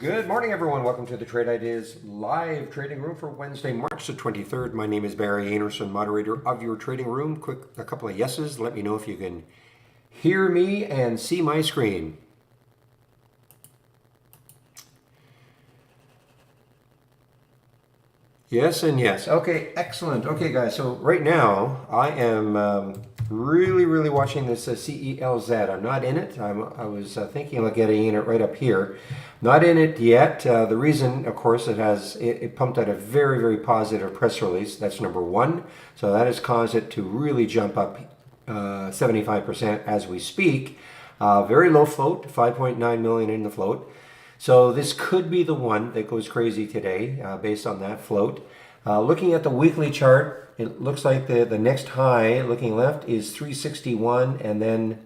Good morning, everyone. Welcome to the Trade Ideas live trading room for Wednesday, March the 23rd. My name is Barry Anderson, moderator of your trading room. A couple of yeses. Let me know if you can hear me and see my screen. Yes and yes. Okay, excellent. Okay, guys. So right now I am really watching this CELZ. I'm not in it. I was thinking of getting in it right up here. Not in it yet. The reason, of course, it pumped out a very positive press release. That's number one. So that has caused it to really jump up 75% as we speak. Very low float, 5.9 million in the float. So this could be the one that goes crazy today based on that float. Looking at the weekly chart, it looks like the next high, looking left, is 361 and then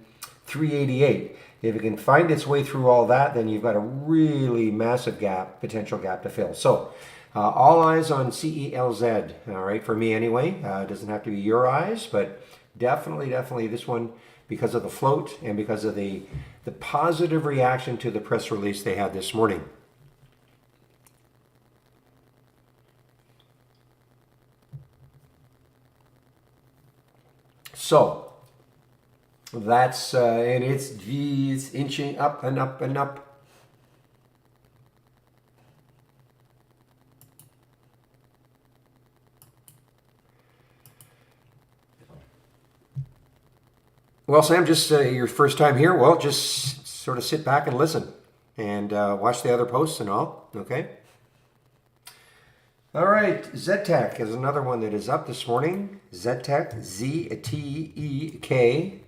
388. If it can find its way through all that, then you've got a really massive potential gap to fill. So all eyes on CELZ, all right, for me anyway. It doesn't have to be your eyes, but definitely this one, because of the float and because of the positive reaction to the press release they had this morning. So that's and it's inching up and up and up. Well, Sam, just your first time here. Well, just sort of sit back and listen and watch the other posts and all. Okay. All right. ZTEK is another one that is up this morning. ZTEK, ZTEK.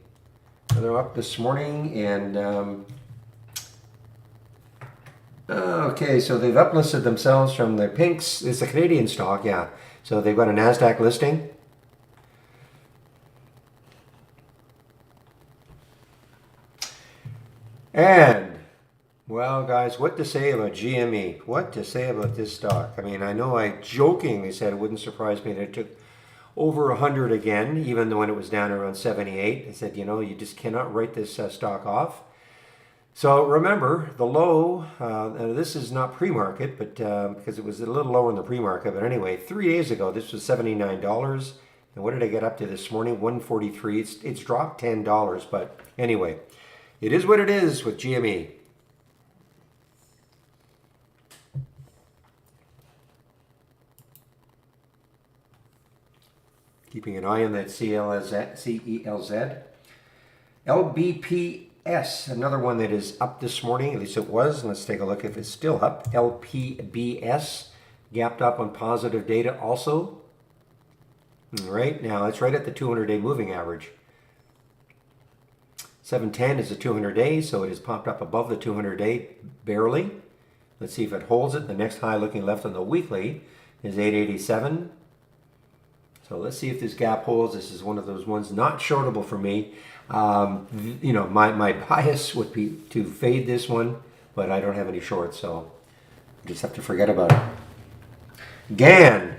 They're up this morning, and okay, so they've uplisted themselves from the pinks. It's a Canadian stock, yeah. So they've got a NASDAQ listing. And, well, guys, what to say about GME? What to say about this stock? I mean, I know I jokingly said it wouldn't surprise me that it took over 100 again, even when it was down around 78. I said, you just cannot write this stock off. So remember, the low, this is not pre-market, but because it was a little lower in the pre-market. But anyway, 3 days ago, this was $79. And what did I get up to this morning? 143. It's dropped $10. But anyway, it is what it is with GME. Keeping an eye on that CELZ. LBPS, another one that is up this morning, at least it was. Let's take a look if it's still up. LPBS, gapped up on positive data also. All right, now it's right at the 200-day moving average. 710 is a 200-day, so it has popped up above the 200-day barely. Let's see if it holds it. The next high looking left on the weekly is 887. So let's see if this gap holds. This is one of those ones not shortable for me. My bias would be to fade this one, but I don't have any shorts, so I just have to forget about it. GAN,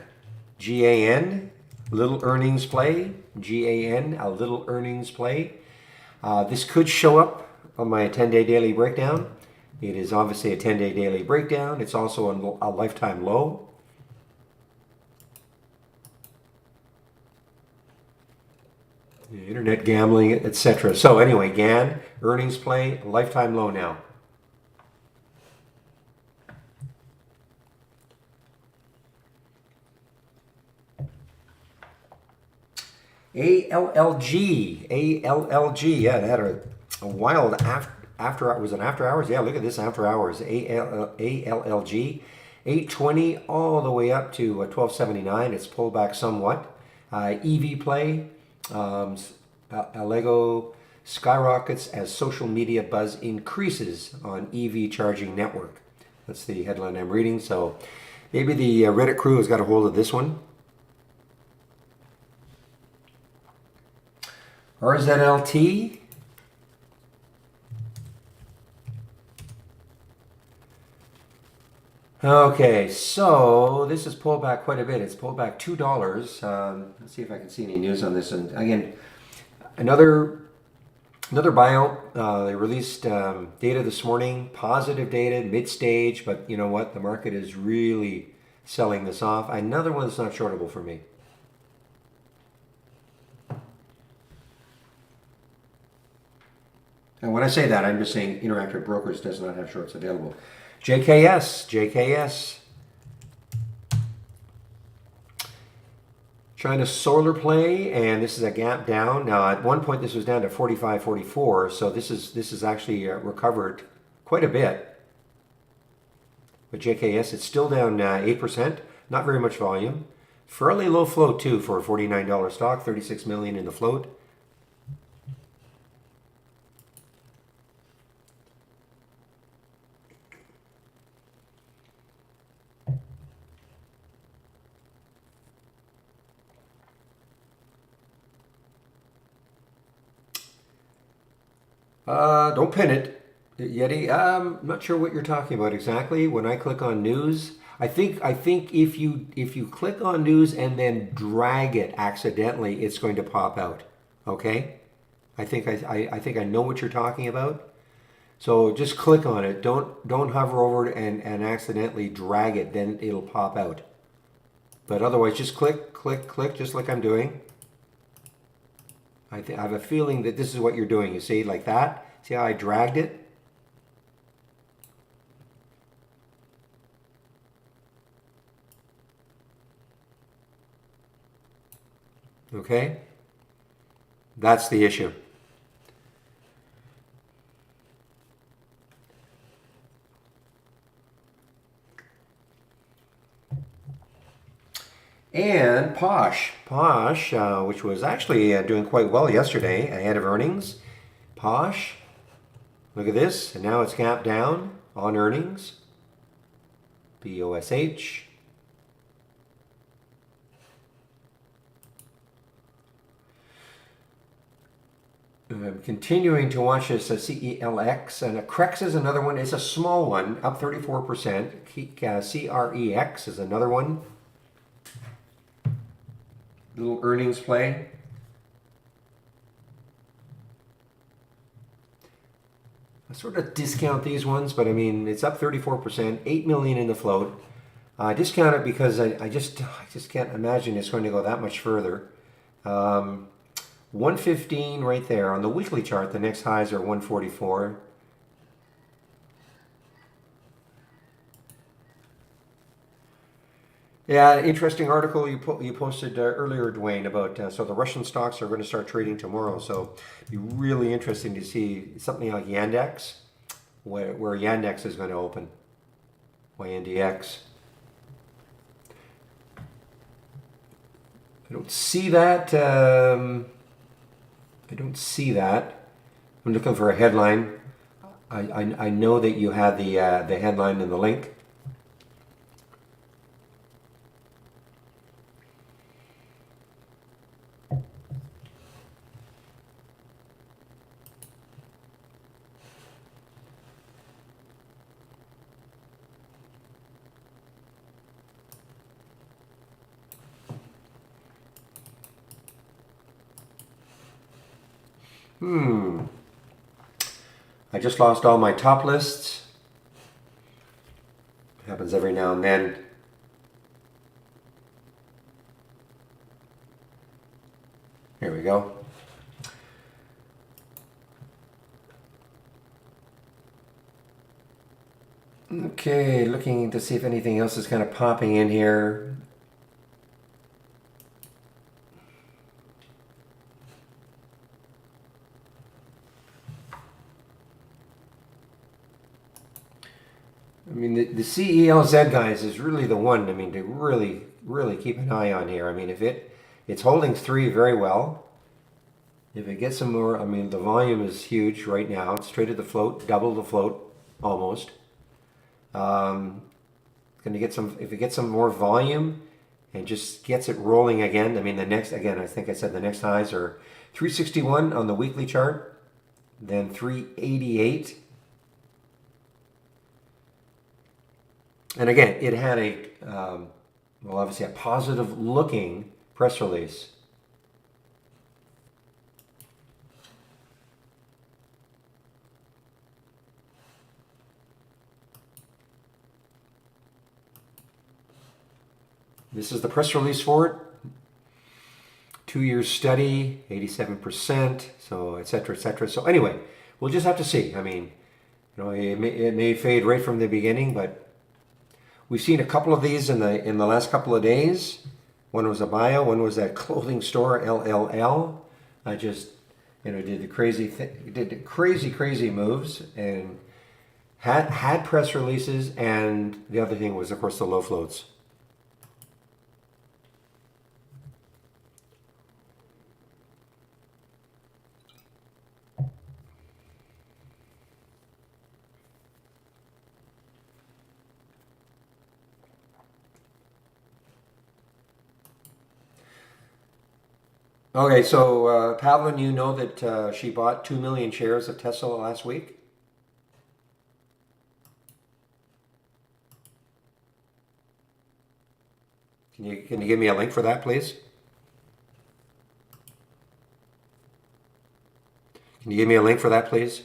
G-A-N, little earnings play. G-A-N, a little earnings play. This could show up on my 10-day daily breakdown. It is obviously a 10-day daily breakdown. It's also a lifetime low. Internet gambling, etc. So anyway, GAN, earnings play, lifetime low now. ALLG, yeah, it had a wild after was it after hours? Yeah, look at this after hours. ALLG, 820 all the way up to 1279. It's pulled back somewhat. EV play. Allego skyrockets as social media buzz increases on EV charging network. That's the headline I'm reading. So maybe the Reddit crew has got a hold of this one. RZLT. Okay, so this has pulled back quite a bit. It's pulled back $2. Let's see if I can see any news on this. And again, another Another buyout. They released data this morning, positive data, mid-stage, but you know what? The market is really selling this off. Another one that's not shortable for me. And when I say that, I'm just saying Interactive Brokers does not have shorts available. JKS. China solar play, and this is a gap down. Now, at one point, this was down to 45.44, so this is actually recovered quite a bit. But JKS, it's still down 8%, not very much volume. Fairly low float, too, for a $49 stock, 36 million in the float. Don't pin it, Yeti. I'm not sure what you're talking about exactly. When I click on news, I think if you click on news and then drag it accidentally, it's going to pop out. Okay? I think I know what you're talking about. So just click on it. Don't hover over it and accidentally drag it. Then it'll pop out. But otherwise, just click, just like I'm doing. I have a feeling that this is what you're doing. You see, like that. See how I dragged it? Okay? That's the issue. And Posh, which was actually doing quite well yesterday ahead of earnings. Posh, look at this, and now it's gapped down on earnings. POSH. I'm continuing to watch this CELX, and CREX is another one. It's a small one, up 34%. CREX is another one. Little earnings play. I sort of discount these ones, but I mean, it's up 34%, 8 million in the float. I discount it because I just can't imagine it's going to go that much further. 115 right there. On the weekly chart, the next highs are 144. Yeah, interesting article you posted earlier, Dwayne, about so the Russian stocks are going to start trading tomorrow. So it'd be really interesting to see something like Yandex, where Yandex is going to open. YNDX. I don't see that. I don't see that. I'm looking for a headline. I know that you had the headline and the link. I just lost all my top lists. Happens every now and then. Here we go. Okay, looking to see if anything else is kind of popping in here. I mean, the CELZ guys is really the one, I mean, to really keep an eye on here. I mean, if it's holding 3 very well. If it gets some more, I mean, the volume is huge right now. It's traded the float, double the float, almost. Going to get some, if it gets some more volume and just gets it rolling again. I mean, the next, again, I think I said the next highs are 361 on the weekly chart, then 388. And again, it had a, well, obviously a positive looking press release. This is the press release for it. 2 years study, 87%, so et cetera, et cetera. So anyway, we'll just have to see. I mean, it may fade right from the beginning, but we've seen a couple of these in the last couple of days. One was a bio, one was that clothing store, LLL. I just, did the crazy moves and had press releases, and the other thing was, of course, the low floats. Okay, so Pavlin, you know that she bought 2 million shares of Tesla last week? Can you give me a link for that, please? Can you give me a link for that, please?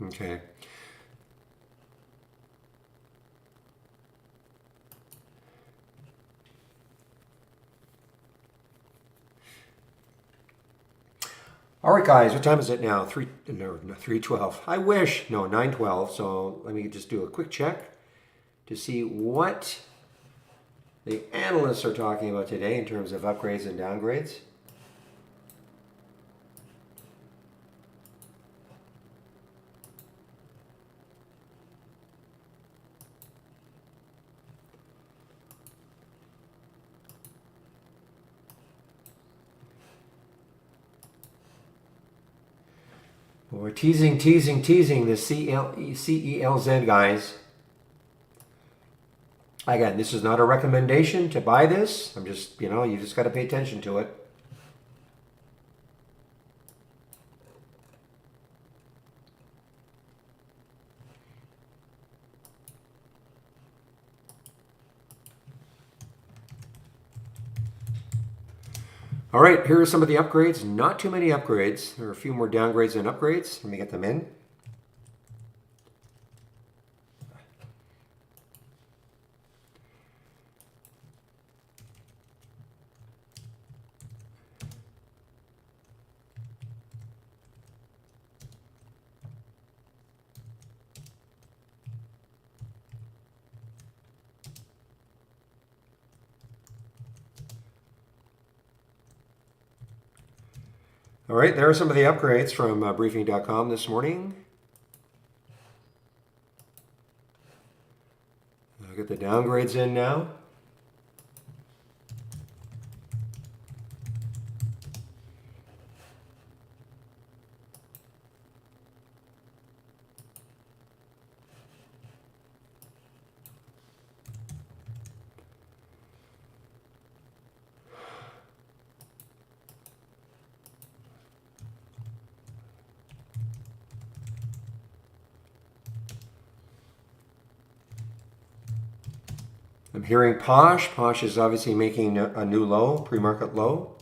Okay. All right, guys, what time is it now? 3:12. I wish. No, 9:12. So let me just do a quick check to see what the analysts are talking about today in terms of upgrades and downgrades. Well, we're teasing the CELZ, guys. Again, this is not a recommendation to buy this. I'm just, you just got to pay attention to it. All right, here are some of the upgrades. Not too many upgrades. There are a few more downgrades than upgrades. Let me get them in. All right, there are some of the upgrades from briefing.com this morning. I'll get the downgrades in now. I'm hearing Posh. Posh is obviously making a new low, pre-market low.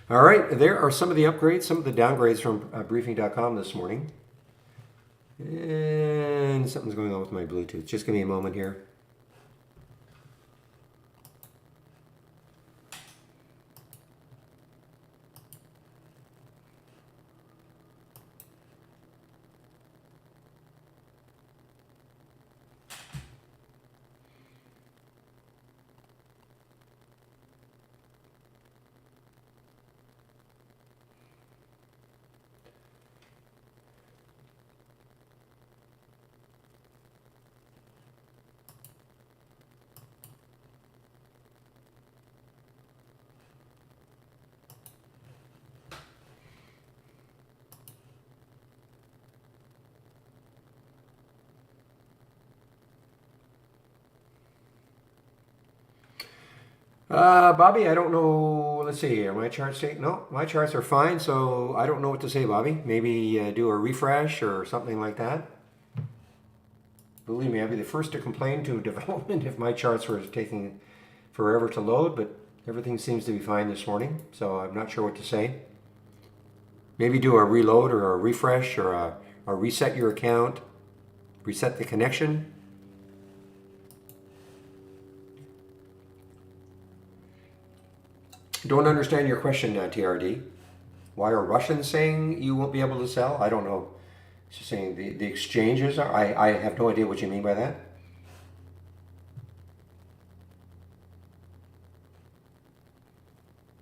All right, there are some of the upgrades, some of the downgrades from briefing.com this morning. And something's going on with my Bluetooth. Just give me a moment here. Bobby, I don't know. Let's see. Are my charts saying? No, my charts are fine. So I don't know what to say, Bobby. Maybe do a refresh or something like that. Believe me, I'd be the first to complain to development if my charts were taking forever to load, but everything seems to be fine this morning. So I'm not sure what to say. Maybe do a reload or a refresh or a reset your account, reset the connection. Don't understand your question, TRD. Why are Russians saying you won't be able to sell? I don't know. She's saying the exchanges are. I have no idea what you mean by that.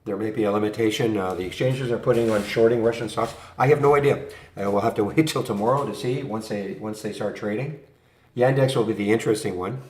There may be a limitation. The exchanges are putting on shorting Russian stocks. I have no idea. We'll have to wait till tomorrow to see once they start trading. Yandex will be the interesting one.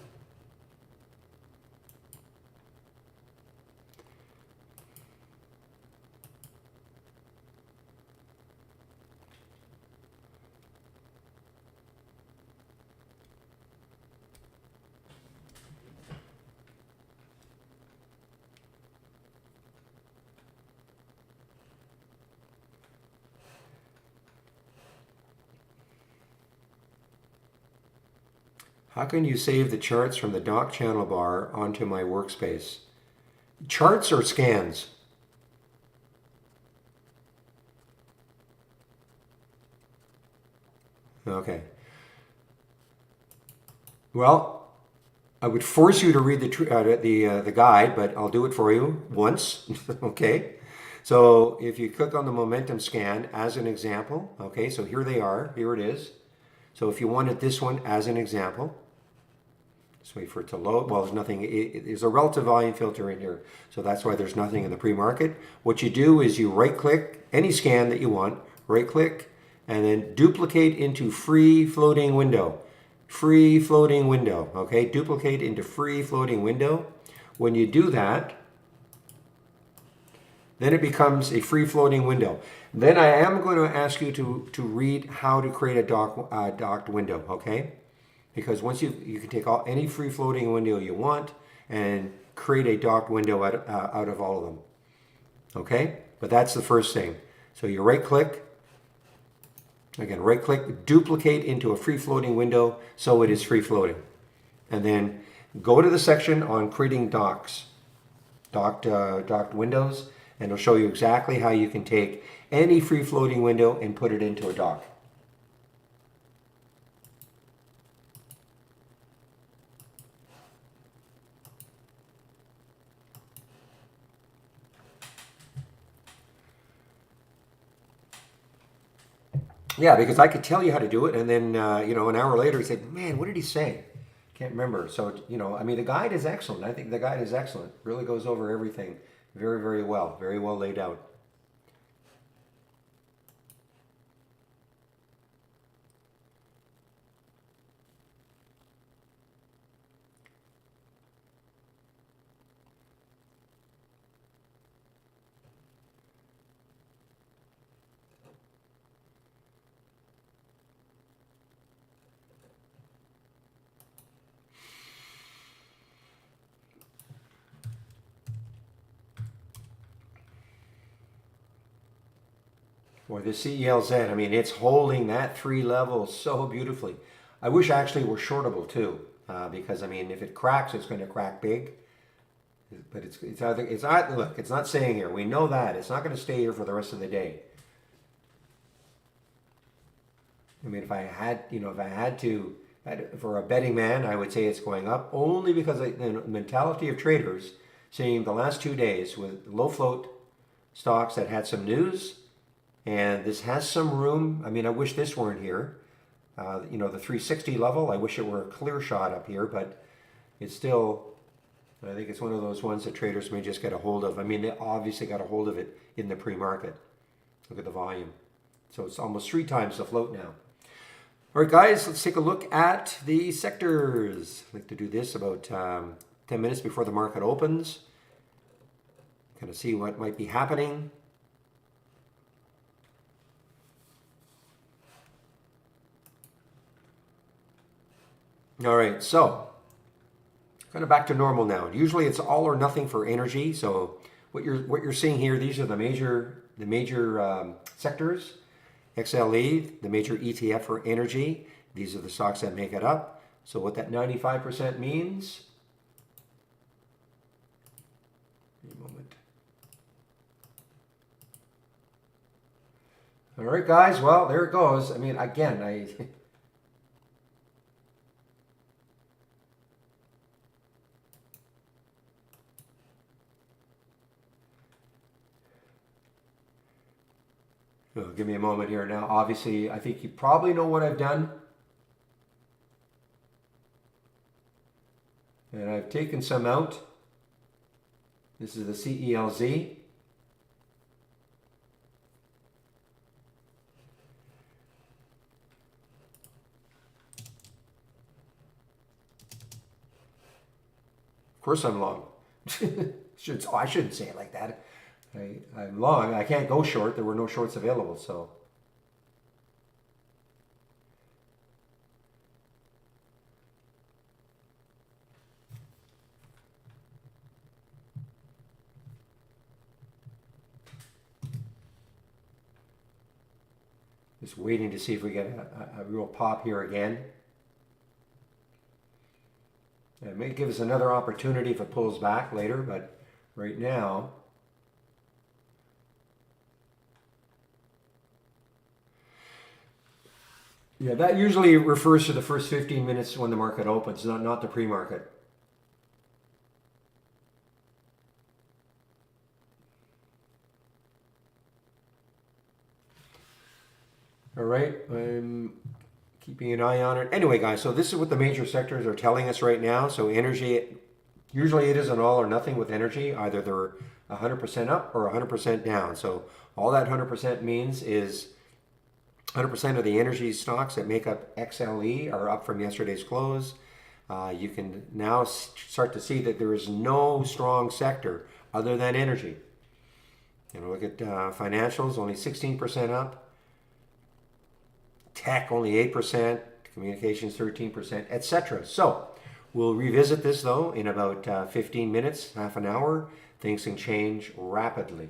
How can you save the charts from the dock channel bar onto my workspace? Charts or scans? Okay. Well, I would force you to read the guide, but I'll do it for you once. Okay. So if you click on the momentum scan as an example, okay, so here they are. Here it is. So if you wanted this one as an example, just wait for it to load. Well, there's nothing. There's a relative volume filter in here, so that's why there's nothing in the pre-market. What you do is you right-click any scan that you want, right-click, and then duplicate into free floating window. Free floating window, okay? Duplicate into free floating window. When you do that, then it becomes a free floating window. Then I am going to ask you to read how to create a docked window, okay? Because once you can take any free floating window you want and create a docked window out of all of them, okay? But that's the first thing. So you right click, again, right click, duplicate into a free floating window so it is free floating. And then go to the section on creating docked windows, and it'll show you exactly how you can take any free floating window and put it into a dock. Yeah, because I could tell you how to do it, and then an hour later, say, "Man, what did he say?" Can't remember. So I mean, the guide is excellent. I think the guide is excellent. Really goes over everything very, very well laid out. Boy, the CELZ, I mean, it's holding that three levels so beautifully. I wish actually it were shortable too, because I mean, if it cracks, it's going to crack big. But look, it's not staying here. We know that it's not going to stay here for the rest of the day. I mean, if I had to, for a betting man, I would say it's going up only because the mentality of traders, seeing the last 2 days with low float stocks that had some news, and this has some room. I mean, I wish this weren't here. The 360 level, I wish it were a clear shot up here, but it's still, I think it's one of those ones that traders may just get a hold of. I mean, they obviously got a hold of it in the pre-market. Look at the volume. So it's almost 3 times the float now. All right, guys, let's take a look at the sectors. I like to do this about 10 minutes before the market opens. Kind of see what might be happening. All right, so kind of back to normal now. Usually it's all or nothing for energy. So what you're seeing here, these are the major sectors. XLE, the major ETF for energy. These are the stocks that make it up. So what that 95% means. A moment. All right, guys. Well, there it goes. I mean, again, give me a moment here now. Obviously, I think you probably know what I've done. And I've taken some out. This is the CELZ. Of course I'm long. I shouldn't say it like that. I'm long. I can't go short. There were no shorts available, so. Just waiting to see if we get a real pop here again. It may give us another opportunity if it pulls back later, but right now, yeah, that usually refers to the first 15 minutes when the market opens, not the pre-market. All right, I'm keeping an eye on it. Anyway, guys, so this is what the major sectors are telling us right now. So energy, usually it is an all or nothing with energy. Either they're 100% up or 100% down. So all that 100% means is 100% of the energy stocks that make up XLE are up from yesterday's close. You can now start to see that there is no strong sector other than energy. Look at financials, only 16% up. Tech, only 8%. Communications, 13%, etc. So we'll revisit this, though, in about 15 minutes, half an hour. Things can change rapidly.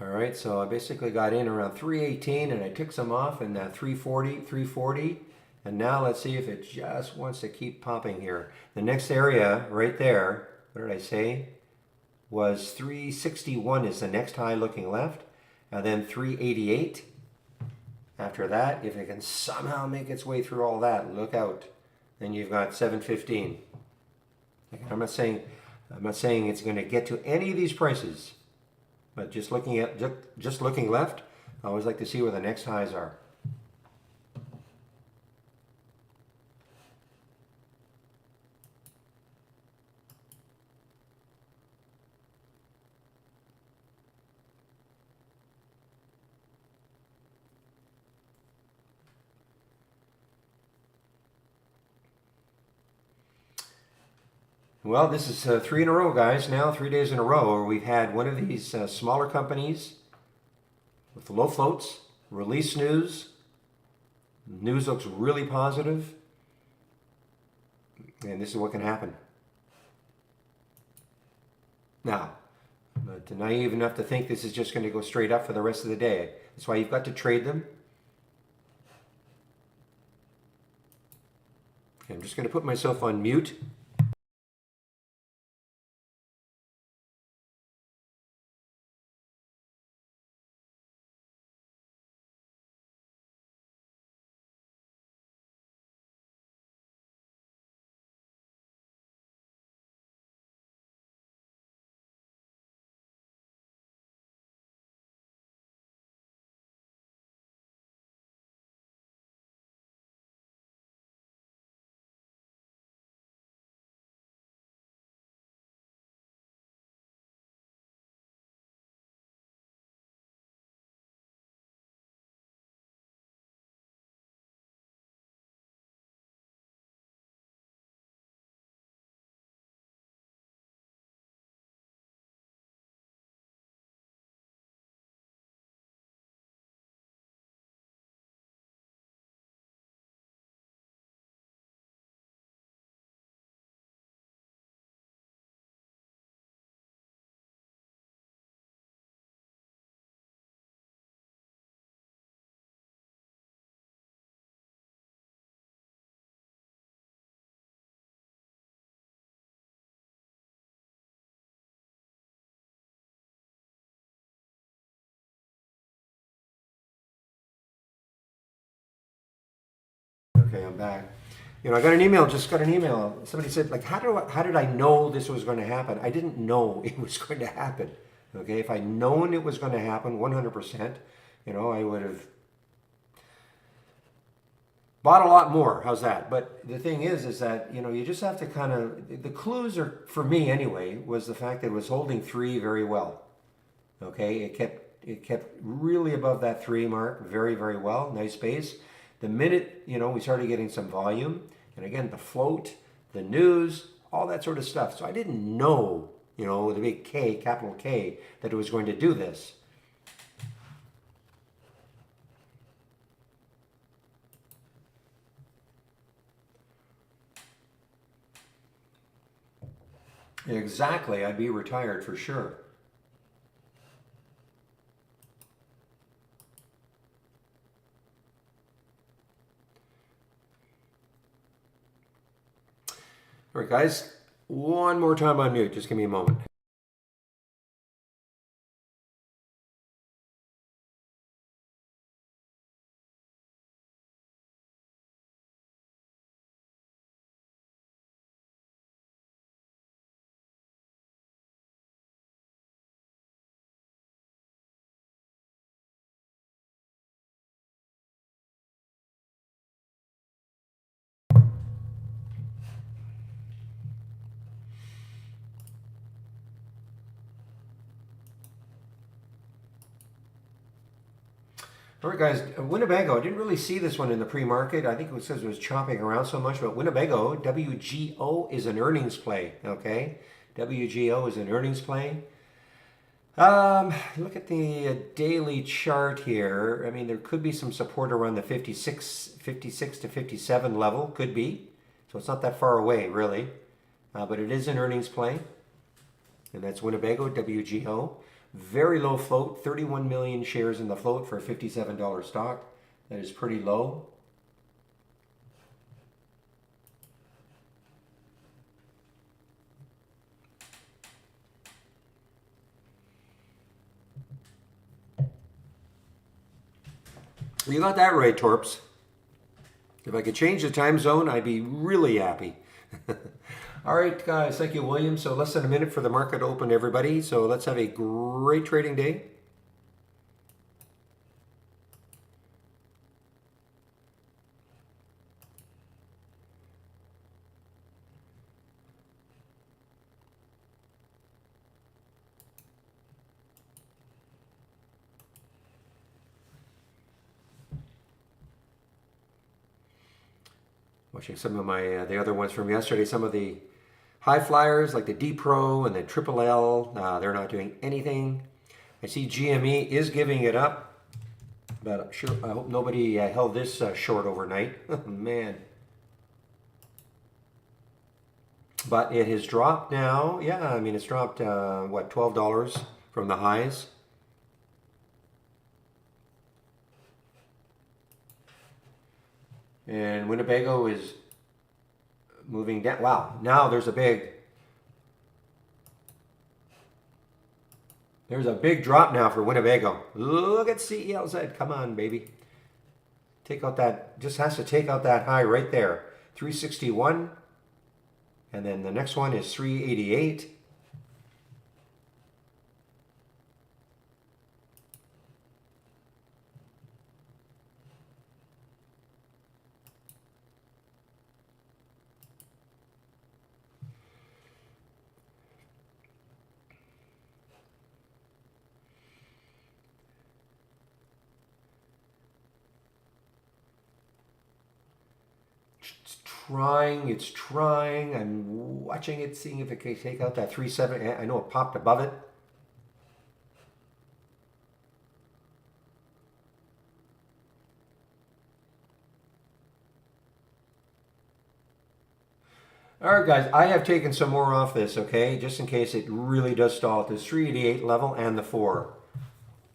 All right, so I basically got in around 318 and I took some off in that 340. And now let's see if it just wants to keep popping here. The next area right there, what did I say? Was 361 is the next high looking left. And then 388. After that, if it can somehow make its way through all that, look out. Then you've got 715. I'm not saying it's going to get to any of these prices. But just looking left, I always like to see where the next highs are. Well, this is 3 in a row, guys. Now 3 days in a row where we've had one of these smaller companies with low floats release news. News looks really positive, and this is what can happen. Now, I'm not naive enough to think this is just going to go straight up for the rest of the day. That's why you've got to trade them. Okay, I'm just going to put myself on mute. Okay, I'm back. You know, I got an email, just got an email. Somebody said, like, how did I know this was going to happen? I didn't know it was going to happen. Okay, if I'd known it was going to happen 100%, you know, I would have bought a lot more. How's that? But the thing is that, you know, you just have to kind of, the clues are, for me anyway, was the fact that it was holding 3 very well. Okay, it kept really above that 3 mark very, very well. Nice base. The minute, you know, we started getting some volume, and again, the float, the news, all that sort of stuff. So I didn't know, you know, with a big K, capital K, that it was going to do this. Exactly, I'd be retired for sure. All right, guys, one more time on mute. Just give me a moment. All right, guys, Winnebago, I didn't really see this one in the pre-market. I think it says it was chopping around so much, but Winnebago, WGO is an earnings play, okay? WGO is an earnings play. Look at the daily chart here. I mean, there could be some support around the 56 to 57 level, could be. So it's not that far away, really. But it is an earnings play. And that's Winnebago, WGO. Very low float, 31 million shares in the float for a $57 stock. That is pretty low. You got that right, Torps. If I could change the time zone, I'd be really happy. All right, guys, thank you, William. So less than a minute for the market to open, everybody. So let's have a great trading day. Watching some of my the other ones from yesterday, some of the high flyers like the D Pro and the Triple L, they're not doing anything. I see GME is giving it up, but I'm sure, I hope nobody held this short overnight. Oh, man. But it has dropped now. Yeah, I mean, it's dropped, what, $12 from the highs. And Winnebago is moving down. Wow, now there's a big drop now for Winnebago. Look at CELZ. Come on, baby. Take out that, just has to take out that high right there. 361. And then the next one is 388. It's trying. I'm watching it, seeing if it can take out that 370. I know it popped above it. All right, guys, I have taken some more off this, okay, just in case it really does stall at this 388 level and the 4.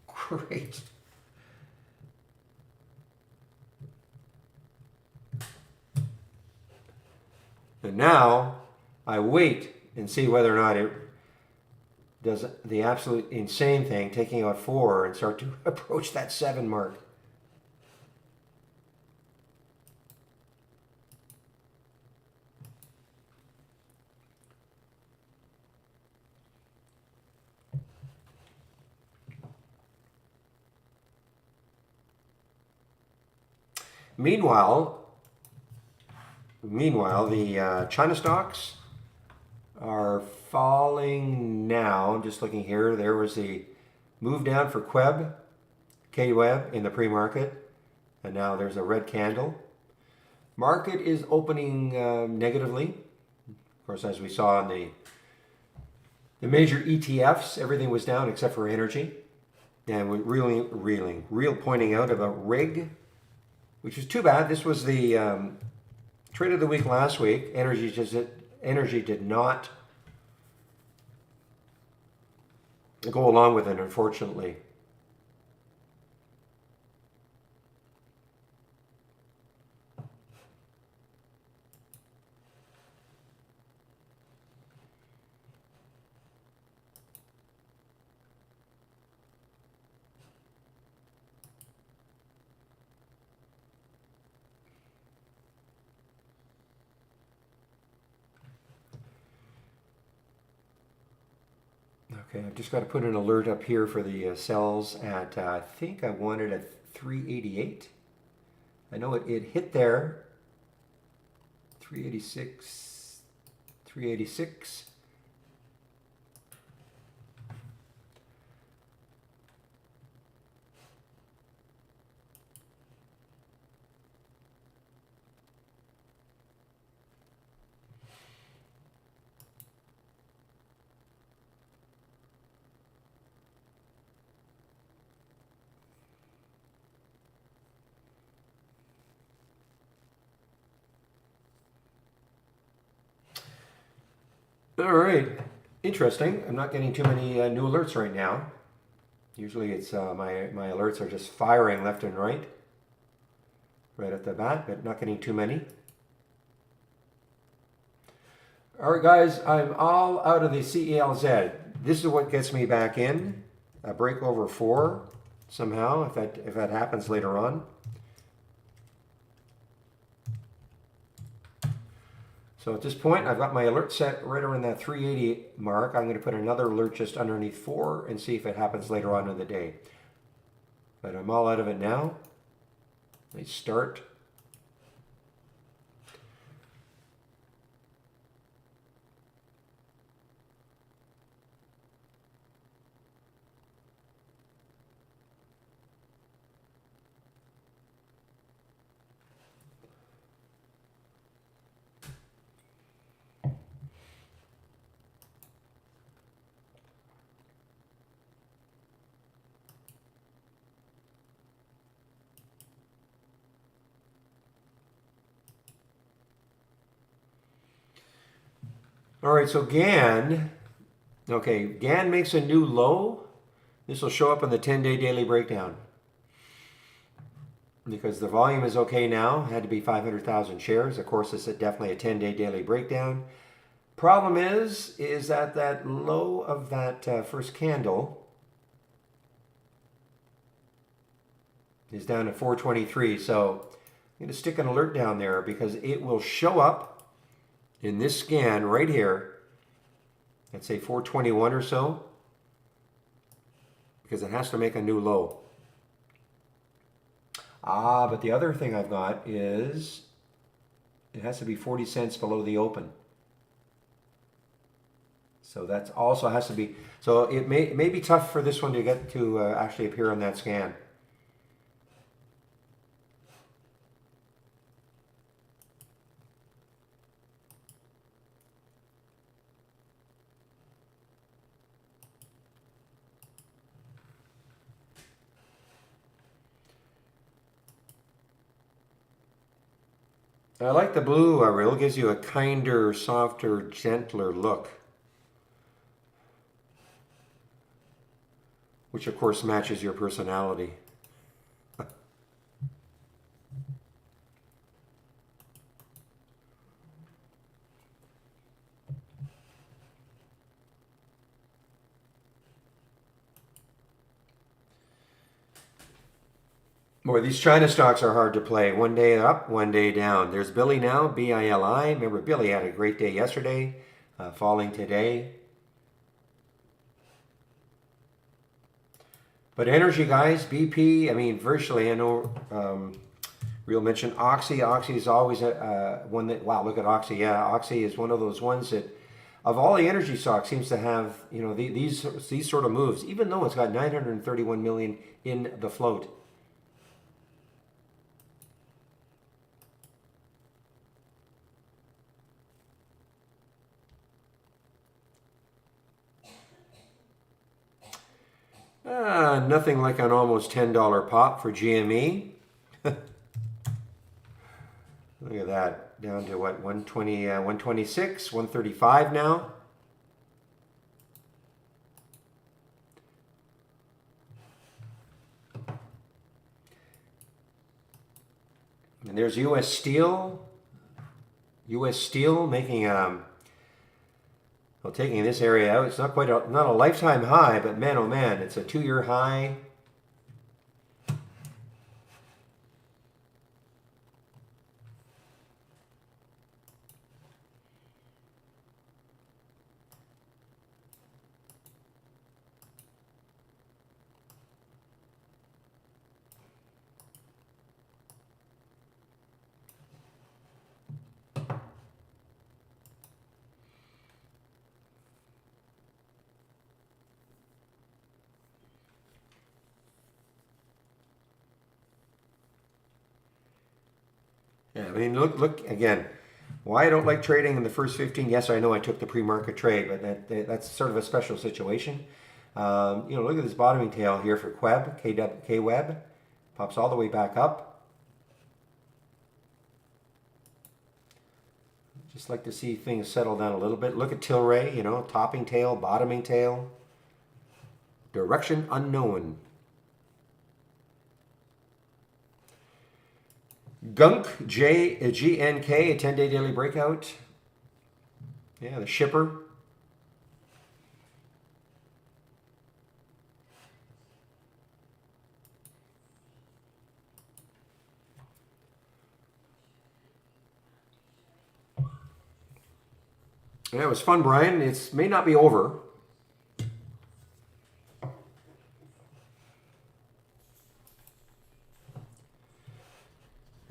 Great. And now I wait and see whether or not it does the absolute insane thing, taking out 4 and start to approach that 7 mark. Meanwhile, the China stocks are falling now. I'm just looking here. There was a move down for KWEB in the pre-market, and now there's a red candle. Market is opening negatively. Of course, as we saw in the major ETFs, everything was down except for energy. And we're real pointing out about RIG, which is too bad. This was the trade of the week last week. Energy did not go along with it, unfortunately. Okay, I've just got to put an alert up here for the sells at, I think I wanted at 388. I know it hit there, 386, 386. All right, interesting. I'm not getting too many new alerts right now. Usually it's my alerts are just firing left and right at the bat, but not getting too many. All right, guys, I'm all out of the CELZ. This is what gets me back in. A break over 4 somehow, if that happens later on. So at this point, I've got my alert set right around that 380 mark. I'm going to put another alert just underneath 4 and see if it happens later on in the day. But I'm all out of it now. Let's start. All right, so GAN makes a new low. This will show up in the 10-day daily breakdown. Because the volume is okay now, had to be 500,000 shares. Of course, it's definitely a 10-day daily breakdown. Problem is that that low of that first candle is down at 423. So I'm going to stick an alert down there because it will show up in this scan right here, let's say 421 or so, because it has to make a new low. But the other thing I've got is it has to be 40 cents below the open. So that also has to be, so it may be tough for this one to get to actually appear on that scan. I like the blue reel. It gives you a kinder, softer, gentler look. Which of course matches your personality. Boy, these China stocks are hard to play. One day up, one day down. There's Billy now, B-I-L-I. Remember, Billy had a great day yesterday, falling today. But energy, guys, BP, I mean, virtually, I know Real mention Oxy. Oxy is always one that, wow, look at Oxy. Yeah, Oxy is one of those ones that, of all the energy stocks, seems to have, you know, these sort of moves, even though it's got 931 million in the float. Nothing like an almost $10 pop for GME. Look at that, down to what, 120, 126, 135 now. And there's U.S. Steel. U.S. Steel making well, taking this area out. It's not quite not a lifetime high, but man, oh man, it's a 2-year high. Yeah, I mean, look again. Why I don't like trading in the first 15? Yes, I know I took the pre-market trade, but that's sort of a special situation. You know, look at this bottoming tail here for K-Web, pops all the way back up. Just like to see things settle down a little bit. Look at Tilray, you know, topping tail, bottoming tail, direction unknown. Gunk, GNK, a 10-day daily breakout. Yeah, the shipper. Yeah, it was fun, Brian. It may not be over.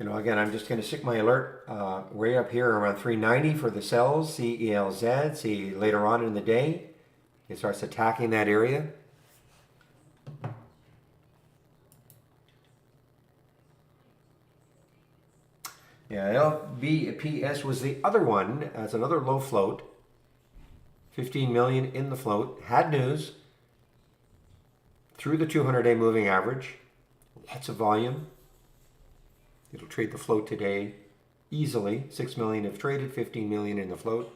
You know, again, I'm just going to stick my alert way up here around 390 for the sells, CELZ. See later on in the day, it starts attacking that area. Yeah, LBPS was the other one. It's another low float. 15 million in the float. Had news through the 200-day moving average. Lots of volume. It'll trade the float today easily. 6 million if traded, 15 million in the float.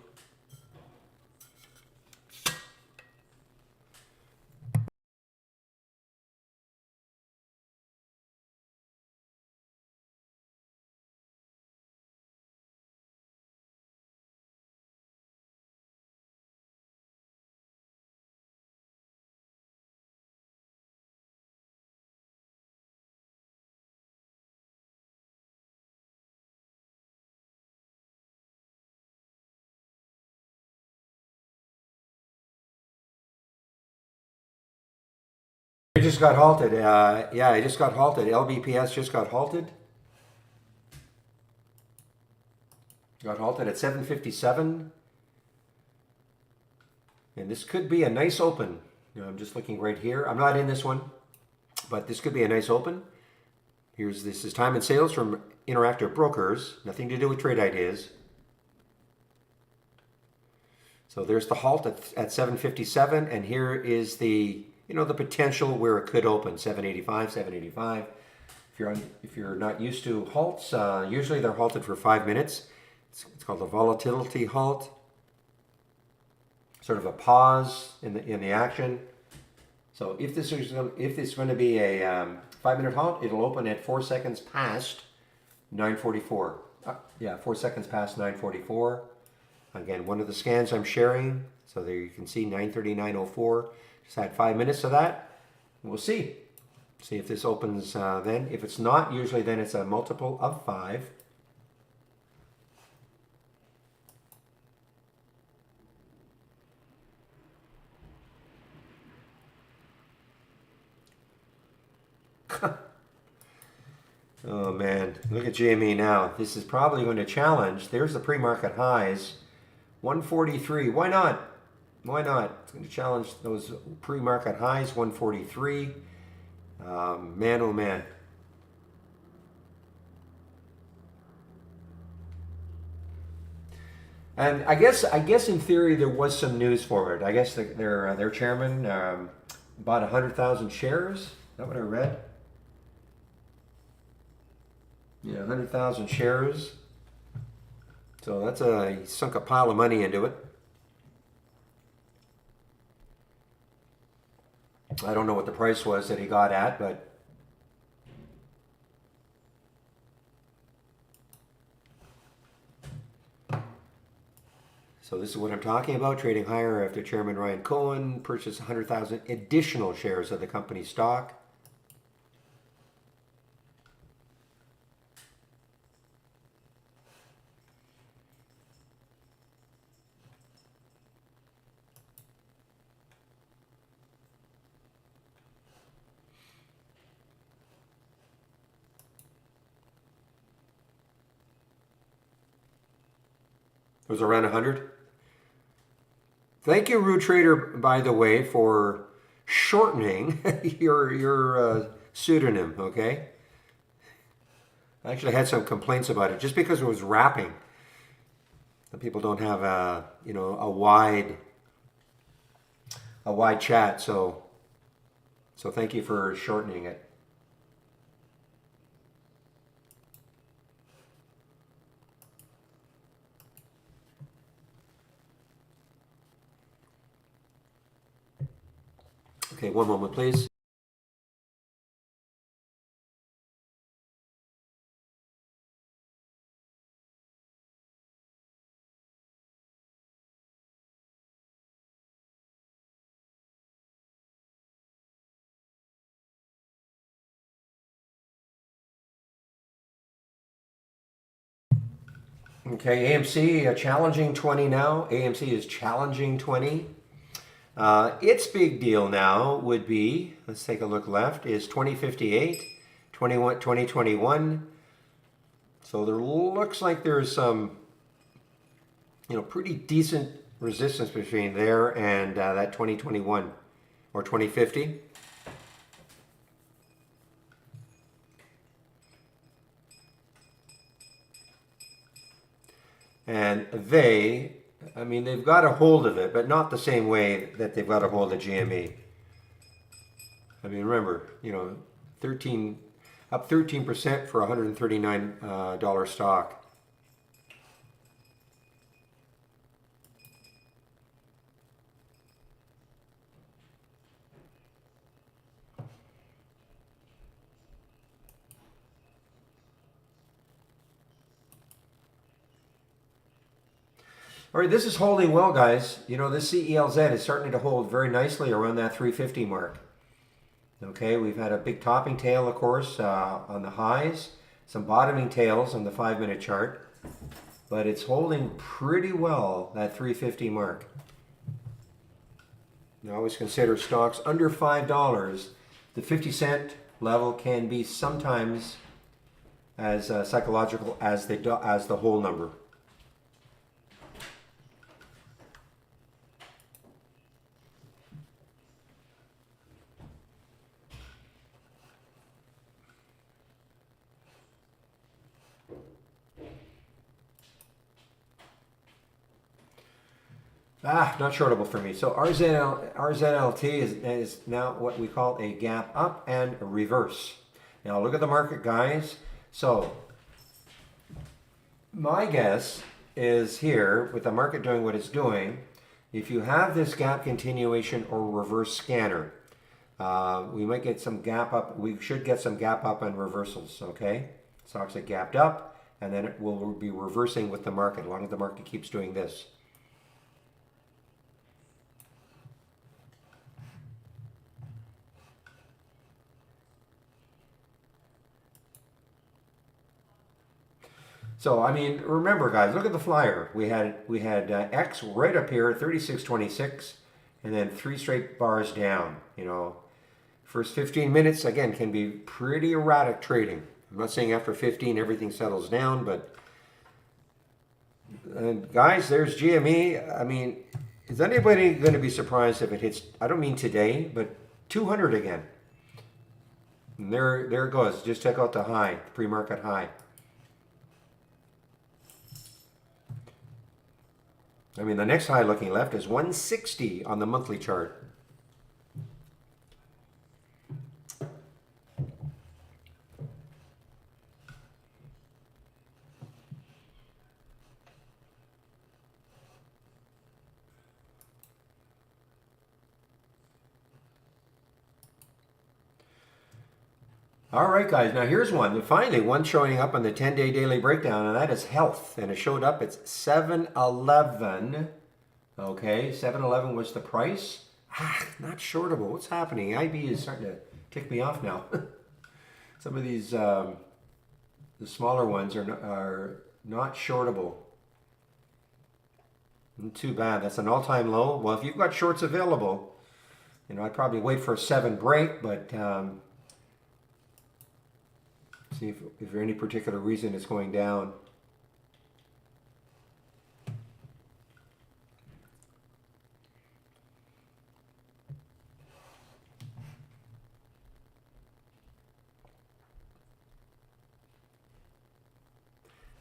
It just got halted. Yeah, it just got halted. LBPS just got halted. Got halted at 757. And this could be a nice open. You know, I'm just looking right here. I'm not in this one, but this could be a nice open. This is time and sales from Interactive Brokers. Nothing to do with trade ideas. So there's the halt at 757, and here is the, you know, the potential where it could open, 785, 785. If you're not used to halts, usually they're halted for 5 minutes. It's called a volatility halt. Sort of a pause in the action. So if this is going to be a 5-minute halt, it'll open at 4 seconds past 9:44. Yeah, 4 seconds past 9:44. Again, one of the scans I'm sharing. So there you can see 9:39:04. Just had 5 minutes of that. We'll see. See if this opens then. If it's not, usually then it's a multiple of 5. Oh man, look at GME now. This is probably going to challenge. There's the pre-market highs, 143. Why not? Why not? It's going to challenge those pre-market highs, 143. Man, oh man. And I guess in theory there was some news for it. I guess their chairman bought 100,000 shares. Is that what I read? Yeah, 100,000 shares. So he sunk a pile of money into it. I don't know what the price was that he got at, but so this is what I'm talking about, trading higher after Chairman Ryan Cohen purchased 100,000 additional shares of the company's stock. It was around 100. Thank you, Rude Trader, by the way, for shortening your pseudonym. Okay, I actually had some complaints about it just because it was rapping. Some people don't have a wide chat, so thank you for shortening it. Okay, one moment, please. Okay, AMC challenging 20 now. AMC is challenging 20. Its big deal now would be, let's take a look left, is 2058, 2021. So there looks like there's some, pretty decent resistance between there and that 2021 or 2050. And they've got a hold of it, but not the same way that they've got a hold of GME. I mean, remember, up 13% for $139 stock. All right, this is holding well, guys. This CELZ is starting to hold very nicely around that 350 mark. Okay, we've had a big topping tail, of course, on the highs, some bottoming tails on the 5-minute chart, but it's holding pretty well, that 350 mark. Now, always consider stocks under $5. The 50-cent level can be sometimes as psychological as the whole number. Not shortable for me. So RZLT is now what we call a gap up and a reverse. Now look at the market, guys. So my guess is here, with the market doing what it's doing, if you have this gap continuation or reverse scanner, we might get some gap up. We should get some gap up and reversals, okay? Stocks that gapped up, and then it will be reversing with the market, as long as the market keeps doing this. So, remember, guys, look at the flyer. We had X right up here, 36.26, and then 3 straight bars down. First 15 minutes, again, can be pretty erratic trading, I'm not saying after 15 everything settles down, but guys, there's GME. I mean, is anybody going to be surprised if it hits, I don't mean today, but 200 again? And there it goes. Just check out the high, the pre-market high. I mean, the next high looking left is 160 on the monthly chart. All right, guys. Now here's one. Finally, one showing up on the 10-day daily breakdown, and that is health. And it showed up. It's 7-Eleven. Okay, 7-Eleven was the price. Not shortable. What's happening? IB is starting to tick me off now. Some of these, the smaller ones are not shortable. Too bad. That's an all-time low. Well, if you've got shorts available, you know, I'd probably wait for a 7 break, but see if for any particular reason it's going down.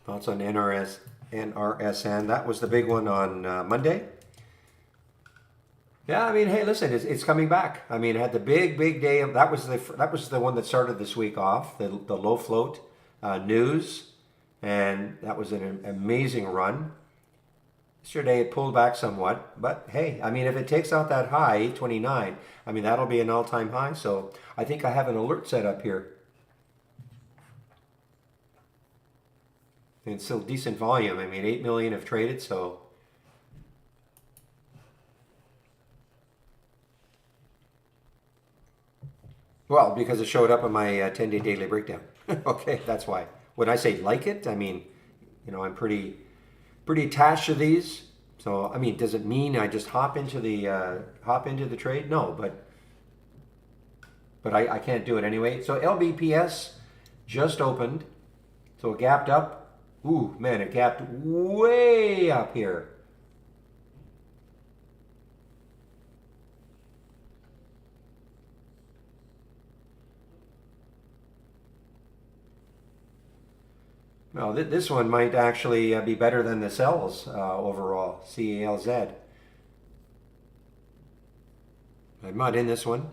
Thoughts on NRSN? That was the big one on Monday. Yeah, I mean, hey, listen, it's coming back. I mean, it had the big day. That was the one that started this week off, the low float news, and that was an amazing run. Yesterday it pulled back somewhat, but hey, I mean, if it takes out that high, 829, I mean, that'll be an all-time high. So I think I have an alert set up here. And still decent volume. I mean, 8 million have traded, so. Well, because it showed up on my 10-day daily breakdown. Okay, that's why. When I say like it, I mean, you know, I'm pretty attached to these. So, I mean, does it mean I just hop into the trade? No, but I can't do it anyway. So LBPS just opened. So it gapped up. Ooh, man, it gapped way up here. Well, this one might actually be better than the cells overall, CALZ. I'm not in this one.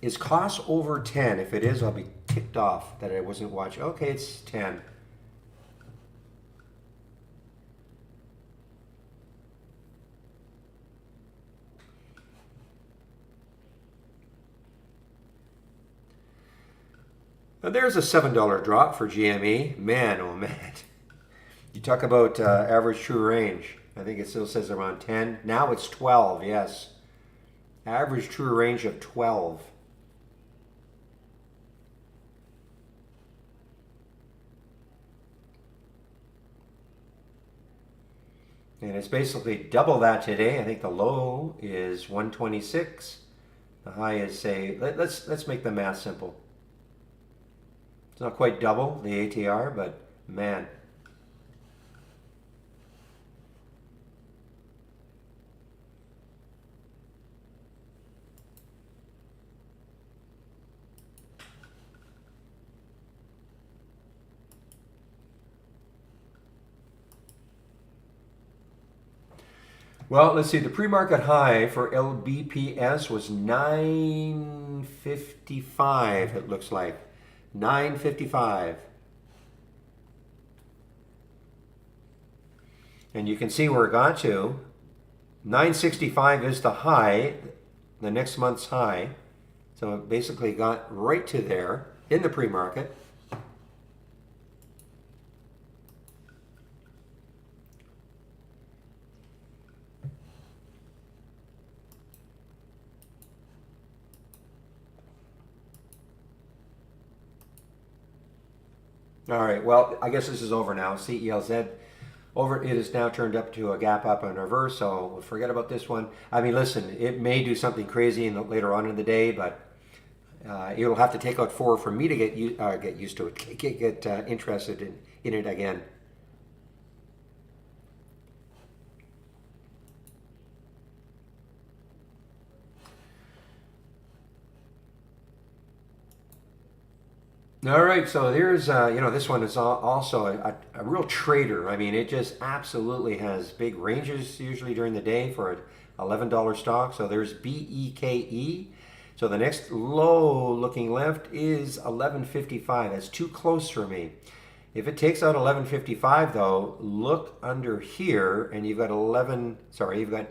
Is cost over 10? If it is, I'll be ticked off that I wasn't watching. Okay, it's 10. Now there's a $7 drop for GME. Man, oh man. You talk about average true range. I think it still says around 10. Now it's 12, yes. Average true range of 12. And it's basically double that today. I think the low is 126. The high is, say, let's make the math simple. It's not quite double the ATR, but man. Well, let's see. The pre-market high for LBPS was 955, it looks like. 955. And you can see where it got to. 965 is the high, the next month's high. So it basically got right to there in the pre-market. All right, well, I guess this is over now. CELZ Over, it is now turned up to a gap up and reverse, so we'll forget about this one. I mean, listen, it may do something crazy later on in the day, but you'll have to take out 4 for me to get used to it, get interested in it again. All right, so there's, this one is also a real trader. I mean, it just absolutely has big ranges usually during the day for an $11 stock. So there's BEKE. So the next low looking left is 11.55. That's too close for me. If it takes out 11.55 though, look under here and you've got you've got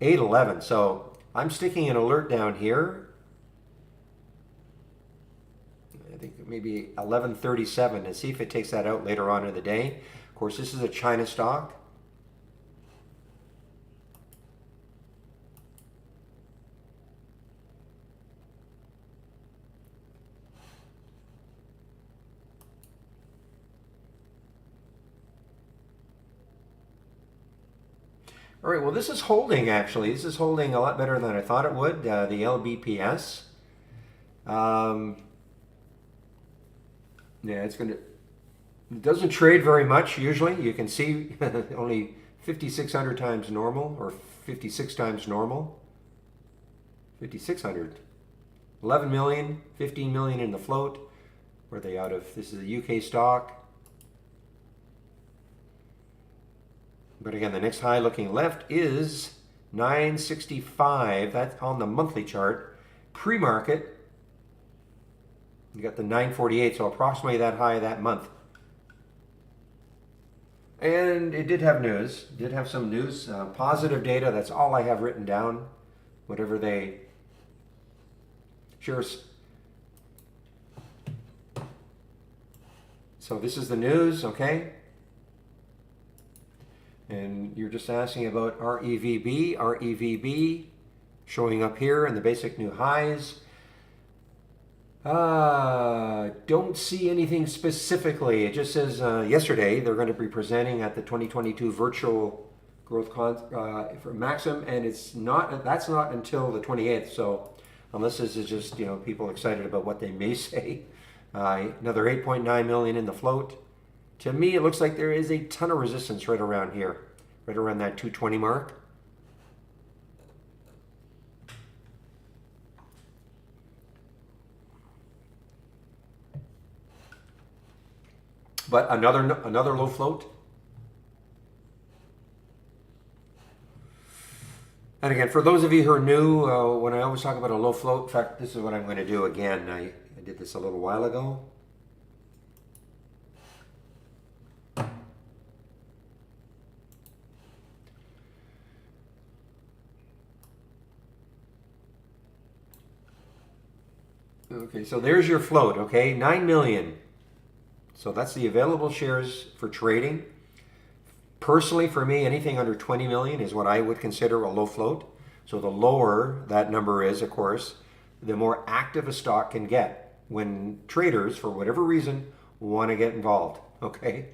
8.11. So I'm sticking an alert down here. I think maybe 11.37 and see if it takes that out later on in the day. Of course, this is a China stock. All right, well, this is holding actually. This is holding a lot better than I thought it would, the LBPS. Yeah, it doesn't trade very much usually. You can see only 5,600 times normal or 56 times normal. 5,600. 11 million, 15 million in the float. Where are they out of? This is a UK stock. But again, the next high looking left is 965. That's on the monthly chart. Pre-market, you got the 948, so approximately that high that month. And it did have news, did have some news, positive data. That's all I have written down. Whatever they sure. So this is the news, okay? And you're just asking about REVB. REVB showing up here in the basic new highs. Don't see anything specifically. It just says yesterday they're going to be presenting at the 2022 virtual growth for Maxim, and that's not until the 28th. So unless this is just people excited about what they may say, another 8.9 million in the float. To me, it looks like there is a ton of resistance right around here, right around that 220 mark. But another low float. And again, for those of you who are new, when I always talk about a low float, in fact, this is what I'm going to do again. I did this a little while ago. Okay, so there's your float, okay? 9 million. So that's the available shares for trading. Personally, for me, anything under 20 million is what I would consider a low float. So the lower that number is, of course, the more active a stock can get when traders, for whatever reason, want to get involved, okay?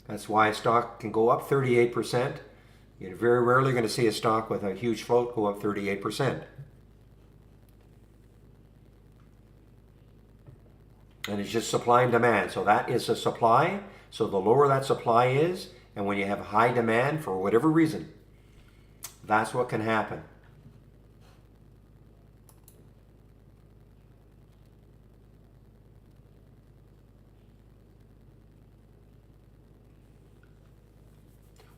That's why a stock can go up 38%. You're very rarely going to see a stock with a huge float go up 38%. And it's just supply and demand. So that is a supply. So the lower that supply is, and when you have high demand for whatever reason, that's what can happen.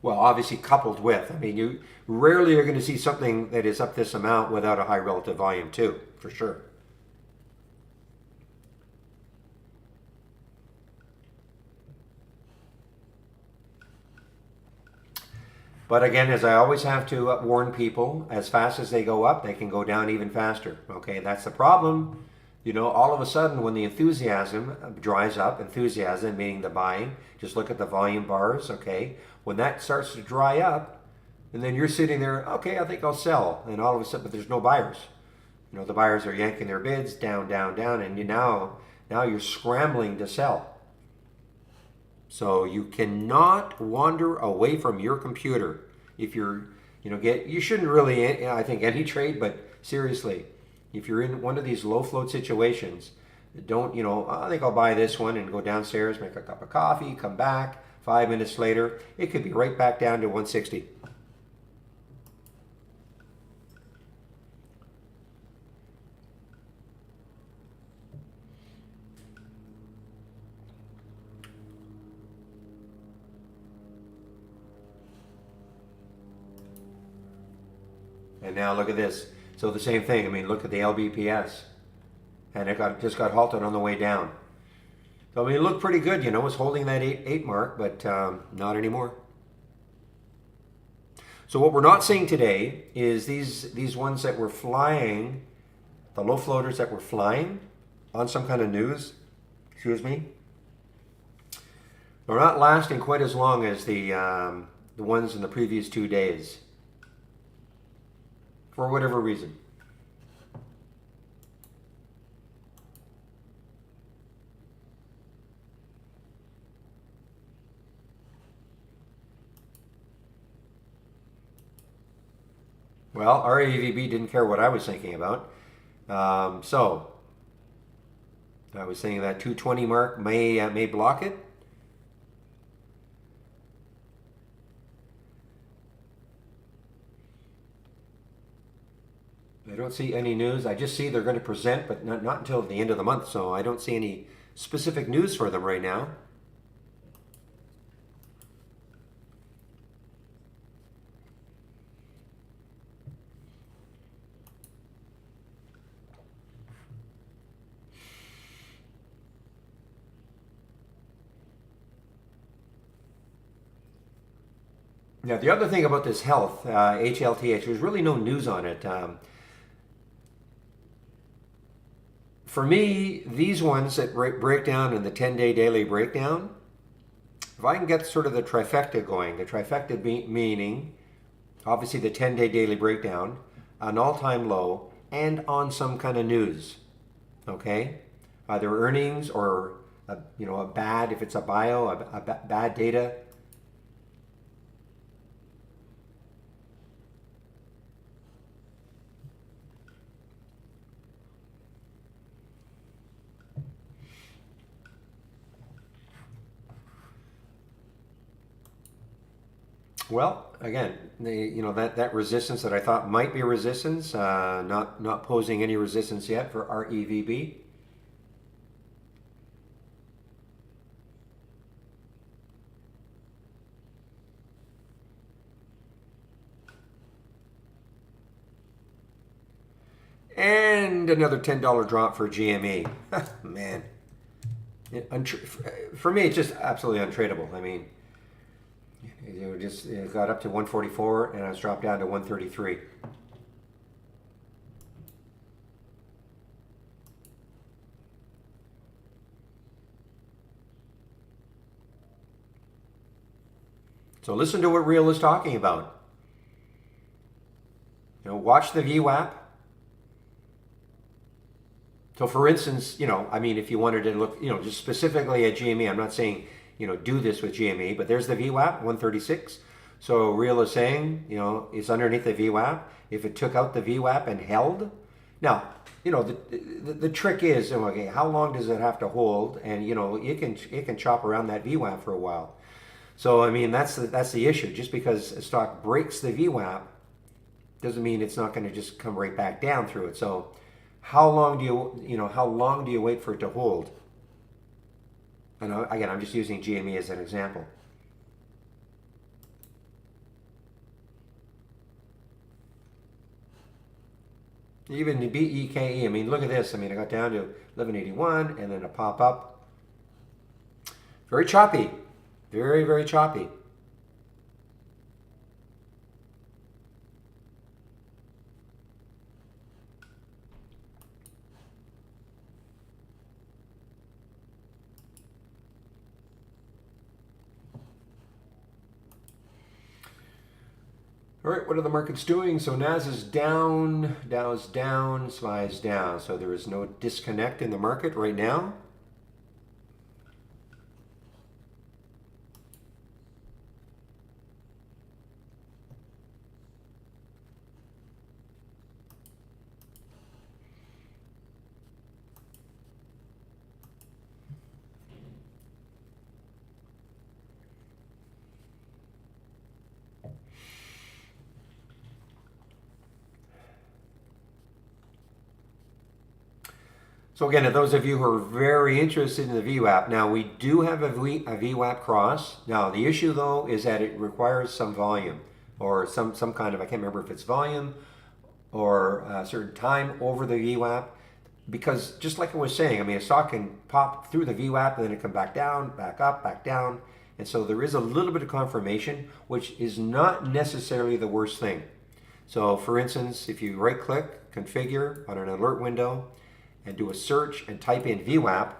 Well, obviously coupled with, I mean, you rarely are going to see something that is up this amount without a high relative volume too, for sure. But again, as I always have to warn people, as fast as they go up, they can go down even faster. Okay, that's the problem. All of a sudden when the enthusiasm dries up, enthusiasm meaning the buying, just look at the volume bars, okay? When that starts to dry up, and then you're sitting there, okay, I think I'll sell. And all of a sudden, but there's no buyers. The buyers are yanking their bids down, down, down, and now you're scrambling to sell. So you cannot wander away from your computer. If you're, you shouldn't really, I think, any trade, but seriously, if you're in one of these low float situations, don't, I think I'll buy this one and go downstairs, make a cup of coffee, come back. 5 minutes later, it could be right back down to 160. And now look at this. So the same thing. I mean, look at the LBPS, and it just got halted on the way down. So I mean, it looked pretty good. It was holding that 8 mark, but not anymore. So what we're not seeing today is these ones that were flying, the low floaters that were flying on some kind of news. Excuse me. They're not lasting quite as long as the ones in the previous 2 days. For whatever reason. Well, our AVB didn't care what I was thinking about. So I was saying that 220 mark may block it. I don't see any news. I just see they're going to present, but not until the end of the month. So I don't see any specific news for them right now. Now, the other thing about this health, HLTH, there's really no news on it. For me, these ones that break down in the 10-day daily breakdown, if I can get sort of the trifecta going, the trifecta meaning, obviously the 10-day daily breakdown, an all-time low, and on some kind of news, okay? Either earnings or, a bad, if it's a bio, a bad data. Well, again, that resistance that I thought might be resistance, not posing any resistance yet for our EVB. And another $10 drop for GME. Man, for me, it's just absolutely untradeable. I mean, it got up to 144 and it's dropped down to 133. So listen to what Real is talking about. Watch the VWAP. So for instance, if you wanted to look, just specifically at GME, I'm not saying do this with GME, but there's the VWAP, 136. So Real is saying, it's underneath the VWAP. If it took out the VWAP and held, now, the trick is, okay, how long does it have to hold? And it can chop around that VWAP for a while. So I mean, that's the issue. Just because a stock breaks the VWAP doesn't mean it's not going to just come right back down through it. So how long do you wait for it to hold? And again, I'm just using GME as an example. Even the BEKE, I mean, look at this. I mean, I got down to 1181 and then a pop up. Very choppy. Very, very choppy. All right, what are the markets doing? So NAS is down, Dow is down, SPY is down. So there is no disconnect in the market right now. So again, those of you who are very interested in the VWAP, now we do have a VWAP cross. Now the issue though is that it requires some volume or some kind of, I can't remember if it's volume or a certain time over the VWAP. Because just like I was saying, I mean, a stock can pop through the VWAP and then it come back down, back up, back down. And so there is a little bit of confirmation, which is not necessarily the worst thing. So for instance, if you right click, configure on an alert window and do a search and type in VWAP,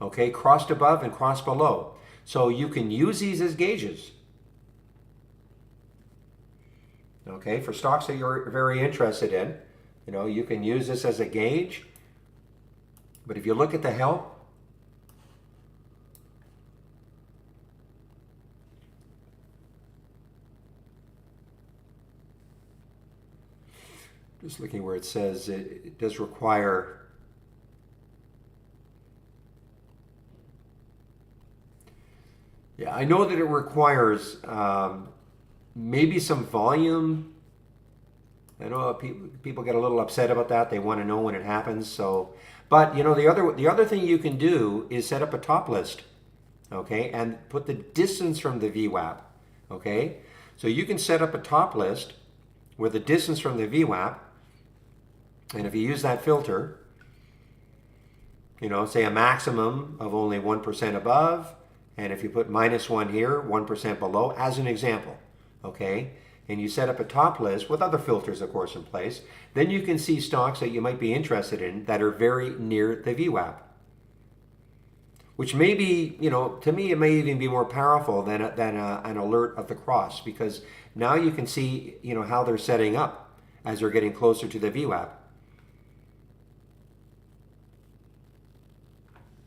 okay, crossed above and crossed below. So you can use these as gauges. Okay, for stocks that you're very interested in, you know, you can use this as a gauge. But if you look at the help, just looking where it says it does require I know that it requires maybe some volume. I know people get a little upset about that. They want to know when it happens. So, but you know, the other thing you can do is set up a top list, okay, and put the distance from the VWAP, okay. So you can set up a top list with the distance from the VWAP, and if you use that filter, you know, say a maximum of only 1% above, and if you put -1 here, 1% below, as an example, okay, and you set up a top list with other filters, of course, in place, then you can see stocks that you might be interested in that are very near the VWAP. Which may be, you know, to me, it may even be more powerful than an alert of the cross, because now you can see, you know, how they're setting up as they're getting closer to the VWAP.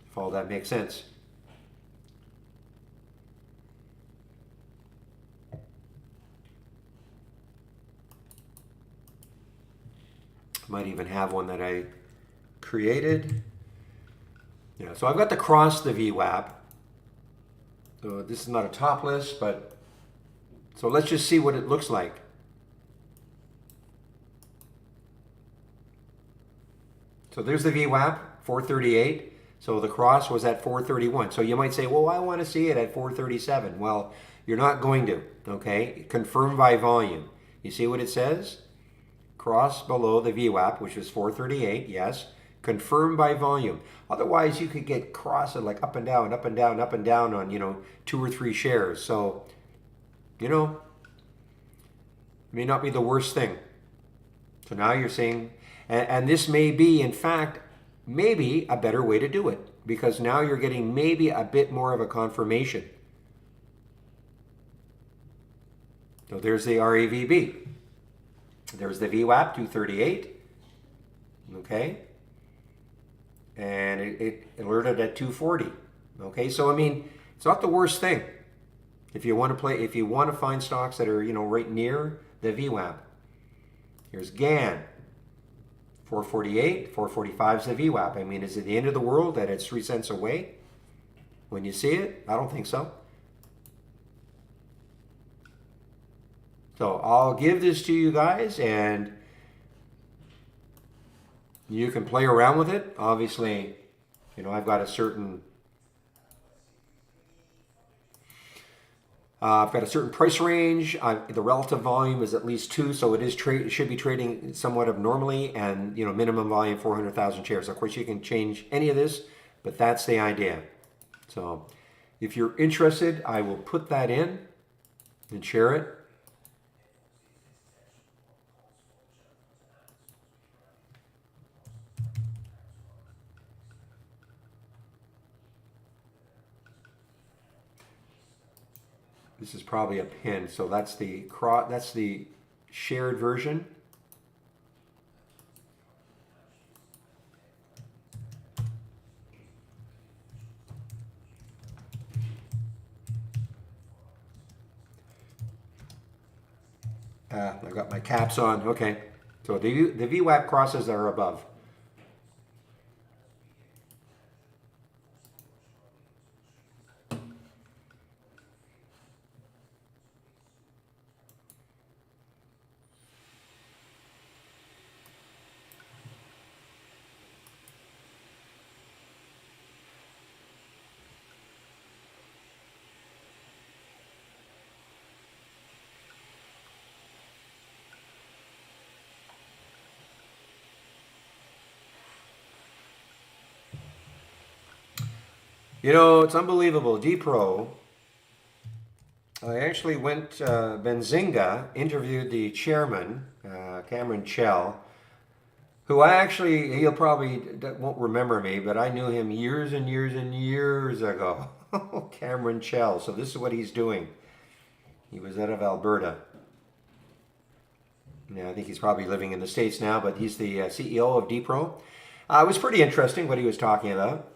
If all that makes sense. Might even have one that I created. Yeah, so I've got to cross the VWAP. So this is not a top list, but so let's just see what it looks like. So there's the VWAP, 438. So the cross was at 431. So you might say, well, I want to see it at 437. Well, you're not going to, okay? Confirm by volume. You see what it says? Cross below the VWAP, which was 438, yes. Confirm by volume. Otherwise, you could get crossed like up and down, up and down, up and down on, you know, 2 or 3 shares. So, you know, it may not be the worst thing. So now you're saying, and this may be, in fact, maybe a better way to do it, because now you're getting maybe a bit more of a confirmation. So there's the RAVB. There's the VWAP, 238, okay, and it alerted at 240, okay. So I mean, it's not the worst thing if you want to find stocks that are, you know, right near the VWAP. Here's GAN, 448, 445 is the VWAP. I mean, is it the end of the world that it's 3 cents away when you see it? I don't think so. So I'll give this to you guys, and you can play around with it. Obviously, you know, I've got a certain price range. The relative volume is at least 2, so it should be trading somewhat abnormally, and you know, minimum volume 400,000 shares. Of course, you can change any of this, but that's the idea. So if you're interested, I will put that in and share it. This is probably a pin, so that's the shared version. I've got my caps on. Okay, so the VWAP crosses are above. You know, it's unbelievable. D-Pro, I actually went, Benzinga interviewed the chairman, Cameron Chell, who I actually, he'll probably won't remember me, but I knew him years and years and years ago. Cameron Chell. So this is what he's doing. He was out of Alberta. Yeah, I think he's probably living in the States now, but he's the CEO of D-Pro. It was pretty interesting what he was talking about.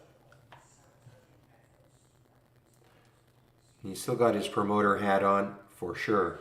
He's still got his promoter hat on, for sure.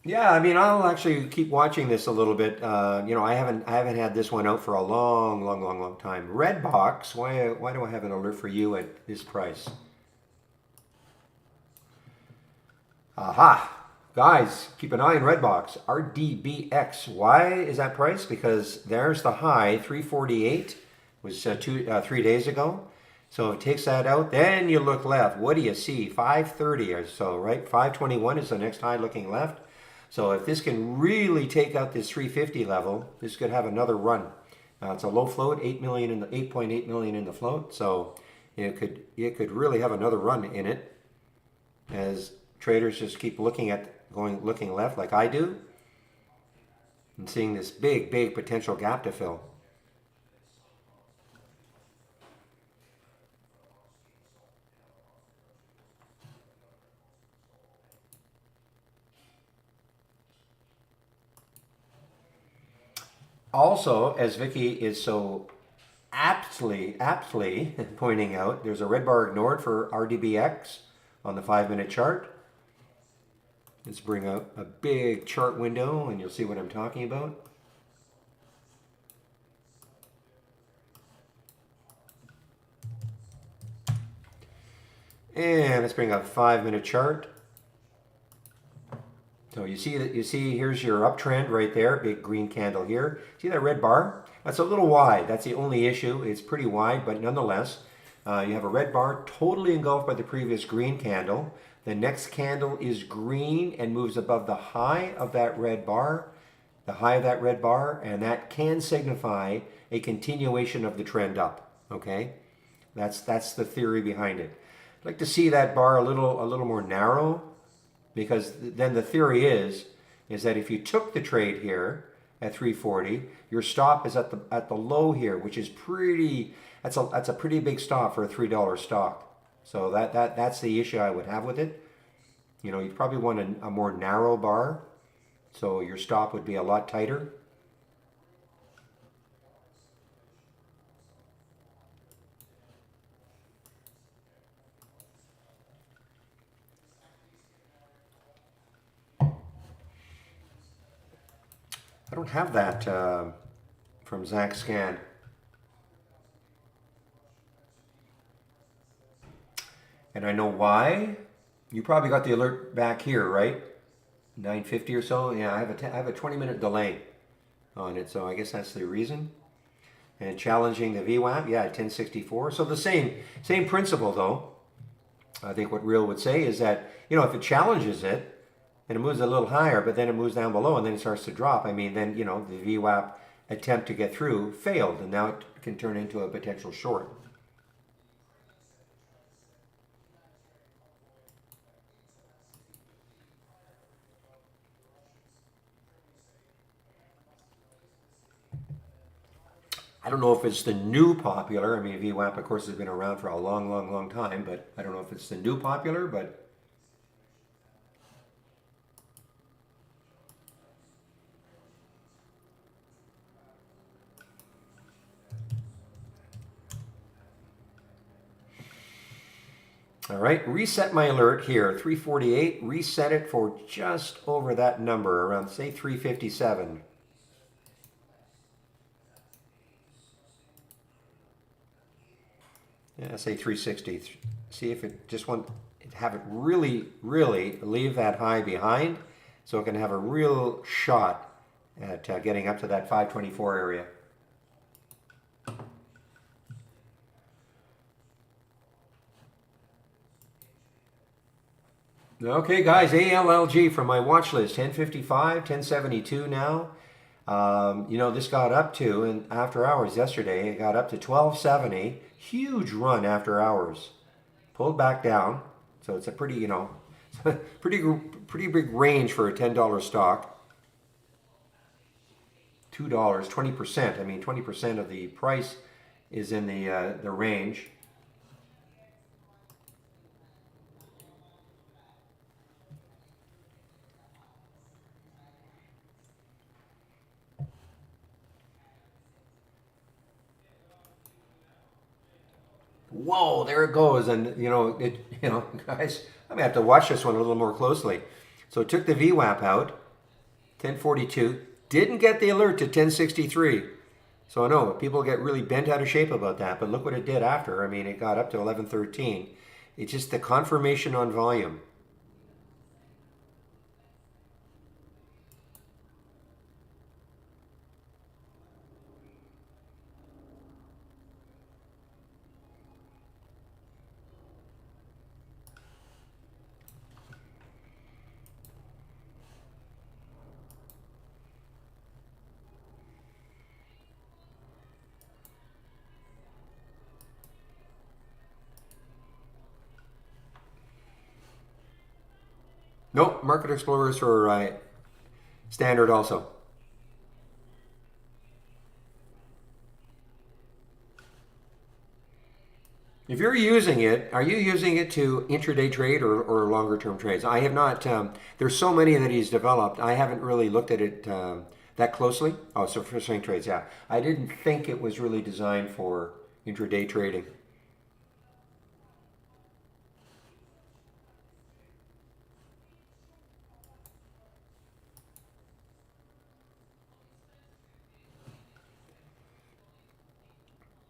Yeah, I mean, I'll actually keep watching this a little bit. You know, I haven't had this one out for a long, long, long, long time. Redbox, why do I have an alert for you at this price? Aha, guys, keep an eye on Redbox. RDBX. Why is that price? Because there's the high, 348, was 3 days ago. So if it takes that out, then you look left. What do you see? 530 or so, right? 521 is the next high looking left. So if this can really take out this 350 level, this could have another run. It's a low float, 8 million in the 8.8 million in the float. So it could really have another run in it as traders just keep looking left like I do and seeing this big potential gap to fill. Also, as Vicky is so aptly pointing out, there's a red bar ignored for RDBX on the 5-minute chart. Let's bring up a big chart window and you'll see what I'm talking about. And let's bring up a 5-minute chart. So you see here's your uptrend right there, big green candle here. See that red bar? That's a little wide. That's the only issue. It's pretty wide, but nonetheless, you have a red bar totally engulfed by the previous green candle. The next candle is green and moves above the high of that red bar, and that can signify a continuation of the trend up. Okay, that's the theory behind it. I'd like to see that bar a little more narrow, because then the theory is that if you took the trade here at 340, your stop is at the low here, which is that's a pretty big stop for a $3 stock. So that's the issue I would have with it. You know, you probably want a more narrow bar, so your stop would be a lot tighter. I don't have that from Zach Scan. And I know why. You probably got the alert back here, right? 950 or so. Yeah, I have a 20-minute delay on it, so I guess that's the reason. And challenging the VWAP, yeah, 1064. So the same principle though. I think what Real would say is that, you know, if it challenges it and it moves a little higher, but then it moves down below and then it starts to drop, I mean, then, you know, the VWAP attempt to get through failed, and now it can turn into a potential short. I don't know if it's the new popular. I mean, VWAP, of course, has been around for a long, long, long time, but I don't know if it's the new popular, but All right, reset my alert here, 348. Reset it for just over that number, around say 357. Yeah, say 360. See if it just want have it really, really leave that high behind, so it can have a real shot at getting up to that 524 area. Okay, guys, ALLG from my watch list, 1055, 1072 now. You know, this got up to, and after hours yesterday, it got up to 1270. Huge run after hours. Pulled back down. So it's a pretty, you know, pretty big range for a $10 stock. $2, 20%. I mean, 20% of the price is in the range. Whoa, there it goes. And guys, I'm gonna have to watch this one a little more closely. So it took the VWAP out, 1042, didn't get the alert to 1063. So I know people get really bent out of shape about that, but look what it did after. I mean, it got up to 1113. It's just the confirmation on volume. Nope, Market Explorers for standard also. If you're using it, are you using it to intraday trade or longer term trades? I have not. There's so many that he's developed. I haven't really looked at it that closely. Oh, so for swing trades, yeah. I didn't think it was really designed for intraday trading.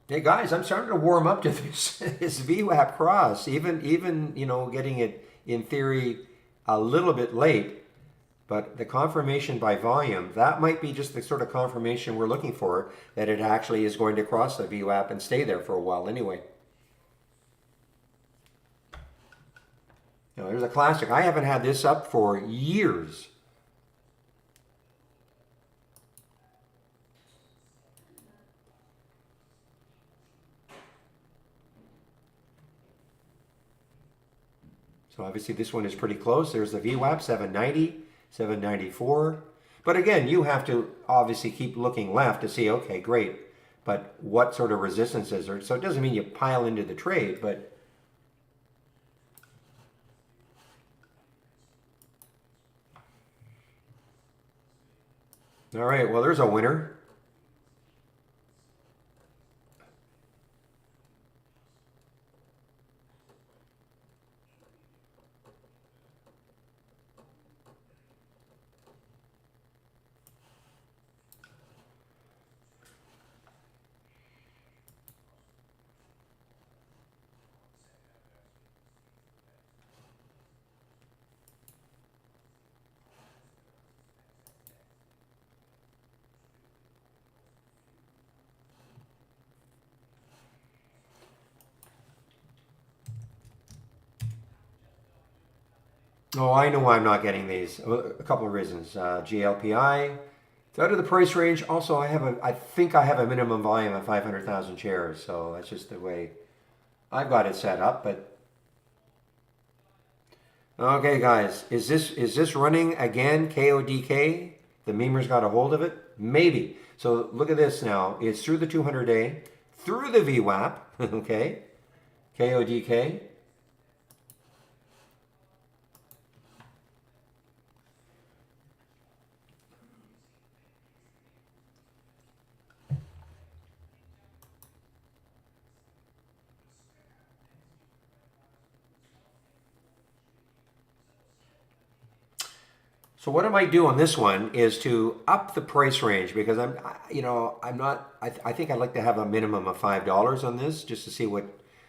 Hey guys, I'm starting to warm up to this VWAP cross. Even getting it in theory a little bit late, but the confirmation by volume, that might be just the sort of confirmation we're looking for, that it actually is going to cross the VWAP and stay there for a while anyway. There's a classic. I haven't had this up for years. So obviously this one is pretty close. There's the VWAP, 790, 794. But again, you have to obviously keep looking left to see, okay, great, but what sort of resistances are, so it doesn't mean you pile into the trade, but all right, well, there's a winner. Oh, I know why I'm not getting these. A couple of reasons. GLPI, it's out of the price range. Also, I think I have a minimum volume of 500,000 shares, so that's just the way I've got it set up. But okay, guys, is this running again? KODK. The memers got a hold of it. Maybe. So look at this now. It's through the 200-day, through the VWAP. Okay, KODK. So what I might do on this one is to up the price range because I'm not. I think I'd like to have a minimum of $5 on this just to see what.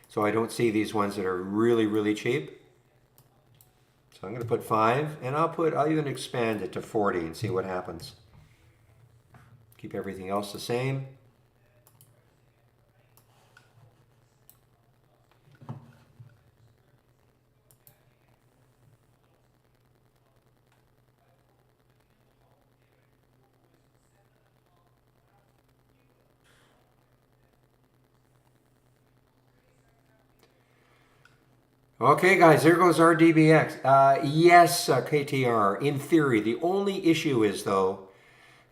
So I don't see these ones that are really really cheap. So I'm going to put 5, and I'll even expand it to 40 and see what happens. Keep everything else the same. Okay, guys, there goes our DBX. Yes, KTR. In theory, the only issue is though,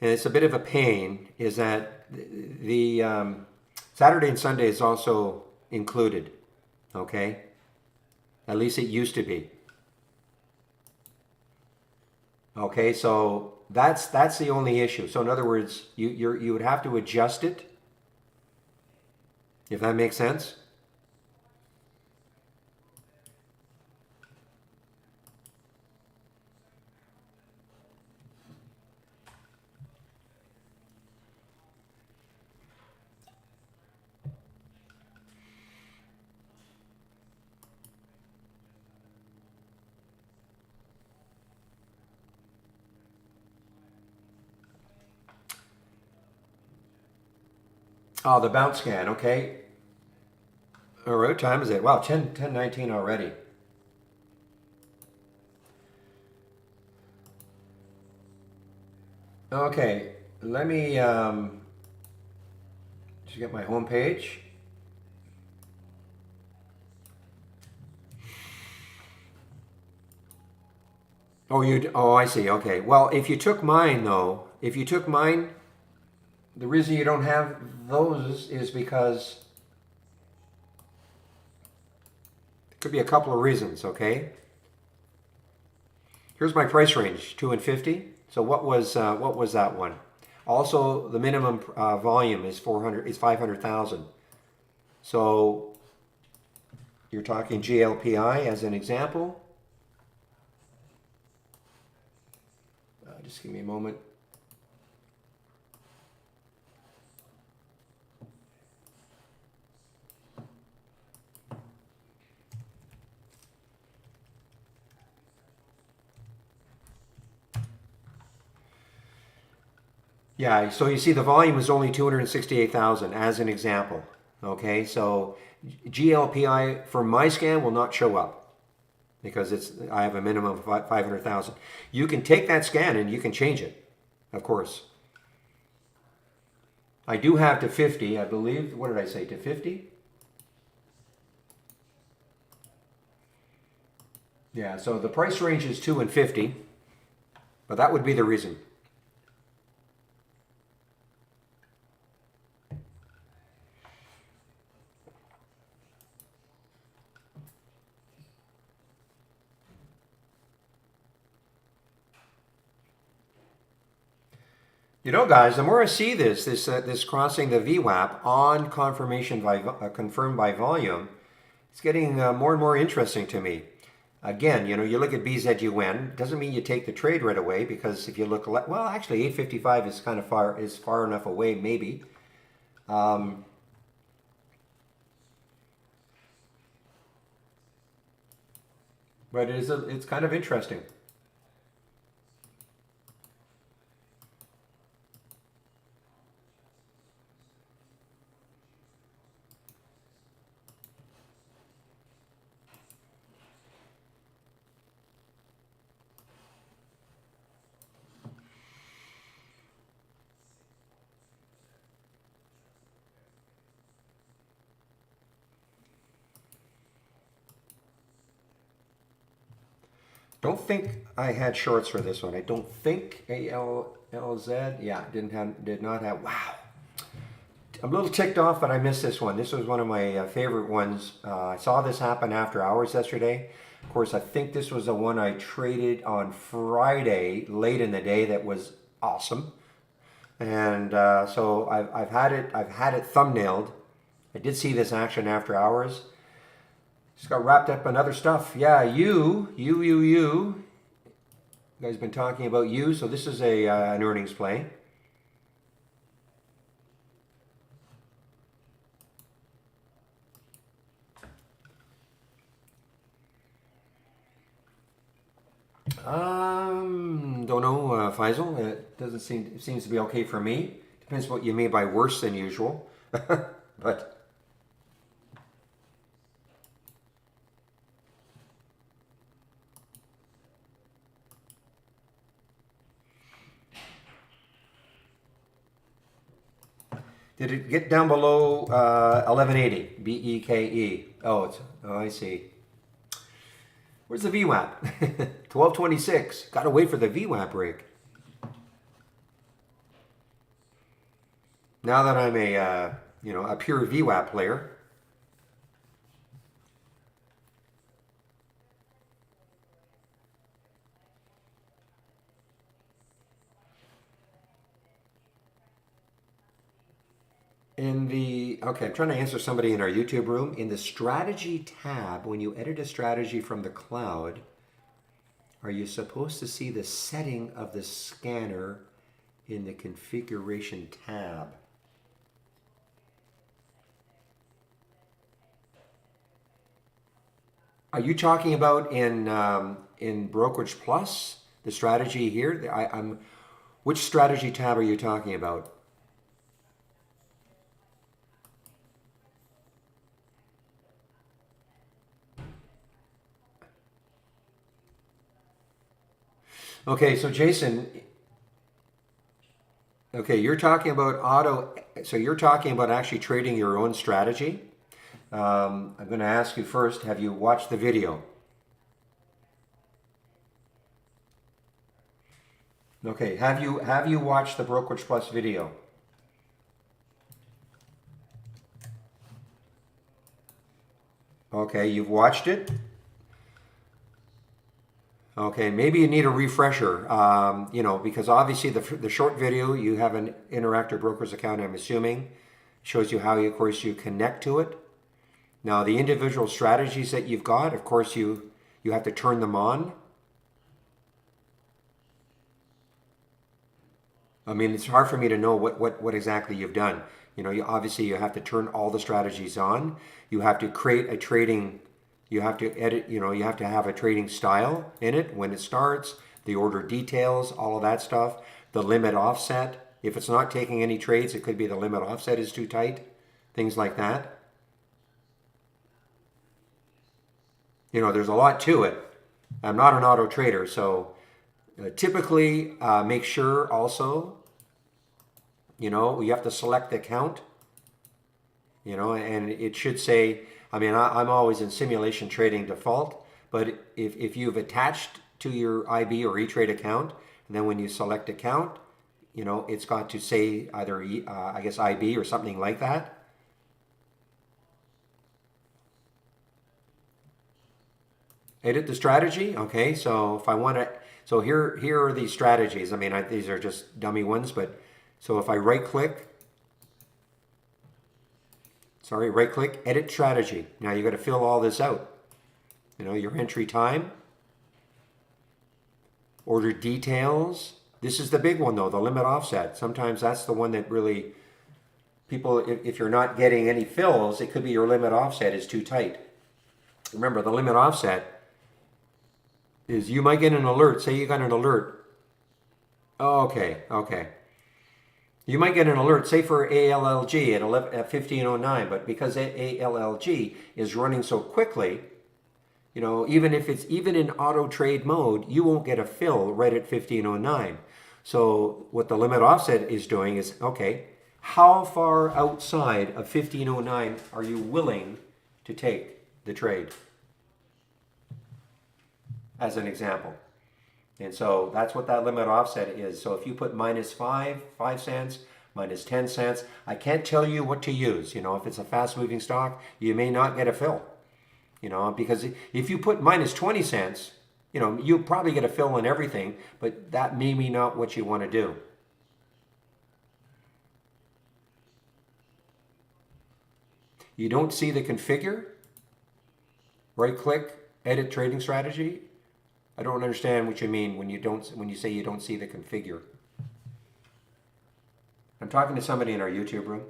and it's a bit of a pain, is that the Saturday and Sunday is also included. Okay, at least it used to be. Okay, so that's the only issue. So in other words, you would have to adjust it, if that makes sense. Oh, the bounce scan. Okay. All right, what time is it? Wow, 10:19 already. Okay, let me just get my home page. Oh, I see. Okay. Well, if you took mine though, if you took mine, the reason you don't have those is because there could be a couple of reasons, okay? Here's my price range, 2 and 50. So what was that one? Also, the minimum volume is 500,000. So you're talking GLPI as an example. Just give me a moment. Yeah, so you see the volume is only 268,000 as an example. Okay, so GLPI for my scan will not show up because I have a minimum of 500,000. You can take that scan and you can change it, of course. I do have to 50, I believe. What did I say, to 50? Yeah, so the price range is 2 and 50, but that would be the reason. You know, guys, the more I see this crossing the VWAP on confirmation by confirmed by volume, it's getting more and more interesting to me. Again, you know, you look at BZUN, doesn't mean you take the trade right away because if you look, well, actually 855 is kind of far enough away, maybe. But it's kind of interesting. Don't think I had shorts for this one. I don't think ALLZ. Yeah, did not have. Wow, I'm a little ticked off that I missed this one. This was one of my favorite ones. I saw this happen after hours yesterday. Of course, I think this was the one I traded on Friday late in the day. That was awesome, and so I've had it thumbnailed. I did see this action after hours. Just got wrapped up in other stuff. Yeah, you. You guys been talking about you, so this is a an earnings play. Don't know, Faisal. It doesn't seem, it seems to be okay for me. Depends what you mean by worse than usual. But did it get down below 1180? BEKE. Oh, it's, oh, I see. Where's the VWAP? 1226. Got to wait for the VWAP break. Now that I'm a you know, a pure VWAP player. In the, okay, I'm trying to answer somebody in our YouTube room. In the strategy tab, when you edit a strategy from the cloud, are you supposed to see the setting of the scanner in the configuration tab? Are you talking about in Brokerage Plus, the strategy here? I'm, which strategy tab are you talking about? Okay, so Jason, okay, you're talking about auto, so you're talking about actually trading your own strategy. I'm going to ask you first, have you watched the video? Okay, have you watched the Brokerage Plus video? Okay, you've watched it? Okay, maybe you need a refresher, you know, because obviously the short video, you have an Interactive Brokers account, I'm assuming, shows you how, you, of course, you connect to it. Now, the individual strategies that you've got, of course, you have to turn them on. I mean, it's hard for me to know what exactly you've done. You know, you obviously you have to turn all the strategies on. You have to create a trading, you have to edit, you know, you have to have a trading style in it when it starts, the order details, all of that stuff, the limit offset. If it's not taking any trades, it could be the limit offset is too tight, things like that. You know, there's a lot to it. I'm not an auto trader, so typically make sure also, you know, you have to select the account, you know, and it should say, I mean, I'm always in simulation trading default, but if you've attached to your IB or E-Trade account, and then when you select account, you know, it's got to say either, I guess, IB or something like that. Edit the strategy. Okay, so if I want to, so here are these strategies. I mean, these are just dummy ones, but so if I right click, sorry, right click, edit strategy. Now you got to fill all this out. You know, your entry time, order details. This is the big one though, the limit offset. Sometimes that's the one that really people, if you're not getting any fills, it could be your limit offset is too tight. Remember, the limit offset is you might get an alert. Say you got an alert. Okay, okay. You might get an alert, say for ALLG at 1509, but because ALLG is running so quickly, you know, even if it's even in auto trade mode, you won't get a fill right at 1509. So what the limit offset is doing is, okay, how far outside of 1509 are you willing to take the trade? As an example. And so that's what that limit offset is. So if you put minus 5 cents, minus 10 cents, I can't tell you what to use. You know, if it's a fast moving stock, you may not get a fill. You know, because if you put minus 20 cents, you know, you'll probably get a fill in everything, but that may be not what you want to do. You don't see the configure? Right click, edit trading strategy. I don't understand what you mean when you say you don't see the configure. I'm talking to somebody in our YouTube room.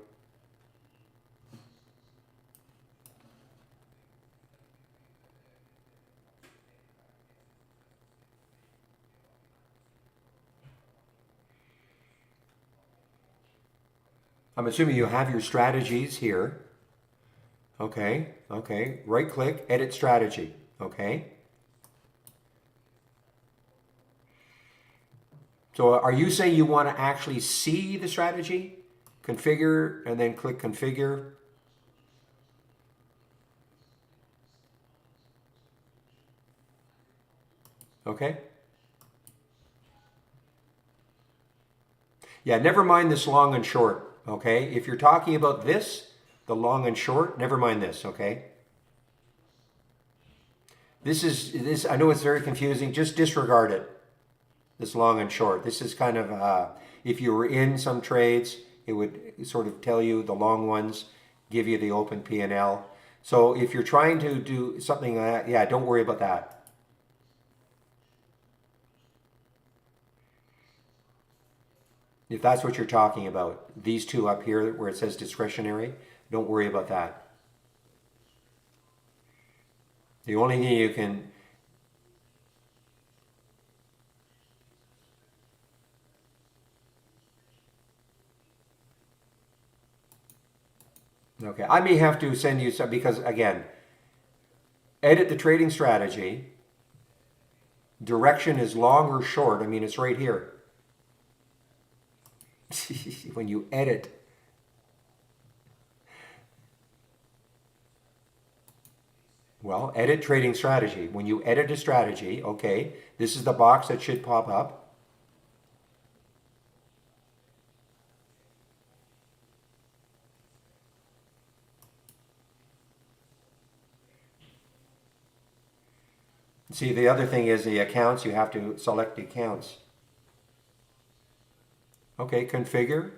I'm assuming you have your strategies here. Okay, okay. Right click, edit strategy. Okay. So are you saying you want to actually see the strategy? Configure and then click configure. Okay. Yeah, never mind this long and short. Okay. If you're talking about this, the long and short, never mind this. Okay. This. I know it's very confusing. Just disregard it. This long and short. This is kind of if you were in some trades, it would sort of tell you the long ones, give you the open P&L. So if you're trying to do something like that, yeah, don't worry about that. If that's what you're talking about, these two up here where it says discretionary, don't worry about that. The only thing you can, okay, I may have to send you some, because again, edit the trading strategy, direction is long or short, I mean, it's right here. When you edit, well, edit trading strategy. When you edit a strategy, okay, this is the box that should pop up. See, the other thing is the accounts, you have to select the accounts. Okay, configure.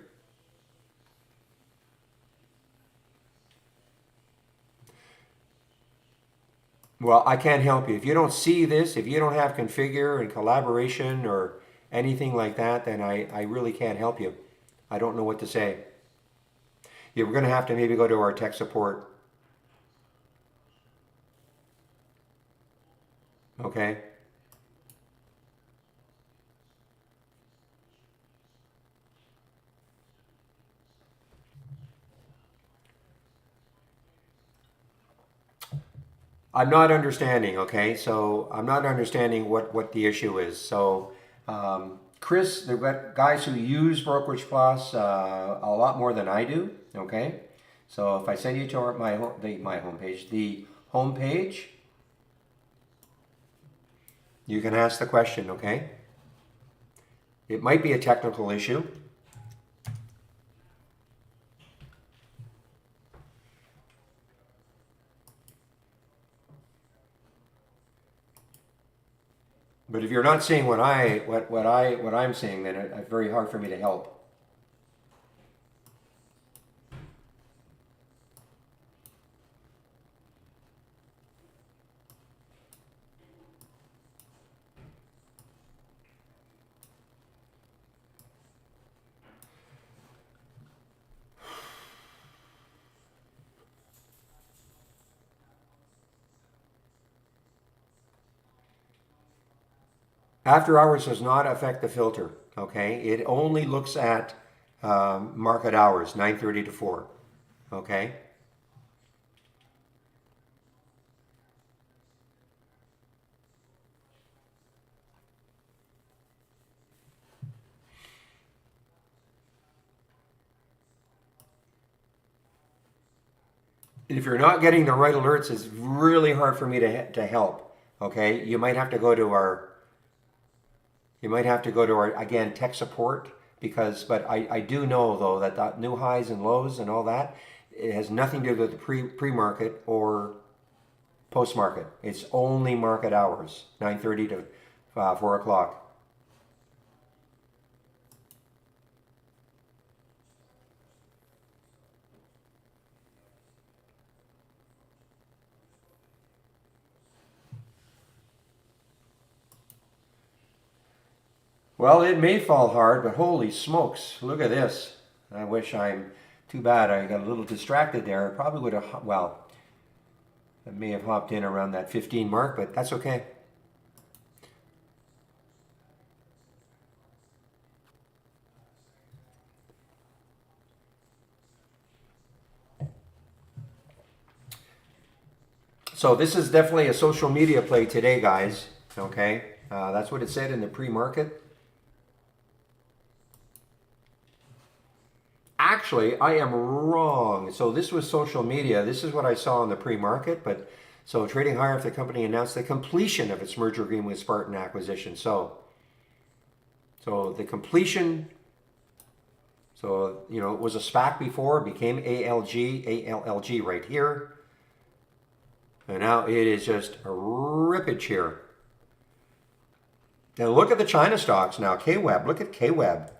Well, I can't help you. If you don't see this, if you don't have configure and collaboration or anything like that, then I really can't help you. I don't know what to say. You're going to have to maybe go to our tech support. Okay? I'm not understanding, okay? So I'm not understanding what the issue is. So Chris, the guys who use Brokerage Plus a lot more than I do, okay? So if I send you to my homepage, the homepage, you can ask the question, okay? It might be a technical issue. But if you're not seeing what I'm seeing, then it's very hard for me to help. After hours does not affect the filter, okay? It only looks at market hours, 9:30 to 4, okay? If you're not getting the right alerts, it's really hard for me to help, okay? You might have to go to our, again, tech support, but I do know though that the new highs and lows and all that, it has nothing to do with the pre-market or post-market. It's only market hours, 9:30 to 4 o'clock. Well, it may fall hard, but holy smokes, look at this. I wish I'm, too bad I got a little distracted there. I probably would have, well, I may have hopped in around that 15 mark, but that's okay. So this is definitely a social media play today, guys. Okay, that's what it said in the pre-market. Actually, I am wrong. So this was social media. This is what I saw in the pre-market. But so trading higher after the company announced the completion of its merger agreement with Spartan Acquisition. So the completion. So you know it was a SPAC before, it became ALG right here. And now it is just a rippage here. Now look at the China stocks now. KWEB, look at KWEB.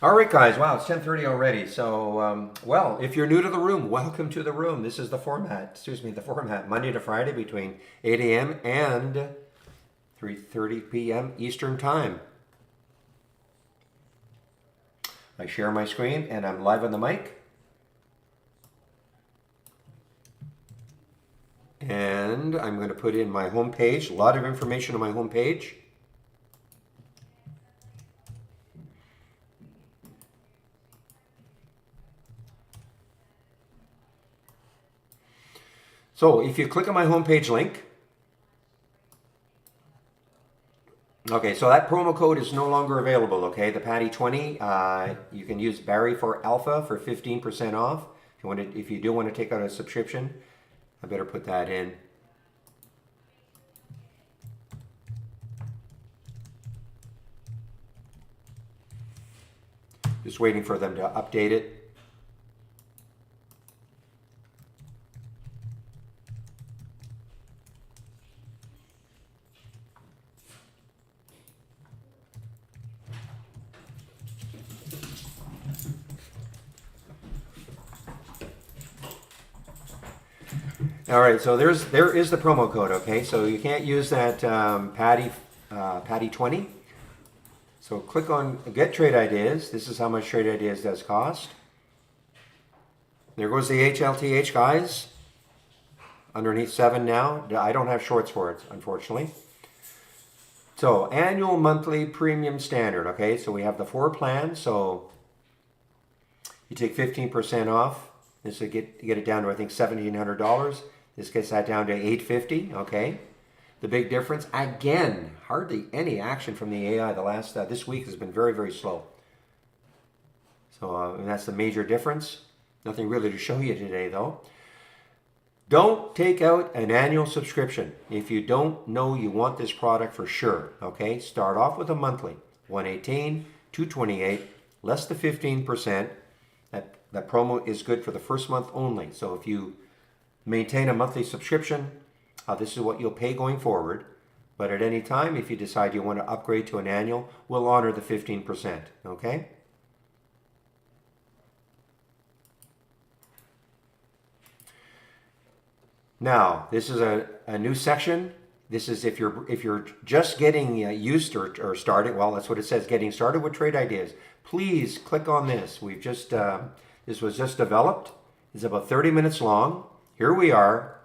All right, guys. Wow, it's 10:30 already. So, well, if you're new to the room, welcome to the room. This is the format. Excuse me, the format. Monday to Friday between 8 a.m. and 3:30 p.m. Eastern Time. I share my screen and I'm live on the mic. And I'm going to put in my home page. A lot of information on my home page. So if you click on my homepage link, okay, so that promo code is no longer available, okay? The Patty 20, you can use Barry for Alpha for 15% off. If you do want to take out a subscription, I better put that in. Just waiting for them to update it. All right, so there is the promo code. Okay, so you can't use that Patty 20. So click on Get Trade Ideas. This is how much Trade Ideas does cost. There goes the HLTH, guys. Underneath 7 now. I don't have shorts for it, unfortunately. So annual, monthly, premium, standard. Okay, so we have the 4 plans. So you take 15% off. This will get it down to, I think, $1,700. This gets that down to $850. Okay. The big difference, again, hardly any action from the AI. The last this week has been very, very slow. So and that's the major difference. Nothing really to show you today, though. Don't take out an annual subscription if you don't know you want this product for sure. Okay, start off with a monthly, 118, 228, less than 15%. That promo is good for the first month only. So if you maintain a monthly subscription, this is what you'll pay going forward. But at any time, if you decide you want to upgrade to an annual, we'll honor the 15%. Okay? Now, this is a new section. This is if you're just getting used or started. Well, that's what it says. Getting started with trade ideas. Please click on this. We've just this was just developed. It's about 30 minutes long. Here we are.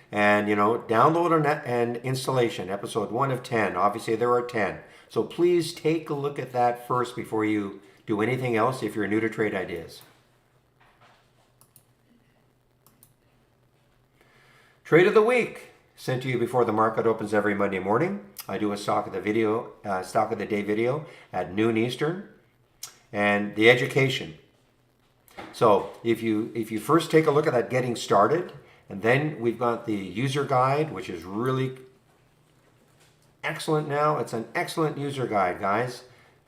And, you know, download and installation, episode 1 of 10. Obviously, there are 10. So please take a look at that first before you do anything else if you're new to trade ideas. Trade of the week, sent to you before the market opens every Monday morning. I do a stock of the day video at noon Eastern. And the education. So if you first take a look at that getting started, and then we've got the user guide, which is really excellent now. It's an excellent user guide, guys.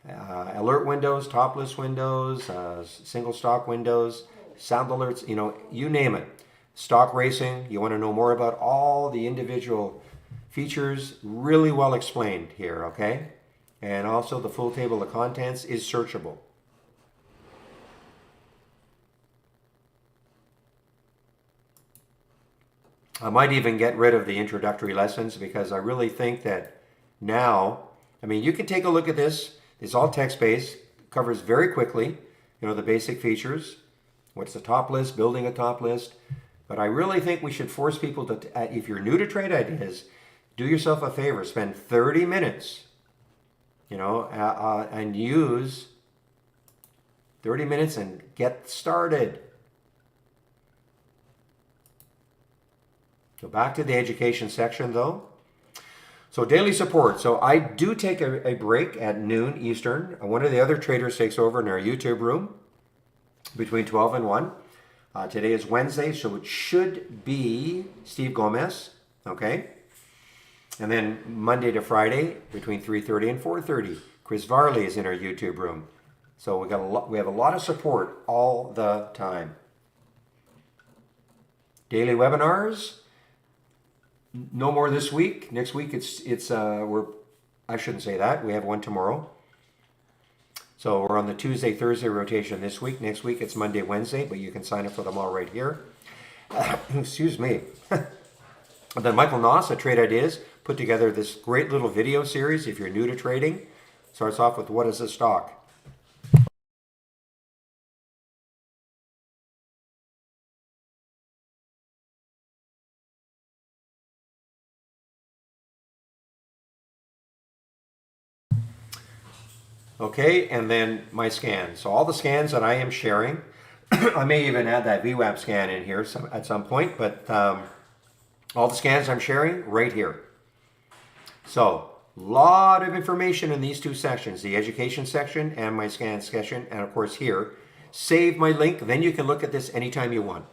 Alert windows, top list windows, single stock windows, sound alerts, you know, you name it. Stock racing, you want to know more about all the individual features, really well explained here, okay? And also the full table of contents is searchable. I might even get rid of the introductory lessons because I really think that now, I mean, you can take a look at this. It's all text-based, covers very quickly, the basic features. What's the top list, building a top list. But I really think we should force people to, if you're new to trade ideas, do yourself a favor, spend 30 minutes, and use 30 minutes and get started. So back to the education section though. So daily support. So I do take a break at noon Eastern. One of the other traders takes over in our YouTube room between 12 and 1. Today is Wednesday, so it should be Steve Gomez, okay? And then Monday to Friday between 3:30 and 4:30. Chris Varley is in our YouTube room. So we have a lot of support all the time. Daily webinars. No more this week. Next week I shouldn't say that. We have one tomorrow. So we're on the Tuesday, Thursday rotation this week. Next week it's Monday, Wednesday, but you can sign up for them all right here. Excuse me. Then Michael Noss at Trade Ideas put together this great little video series if you're new to trading. Starts off with what is a stock? Okay, and then my scan. So all the scans that I am sharing, I may even add that VWAP scan in here at some point, but all the scans I'm sharing right here. So a lot of information in these two sections, the education section and my scan section, and of course here. Save my link, then you can look at this anytime you want.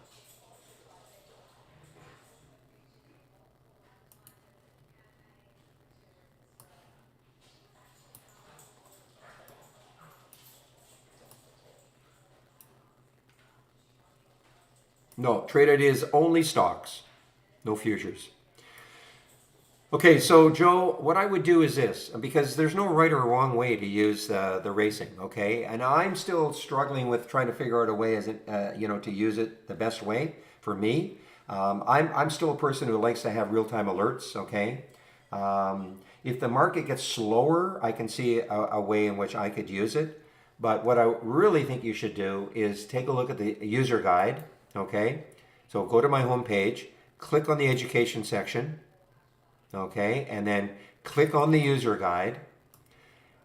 No, Trade Ideas only stocks, no futures. Okay, so Joe, what I would do is this, because there's no right or wrong way to use the racing, okay? And I'm still struggling with trying to figure out a way, to use it the best way for me. I'm still a person who likes to have real-time alerts, okay? If the market gets slower, I can see a way in which I could use it. But what I really think you should do is take a look at the user guide. Okay, so go to my home page, click on the education section, okay, and then click on the user guide.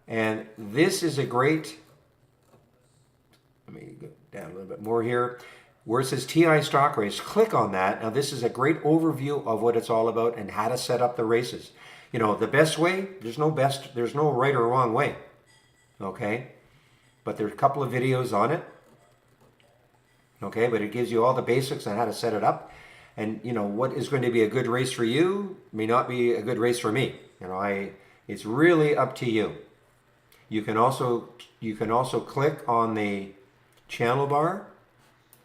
And this is a great, let me go down a little bit more here, where it says TI stock race. Click on that. Now this is a great overview of what it's all about and how to set up the races. The best way, there's no right or wrong way, okay, but there's a couple of videos on it. Okay, but it gives you all the basics on how to set it up. And what is going to be a good race for you may not be a good race for me. It's really up to you. You can also click on the channel bar.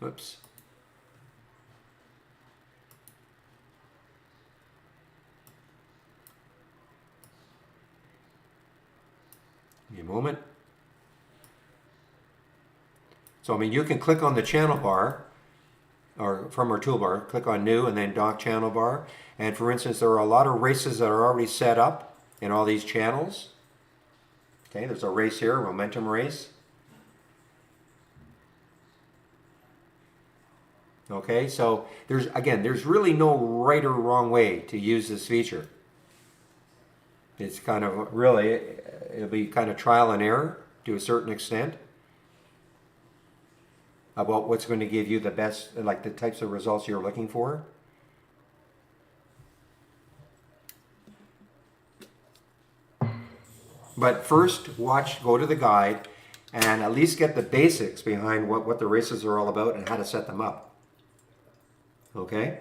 Oops. Give me a moment. So, you can click on the channel bar, or from our toolbar, click on New and then Dock Channel Bar. And for instance, there are a lot of races that are already set up in all these channels. Okay, there's a race here, a momentum race. Okay, so there's really no right or wrong way to use this feature. It's kind of it'll be kind of trial and error to a certain extent about what's going to give you the best, like the types of results you're looking for. But first, go to the guide and at least get the basics behind what the races are all about and how to set them up. Okay?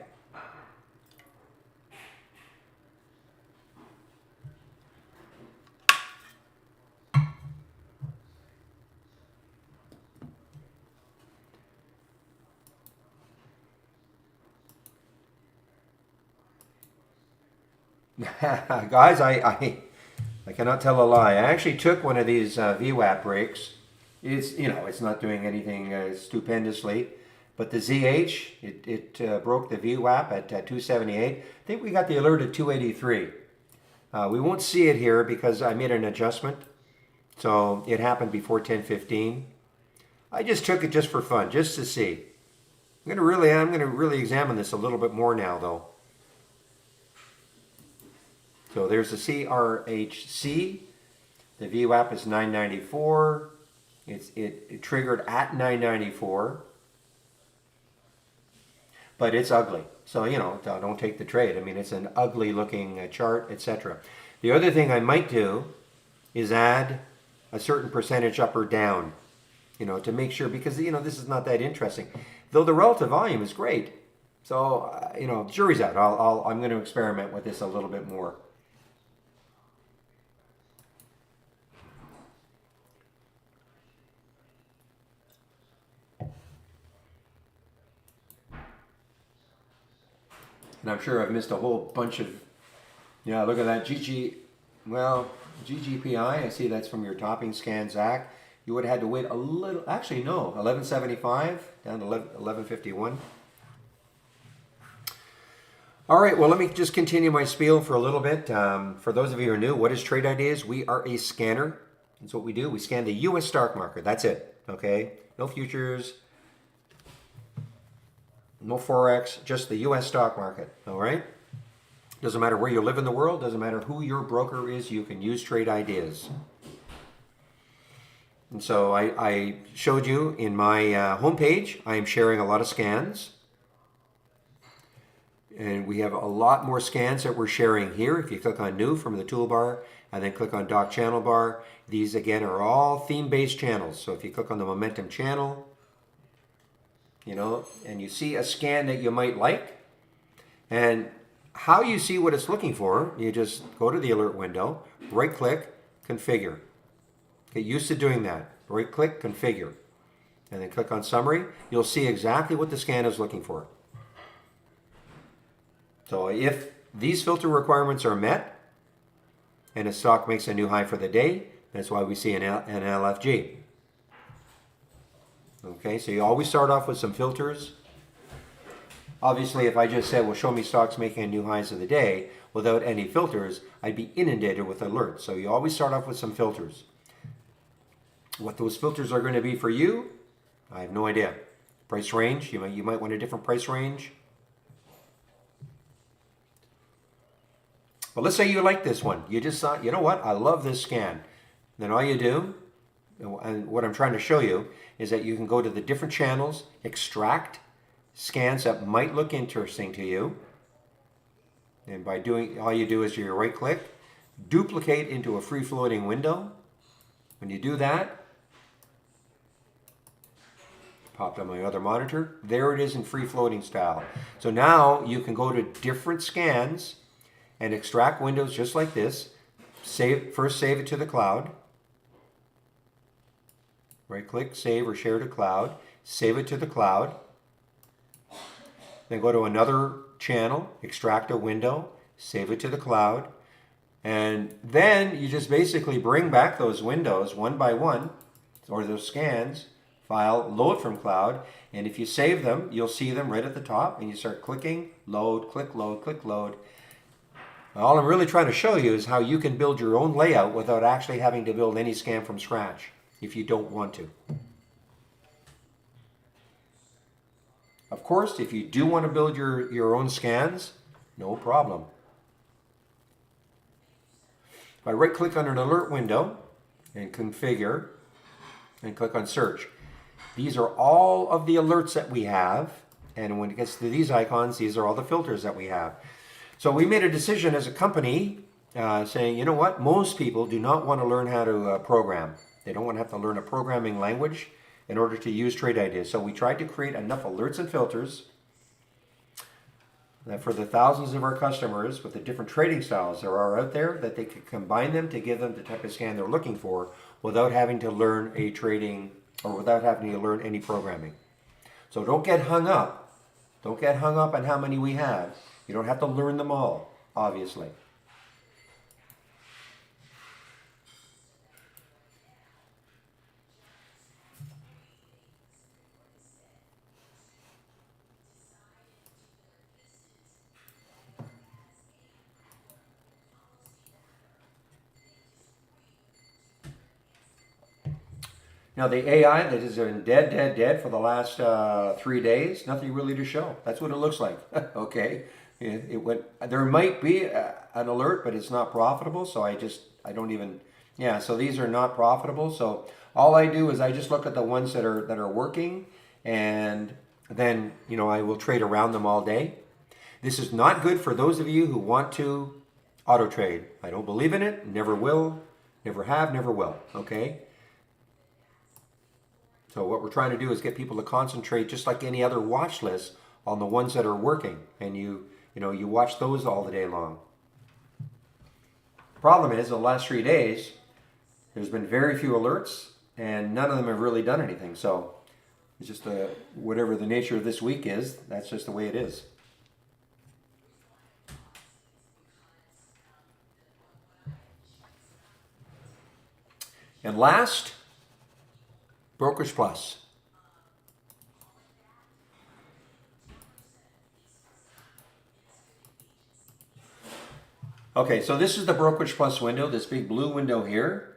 Guys, I cannot tell a lie. I actually took one of these VWAP breaks. It's not doing anything stupendously, but the ZH, it broke the VWAP at 278. I think we got the alert at 283. We won't see it here because I made an adjustment. So it happened before 10:15. I just took it just for fun, just to see. I'm going to really examine this a little bit more now, though. So there's the CRHC. The VWAP is 994. It triggered at 994. But it's ugly. So, don't take the trade. I mean, it's an ugly looking chart, etc. The other thing I might do is add a certain percentage up or down, to make sure, because, this is not that interesting. Though the relative volume is great. So, jury's out. I'm going to experiment with this a little bit more. And I'm sure I've missed a whole bunch of, look at that GGPI, I see that's from your topping scan, Zach. You would have had to wait a little, actually no, 1175 down to 1151. All right, well, let me just continue my spiel for a little bit. For those of you who are new, what is Trade Ideas? We are a scanner. That's what we do. We scan the U.S. stock market. That's it, okay? No futures, no Forex, just the U.S. stock market, all right? Doesn't matter where you live in the world, doesn't matter who your broker is, you can use Trade Ideas. And so I showed you in my homepage, I am sharing a lot of scans. And we have a lot more scans that we're sharing here. If you click on New from the toolbar and then click on Doc Channel Bar, these again are all theme-based channels. So if you click on the Momentum channel, and you see a scan that you might like, and how you see what it's looking for, you just go to the alert window, right-click, configure. Get used to doing that. Right-click, configure. And then click on Summary. You'll see exactly what the scan is looking for. So if these filter requirements are met, and a stock makes a new high for the day, that's why we see an LFG. Okay, so you always start off with some filters. Obviously, if I just said, well, show me stocks making new highs of the day without any filters, I'd be inundated with alerts. So you always start off with some filters. What those filters are going to be for you, I have no idea. Price range, you might want a different price range. But let's say you like this one. You just thought, you know what, I love this scan. Then all you do, and what I'm trying to show you, is that you can go to the different channels, extract scans that might look interesting to you. And by doing, all you do is you right click, duplicate into a free floating window. When you do that, popped on my other monitor, there it is in free floating style. So now you can go to different scans and extract windows just like this. First save it to the cloud. Right click, save or share to cloud. Save it to the cloud. Then go to another channel, extract a window, save it to the cloud. And then you just basically bring back those windows one by one, or those scans, file, load from cloud. And if you save them, you'll see them right at the top. And you start clicking, load, click, load, click, load. All I'm really trying to show you is how you can build your own layout without actually having to build any scan from scratch if you don't want to. Of course, if you do want to build your own scans, no problem. If I right-click on an alert window and configure and click on search, these are all of the alerts that we have. And when it gets to these icons, these are all the filters that we have. So we made a decision as a company saying, you know what, most people do not want to learn how to program. They don't want to have to learn a programming language in order to use Trade Ideas. So we tried to create enough alerts and filters that for the thousands of our customers with the different trading styles there are out there, that they could combine them to give them the type of scan they're looking for without having to learn a trading or without having to learn any programming. So don't get hung up. Don't get hung up on how many we have. You don't have to learn them all, obviously. Now the AI that has been dead for the last 3 days, nothing really to show. That's what it looks like. Okay, it went. There might be an alert, but it's not profitable. So I don't even. Yeah, so these are not profitable. So all I do is I just look at the ones that are working, and then I will trade around them all day. This is not good for those of you who want to auto trade. I don't believe in it. Never will. Never have. Never will. Okay. So what we're trying to do is get people to concentrate, just like any other watch list, on the ones that are working, and you watch those all the day long. Problem is, the last 3 days, there's been very few alerts, and none of them have really done anything. So it's just whatever the nature of this week is, that's just the way it is. And last, Brokerage Plus. Okay, so this is the Brokerage Plus window, this big blue window here.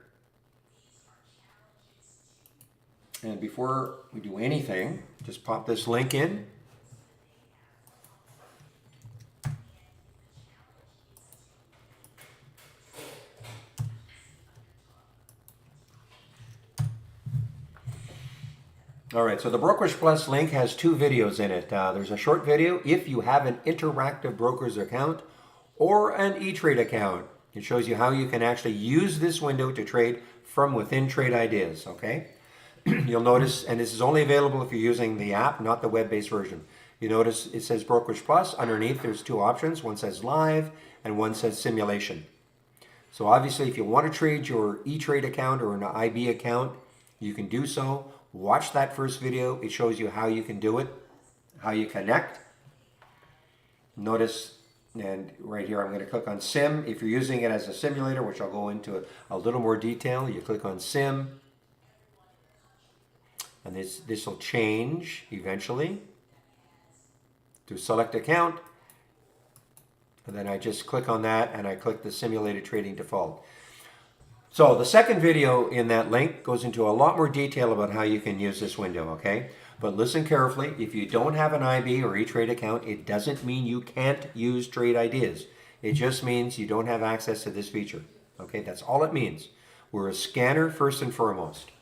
And before we do anything, just pop this link in. All right, so the Brokerage Plus link has 2 videos in it. There's a short video if you have an interactive broker's account or an E-Trade account. It shows you how you can actually use this window to trade from within Trade Ideas, okay? You'll notice, and this is only available if you're using the app, not the web-based version. You notice it says Brokerage Plus. Underneath, there's 2 options. One says Live and one says Simulation. So obviously, if you want to trade your E-Trade account or an IB account, you can do so. Watch that first video. It shows you how you can do it, how you connect. Notice, and right here I'm going to click on Sim. If you're using it as a simulator, which I'll go into a little more detail, you click on Sim. And this will change eventually to Select Account. And then I just click on that and I click the Simulated Trading Default. So the second video in that link goes into a lot more detail about how you can use this window, okay? But listen carefully. If you don't have an IB or E-Trade account, it doesn't mean you can't use Trade Ideas. It just means you don't have access to this feature, okay? That's all it means. We're a scanner first and foremost.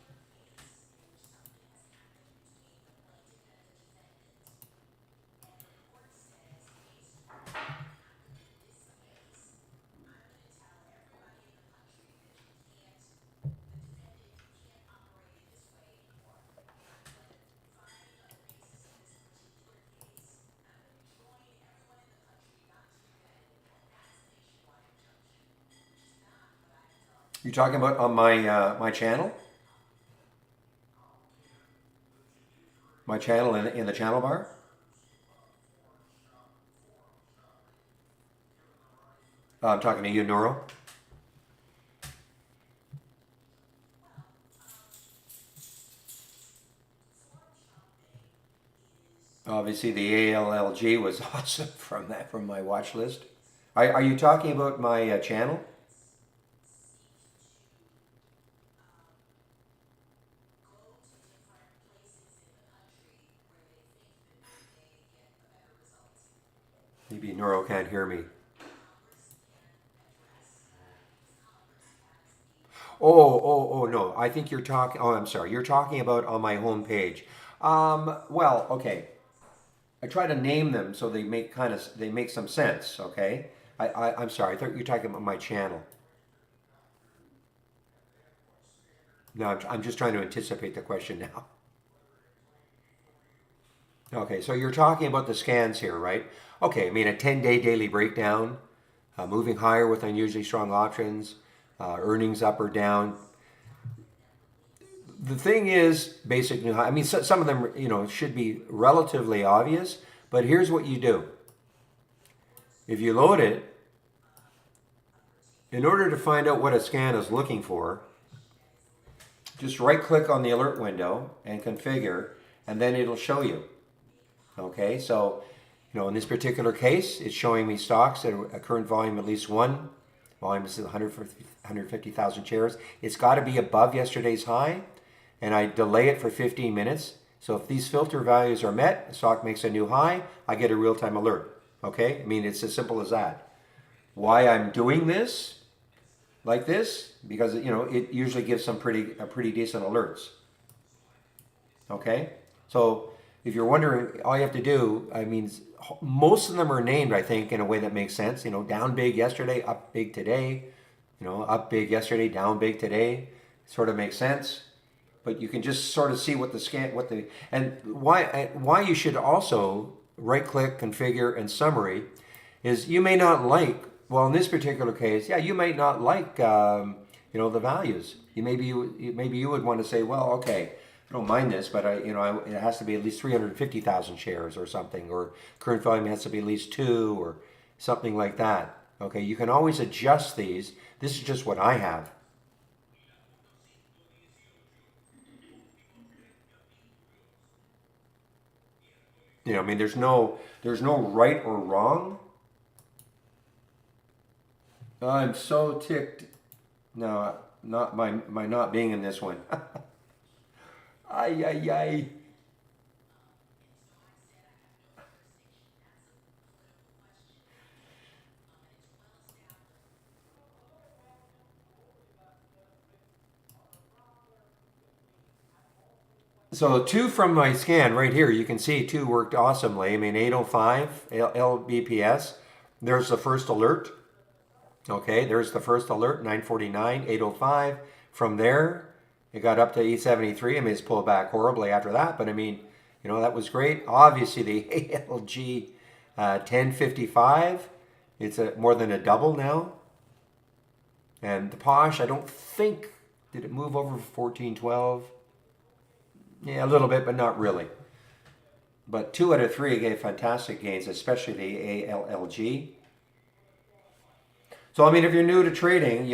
You're talking about on my channel? My channel in the channel bar? I'm talking to you, Noro. Obviously, the ALLG was awesome from my watch list. Are you talking about my channel? Maybe Noro can't hear me. Oh, no. I think you're talking. Oh, I'm sorry. You're talking about on my home page. Well, okay. I try to name them so they make some sense. Okay. I'm sorry. I thought you were talking about my channel. No, I'm just trying to anticipate the question now. Okay, so you're talking about the scans here, right? Okay, I mean a 10-day daily breakdown, moving higher with unusually strong options, earnings up or down. The thing is, basically, I mean, some of them, should be relatively obvious, but here's what you do. If you load it, in order to find out what a scan is looking for, just right-click on the alert window and configure, and then it'll show you. Okay, so, in this particular case, it's showing me stocks at a current volume at least one. Volume is 150,000 shares. It's got to be above yesterday's high. and I delay it for 15 minutes. So if these filter values are met, the stock makes a new high, I get a real-time alert. Okay? I mean, it's as simple as that. Why I'm doing this like this? Because it usually gives some pretty decent alerts. Okay? So if you're wondering, all you have to do, I mean, most of them are named, I think, in a way that makes sense. Down big yesterday, up big today. Up big yesterday, down big today. Sort of makes sense. But you can just sort of see and why you should also right-click, configure, and summary is you may not like, well, in this particular case, yeah, you might not like, the values. Maybe you would want to say, well, okay, I don't mind this, but it has to be at least 350,000 shares or something, or current volume has to be at least 2 or something like that. Okay, you can always adjust these. This is just what I have. I mean, there's no right or wrong. I'm so ticked. No, not my not being in this one. Ay, ay, ay. So 2 from my scan right here, you can see 2 worked awesomely. I mean, 805 LBPS. There's the first alert. Okay, there's the first alert, 949, 805. From there, it got up to 873. I mean, it's pulled back horribly after that, but I mean, that was great. Obviously, the ALG 1055, it's more than a double now. And the Posh, I don't think, did it move over 1412? Yeah, a little bit, but not really. But 2 out of 3 gave fantastic gains, especially the ALLG. So, I mean, if you're new to trading,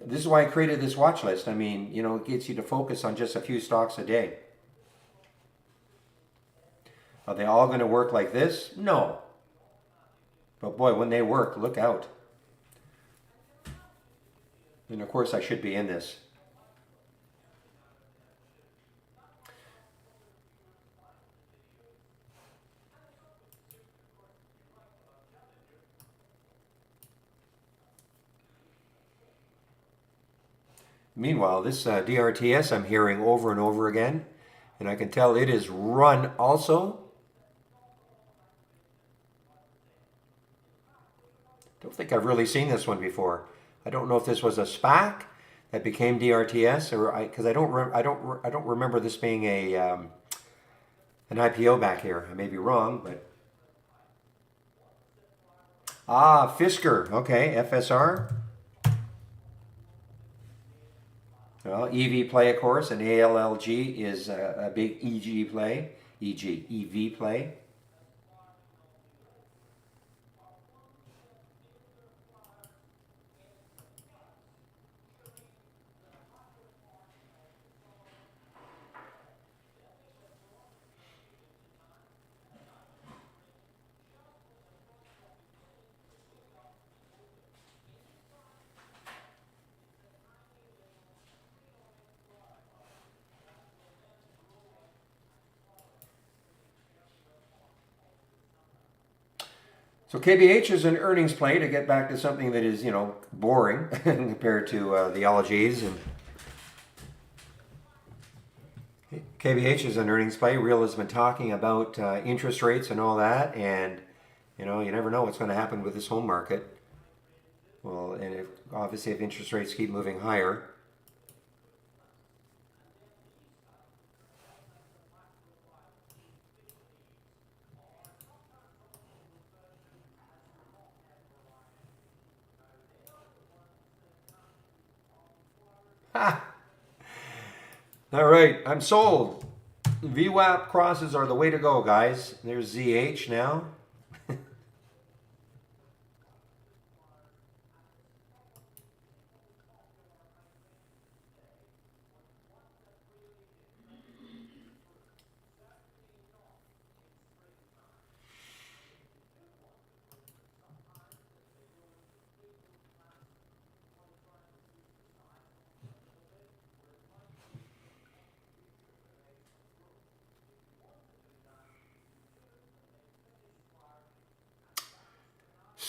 this is why I created this watch list. I mean, it gets you to focus on just a few stocks a day. Are they all going to work like this? No. But boy, when they work, look out. And of course, I should be in this. Meanwhile, this DRTS I'm hearing over and over again, and I can tell it is run also. Don't think I've really seen this one before. I don't know if this was a SPAC that became DRTS, or because I don't remember this being an IPO back here. I may be wrong, but Fisker. Okay, FSR. Well, EV play, of course, and ALLG is a big EG play, EV play. So KBH is an earnings play to get back to something that is, boring compared to the LGs. And KBH is an earnings play. Real has been talking about interest rates and all that, and you never know what's going to happen with this home market. Well, and obviously if interest rates keep moving higher. Ha! All right, I'm sold. VWAP crosses are the way to go, guys. There's ZH now.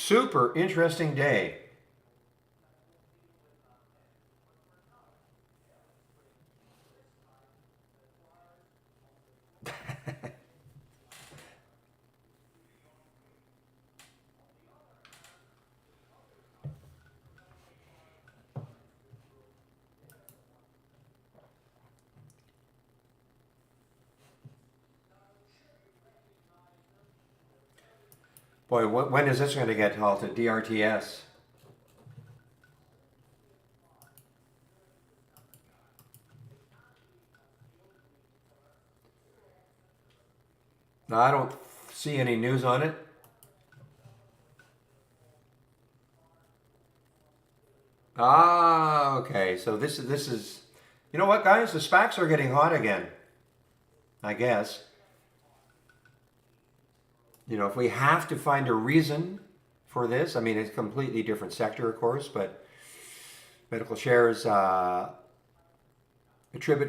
super interesting day. Boy, when is this going to get halted? DRTS. No, I don't see any news on it. Ah, okay. So this is, you know what, guys? The SPACs are getting hot again. I guess. You know, if we have to find a reason for this, I mean, it's a completely different sector, of course, but medical shares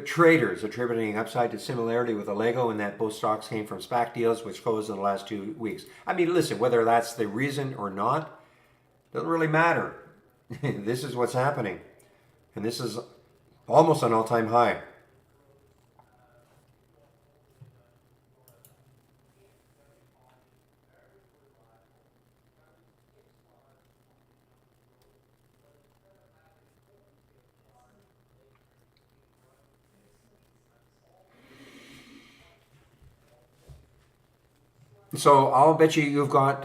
traders attributing upside to similarity with Allego in that both stocks came from SPAC deals which closed in the last 2 weeks. I mean, listen, whether that's the reason or not, doesn't really matter. This is what's happening. And this is almost an all-time high. So I'll bet you've got,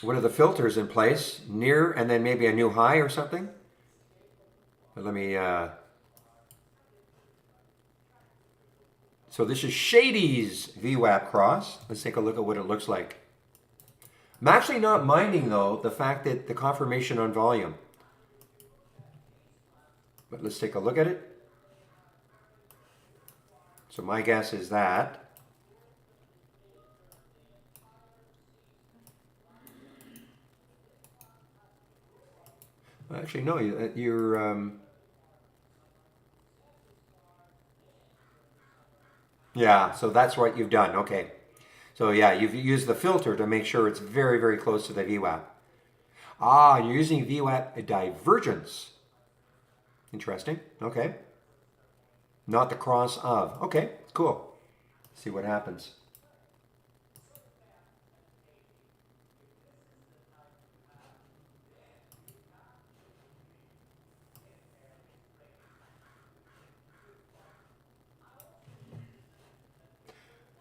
what are the filters in place? Near and then maybe a new high or something? But let me, so this is Shady's VWAP cross. Let's take a look at what it looks like. I'm actually not minding, though, the fact that the confirmation on volume. But let's take a look at it. So my guess is that. Actually, no, you're yeah, so that's what you've done. Okay. So yeah, you've used the filter to make sure it's very, very close to the VWAP. Ah, you're using VWAP divergence. Interesting. Okay. Not the cross of. Okay, cool. See what happens.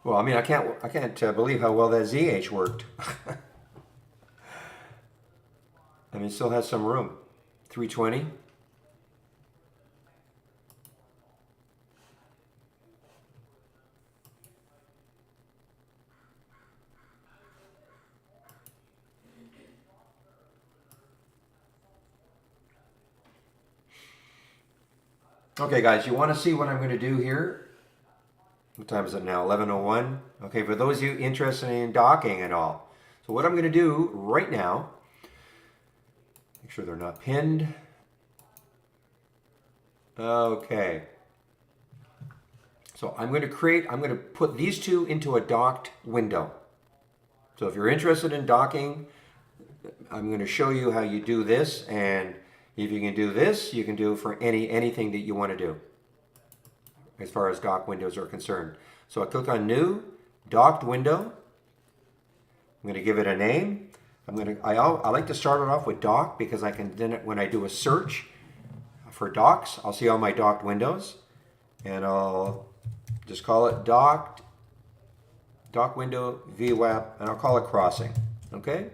Well, I mean, I can't believe how well that ZH worked. I mean, it still has some room. 320. Okay, guys, you want to see what I'm going to do here? What time is it now? 11:01. Okay, for those of you interested in docking and all. So what I'm going to do right now, make sure they're not pinned. Okay. So I'm going to put these two into a docked window. So if you're interested in docking, I'm going to show you how you do this, and if you can do this, you can do for anything that you want to do as far as dock windows are concerned. So I click on New, Docked Window. I'm going to give it a name. I like to start it off with Dock because I can then, when I do a search for docks, I'll see all my docked windows, and I'll just call it Dock Window VWAP, and I'll call it Crossing. Okay.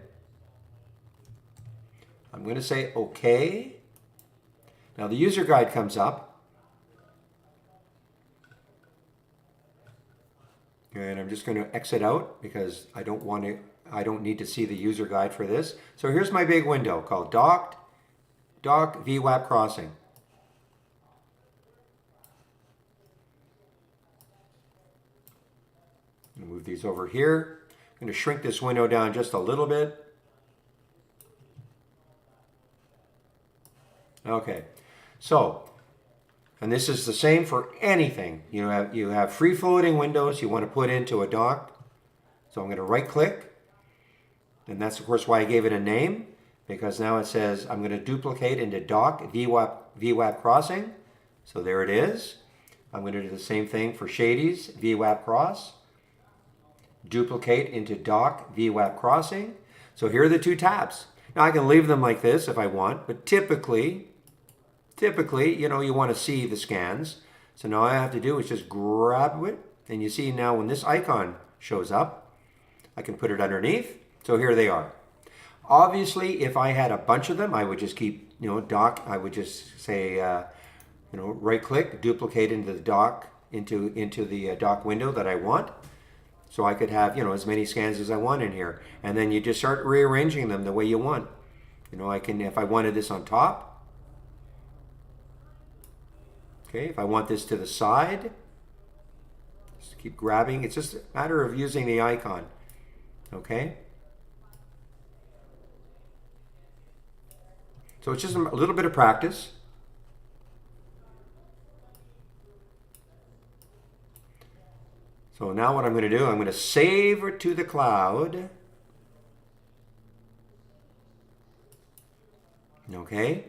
I'm going to say OK. Now the user guide comes up. And I'm just going to exit out because I don't need to see the user guide for this. So here's my big window called Dock VWAP Crossing. I'm going to move these over here. I'm going to shrink this window down just a little bit. Okay, so, and this is the same for anything. You have free floating windows you want to put into a dock. So I'm going to right click, And that's, of course, why I gave it a name, because now it says I'm going to duplicate into dock VWAP crossing. So there it is. I'm going to do the same thing for Shady's VWAP cross. Duplicate into dock VWAP crossing. So here are the two tabs. Now I can leave them like this if I want, but typically, you know, you want to see the scans. So now all I have to do is just grab it, and you see now when this icon shows up, I can put it underneath. So here they are. Obviously, if I had a bunch of them, I would just keep, you know, dock. I would just say, you know, right click, duplicate into the dock, into the dock window that I want. So I could have, you know, as many scans as I want in here. And then you just start rearranging them the way you want. You know, I can, if I wanted this on top. Okay, if I want this to the side, just keep grabbing. It's just a matter of using the icon. Okay. So it's just a little bit of practice. So now what I'm going to do, I'm going to save it to the cloud. Okay.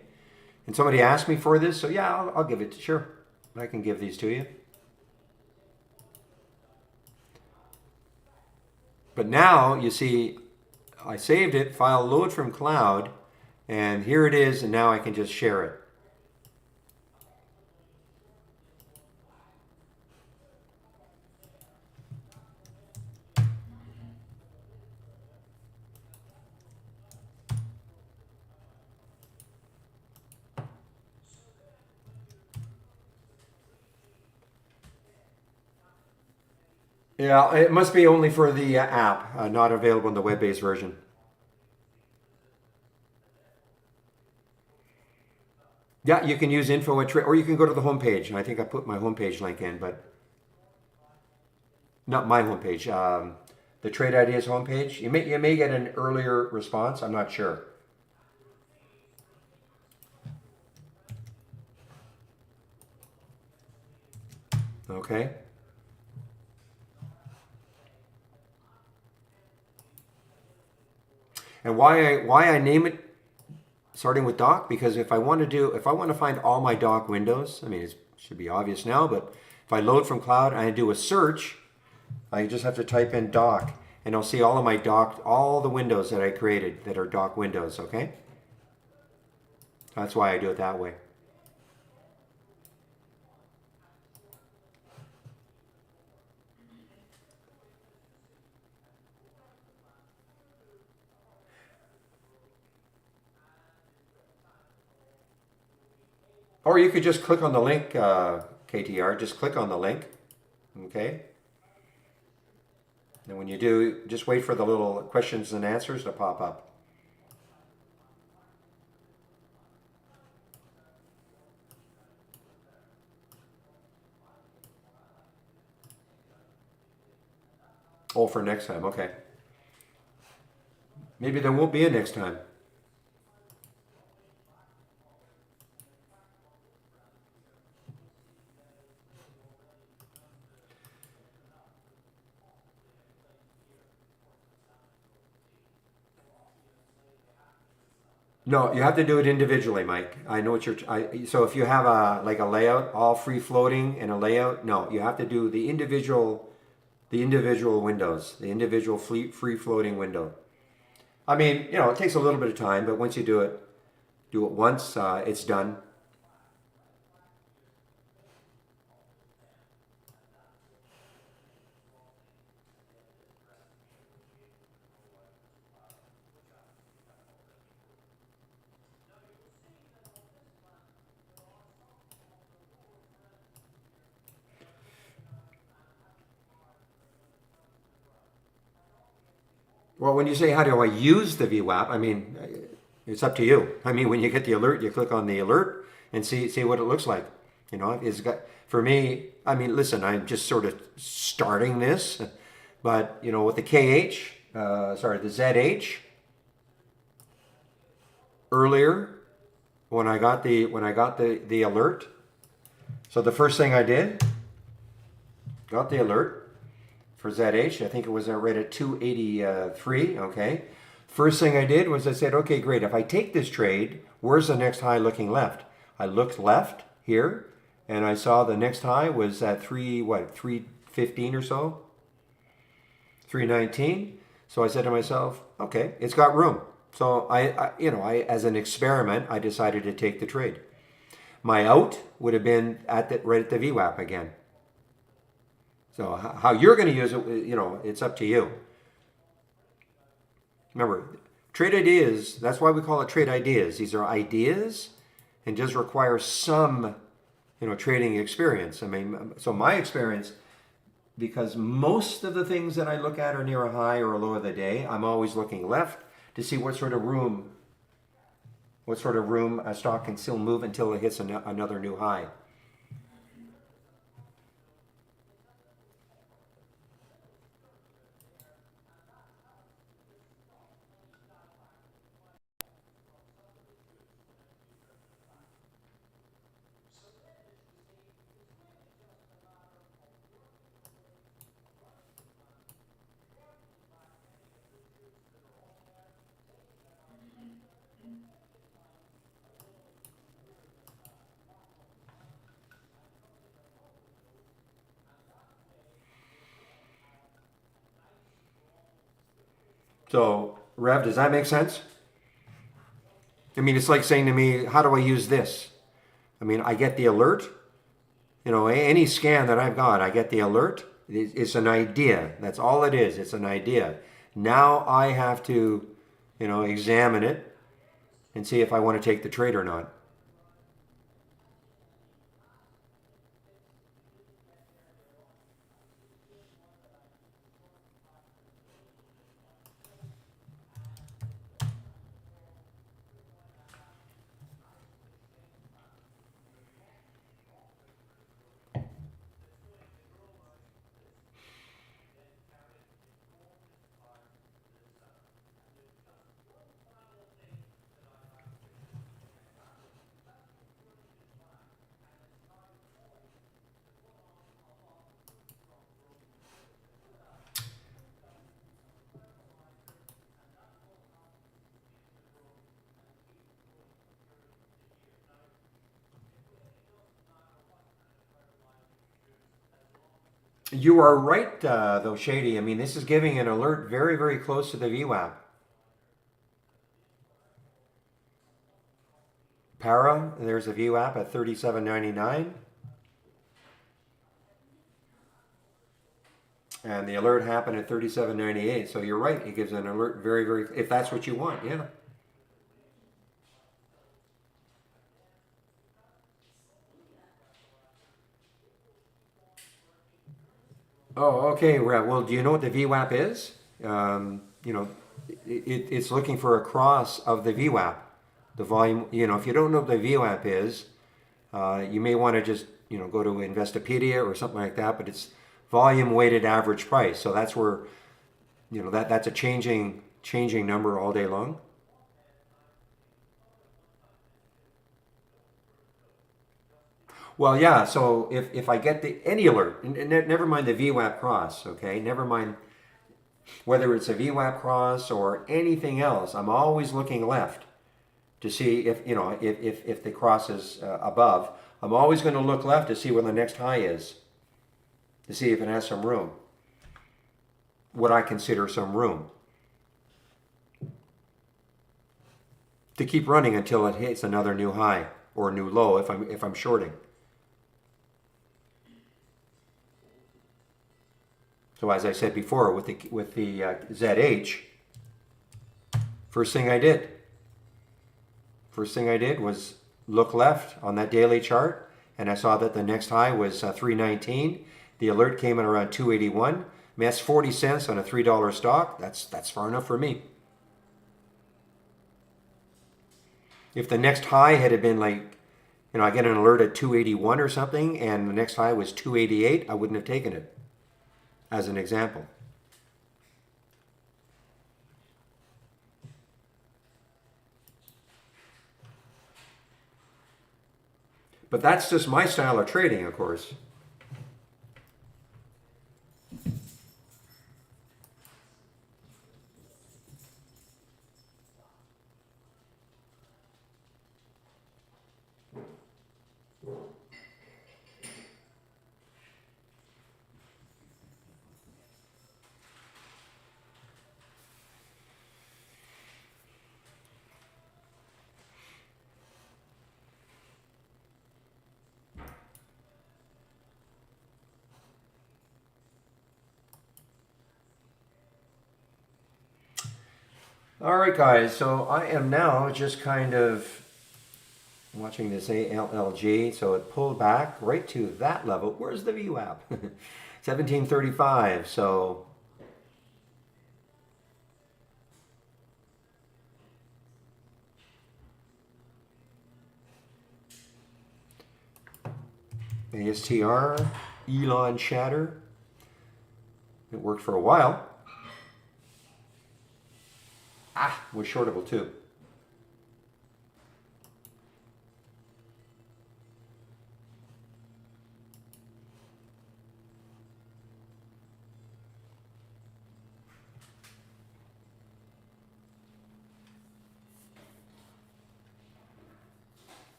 And somebody asked me for this, so yeah, I'll give it. Sure, I can give these to you. But now, you see, I saved it, file load from cloud, and here it is, and now I can just share it. Yeah, it must be only for the app, not available in the web-based version. Yeah, you can use info at or you can go to the homepage. I think I put my homepage link in, but not my homepage. The Trade Ideas homepage. You may get an earlier response. I'm not sure. Okay. And why I name it starting with dock, because if I want to find all my dock windows, I mean, it should be obvious now, but if I load from cloud and I do a search, I just have to type in dock, and I'll see all of my dock, all the windows that I created that are dock windows, okay? That's why I do it that way. Or you could just click on the link, KTR, just click on the link, okay? And when you do, just wait for the little questions and answers to pop up. Oh, for next time, okay. Maybe there won't be a next time. No, you have to do it individually, Mike. I know what so if you have like a layout, all free floating and a layout, no, you have to do the individual windows, the individual free floating window. I mean, you know, it takes a little bit of time, but once you do it once, it's done. Well, when you say how do I use the VWAP, I mean, it's up to you. I mean, when you get the alert, you click on the alert and see what it looks like. You know, it's got, for me, I mean, listen, I'm just sort of starting this, but you know, with the the ZH, earlier when I got the alert, so the first thing I did, got the alert for ZH. I think it was right at 283. Okay, First thing I did was I said, okay, great. If I take this trade, where's the next high looking left? I looked left here, and I saw the next high was at 315 or so, 319. So I said to myself, okay, it's got room. So I as an experiment, I decided to take the trade. My out would have been right at the VWAP again. So how you're going to use it, it's up to you. Remember, trade ideas, that's why we call it trade ideas. These are ideas and just require some, trading experience. I mean, so my experience, because most of the things that I look at are near a high or a low of the day, I'm always looking left to see what sort of room a stock can still move until it hits another new high. So, Rev, does that make sense? I mean, it's like saying to me, how do I use this? I mean, I get the alert. Any scan that I've got, I get the alert. It's an idea. That's all it is. It's an idea. Now I have to, examine it and see if I want to take the trade or not. You are right, though, Shady. I mean, this is giving an alert very, very close to the VWAP. Para, there's a VWAP at 37.99. And the alert happened at 37.98. So you're right. It gives an alert very, very, if that's what you want, yeah. Oh, okay. Well, do you know what the VWAP is? It's looking for a cross of the VWAP. The volume, if you don't know what the VWAP is, you may want to just, go to Investopedia or something like that, but it's volume weighted average price. So that's where, that's a changing number all day long. Well, yeah, so if I get any alert, and never mind the VWAP cross, okay? Never mind whether it's a VWAP cross or anything else, I'm always looking left to see if the cross is above. I'm always going to look left to see where the next high is, to see if it has some room, what I consider some room, to keep running until it hits another new high or a new low if I'm shorting. So as I said before, with the ZH, first thing I did was look left on that daily chart, and I saw that the next high was 319. The alert came in around 281. I mean, that's 40 cents on a $3 stock. That's far enough for me. If the next high had been like, I get an alert at 281 or something, and the next high was 288, I wouldn't have taken it, as an example. But that's just my style of trading, of course. All right, guys. So I am now just kind of watching this ALLG. So it pulled back right to that level. Where's the VWAP? 1735. So ASTR, Elon Chatter. It worked for a while. Was shortable too.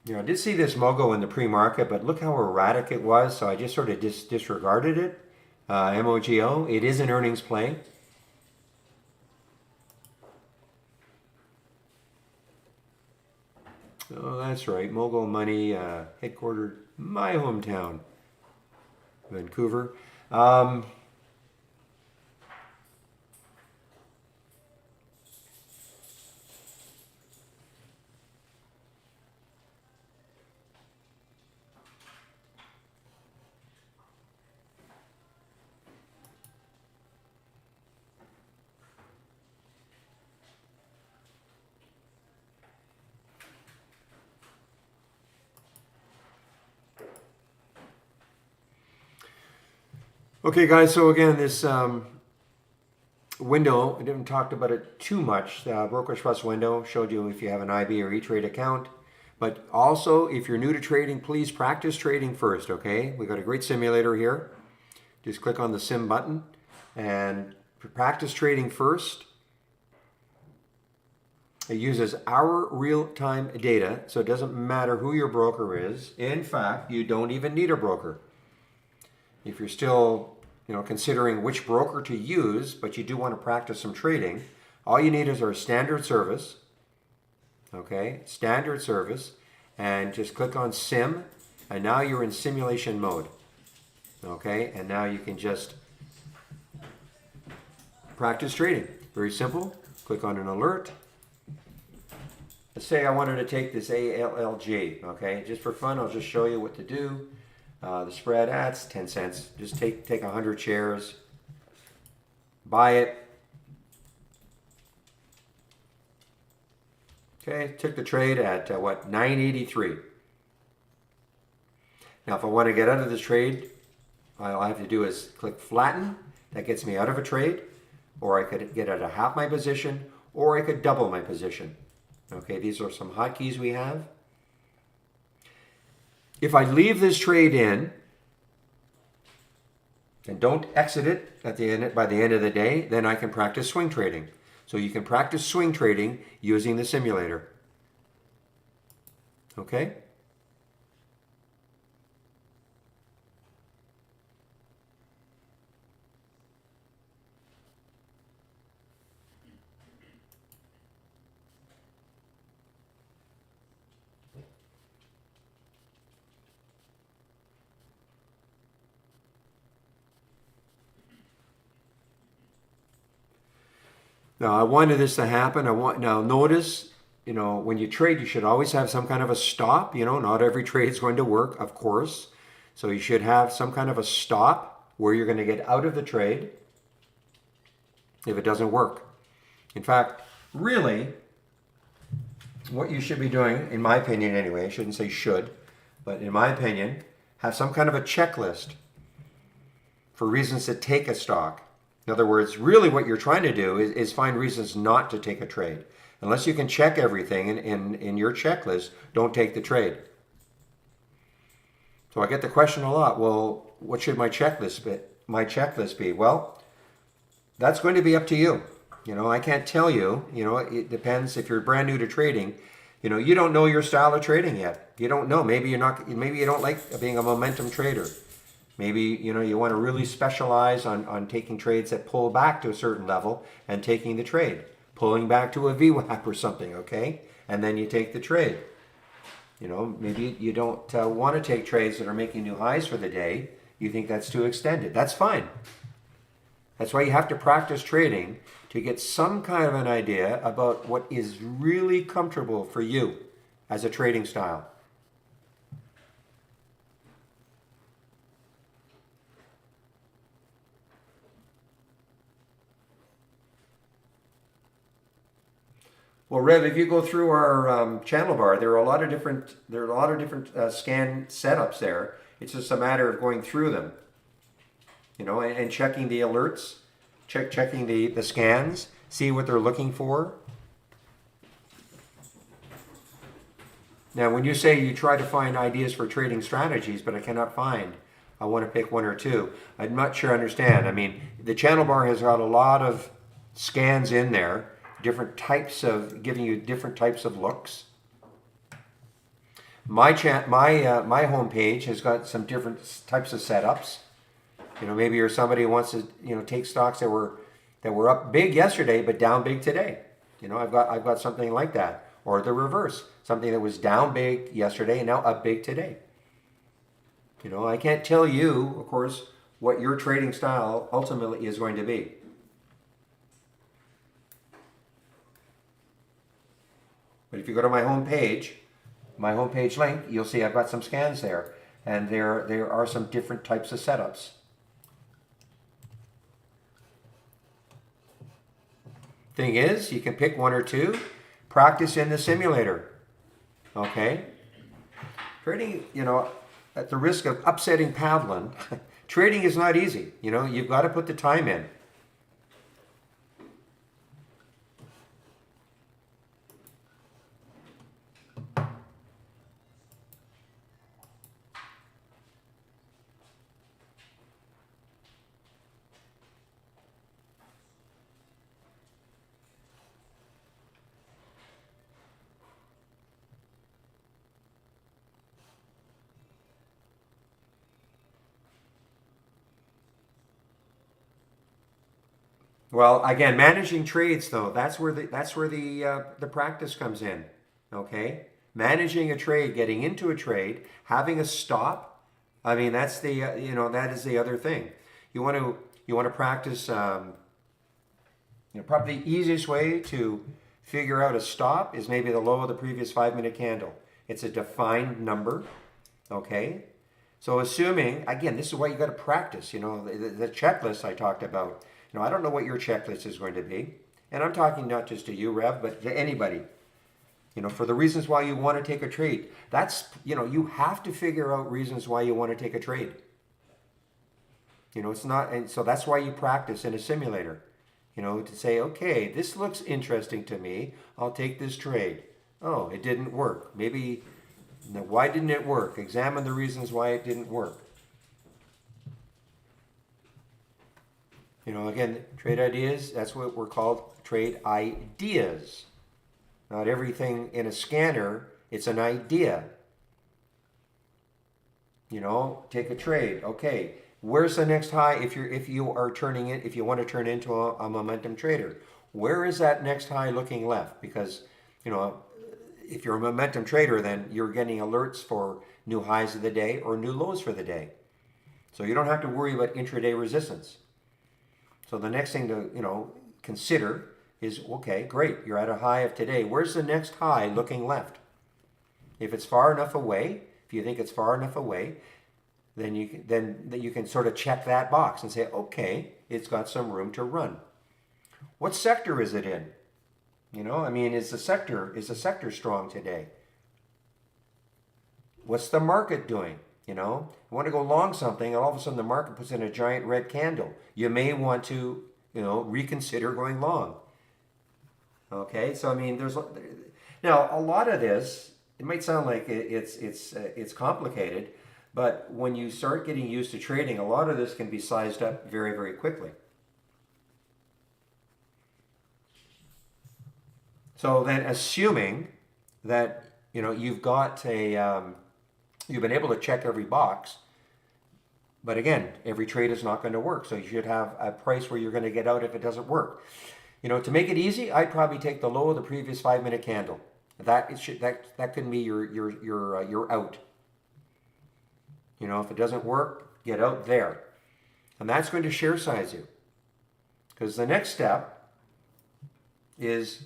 I did see this MOGO in the pre-market, but look how erratic it was, so I just sort of disregarded it. MOGO, it is an earnings play. Oh, that's right, MOGO Money, headquartered my hometown, Vancouver. Okay, guys, so again, this window, I didn't talk about it too much. The Brokerage Plus window showed you if you have an IB or E-Trade account. But also, if you're new to trading, please practice trading first, okay? We got a great simulator here. Just click on the sim button and practice trading first. It uses our real-time data, so it doesn't matter who your broker is. In fact, you don't even need a broker. If you're still considering which broker to use, but you do want to practice some trading, all you need is our standard service, okay? Standard service, and just click on sim, and now you're in simulation mode, okay? And now you can just practice trading. Very simple. Click on an alert. Let's say I wanted to take this ALLG, okay? Just for fun, I'll just show you what to do. The spread, that's 10 cents. Just take 100 shares, buy it. Okay, took the trade at what, 983. Now, if I want to get out of the trade, all I have to do is click flatten. That gets me out of a trade, or I could get out of half my position, or I could double my position. Okay, these are some hotkeys we have. If I leave this trade in and don't exit it by the end of the day, then I can practice swing trading. So you can practice swing trading using the simulator. Okay? Now, I wanted this to happen. Now notice, when you trade, you should always have some kind of a stop. Not every trade is going to work, of course. So you should have some kind of a stop where you're going to get out of the trade if it doesn't work. In fact, really, what you should be doing, in my opinion anyway, I shouldn't say should, but in my opinion, have some kind of a checklist for reasons to take a stock. In other words, really what you're trying to do is find reasons not to take a trade. Unless you can check everything in your checklist, don't take the trade. So I get the question a lot, well, what should my checklist be? Well, that's going to be up to you. I can't tell you. It depends. If you're brand new to trading, you don't know your style of trading yet. You don't know. Maybe you don't like being a momentum trader. Maybe, you want to really specialize on taking trades that pull back to a certain level and taking the trade. Pulling back to a VWAP or something, okay? And then you take the trade. You know, maybe you don't want to take trades that are making new highs for the day. You think that's too extended. That's fine. That's why you have to practice trading to get some kind of an idea about what is really comfortable for you as a trading style. Well, Rev, if you go through our channel bar, there are a lot of different scan setups there. It's just a matter of going through them, you know, and checking the alerts, checking the scans, see what they're looking for. Now, when you say you try to find ideas for trading strategies, but I cannot find, I want to pick one or two. I'm not sure I understand. I mean, the channel bar has got a lot of scans in there, different types of, giving you different types of looks. My home page has got some different types of setups. You know, maybe you're somebody who wants to, you know, take stocks that were up big yesterday but down big today. You know, I've got something like that. Or the reverse, something that was down big yesterday and now up big today. You know, I can't tell you, of course, what your trading style ultimately is going to be. But if you go to my homepage link, you'll see I've got some scans there. And there are some different types of setups. Thing is, you can pick one or two, practice in the simulator. Okay? Trading, you know, at the risk of upsetting Pavlin, trading is not easy. You know, you've got to put the time in. Well, again, managing trades though, that's where the practice comes in. Okay? Managing a trade, getting into a trade, having a stop. I mean, that's the you know, that is the other thing. You want to practice you know, probably the easiest way to figure out a stop is maybe the low of the previous 5-minute candle. It's a defined number, okay? So assuming, again, this is why you got to practice, you know, the checklist I talked about. You know, I don't know what your checklist is going to be. And I'm talking not just to you, Rev, but to anybody. You know, for the reasons why you want to take a trade. That's, you know, you have to figure out reasons why you want to take a trade. You know, it's not, and so that's why you practice in a simulator. You know, to say, okay, this looks interesting to me. I'll take this trade. Oh, it didn't work. Maybe, now, why didn't it work? Examine the reasons why it didn't work. You know, again, trade ideas, that's what we're called, trade ideas. Not everything in a scanner, it's an idea. You know, take a trade. Okay, where's the next high if you want to turn into a momentum trader? Where is that next high looking left? Because, you know, if you're a momentum trader, then you're getting alerts for new highs of the day or new lows for the day. So you don't have to worry about intraday resistance. So the next thing to, you know, consider is, okay, great, you're at a high of today. Where's the next high looking left? If it's far enough away, if you think it's far enough away, then you can sort of check that box and say, okay, it's got some room to run. What sector is it in? You know, I mean, is the sector strong today? What's the market doing? You know, you want to go long something, and all of a sudden the market puts in a giant red candle. You may want to, you know, reconsider going long. Okay, so I mean, there's now a lot of this. It might sound like it's complicated, but when you start getting used to trading, a lot of this can be sized up very, very quickly. So then, assuming that, you know, you've got you've been able to check every box, but again, every trade is not going to work. So you should have a price where you're going to get out if it doesn't work. You know, to make it easy, I'd probably take the low of the previous 5-minute candle. That can be your out. You know, if it doesn't work, get out there. And that's going to share size you. Because the next step is,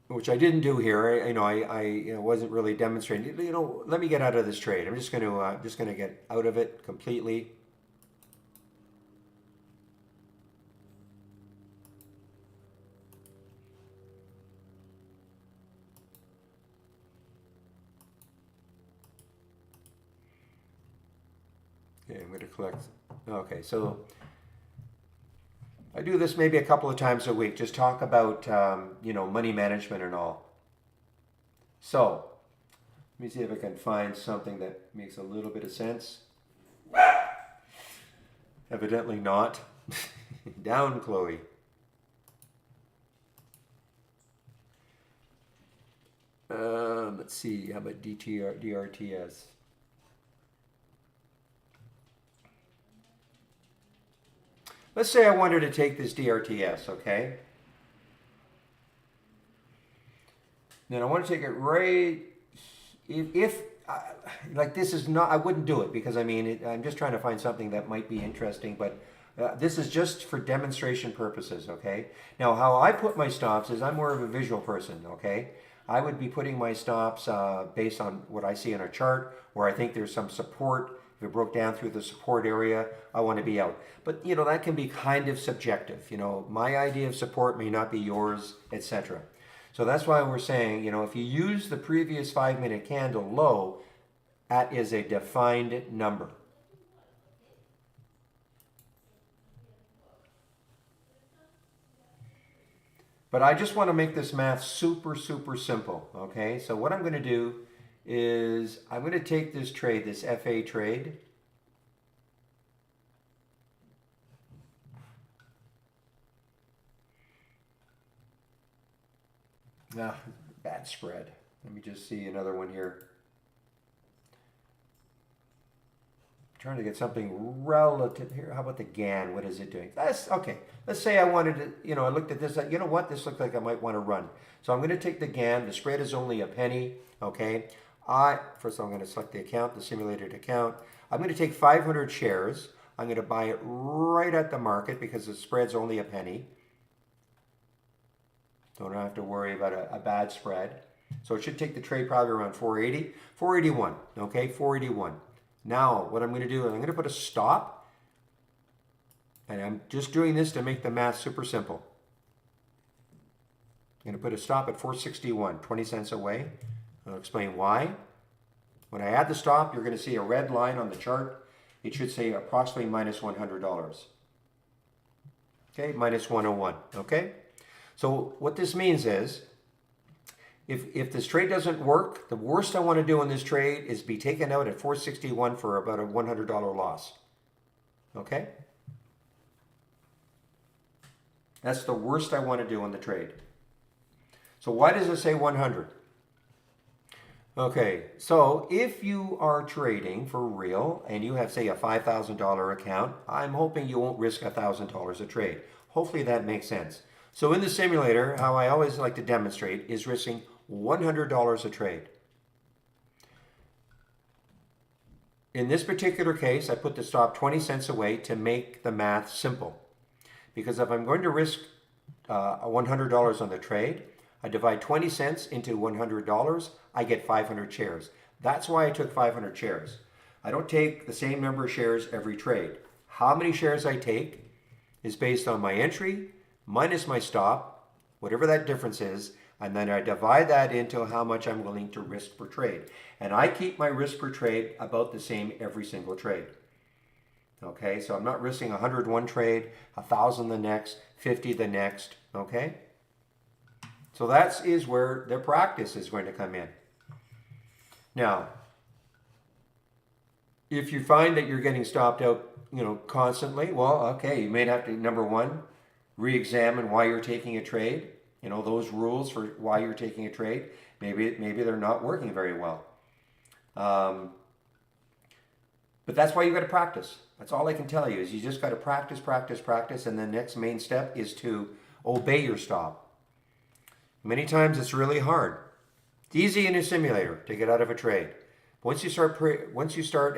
which I didn't do here. I wasn't really demonstrating. Let me get out of this trade. I'm just going to get out of it completely. Okay, I'm going to collect. Okay, so I do this maybe a couple of times a week. Just talk about money management and all. So let me see if I can find something that makes a little bit of sense. Evidently not. Down, Chloe. Let's see. How about DRTS? Let's say I wanted to take this DRTS, okay? Then I want to take it right. If like this is not, I wouldn't do it because I'm just trying to find something that might be interesting, but this is just for demonstration purposes, okay? Now, how I put my stops is I'm more of a visual person, okay? I would be putting my stops based on what I see in a chart, where I think there's some support. If it broke down through the support area, I want to be out. But that can be kind of subjective. My idea of support may not be yours, etc. So that's why we're saying, if you use the previous 5-minute candle low, that is a defined number. But I just want to make this math super, super simple, okay? So what I'm going to do is I'm going to take this trade, this FA trade. Bad spread. Let me just see another one here. Trying to get something relative here. How about the GAN? What is it doing? That's okay. Let's say I wanted to, I looked at this, you know what? This looks like I might want to run. So I'm going to take the GAN. The spread is only a penny, okay? First I'm going to select the account, the simulated account. I'm going to take 500 shares. I'm going to buy it right at the market because the spread's only a penny. Don't have to worry about a bad spread. So it should take the trade probably around 480, 481, okay, 481. Now, what I'm going to do is I'm going to put a stop, and I'm just doing this to make the math super simple. I'm going to put a stop at 461, 20 cents away. I'll explain why. When I add the stop, you're going to see a red line on the chart. It should say approximately minus $100. Okay, minus 101, okay? So what this means is, if this trade doesn't work, the worst I want to do in this trade is be taken out at 461 for about a $100 loss. Okay? That's the worst I want to do in the trade. So why does it say 100? Okay, so if you are trading for real and you have, say, a $5,000 account, I'm hoping you won't risk $1,000 a trade. Hopefully that makes sense. So in the simulator, how I always like to demonstrate is risking $100 a trade. In this particular case, I put the stop 20 cents away to make the math simple. Because if I'm going to risk $100 on the trade, I divide 20 cents into $100, I get 500 shares. That's why I took 500 shares. I don't take the same number of shares every trade. How many shares I take is based on my entry minus my stop, whatever that difference is, and then I divide that into how much I'm willing to risk per trade. And I keep my risk per trade about the same every single trade. Okay, so I'm not risking 100 one trade, 1,000 the next, 50 the next, okay? So that is where the practice is going to come in. Now, if you find that you're getting stopped out, constantly, well, okay, you may have to, number one, re-examine why you're taking a trade. Those rules for why you're taking a trade, maybe they're not working very well. But that's why you got to practice. That's all I can tell you is you just got to practice, practice, practice, and the next main step is to obey your stop. Many times it's really hard. It's easy in a simulator to get out of a trade. Once you start,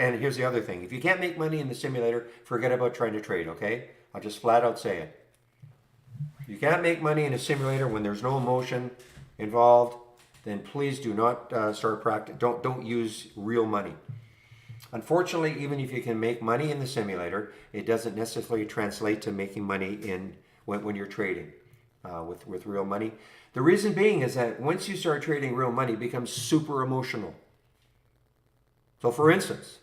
and here's the other thing: if you can't make money in the simulator, forget about trying to trade. Okay, I'll just flat out say it. If you can't make money in a simulator when there's no emotion involved, then please do not start practice. Don't use real money. Unfortunately, even if you can make money in the simulator, it doesn't necessarily translate to making money when you're trading with real money. The reason being is that once you start trading real money, it becomes super emotional. So for instance,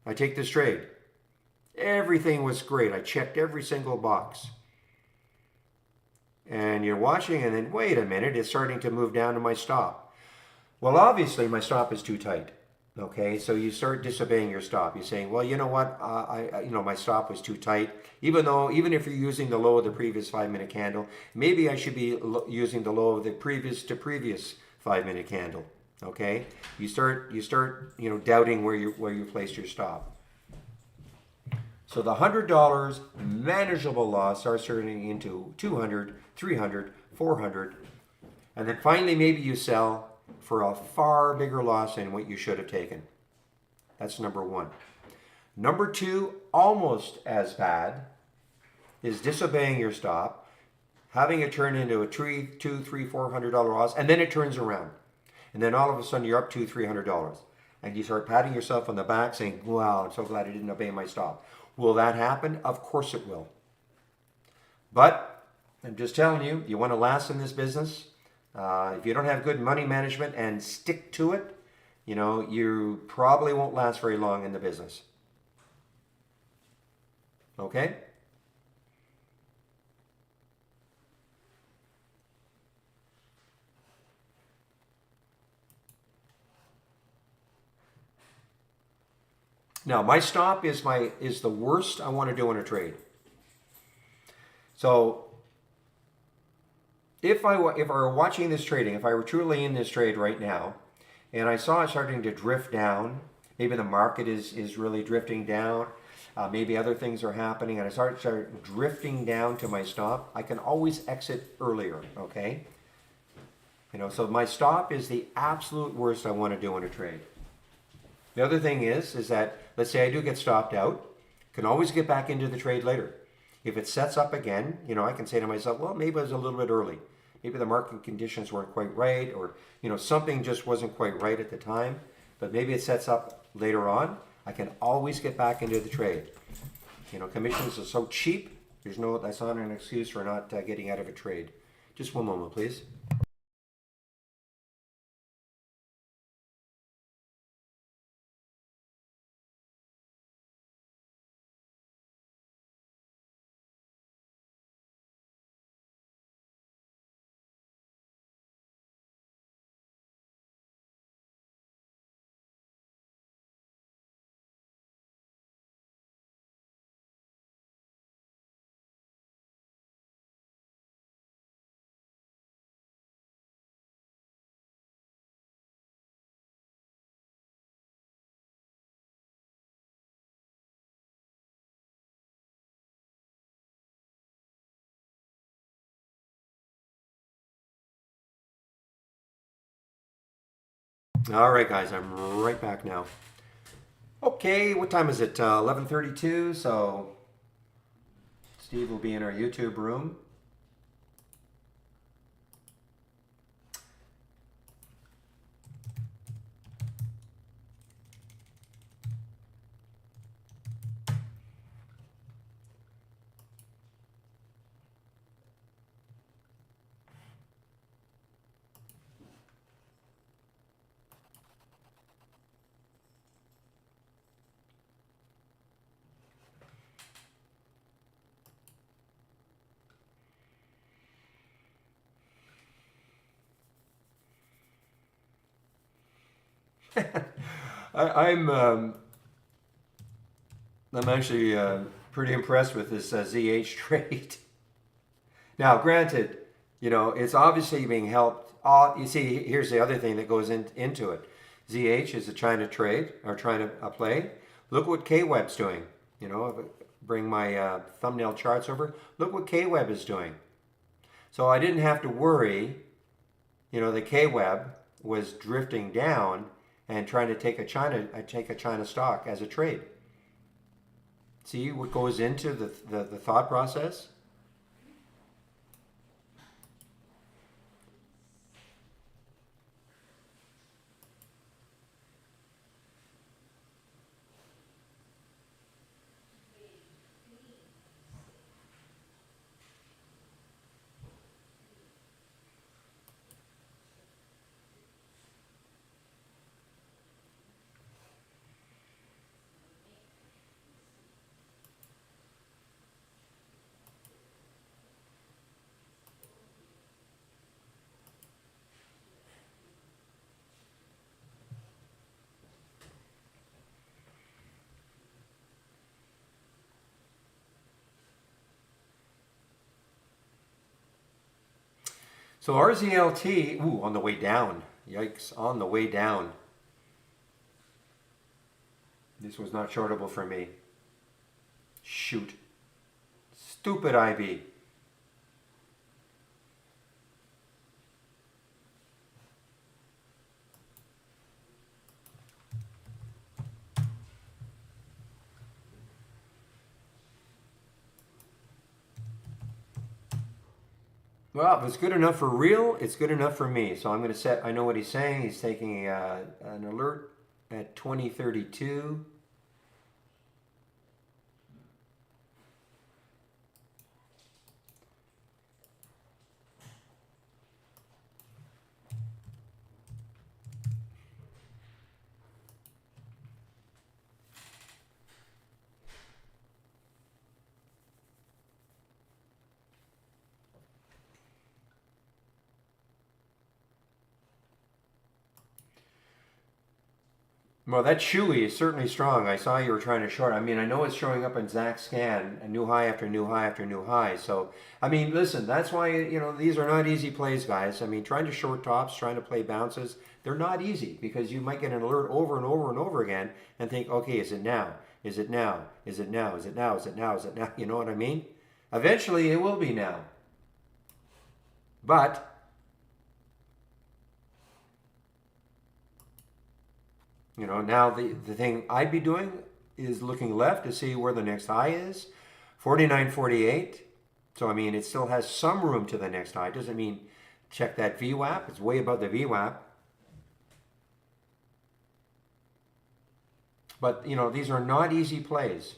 I take this trade. Everything was great. I checked every single box. And you're watching and then, wait a minute, it's starting to move down to my stop. Well, obviously my stop is too tight. Okay, so you start disobeying your stop. You're saying, well, you know what, my stop was too tight. Even if you're using the low of the previous 5-minute candle, maybe I should be using the low of the previous 5-minute candle. Okay, you start doubting where you placed your stop. So the $100 manageable loss starts turning into 200, 300, 400, and then finally maybe you sell for a far bigger loss than what you should have taken. That's number one. Number two, almost as bad, is disobeying your stop, having it turn into a $200, $300, $400 loss, and then it turns around. And then all of a sudden you're up $200, $300. And you start patting yourself on the back saying, wow, I'm so glad I didn't obey my stop. Will that happen? Of course it will. But I'm just telling you, you want to last in this business. If you don't have good money management and stick to it, you probably won't last very long in the business. Okay? Now, my stop is the worst I want to do in a trade. So, if I were watching this trading, if I were truly in this trade right now, and I saw it starting to drift down, maybe the market is really drifting down, maybe other things are happening, and I start drifting down to my stop, I can always exit earlier, okay? So my stop is the absolute worst I want to do in a trade. The other thing is that, let's say I do get stopped out, can always get back into the trade later. If it sets up again, I can say to myself, well, maybe I was a little bit early. Maybe the market conditions weren't quite right, or something just wasn't quite right at the time, but maybe it sets up later on. I can always get back into the trade. Commissions are so cheap, that's not an excuse for not getting out of a trade. Just one moment, please. All right, guys, I'm right back now. Okay, what time is it? 11:32, so Steve will be in our YouTube room. I'm actually pretty impressed with this ZH trade. Now, granted, it's obviously being helped. You see, here's the other thing that goes into it. ZH is a China trade or China play. Look what KWeb's doing. If I bring my thumbnail charts over, look what KWeb is doing. So I didn't have to worry. The KWeb was drifting down and trying to take a China stock as a trade. See what goes into the thought process? So RZLT, ooh, on the way down. Yikes, on the way down. This was not shortable for me. Shoot. Stupid IB. Well, if it's good enough for real, it's good enough for me. So I'm going to set, I know what he's saying. He's taking an alert at 2032. Well, that Chewy is certainly strong. I saw you were trying to short. I mean, I know it's showing up in Zach Scan, a new high after new high after new high. So, I mean, listen, that's why, these are not easy plays, guys. I mean, trying to short tops, trying to play bounces, they're not easy because you might get an alert over and over and over again and think, okay, is it now? Is it now? Is it now? Is it now? Is it now? Is it now? You know what I mean? Eventually, it will be now. But now the thing I'd be doing is looking left to see where the next high is, 49.48. So, I mean, it still has some room to the next high. It doesn't mean check that VWAP. It's way above the VWAP. But, these are not easy plays.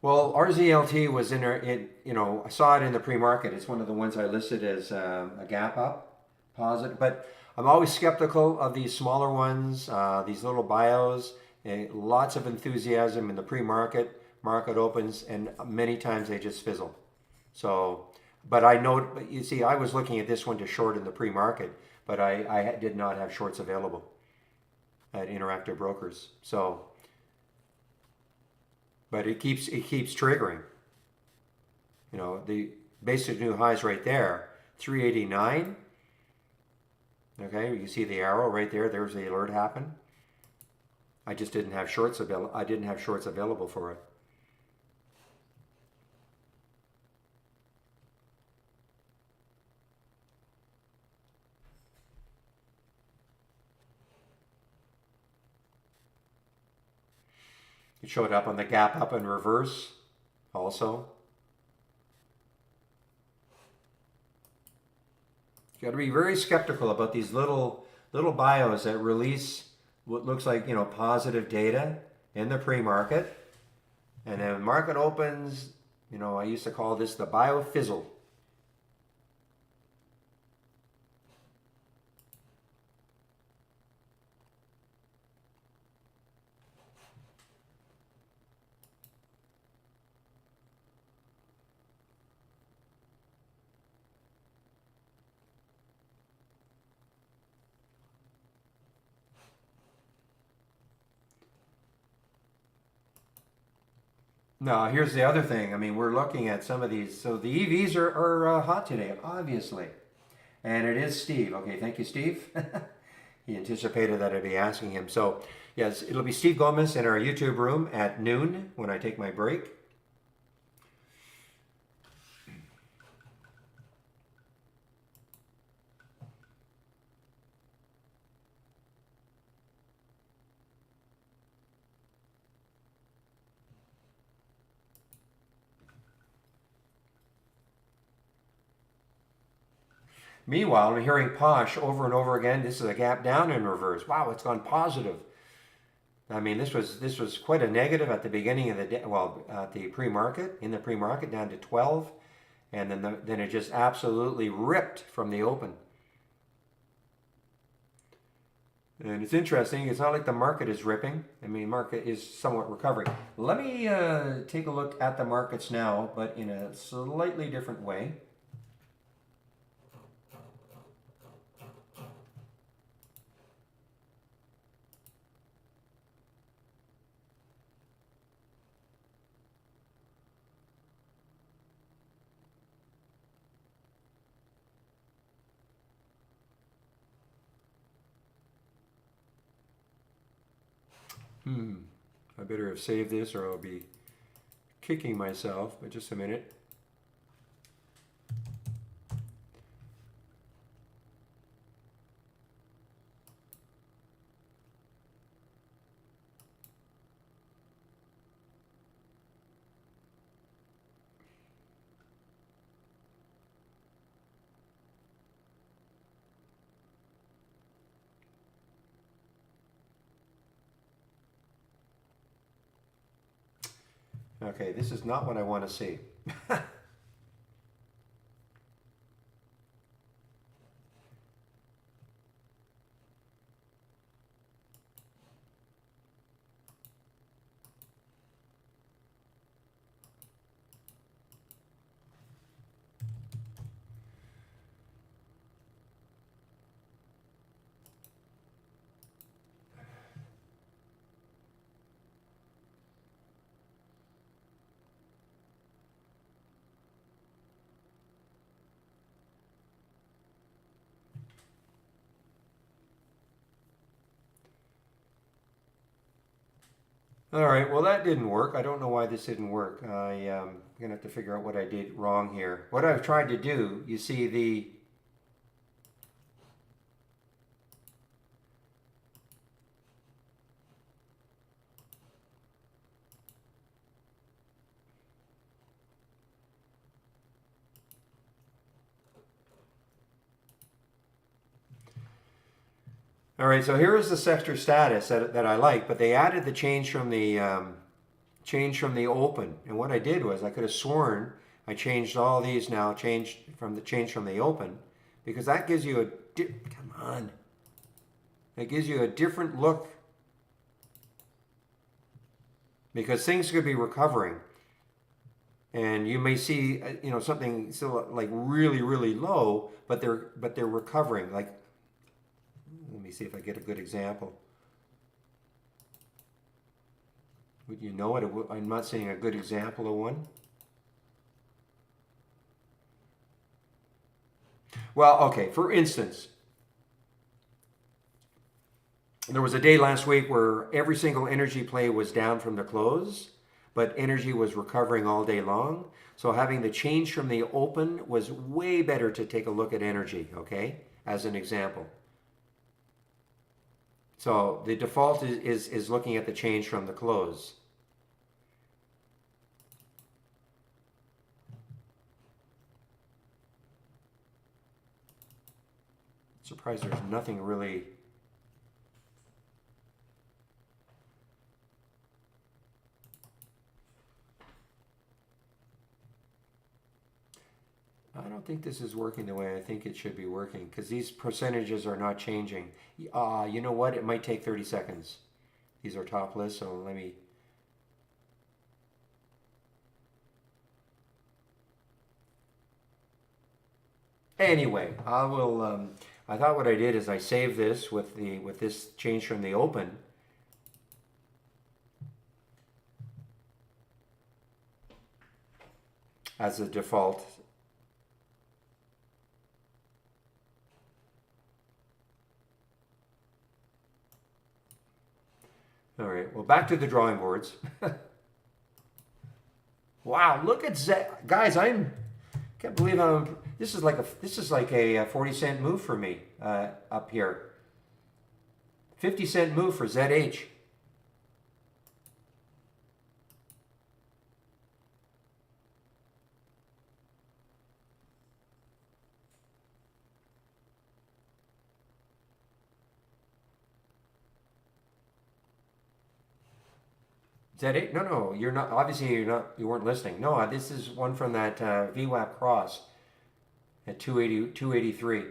Well, RZLT was in it. I saw it in the pre-market. It's one of the ones I listed as a gap up, positive. But I'm always skeptical of these smaller ones, these little bios. Lots of enthusiasm in the pre-market. Market opens, and many times they just fizzle. So, but I know. You see, I was looking at this one to short in the pre-market, but I did not have shorts available at Interactive Brokers. So. But it keeps triggering. The basic new highs right there, 389. Okay, you can see the arrow right there. There's the alert happen. I just didn't have shorts available. I didn't have shorts available for it. It showed up on the gap up in reverse also. You got to be very skeptical about these little bios that release what looks like, positive data in the pre-market. And then market opens, I used to call this the bio fizzle. No, here's the other thing. I mean, we're looking at some of these. So the EVs are hot today, obviously. And it is Steve. Okay, thank you, Steve. He anticipated that I'd be asking him. So, yes, it'll be Steve Gomez in our YouTube room at noon when I take my break. Meanwhile, I'm hearing Posh over and over again. This is a gap down in reverse. Wow, it's gone positive. I mean, this was quite a negative at the beginning of the day. Well, at the pre-market, in the pre-market, down to 12, and then it just absolutely ripped from the open. And it's interesting. It's not like the market is ripping. I mean, market is somewhat recovering. Let me take a look at the markets now, but in a slightly different way. I better have saved this or I'll be kicking myself, but just a minute. Okay, this is not what I want to see. All right, well, that didn't work. I don't know why this didn't work. I'm going to have to figure out what I did wrong here. What I've tried to do, you see the... All right, so here is the sector status that I like, but they added the change from the open. And what I did was I could have sworn I changed all these now, changed from the open, because that gives you come on, it gives you a different look, because things could be recovering, and you may see something still like really low, but they're recovering. Like, let me see if I get a good example. Would you know it? I'm not seeing a good example of one. Well, okay, for instance, there was a day last week where every single energy play was down from the close, but energy was recovering all day long. So having the change from the open was way better to take a look at energy, okay, as an example. So the default is looking at the change from the close. Surprised there's nothing really. I don't think this is working the way I think it should be working, because these percentages are not changing. You know what? It might take 30 seconds. These are top lists, so let me... Anyway, I will... I thought what I did is I saved this with this change from the open. as a default. All right, well, back to the drawing boards. Wow, look at that, guys! Can't believe this is like a 40-cent move for me up here. 50-cent move for ZH. ZH? No, you're not. Obviously, you're not. You weren't listening. No, this is one from that VWAP cross at 280, 283.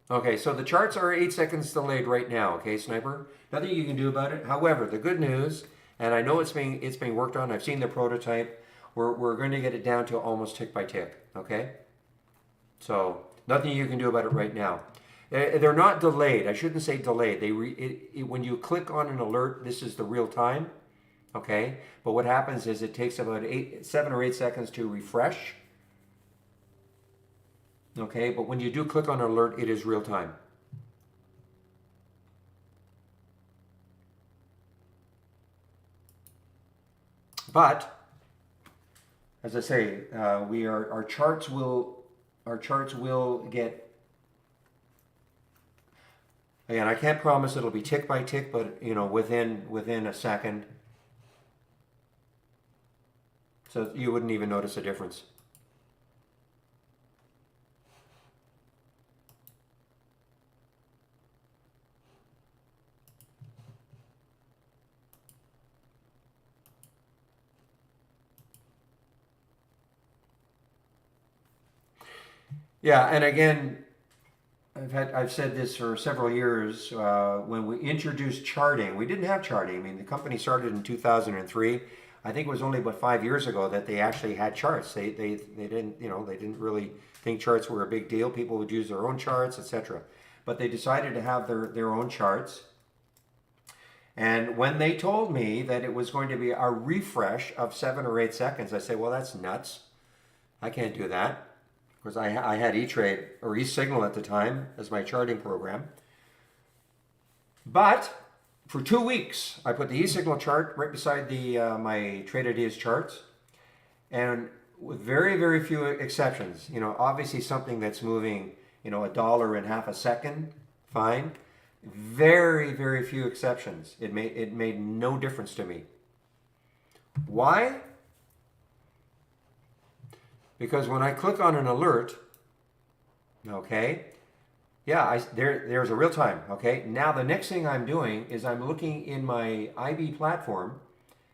Okay, so the charts are 8 seconds delayed right now, okay, Sniper? Nothing you can do about it. However, the good news, and I know it's being worked on, I've seen the prototype, we're going to get it down to almost tick by tick, okay? So, nothing you can do about it right now. They're not delayed. I shouldn't say delayed. When you click on an alert, this is the real time, okay? But what happens is it takes about 7 or 8 seconds to refresh. Okay, but when you do click on alert, it is real time. But as I say, our charts will get. Again, I can't promise it'll be tick by tick, but within a second, so you wouldn't even notice a difference. Yeah, and again, I've said this for several years. When we introduced charting, we didn't have charting. I mean, the company started in 2003. I think it was only about 5 years ago that they actually had charts. They didn't really think charts were a big deal. People would use their own charts, etc. But they decided to have their own charts. And when they told me that it was going to be a refresh of 7 or 8 seconds, I said, well, that's nuts. I can't do that. Because I had E-Trade or E-Signal at the time as my charting program. But for 2 weeks, I put the E-Signal chart right beside my Trade Ideas charts. And with very, very few exceptions, obviously something that's moving, $1 in half a second, fine. Very, very few exceptions. It made no difference to me. Why? Because when I click on an alert, okay, yeah, there's a real time, okay? Now the next thing I'm doing is I'm looking in my IB platform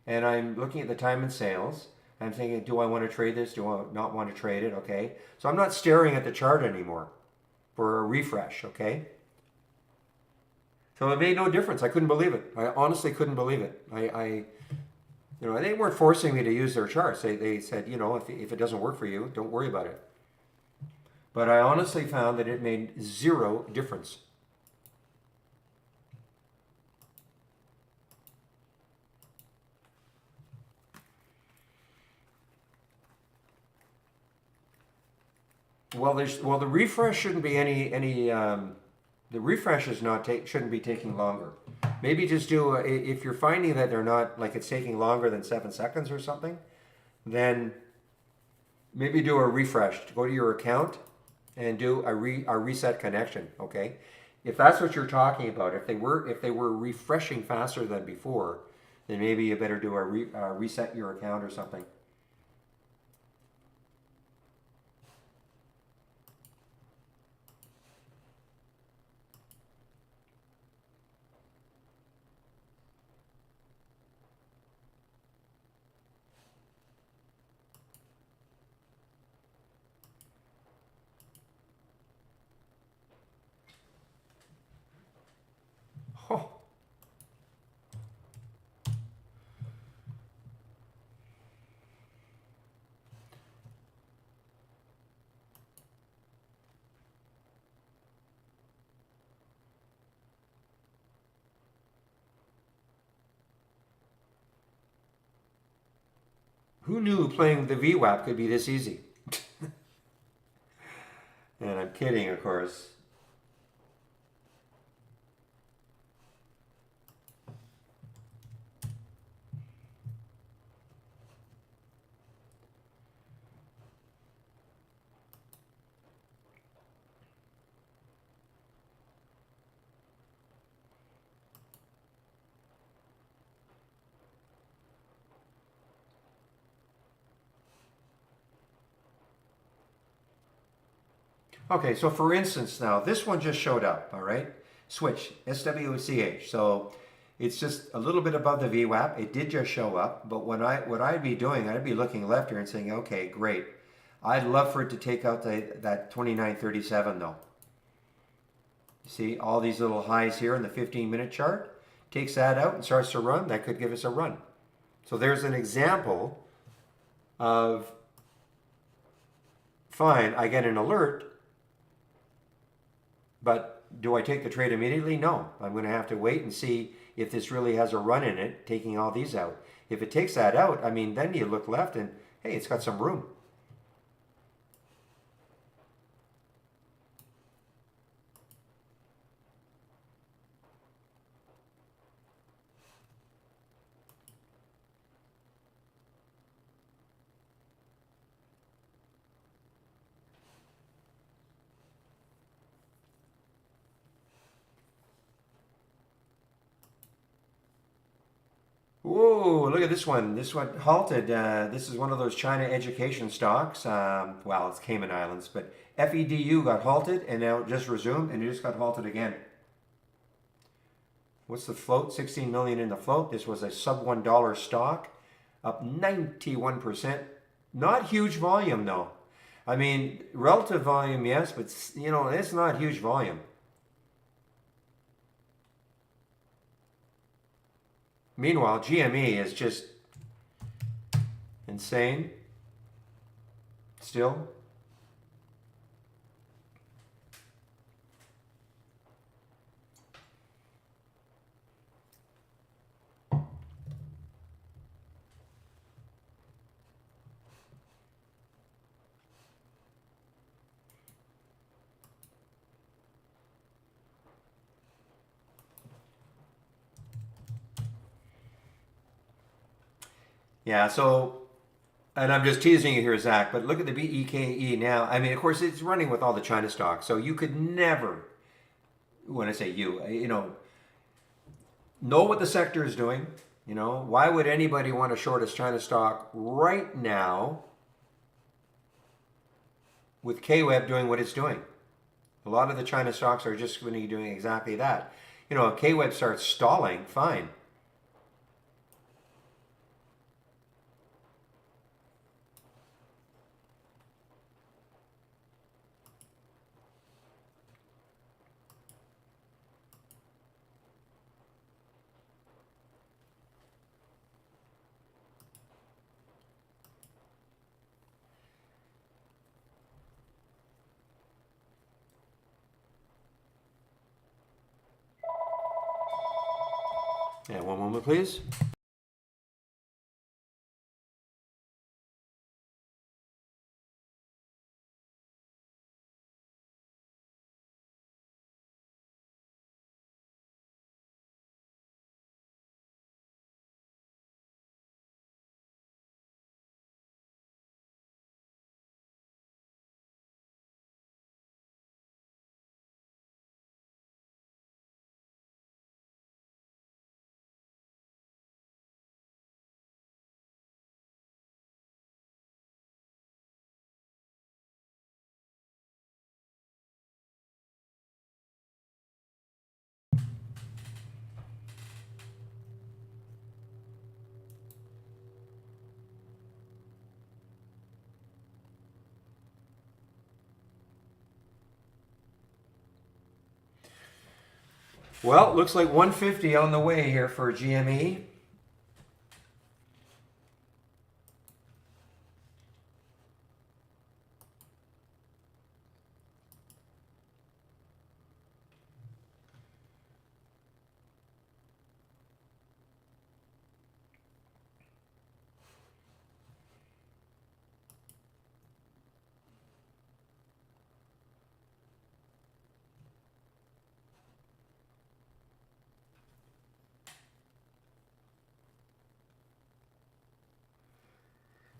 and I'm looking at the time and sales. I'm thinking, do I want to trade this? Do I not want to trade it? Okay, so I'm not staring at the chart anymore for a refresh, okay? So it made no difference. I couldn't believe it. I honestly couldn't believe it. They weren't forcing me to use their charts. They said, if it doesn't work for you, don't worry about it. But I honestly found that it made zero difference. Well, the refresh shouldn't be the refresh shouldn't be taking longer. Maybe just do if you're finding that they're not, like, it's taking longer than 7 seconds or something, then maybe do a refresh. Go to your account and do a reset connection. Okay, if that's what you're talking about, if they were refreshing faster than before, then maybe you better do a reset your account or something. Who knew playing the VWAP could be this easy? And I'm kidding, of course. Okay, so for instance now, this one just showed up, all right? Switch, SWCH. So it's just a little bit above the VWAP. It did just show up, but what I'd be doing, I'd be looking left here and saying, okay, great. I'd love for it to take out that 29.37 though. See all these little highs here in the 15-minute chart? Takes that out and starts to run. That could give us a run. So there's an example of, fine, I get an alert, but do I take the trade immediately? No. I'm going to have to wait and see if this really has a run in it, taking all these out. If it takes that out, I mean, then you look left and, hey, it's got some room. Whoa, look at this one. This one halted. This is one of those China education stocks. Well, it's Cayman Islands, but FEDU got halted and now it just resumed and it just got halted again. What's the float? 16 million in the float. This was a sub $1 stock, up 91%. Not huge volume though. I mean, relative volume, yes, but you know, it's not huge volume. Meanwhile, GME is just insane still. Yeah, so, and I'm just teasing you here, Zach, but look at the BEKE now. I mean, of course, it's running with all the China stocks, so you could never, when I say you know what the sector is doing. You know, why would anybody want to short a China stock right now with KWEB doing what it's doing? A lot of the China stocks are just going to be doing exactly that. You know, if KWEB starts stalling, fine. Yeah, one moment, please. Well, looks like 150 on the way here for GME.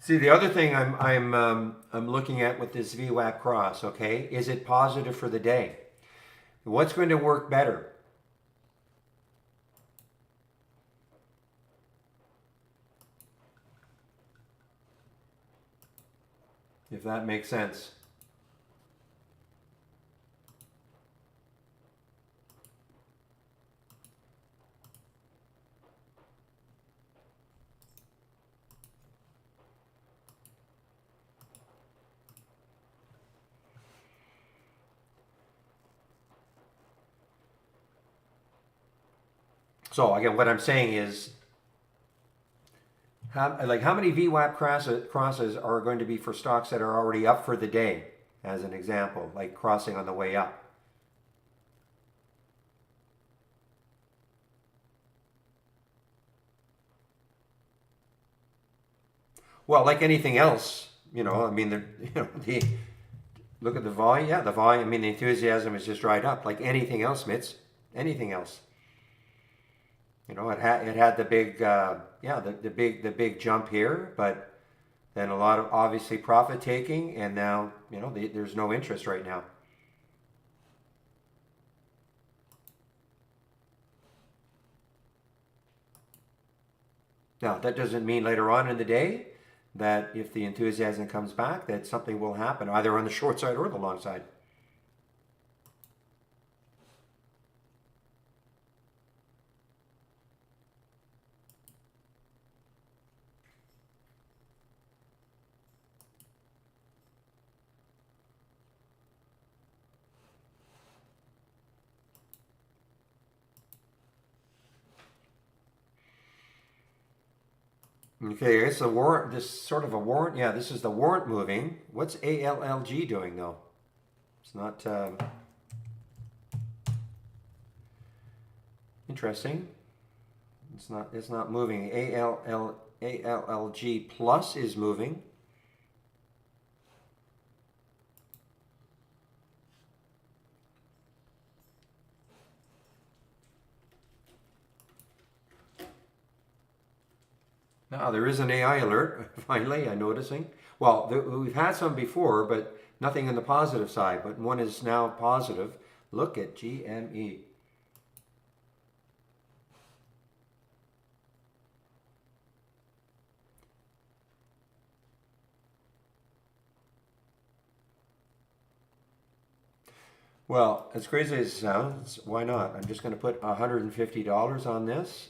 See, the other thing I'm looking at with this VWAP cross, okay, is it positive for the day? What's going to work better? If that makes sense. So again, what I'm saying is, how many VWAP crosses are going to be for stocks that are already up for the day, as an example, like crossing on the way up? Well, like anything else, I mean, the look at the volume. Yeah, the volume. I mean, the enthusiasm has just dried up, like anything else, Mitz. Anything else. It had the big the big jump here, but then a lot of obviously profit taking, and now there's no interest right now. Now that doesn't mean later on in the day that if the enthusiasm comes back, that something will happen either on the short side or the long side. Okay, it's a warrant. This sort of a warrant. Yeah, this is the warrant moving. What's ALLG doing though? It's not interesting. It's not moving. ALLG plus is moving. Now there is an AI alert. Finally, I'm noticing. Well, we've had some before, but nothing on the positive side. But one is now positive. Look at GME. Well, as crazy as it sounds, why not? I'm just going to put $150 on this.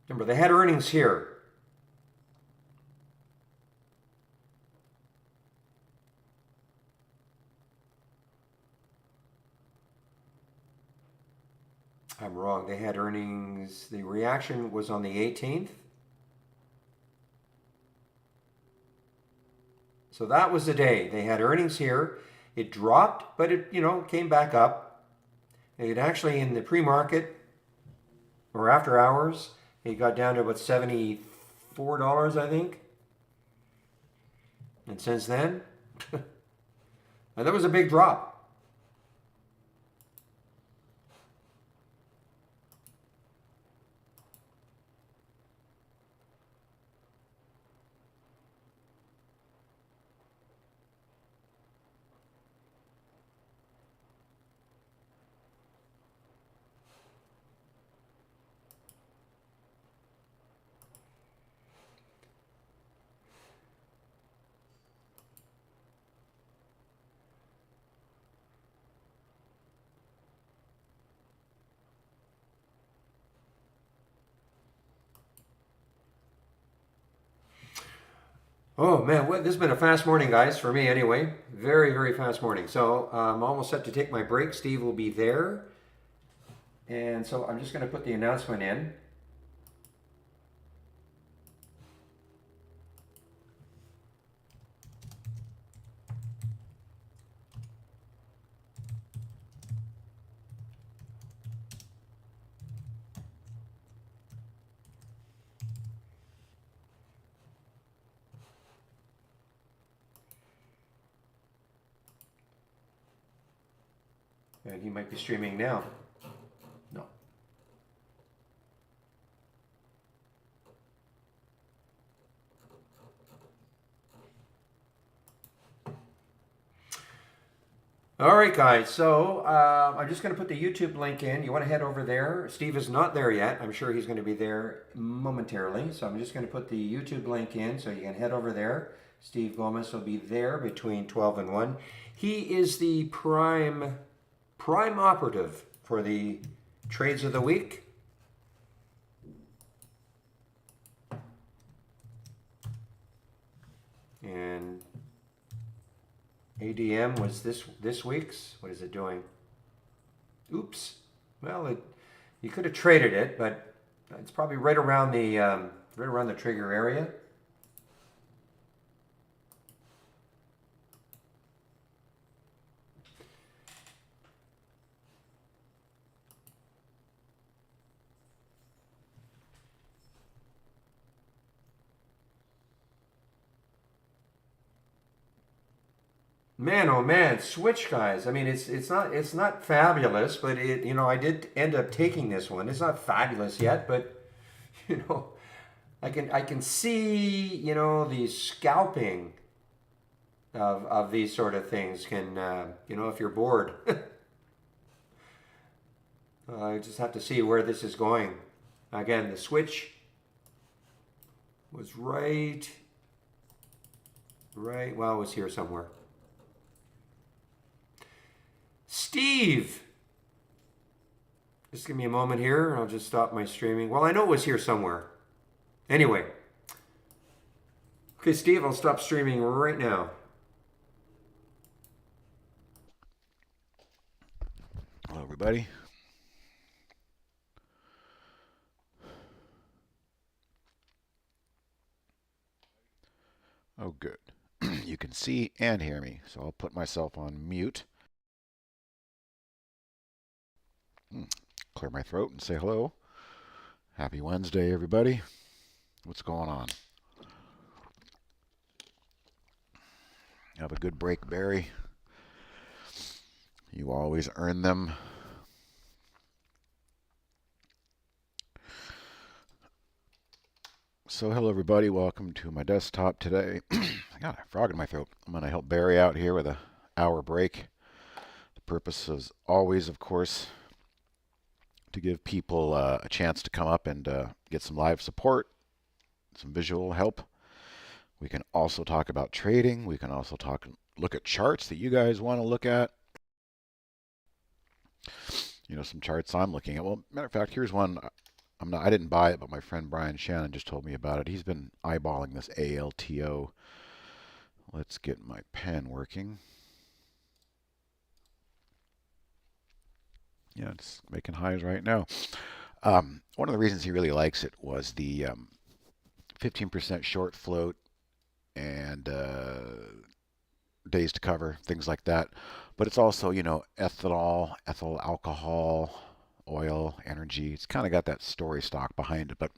Remember, they had earnings here. I'm wrong. They had earnings. The reaction was on the 18th. So that was the day. They had earnings here. It dropped, but it, came back up. It actually, in the pre-market or after hours, it got down to about $74, I think. And since then, and that was a big drop. Oh man, this has been a fast morning, guys, for me anyway. Very, very fast morning. So I'm almost set to take my break. Steve will be there. And so I'm just going to put the announcement in. And he might be streaming now. No. All right, guys. So I'm just going to put the YouTube link in. You want to head over there. Steve is not there yet. I'm sure he's going to be there momentarily. So I'm just going to put the YouTube link in so you can head over there. Steve Gomez will be there between 12 and 1. He is the prime operative for the trades of the week. And ADM was this week's. What is it doing? Oops. Well, you could have traded it, but it's probably right around the trigger area. Man, oh man, switch guys. I mean, it's not fabulous, but I did end up taking this one. It's not fabulous yet, but you know, I can see the scalping of these sort of things can if you're bored. I just have to see where this is going. Again, the switch was right. Well, it was here somewhere. Steve! Just give me a moment here. I'll just stop my streaming. Well, I know it was here somewhere. Anyway. Okay, Steve, I'll stop streaming right now. Hello, everybody. Oh, good. You can see and hear me, so I'll put myself on mute. Clear my throat and say hello. Happy Wednesday, everybody. What's going on? Have a good break, Barry. You always earn them. So hello, everybody. Welcome to my desktop today. I got a frog in my throat. I'm going to help Barry out here with an hour break. The purpose is always, of course, to give people a chance to come up and get some live support, some visual help. We can also talk about trading. We can also look at charts that you guys want to look at. Some charts I'm looking at. Well, matter of fact, here's one. I didn't buy it, but my friend Brian Shannon just told me about it. He's been eyeballing this ALTO. Let's get my pen working. Yeah, it's making highs right now. One of the reasons he really likes it was the 15% short float and days to cover, things like that. But it's also, ethanol, ethyl alcohol, oil, energy. It's kind of got that story stock behind it. But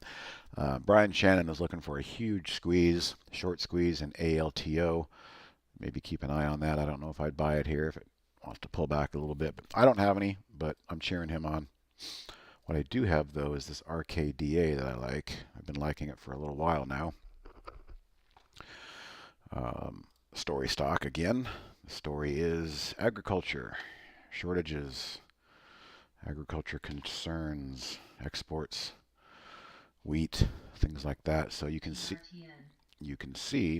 Brian Shannon is looking for a huge squeeze, short squeeze in ALTO. Maybe keep an eye on that. I don't know if I'd buy it here if it wants to pull back a little bit. But I don't have any, but I'm cheering him on. What I do have, though, is this RKDA that I like. I've been liking it for a little while now. Story stock again. The story is agriculture, shortages, agriculture concerns, exports, wheat, things like that. So you can see,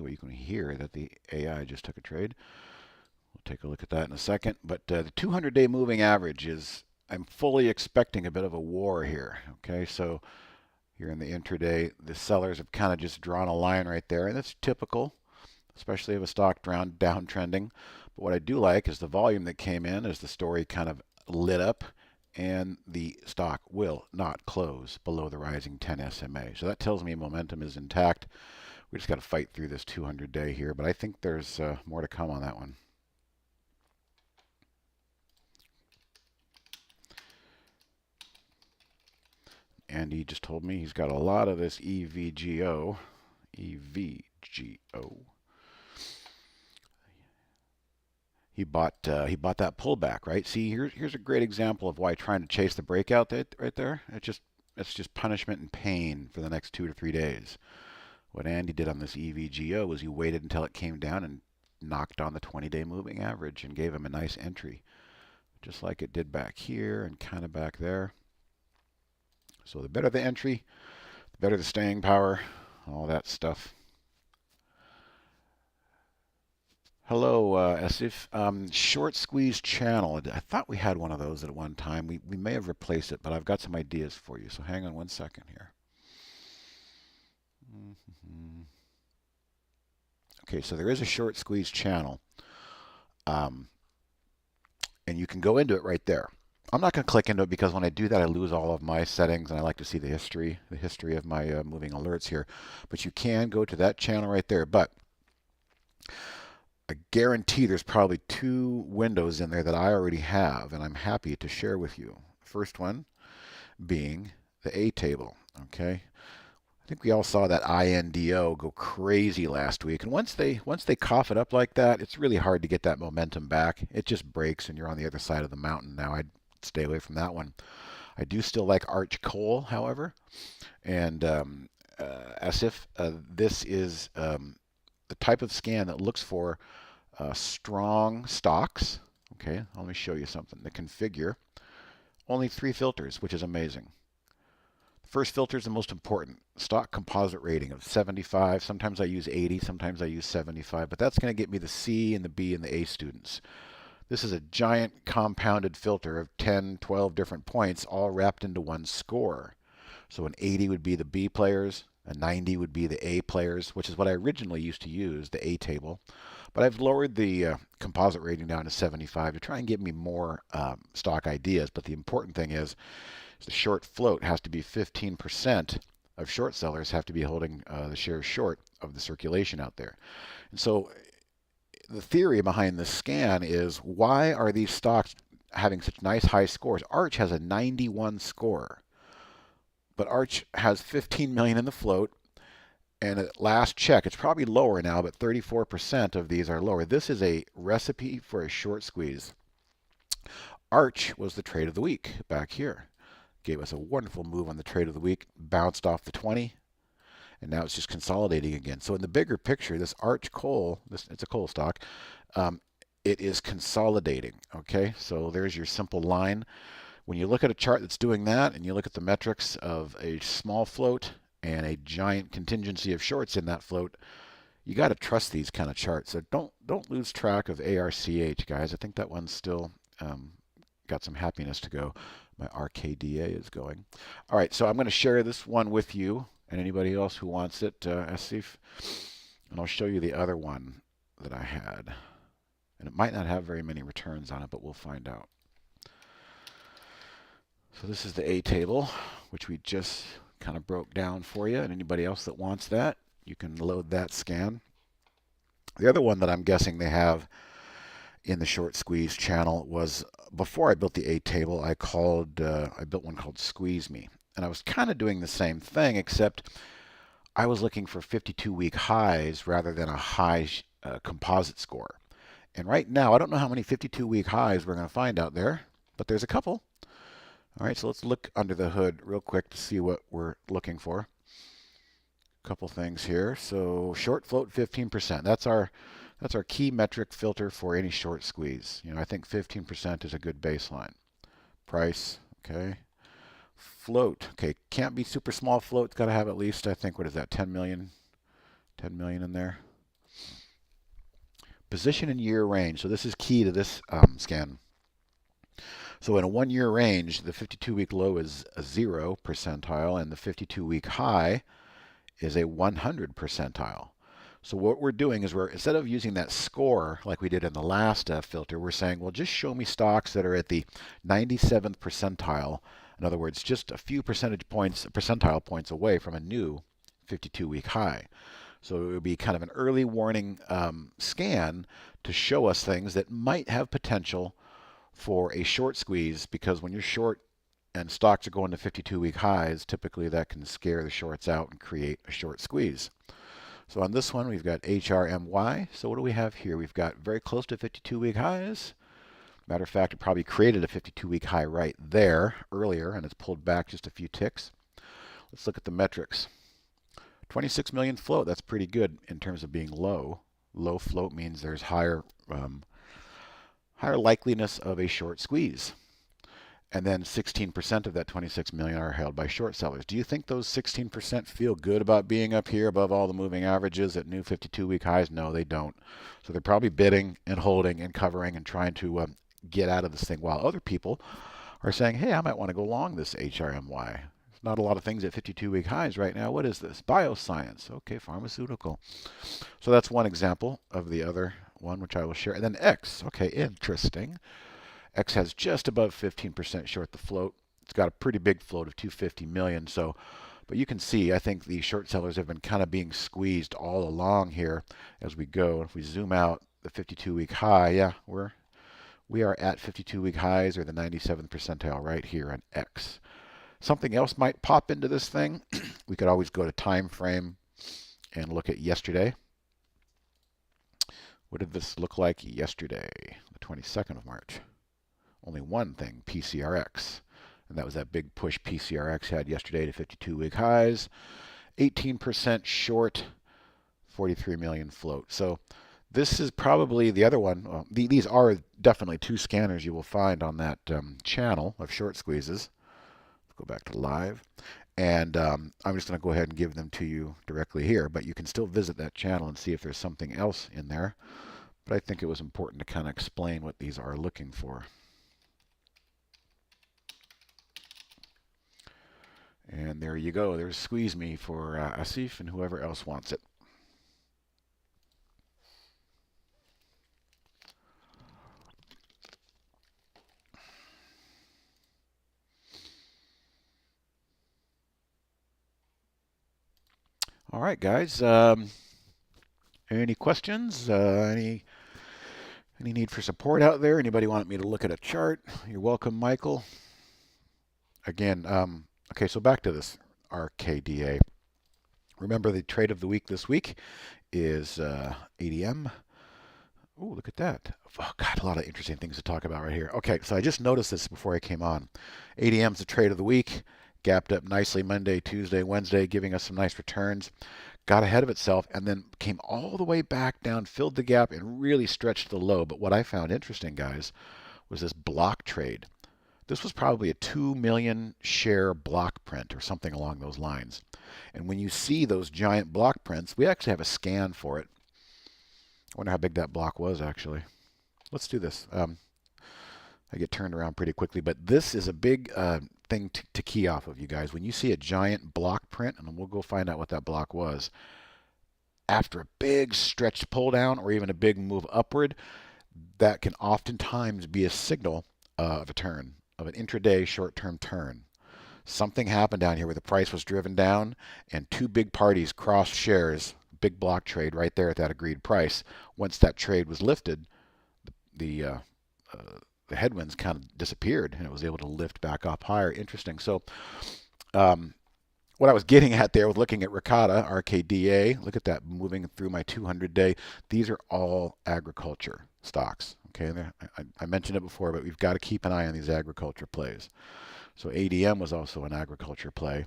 well, you can hear that the AI just took a trade. We'll take a look at that in a second. But the 200-day moving average is, I'm fully expecting a bit of a war here. Okay, so here in the intraday, the sellers have kind of just drawn a line right there, and that's typical, especially if a stock downtrending. But what I do like is the volume that came in as the story kind of lit up, and the stock will not close below the rising 10 SMA. So that tells me momentum is intact. We just got to fight through this 200-day here, but I think there's more to come on that one. Andy just told me he's got a lot of this EVGO. he bought that pullback, right? See, here's a great example of why trying to chase the breakout right there. It's just punishment and pain for the next 2 to 3 days. What Andy did on this EVGO was he waited until it came down and knocked on the 20-day moving average and gave him a nice entry, just like it did back here and kind of back there. So the better the entry, the better the staying power, all that stuff. Hello, Asif. Short squeeze channel. I thought we had one of those at one time. We may have replaced it, but I've got some ideas for you. So hang on 1 second here. Okay, so there is a short squeeze channel. And you can go into it right there. I'm not going to click into it because when I do that, I lose all of my settings, and I like to see the history of my moving alerts here. But you can go to that channel right there. But I guarantee there's probably 2 windows in there that I already have, and I'm happy to share with you. First one being the A table. Okay, I think we all saw that INDO go crazy last week, and once they cough it up like that, it's really hard to get that momentum back. It just breaks, and you're on the other side of the mountain. Now I'd stay away from that one. I do still like Arch Coal, however, and as if this is the type of scan that looks for strong stocks. Okay, let me show you something. The configure only 3 filters, which is amazing. The first filter is the most important. Stock composite rating of 75. Sometimes I use 80, sometimes I use 75, but that's going to get me the C and the B and the A students. This is a giant compounded filter of 10, 12 different points all wrapped into one score. So an 80 would be the B players, a 90 would be the A players, which is what I originally used to use, the A table. But I've lowered the composite rating down to 75 to try and give me more stock ideas. But the important thing is the short float has to be 15% of short sellers have to be holding the shares short of the circulation out there. And so the theory behind this scan is, why are these stocks having such nice high scores? Arch has a 91 score, but Arch has 15 million in the float. And at last check, it's probably lower now, but 34% of these are lower. This is a recipe for a short squeeze. Arch was the trade of the week back here. Gave us a wonderful move on the trade of the week, bounced off the 20, and now it's just consolidating again. So in the bigger picture, this Arch Coal, it's a coal stock, it is consolidating. Okay, so there's your simple line. When you look at a chart that's doing that, and you look at the metrics of a small float and a giant contingency of shorts in that float, you got to trust these kind of charts. So don't lose track of ARCH, guys. I think that one's still got some happiness to go. My RKDA is going. All right, so I'm going to share this one with you and anybody else who wants it, Asif. And I'll show you the other one that I had. And it might not have very many returns on it, but we'll find out. So this is the A table, which we just kind of broke down for you. And anybody else that wants that, you can load that scan. The other one that I'm guessing they have in the short squeeze channel was, before I built the A table, I built one called Squeeze Me. And I was kind of doing the same thing, except I was looking for 52-week highs rather than a high composite score. And right now, I don't know how many 52-week highs we're going to find out there, but there's a couple. All right, so let's look under the hood real quick to see what we're looking for. A couple things here. So short float 15%. That's our key metric filter for any short squeeze. You know, I think 15% is a good baseline. Price, okay. Float, okay, can't be super small float. It's got to have at least, I think, what is that, 10 million? 10 million in there. Position in year range. So this is key to this scan. So in a 1-year range, the 52-week low is a 0 percentile, and the 52-week high is a 100 percentile. So what we're doing is instead of using that score like we did in the last filter, we're saying, well, just show me stocks that are at the 97th percentile. In other words, just a few percentile points away from a new 52-week high. So it would be kind of an early warning scan to show us things that might have potential for a short squeeze, because when you're short and stocks are going to 52-week highs, typically that can scare the shorts out and create a short squeeze. So on this one, we've got HRMY. So what do we have here? We've got very close to 52-week highs. Matter of fact, it probably created a 52-week high right there earlier, and it's pulled back just a few ticks. Let's look at the metrics. 26 million float. That's pretty good in terms of being low. Low float means there's higher likeliness of a short squeeze. And then 16% of that 26 million are held by short sellers. Do you think those 16% feel good about being up here above all the moving averages at new 52-week highs? No, they don't. So they're probably bidding and holding and covering and trying to get out of this thing, while other people are saying, hey, I might want to go long this HRMY. There's not a lot of things at 52-week highs right now. What is this? Bioscience. Okay, pharmaceutical. So that's one example of the other one, which I will share. And then X. Okay, interesting. X has just above 15% short the float. It's got a pretty big float of 250 million. So, but you can see, I think the short sellers have been kind of being squeezed all along here as we go. If we zoom out, the 52-week high, yeah, we are at 52-week highs, or the 97th percentile right here on X. Something else might pop into this thing. We could always go to time frame and look at yesterday. What did this look like yesterday, the 22nd of March? Only one thing, PCRX. And that was that big push PCRX had yesterday to 52-week highs. 18% short, 43 million float. So this is probably the other one. Well, these are definitely two scanners you will find on that channel of short squeezes. Let's go back to live. And I'm just going to go ahead and give them to you directly here. But you can still visit that channel and see if there's something else in there. But I think it was important to kind of explain what these are looking for. And there you go. There's Squeeze Me for Asif and whoever else wants it. All right, guys. Any questions? Any need for support out there? Anybody want me to look at a chart? You're welcome, Michael. Again, okay, so back to this RKDA. Remember, the trade of the week this week is ADM. Oh, look at that. Oh, God, a lot of interesting things to talk about right here. Okay, so I just noticed this before I came on. ADM's the trade of the week. Gapped up nicely Monday, Tuesday, Wednesday, giving us some nice returns. Got ahead of itself and then came all the way back down, filled the gap, and really stretched the low. But what I found interesting, guys, was this block trade. This was probably a 2 million share block print or something along those lines. And when you see those giant block prints, we actually have a scan for it. I wonder how big that block was, actually. Let's do this. I get turned around pretty quickly, but this is a big thing to key off of, you guys. When you see a giant block print, and we'll go find out what that block was, after a big stretched pull down or even a big move upward, that can oftentimes be a signal of a turn, of an intraday short-term turn. Something happened down here where the price was driven down and two big parties crossed shares, big block trade right there at that agreed price. Once that trade was lifted, the headwinds kind of disappeared and it was able to lift back up higher. Interesting. So what I was getting at there with looking at Ricotta, RKDA, look at that moving through my 200-day. These are all agriculture stocks. Okay, I mentioned it before, but we've got to keep an eye on these agriculture plays. So ADM was also an agriculture play.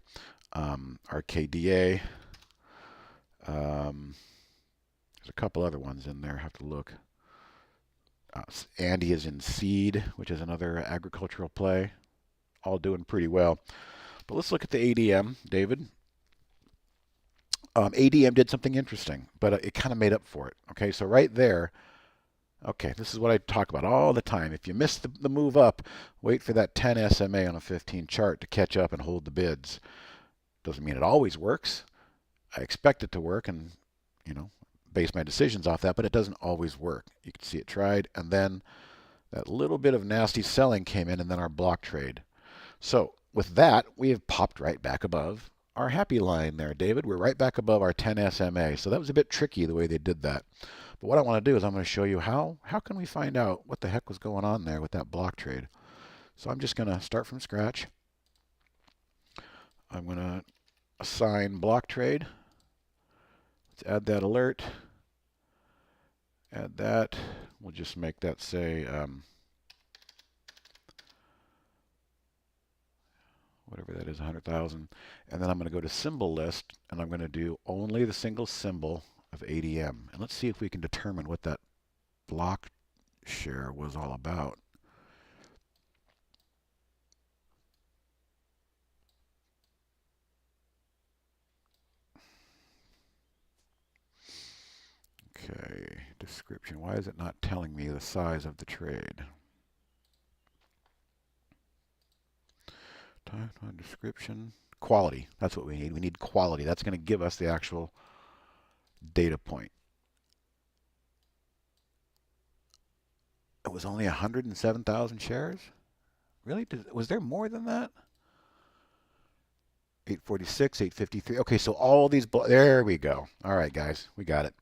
RKDA. There's a couple other ones in there. I have to look. Andy is in seed, which is another agricultural play. All doing pretty well. But let's look at the ADM, David. ADM did something interesting, but it kind of made up for it. Okay, so right there, okay, this is what I talk about all the time. If you miss the move up, wait for that 10 SMA on a 15 chart to catch up and hold the bids. Doesn't mean it always works. I expect it to work and, base my decisions off that, but it doesn't always work. You can see it tried, and then that little bit of nasty selling came in, and then our block trade. So with that, we have popped right back above our happy line there, David. We're right back above our 10 SMA. So that was a bit tricky the way they did that. But what I want to do is I'm going to show you how can we find out what the heck was going on there with that block trade. So I'm just going to start from scratch. I'm going to assign block trade. Let's add that alert. Add that. We'll just make that say whatever that is, 100,000. And then I'm going to go to symbol list, and I'm going to do only the single symbol of ADM. And let's see if we can determine what that block share was all about. Okay, description. Why is it not telling me the size of the trade? Time description. Quality. That's what we need. We need quality. That's going to give us the actual data point. It was only 107,000 shares? Really? Was there more than that? 846, 853. Okay, so all these, there we go. All right, guys, we got it.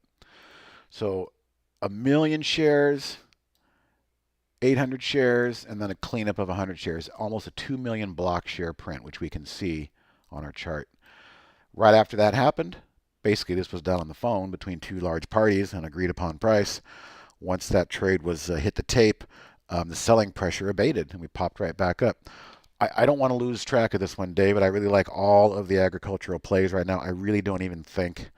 So 1,000,000 shares, 800 shares, and then a cleanup of 100 shares. Almost a 2 million block share print, which we can see on our chart. Right after that happened, basically this was done on the phone between two large parties, an agreed upon price. Once that trade was hit the tape, the selling pressure abated, and we popped right back up. I don't want to lose track of this one, David. I really like all of the agricultural plays right now. I really don't even think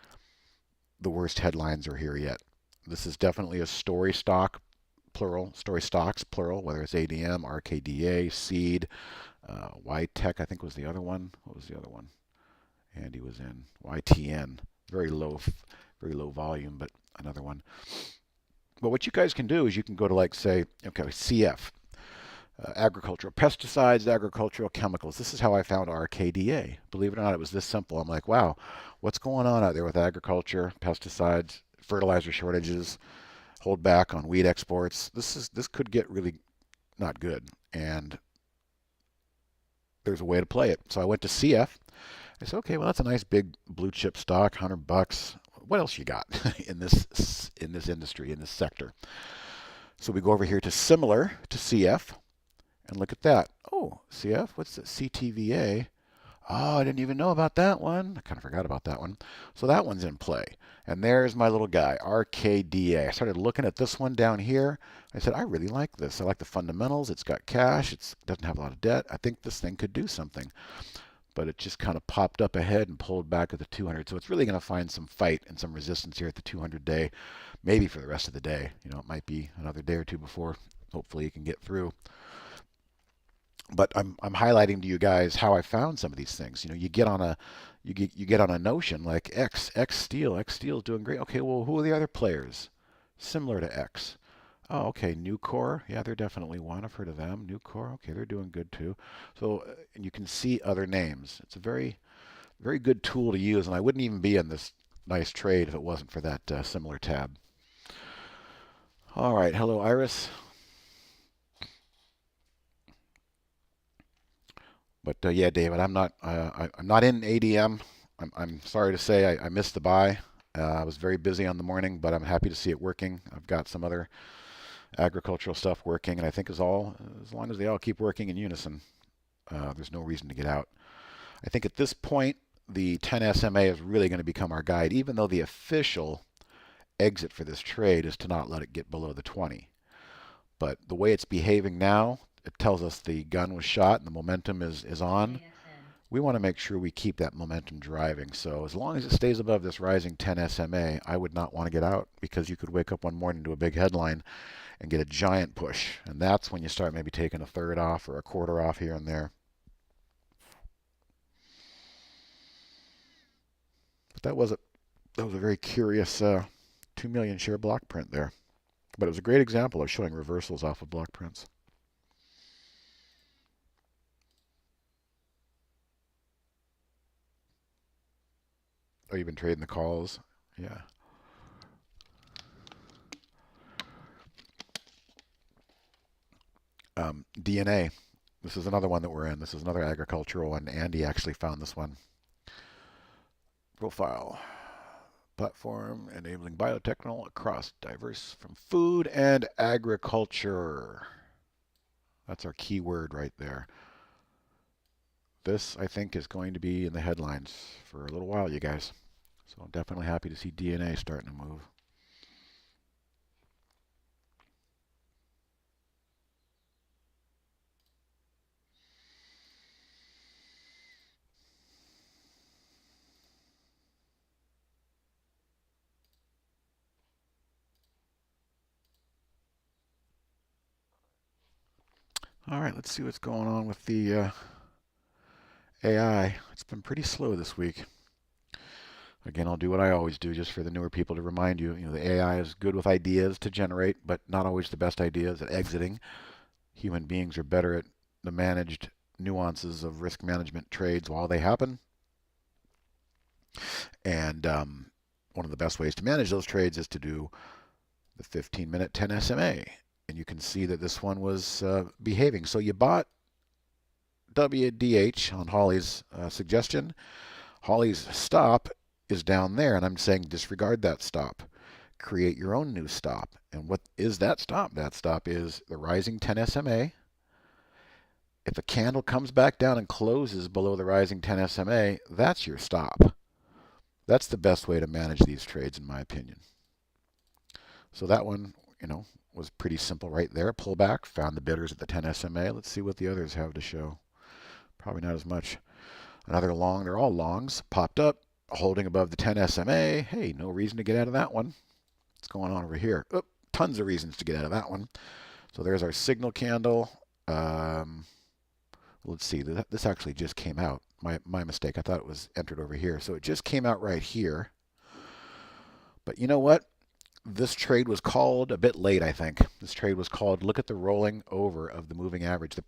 the worst headlines are here yet. This is definitely a story stock, plural, story stocks, plural, whether it's ADM, RKDA, Seed, YTech, I think was the other one. What was the other one? Andy was in YTN. Very low volume, but another one. But what you guys can do is you can go to, like, say, okay, CF, agricultural pesticides, agricultural chemicals. This is how I found RKDA. Believe it or not, it was this simple. I'm like, wow, what's going on out there with agriculture, pesticides, fertilizer shortages, hold back on wheat exports. This could get really not good, and there's a way to play it. So I went to CF. I said, okay, well, that's a nice big blue chip stock, $100. What else you got in this industry, in this sector? So we go over here to similar to CF, and look at that. Oh, CF, what's the CTVA? Oh, I didn't even know about that one. I kind of forgot about that one. So that one's in play. And there's my little guy, RKDA. I started looking at this one down here. I said, I really like this. I like the fundamentals. It's got cash. It doesn't have a lot of debt. I think this thing could do something. But it just kind of popped up ahead and pulled back at the 200. So it's really going to find some fight and some resistance here at the 200 day, maybe for the rest of the day. You know, it might be another day or two before hopefully you can get through. But I'm highlighting to you guys how I found some of these things. You know, you get on a notion like X Steel is doing great. Okay, well, who are the other players similar to X? Oh, okay, Nucor. Yeah, they're definitely one. I've heard of them. Nucor. Okay, they're doing good too. So and you can see other names. It's a very good tool to use, and I wouldn't even be in this nice trade if it wasn't for that similar tab. All right, hello Iris. But yeah, David, I'm not in ADM. I'm sorry to say I missed the buy. I was very busy on the morning, but I'm happy to see it working. I've got some other agricultural stuff working, and I think as long as they all keep working in unison, there's no reason to get out. I think at this point, the 10 SMA is really going to become our guide, even though the official exit for this trade is to not let it get below the 20. But the way it's behaving now, it tells us the gun was shot and the momentum is on. We want to make sure we keep that momentum driving. So as long as it stays above this rising 10 SMA, I would not want to get out, because you could wake up one morning to a big headline and get a giant push. And that's when you start maybe taking a third off or a quarter off here and there. But that was a very curious 2 million share block print there. But it was a great example of showing reversals off of block prints. Oh, you've been trading the calls? Yeah. DNA. This is another one that we're in. This is another agricultural one. Andy actually found this one. Profile. Platform enabling biotechnology across diverse from food and agriculture. That's our keyword right there. This, I think, is going to be in the headlines for a little while, you guys. So I'm definitely happy to see DNA starting to move. All right, let's see what's going on with the AI. It's been pretty slow this week. Again, I'll do what I always do just for the newer people to remind you, the AI is good with ideas to generate, but not always the best ideas at exiting. Human beings are better at the managed nuances of risk management trades while they happen. And one of the best ways to manage those trades is to do the 15-minute 10 SMA. And you can see that this one was behaving. So you bought WDH on Holly's suggestion. Holly's stop is down there, and I'm saying disregard that stop. Create your own new stop. And what is that stop? That stop is the rising 10 SMA. If a candle comes back down and closes below the rising 10 SMA, that's your stop. That's the best way to manage these trades, in my opinion. So that one, was pretty simple right there. Pull back, found the bidders at the 10 SMA. Let's see what the others have to show. Probably not as much. Another long, they're all longs, popped up, holding above the 10 SMA. Hey, no reason to get out of that one. What's going on over here? Oh, tons of reasons to get out of that one. So there's our signal candle. Let's see, this actually just came out. My mistake, I thought it was entered over here. So it just came out right here. But you know what? This trade was called a bit late, I think. This trade was called, look at the rolling over of the moving average. The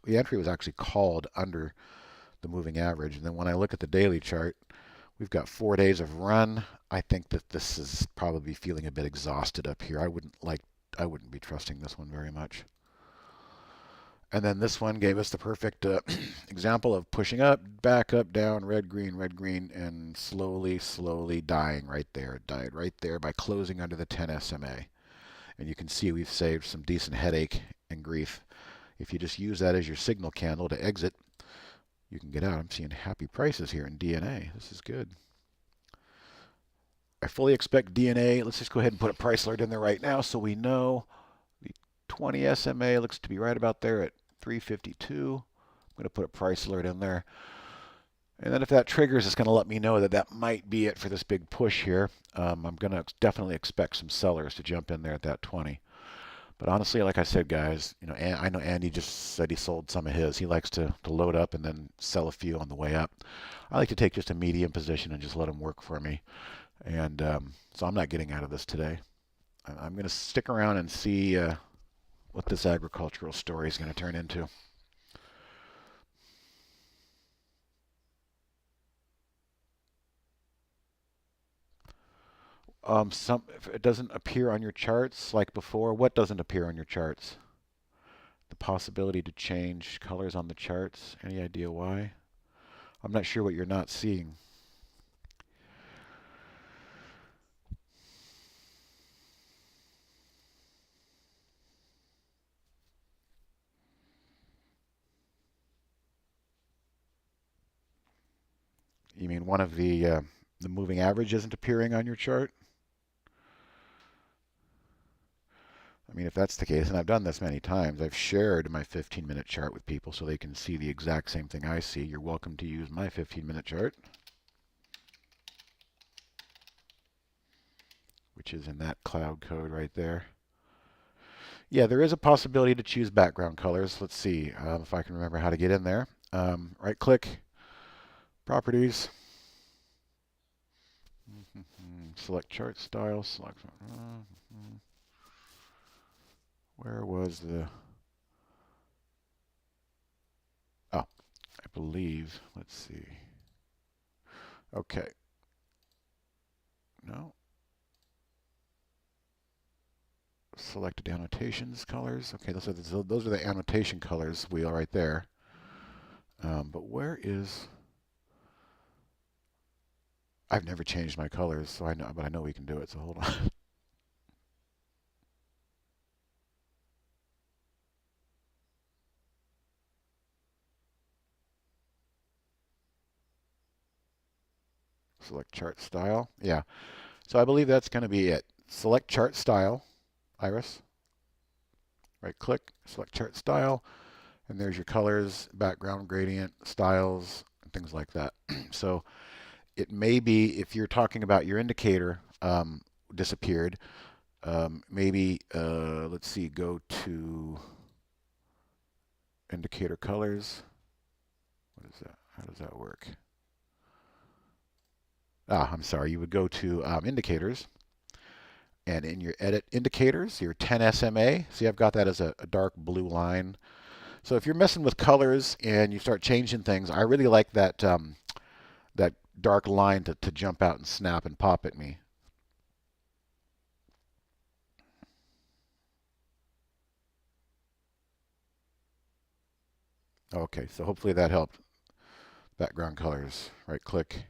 entry was actually called under the moving average. And then when I look at the daily chart, we've got 4 days of run. I think that this is probably feeling a bit exhausted up here. I wouldn't be trusting this one very much. And then this one gave us the perfect example of pushing up, back up, down, red, green, and slowly, slowly dying right there. It died right there by closing under the 10 SMA. And you can see we've saved some decent headache and grief. If you just use that as your signal candle to exit, you can get out. I'm seeing happy prices here in DNA. This is good. I fully expect DNA. Let's just go ahead and put a price alert in there right now so we know. The 20 SMA looks to be right about there at 352. I'm going to put a price alert in there. And then if that triggers, it's going to let me know that that might be it for this big push here. I'm going to definitely expect some sellers to jump in there at that 20. But honestly, like I said, guys, I know Andy just said he sold some of his. He likes to load up and then sell a few on the way up. I like to take just a medium position and just let them work for me. And so I'm not getting out of this today. I'm going to stick around and see what this agricultural story is going to turn into. If it doesn't appear on your charts like before, what doesn't appear on your charts? The possibility to change colors on the charts. Any idea why? I'm not sure what you're not seeing. You mean one of the moving average isn't appearing on your chart? I mean, if that's the case, and I've done this many times, I've shared my 15-minute chart with people so they can see the exact same thing I see. You're welcome to use my 15-minute chart, which is in that cloud code right there. Yeah, there is a possibility to choose background colors. Let's see if I can remember how to get in there. Right-click, Properties, select chart style, select. Where was the? Oh, I believe. Let's see. Okay. No. Selected annotations colors. Okay, those are the annotation colors wheel right there. But where is? I've never changed my colors, so I know we can do it. So hold on. Select chart style. Yeah. So I believe that's going to be it. Select chart style, Iris. Right click, select chart style, and there's your colors, background gradient, styles, and things like that. So it may be, if you're talking about your indicator disappeared, maybe, let's see, go to indicator colors. What is that? How does that work? I'm sorry. You would go to indicators, and in your edit indicators, your 10 SMA. See, I've got that as a dark blue line. So if you're messing with colors and you start changing things, I really like that that dark line to jump out and snap and pop at me. Okay, so hopefully that helped. Background colors. Right click,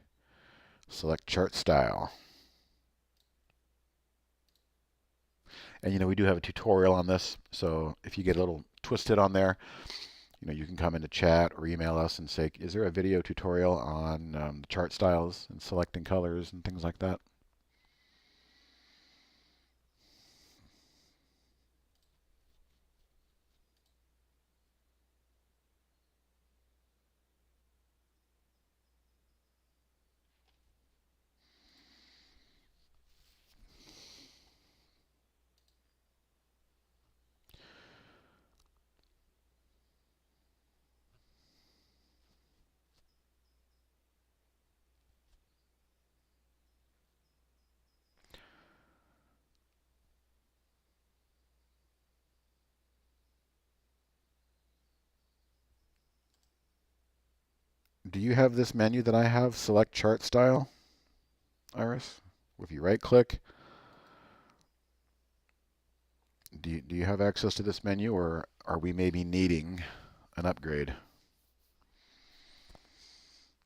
select chart style. And we do have a tutorial on this, so if you get a little twisted on there, you can come into chat or email us and say, is there a video tutorial on the chart styles and selecting colors and things like that? Do you have this menu that I have, select chart style, Iris? If you right click, do you have access to this menu, or are we maybe needing an upgrade,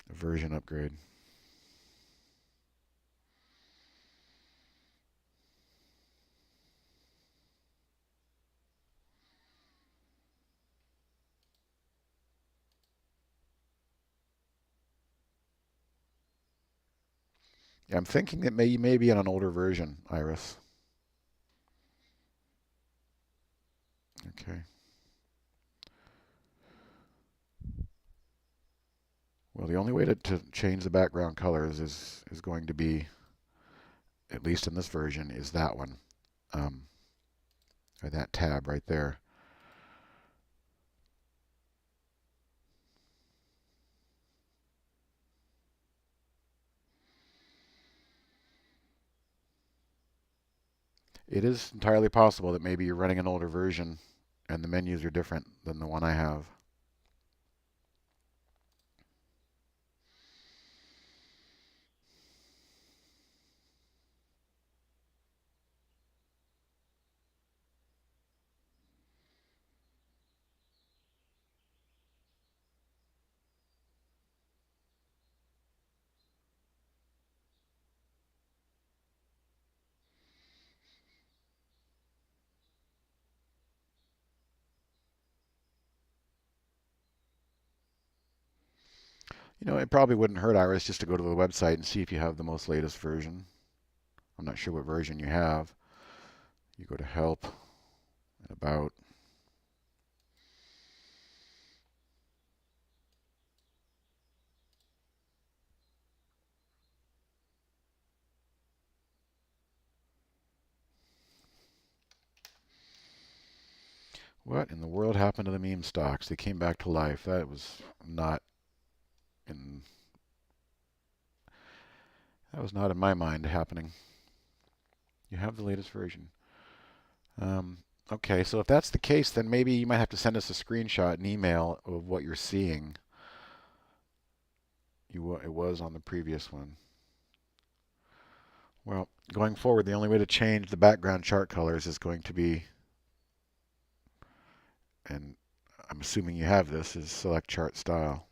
a version upgrade? Yeah, I'm thinking that you may be on an older version, Iris. Okay. Well, the only way to change the background colors is going to be, at least in this version, is that one, or that tab right there. It is entirely possible that maybe you're running an older version and the menus are different than the one I have. It probably wouldn't hurt, Iris, just to go to the website and see if you have the most latest version. I'm not sure what version you have. You go to Help and About. What in the world happened to the meme stocks? They came back to life. That was not in my mind happening. You have the latest version. Um, okay, so if that's the case, then maybe you might have to send us a screenshot, an email of what you're seeing. It was on the previous one. Well, going forward, the only way to change the background chart colors is going to be, and I'm assuming you have this, is select chart style.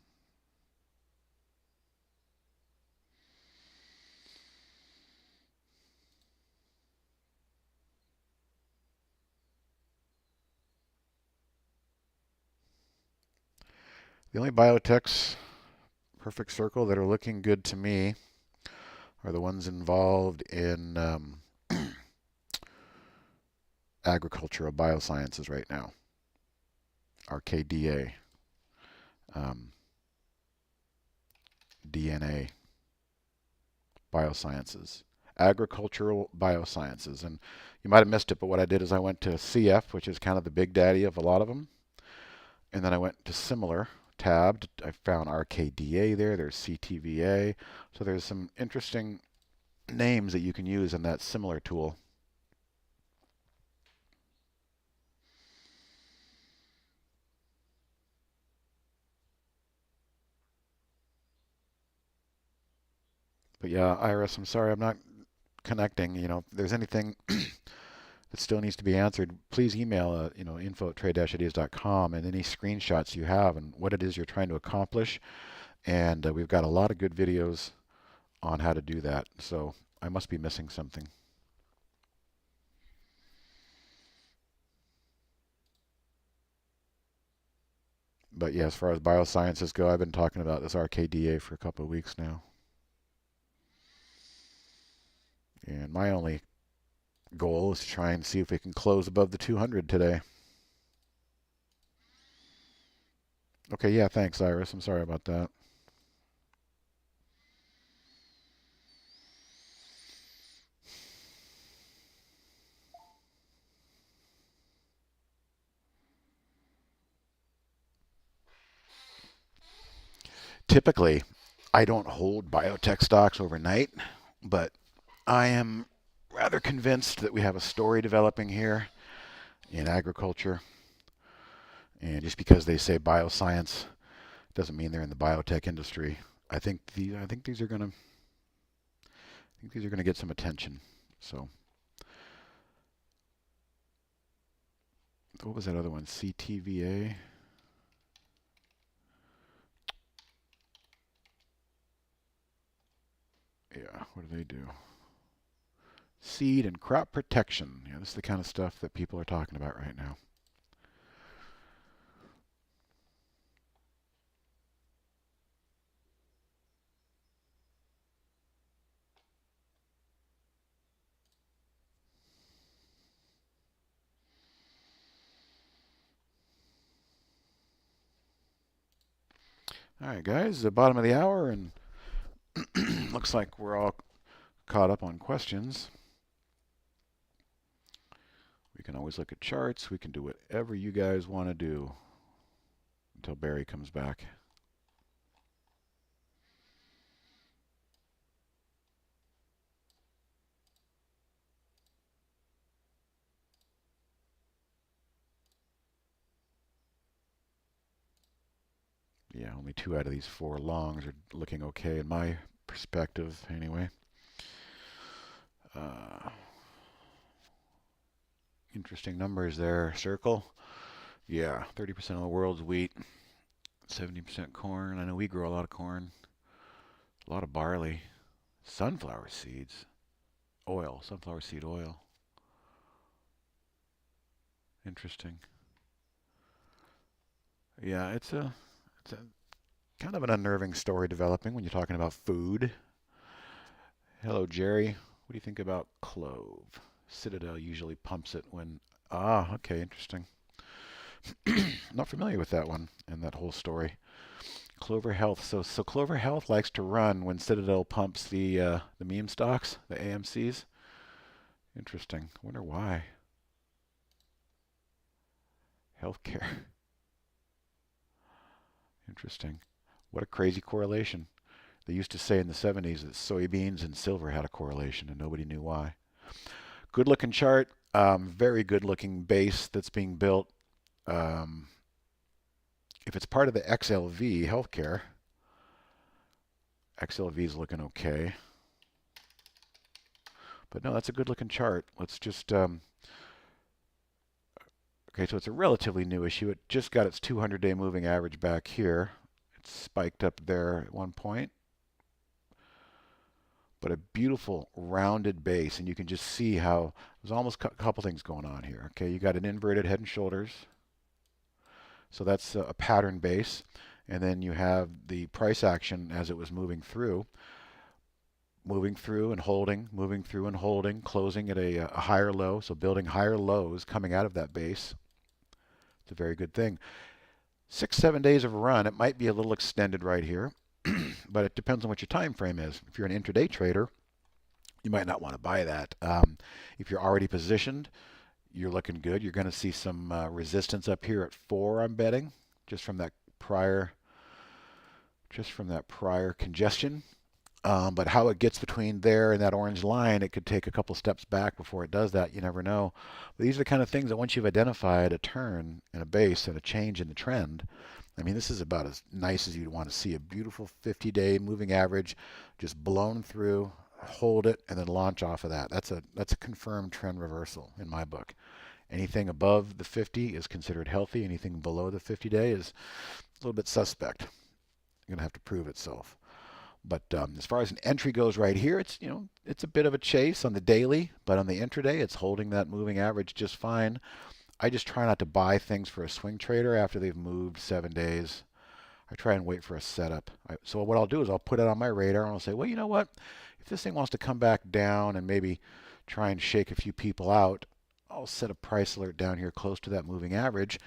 The only biotechs, perfect circle, that are looking good to me are the ones involved in agricultural biosciences right now. RKDA, DNA, biosciences, agricultural biosciences. And you might have missed it, but what I did is I went to CF, which is kind of the big daddy of a lot of them. And then I went to similar, tabbed. I found RKDA there. There's CTVA. So there's some interesting names that you can use in that similar tool. But yeah, Iris, I'm sorry I'm not connecting. You know, if there's anything that still needs to be answered, please email info@trade-ideas.com and any screenshots you have and what it is you're trying to accomplish. And we've got a lot of good videos on how to do that. So I must be missing something. But yeah, as far as biosciences go, I've been talking about this RKDA for a couple of weeks now. And my only goal is to try and see if we can close above the 200 today. Okay, yeah, thanks, Iris. I'm sorry about that. Typically, I don't hold biotech stocks overnight, but I am rather convinced that we have a story developing here in agriculture. And just because they say bioscience doesn't mean they're in the biotech industry. I think these are going to get some attention. So what was that other one? CTVA. Yeah, what do they do? Seed and crop protection. Yeah, this is the kind of stuff that people are talking about right now. All right, guys, the bottom of the hour, and looks like we're all caught up on questions. We can always look at charts. We can do whatever you guys want to do until Barry comes back. Yeah, only 2 out of these 4 longs are looking okay in my perspective, anyway. Interesting numbers there. Circle. Yeah, 30% of the world's wheat, 70% corn. I know we grow a lot of corn, a lot of barley, sunflower seeds, oil, sunflower seed oil. Interesting. Yeah, it's a kind of an unnerving story developing when you're talking about food. Hello, Jerry. What do you think about clove? Citadel usually pumps it when... Ah, okay, interesting. Not familiar with that one and that whole story. Clover Health. So Clover Health likes to run when Citadel pumps the meme stocks, the AMCs. Interesting. Wonder why. Healthcare. Interesting. What a crazy correlation. They used to say in the 70s that soybeans and silver had a correlation, and nobody knew why. Good looking chart. Very good looking base that's being built. If it's part of the XLV healthcare, XLV is looking okay. But no, that's a good looking chart. Let's just, okay, so it's a relatively new issue. It just got its 200-day moving average back here. It spiked up there at one point. But a beautiful rounded base, and you can just see how there's almost a couple things going on here. Okay, you got an inverted head and shoulders. So that's a pattern base. And then you have the price action as it was moving through. moving through and holding, moving through and holding, closing at a higher low. So building higher lows coming out of that base. It's a very good thing. 6-7 days of a run, it might be a little extended right here, but it depends on what your time frame is. If you're an intraday trader, you might not want to buy that. If you're already positioned, you're looking good. You're going to see some resistance up here at 4, I'm betting, just from that prior congestion. But how it gets between there and that orange line, it could take a couple steps back before it does that. You never know. But these are the kind of things that once you've identified a turn and a base and a change in the trend, I mean, this is about as nice as you'd want to see a beautiful 50-day moving average just blown through, hold it, and then launch off of that. That's a confirmed trend reversal in my book. Anything above the 50 is considered healthy. Anything below the 50-day is a little bit suspect. Going to have to prove itself. But as far as an entry goes right here, it's it's a bit of a chase on the daily, but on the intraday, it's holding that moving average just fine. I just try not to buy things for a swing trader after they've moved 7 days. I try and wait for a setup. So what I'll do is I'll put it on my radar and I'll say, well, you know what? If this thing wants to come back down and maybe try and shake a few people out, I'll set a price alert down here close to that moving average.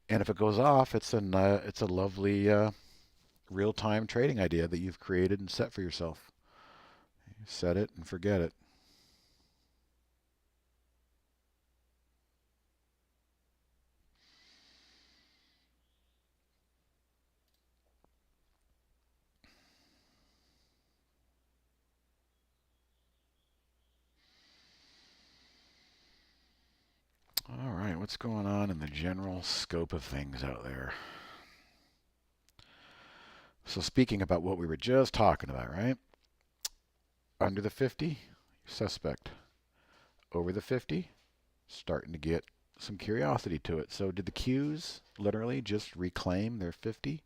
And if it goes off, it's a lovely real-time trading idea that you've created and set for yourself. You set it and forget it. All right, what's going on in the general scope of things out there? So speaking about what we were just talking about, right? Under the 50, suspect. Over the 50, starting to get some curiosity to it. So did the Qs literally just reclaim their 50?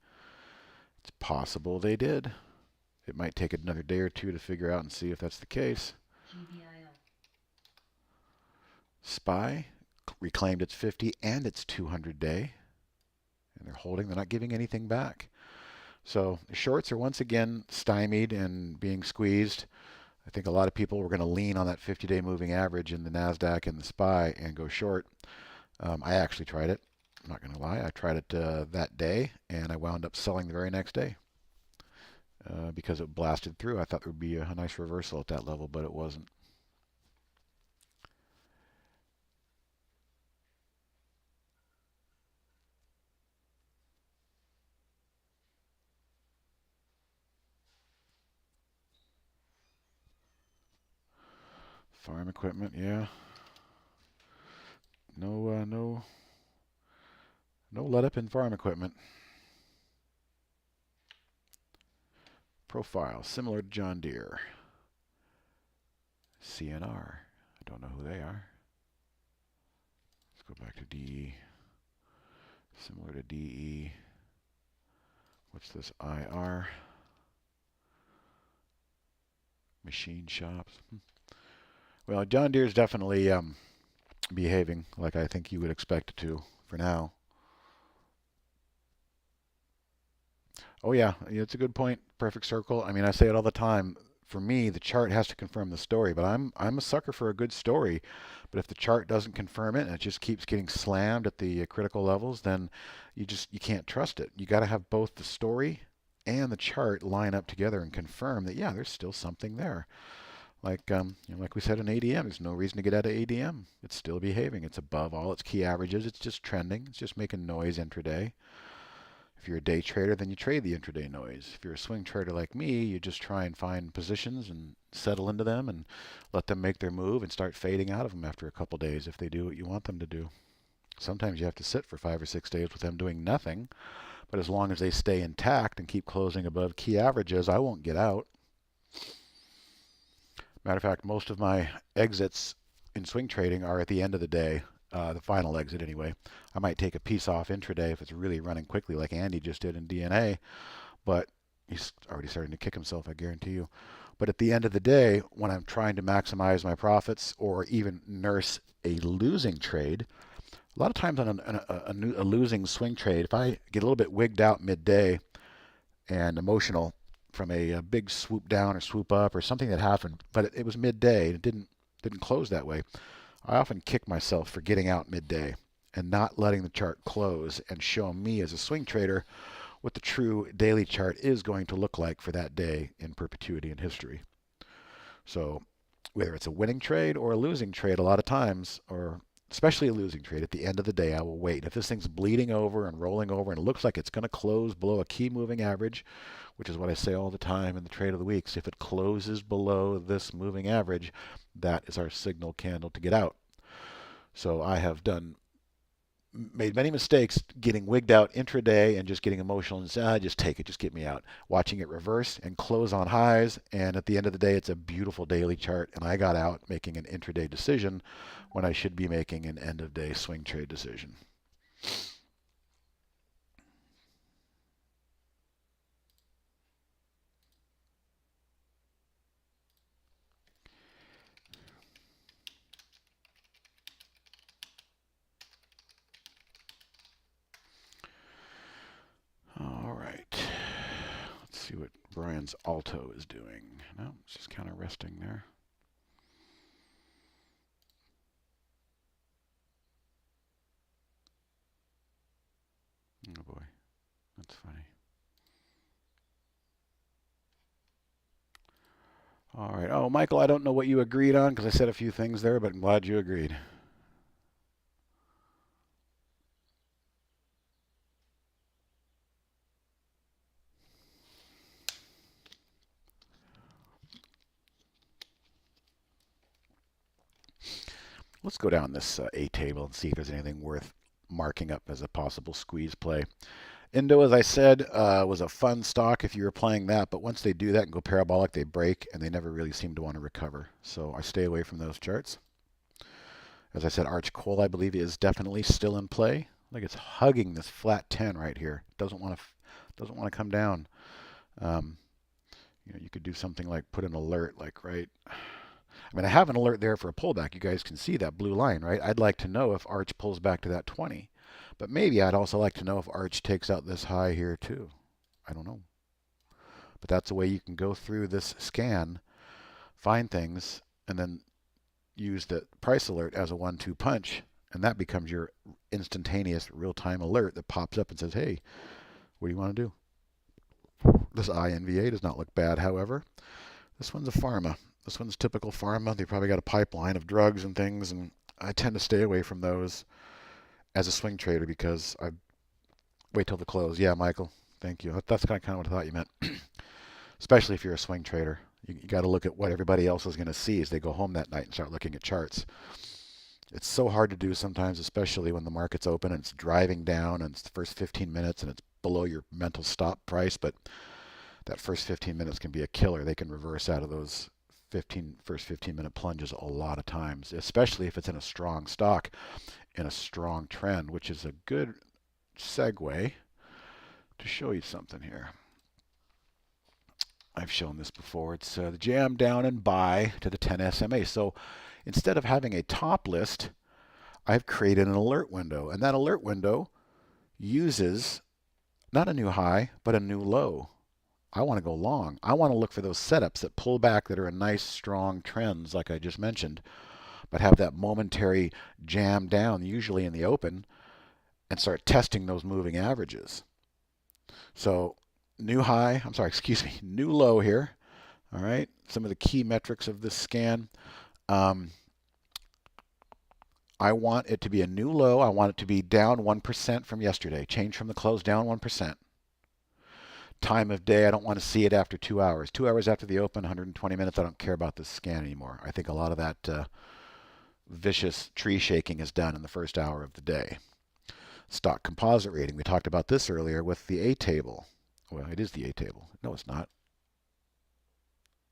It's possible they did. It might take another day or two to figure out and see if that's the case. SPY reclaimed its 50 and its 200-day. And they're holding. They're not giving anything back. So the shorts are once again stymied and being squeezed. I think a lot of people were going to lean on that 50-day moving average in the NASDAQ and the SPY and go short. I actually tried it. I'm not going to lie. I tried it that day, and I wound up selling the very next day because it blasted through. I thought there would be a nice reversal at that level, but it wasn't. Farm equipment, yeah. No let up in farm equipment. Profile, similar to John Deere. CNR, I don't know who they are. Let's go back to DE. Similar to DE. What's this, IR? Machine shops. Well, John Deere's definitely behaving like I think you would expect it to for now. Oh yeah, it's a good point. Perfect circle. I mean, I say it all the time. For me, the chart has to confirm the story, but I'm a sucker for a good story. But if the chart doesn't confirm it and it just keeps getting slammed at the critical levels, then you can't trust it. You got to have both the story and the chart line up together and confirm that yeah, there's still something there. Like like we said in ADM, there's no reason to get out of ADM. It's still behaving. It's above all its key averages. It's just trending. It's just making noise intraday. If you're a day trader, then you trade the intraday noise. If you're a swing trader like me, you just try and find positions and settle into them and let them make their move and start fading out of them after a couple days if they do what you want them to do. Sometimes you have to sit for 5 or 6 days with them doing nothing, but as long as they stay intact and keep closing above key averages, I won't get out. Matter of fact, most of my exits in swing trading are at the end of the day, the final exit anyway. I might take a piece off intraday if it's really running quickly like Andy just did in DNA, but he's already starting to kick himself, I guarantee you. But at the end of the day, when I'm trying to maximize my profits or even nurse a losing trade, a lot of times on a losing swing trade, if I get a little bit wigged out midday and emotional, from a big swoop down or swoop up or something that happened, but it was midday and it didn't close that way. I often kick myself for getting out midday and not letting the chart close and show me as a swing trader what the true daily chart is going to look like for that day in perpetuity in history. So whether it's a winning trade or a losing trade, a lot of times, or especially a losing trade, at the end of the day, I will wait. If this thing's bleeding over and rolling over and it looks like it's going to close below a key moving average, which is what I say all the time in the trade of the weeks, if it closes below this moving average, that is our signal candle to get out. So I have made many mistakes getting wigged out intraday and just getting emotional and saying, just take it, just get me out. Watching it reverse and close on highs, and at the end of the day, it's a beautiful daily chart, and I got out making an intraday decision when I should be making an end of day swing trade decision. All right. Let's see what Brian's alto is doing. No, it's just kind of resting there. Oh boy, that's funny. All right. Oh, Michael, I don't know what you agreed on because I said a few things there, but I'm glad you agreed. Let's go down this A table and see if there's anything worth marking up as a possible squeeze play. Indo, as I said, was a fun stock if you were playing that, but once they do that and go parabolic, they break, and they never really seem to want to recover. So I stay away from those charts. As I said, Arch Coal, I believe, is definitely still in play. Like it's hugging this flat 10 right here. Doesn't want to come down. You could do something like put an alert, like right. I mean, I have an alert there for a pullback. You guys can see that blue line, right? I'd like to know if Arch pulls back to that 20. But maybe I'd also like to know if Arch takes out this high here too. I don't know. But that's a way you can go through this scan, find things, and then use the price alert as a 1-2 punch. And that becomes your instantaneous real-time alert that pops up and says, hey, what do you want to do? This INVA does not look bad, however. This one's a pharma. This one's typical pharma. They probably got a pipeline of drugs and things, and I tend to stay away from those as a swing trader because I wait till the close. Yeah, Michael, thank you. That's kind of what I thought you meant. Especially if you're a swing trader. You got to look at what everybody else is going to see as they go home that night and start looking at charts. It's so hard to do sometimes, especially when the market's open and it's driving down and it's the first 15 minutes and it's below your mental stop price, but that first 15 minutes can be a killer. They can reverse out of those first 15-minute plunges a lot of times, especially if it's in a strong stock, in a strong trend, which is a good segue to show you something here. I've shown this before. It's the jam down and buy to the 10 SMA. So instead of having a top list, I've created an alert window, and that alert window uses not a new high, but a new low. I want to go long. I want to look for those setups that pull back that are in nice, strong trends, like I just mentioned, but have that momentary jam down, usually in the open, and start testing those moving averages. So new low here. All right, some of the key metrics of this scan. I want it to be a new low. I want it to be down 1% from yesterday. Change from the close, down 1%. Time of day, I don't want to see it after 2 hours. 2 hours after the open, 120 minutes, I don't care about this scan anymore. I think a lot of that vicious tree shaking is done in the first hour of the day. Stock composite rating, we talked about this earlier with the A table. Well, it is the A table. No, it's not.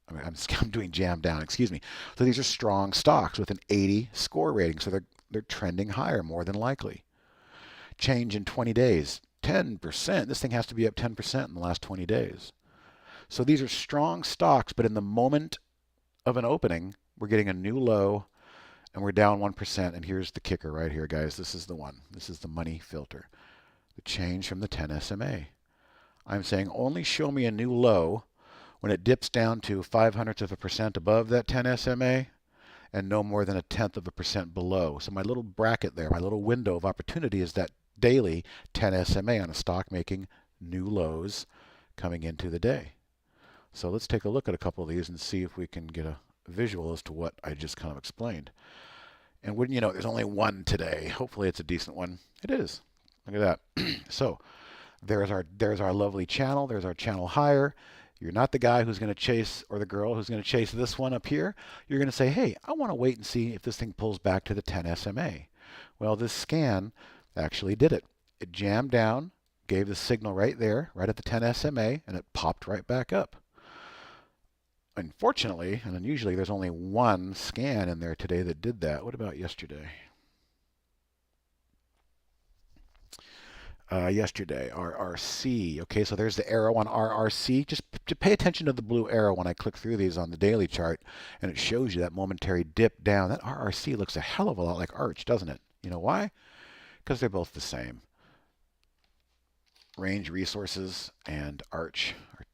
I mean, I'm doing jam down, excuse me. So these are strong stocks with an 80 score rating, so they're trending higher more than likely. Change in 20 days. 10%. This thing has to be up 10% in the last 20 days. So these are strong stocks, but in the moment of an opening, we're getting a new low and we're down 1%. And here's the kicker right here, guys. This is the one. This is the money filter. The change from the 10 SMA. I'm saying only show me a new low when it dips down to 0.05% above that 10 SMA and no more than 0.1% below. So my little bracket there, my little window of opportunity is that daily 10 SMA on a stock making new lows coming into the day. So let's take a look at a couple of these and see if we can get a visual as to what I just kind of explained. And wouldn't you know, there's only one today. Hopefully it's a decent one. It is. Look at that. So there's our lovely channel. There's our channel higher. You're not the guy who's going to chase, or the girl who's going to chase this one up here. You're going to say, hey, I want to wait and see if this thing pulls back to the 10 SMA. Well, this scan actually did it. It jammed down, gave the signal right there, right at the 10 SMA, and it popped right back up. Unfortunately, and unusually, there's only one scan in there today that did that. What about yesterday? Yesterday, RRC. Okay, so there's the arrow on RRC. Just pay attention to the blue arrow when I click through these on the daily chart, and it shows you that momentary dip down. That RRC looks a hell of a lot like Arch, doesn't it? You know why? Because they're both the same. Range Resources and Arch are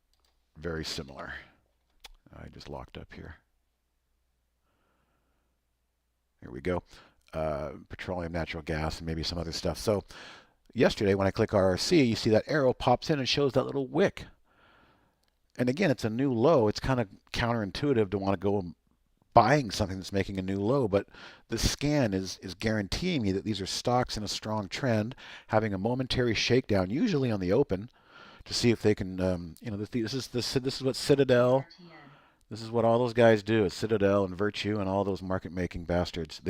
very similar. I just locked up here. Here we go. Petroleum, natural gas, and maybe some other stuff. So yesterday, when I click RRC, you see that arrow pops in and shows that little wick. And again, it's a new low. It's kind of counterintuitive to want to go buying something that's making a new low, but the scan is guaranteeing me that these are stocks in a strong trend, having a momentary shakedown, usually on the open, to see if they can, this is what Citadel, this is what all those guys do. It's Citadel and Virtue and all those market-making bastards.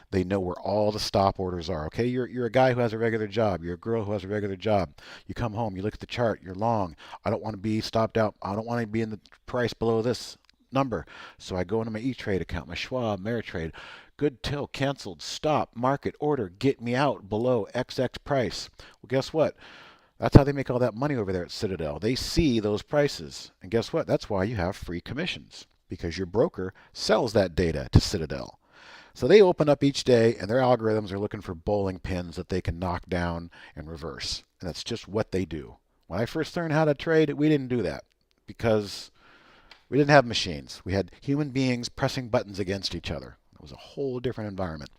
They know where all the stop orders are. Okay, you're a guy who has a regular job. You're a girl who has a regular job. You come home, you look at the chart, you're long. I don't want to be stopped out. I don't want to be in the price below this number. So I go into my E-Trade account, my Schwab, Ameritrade. Good till, canceled, stop, market, order, get me out below XX price. Well, guess what? That's how they make all that money over there at Citadel. They see those prices. And guess what? That's why you have free commissions, because your broker sells that data to Citadel. So they open up each day, and their algorithms are looking for bowling pins that they can knock down and reverse. And that's just what they do. When I first learned how to trade, we didn't do that because we didn't have machines. We had human beings pressing buttons against each other. It was a whole different environment.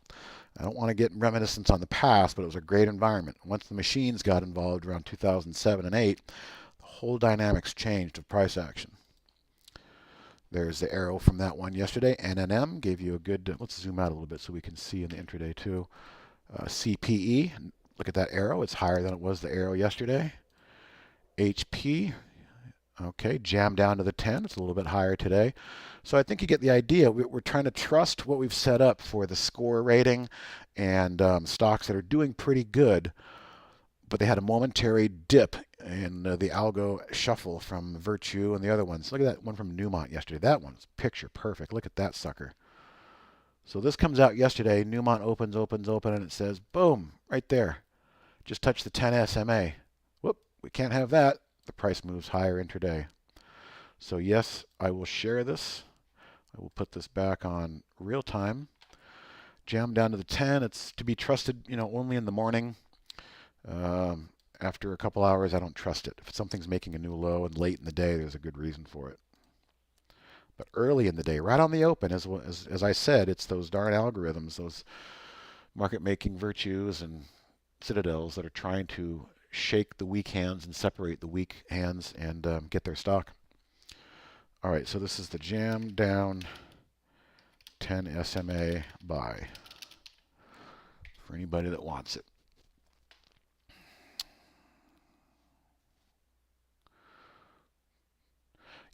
I don't want to get reminiscence on the past, but it was a great environment. Once the machines got involved around 2007 and 8, the whole dynamics changed of price action. There's the arrow from that one yesterday. NNM gave you a good, let's zoom out a little bit so we can see in the intraday too. CPE, look at that arrow. It's higher than it was the arrow yesterday. HP, okay, jammed down to the 10. It's a little bit higher today. So I think you get the idea. We're trying to trust what we've set up for the score rating and stocks that are doing pretty good, but they had a momentary dip in the algo shuffle from Virtue and the other ones. Look at that one from Newmont yesterday. That one's picture perfect. Look at that sucker. So this comes out yesterday. Newmont opens, and it says, boom, right there. Just touch the 10 SMA. Whoop, we can't have that. The price moves higher intraday. So yes, I will share this. I will put this back on real time. Jam down to the 10. It's to be trusted, only in the morning. After a couple hours, I don't trust it. If something's making a new low and late in the day, there's a good reason for it. But early in the day, right on the open, as I said, it's those darn algorithms, those market-making Virtues and Citadels that are trying to shake the weak hands and separate the weak hands and get their stock. All right, so this is the jam down 10 SMA buy for anybody that wants it.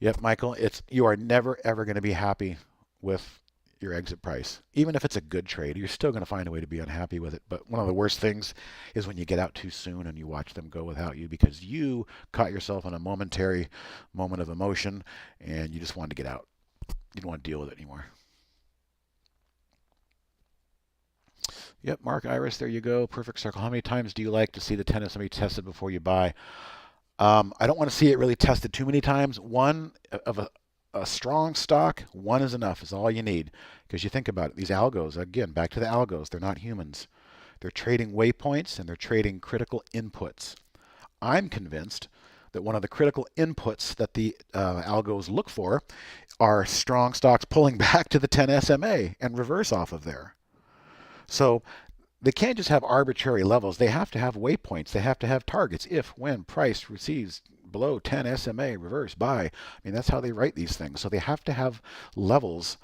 Yep, Michael, you are never ever going to be happy with your exit price. Even if it's a good trade, you're still going to find a way to be unhappy with it. But one of the worst things is when you get out too soon and you watch them go without you because you caught yourself in a momentary moment of emotion and you just wanted to get out. You don't want to deal with it anymore. Yep, Mark Iris, there you go. Perfect circle. How many times do you like to see the 10 SMA tested before you buy? I don't want to see it really tested too many times. One of a strong stock, one is enough, is all you need. Because you think about it, these algos, again, back to the algos, they're not humans. They're trading waypoints and they're trading critical inputs. I'm convinced that one of the critical inputs that the algos look for are strong stocks pulling back to the 10 SMA and reverse off of there. So they can't just have arbitrary levels. They have to have waypoints. They have to have targets. If, when price receives below 10 SMA, reverse, buy. I mean, that's how they write these things. So they have to have levels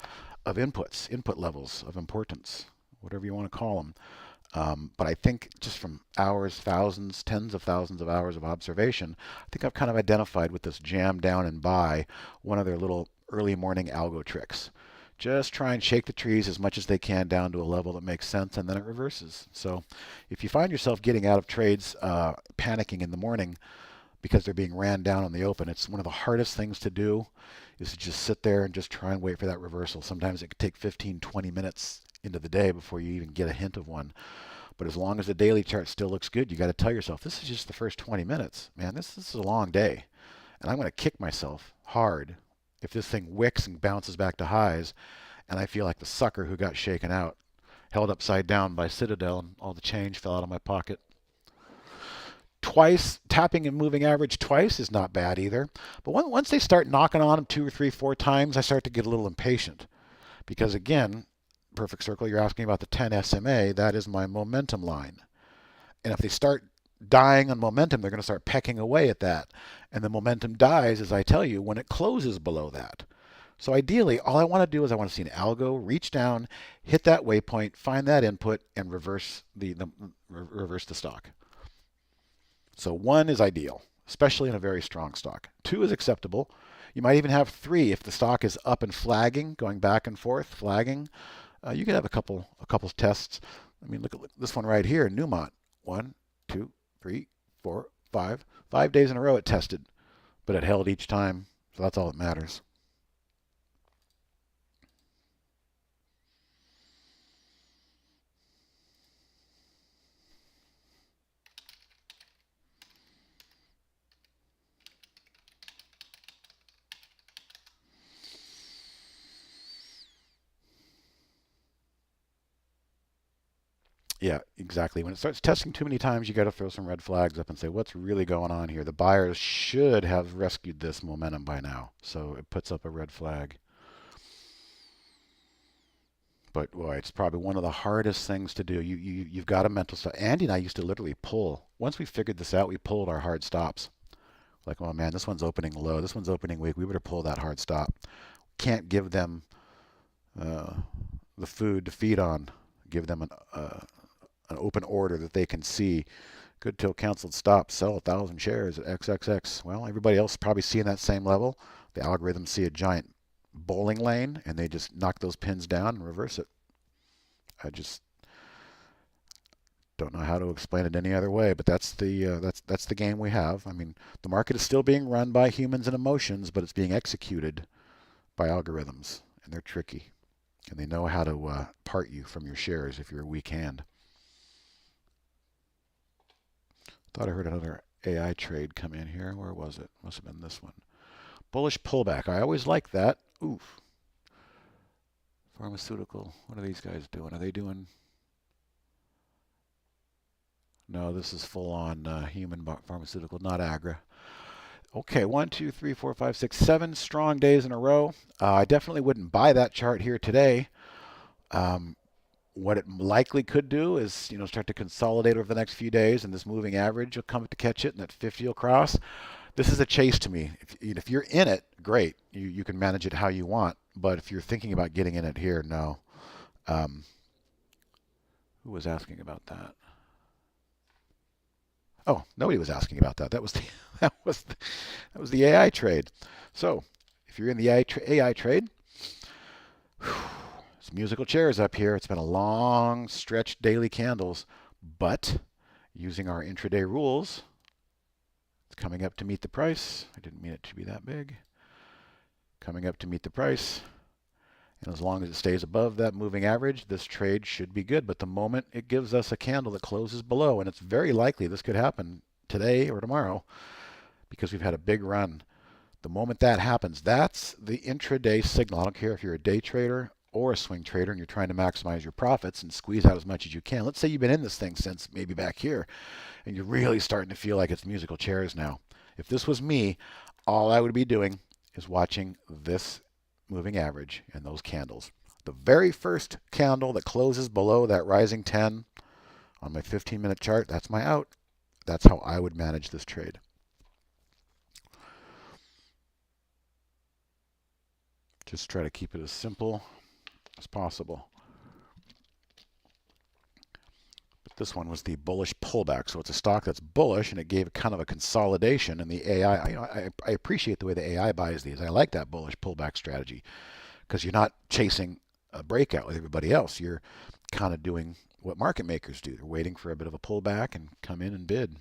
of inputs, input levels of importance, whatever you want to call them. But I think just from hours, thousands, tens of thousands of hours of observation, I think I've kind of identified with this jam down and buy one of their little early morning algo tricks. Just try and shake the trees as much as they can down to a level that makes sense, and then it reverses. So if you find yourself getting out of trades, panicking in the morning because they're being ran down on the open, it's one of the hardest things to do is to just sit there and just try and wait for that reversal. Sometimes it could take 15, 20 minutes into the day before you even get a hint of one. But as long as the daily chart still looks good, you got to tell yourself, this is just the first 20 minutes. Man, this is a long day. And I'm going to kick myself hard if this thing wicks and bounces back to highs, and I feel like the sucker who got shaken out, held upside down by Citadel, and all the change fell out of my pocket. Twice, tapping and moving average twice is not bad either. But once they start knocking on them 2 or 3, 4 times, I start to get a little impatient. Because again, perfect circle, you're asking about the 10 SMA, that is my momentum line. And if they start dying on momentum, they're going to start pecking away at that. And the momentum dies, as I tell you, when it closes below that. So ideally, all I want to do is I want to see an algo reach down, hit that waypoint, find that input, and reverse the stock. So 1 is ideal, especially in a very strong stock. 2 is acceptable. You might even have 3 if the stock is up and flagging, going back and forth, flagging. You could have a couple tests. I mean, look at this one right here, Newmont. 1, 2, 3, 4, 5. 5 days in a row it tested, but it held each time, so that's all that matters. Yeah, exactly. When it starts testing too many times, you got to throw some red flags up and say, what's really going on here? The buyers should have rescued this momentum by now. So it puts up a red flag. But boy, it's probably one of the hardest things to do. You've got a mental stop. Andy and I used to literally pull. Once we figured this out, we pulled our hard stops. Like, oh man, this one's opening low. This one's opening weak. We better pull that hard stop. Can't give them the food to feed on. Give them an open order that they can see. Good till canceled stop, sell 1,000 shares at XXX. Well, everybody else is probably seeing that same level. The algorithms see a giant bowling lane and they just knock those pins down and reverse it. I just don't know how to explain it any other way, but that's the game we have. I mean, the market is still being run by humans and emotions, but it's being executed by algorithms, and they're tricky. And they know how to part you from your shares if you're a weak hand. Thought I heard another AI trade come in here. Where was it? Must have been this one. Bullish pullback. I always like that. Oof. Pharmaceutical. What are these guys doing? Are they doing... No, this is full on human pharmaceutical, not agra. Okay, 1, 2, 3, 4, 5, 6, 7 strong days in a row. I definitely wouldn't buy that chart here today. What it likely could do is, start to consolidate over the next few days, and this moving average will come to catch it, and that 50 will cross. This is a chase to me. If you're in it, great. You can manage it how you want. But if you're thinking about getting in it here, no. Who was asking about that? Oh, nobody was asking about that. That was the AI trade. So if you're in the AI trade, it's musical chairs up here. It's been a long stretch daily candles, but using our intraday rules, it's coming up to meet the price. I didn't mean it to be that big. Coming up to meet the price. And as long as it stays above that moving average, this trade should be good. But the moment it gives us a candle that closes below, and it's very likely this could happen today or tomorrow because we've had a big run. The moment that happens, that's the intraday signal. I don't care if you're a day trader or a swing trader and you're trying to maximize your profits and squeeze out as much as you can. Let's say you've been in this thing since maybe back here and you're really starting to feel like it's musical chairs now. If this was me, all I would be doing is watching this moving average and those candles. The very first candle that closes below that rising 10 on my 15-minute chart, that's my out. That's how I would manage this trade. Just try to keep it as simple as possible. But this one was the bullish pullback. So it's a stock that's bullish, and it gave kind of a consolidation. And the AI, I appreciate the way the AI buys these. I like that bullish pullback strategy because you're not chasing a breakout with everybody else. You're kind of doing what market makers do. They're waiting for a bit of a pullback and come in and bid.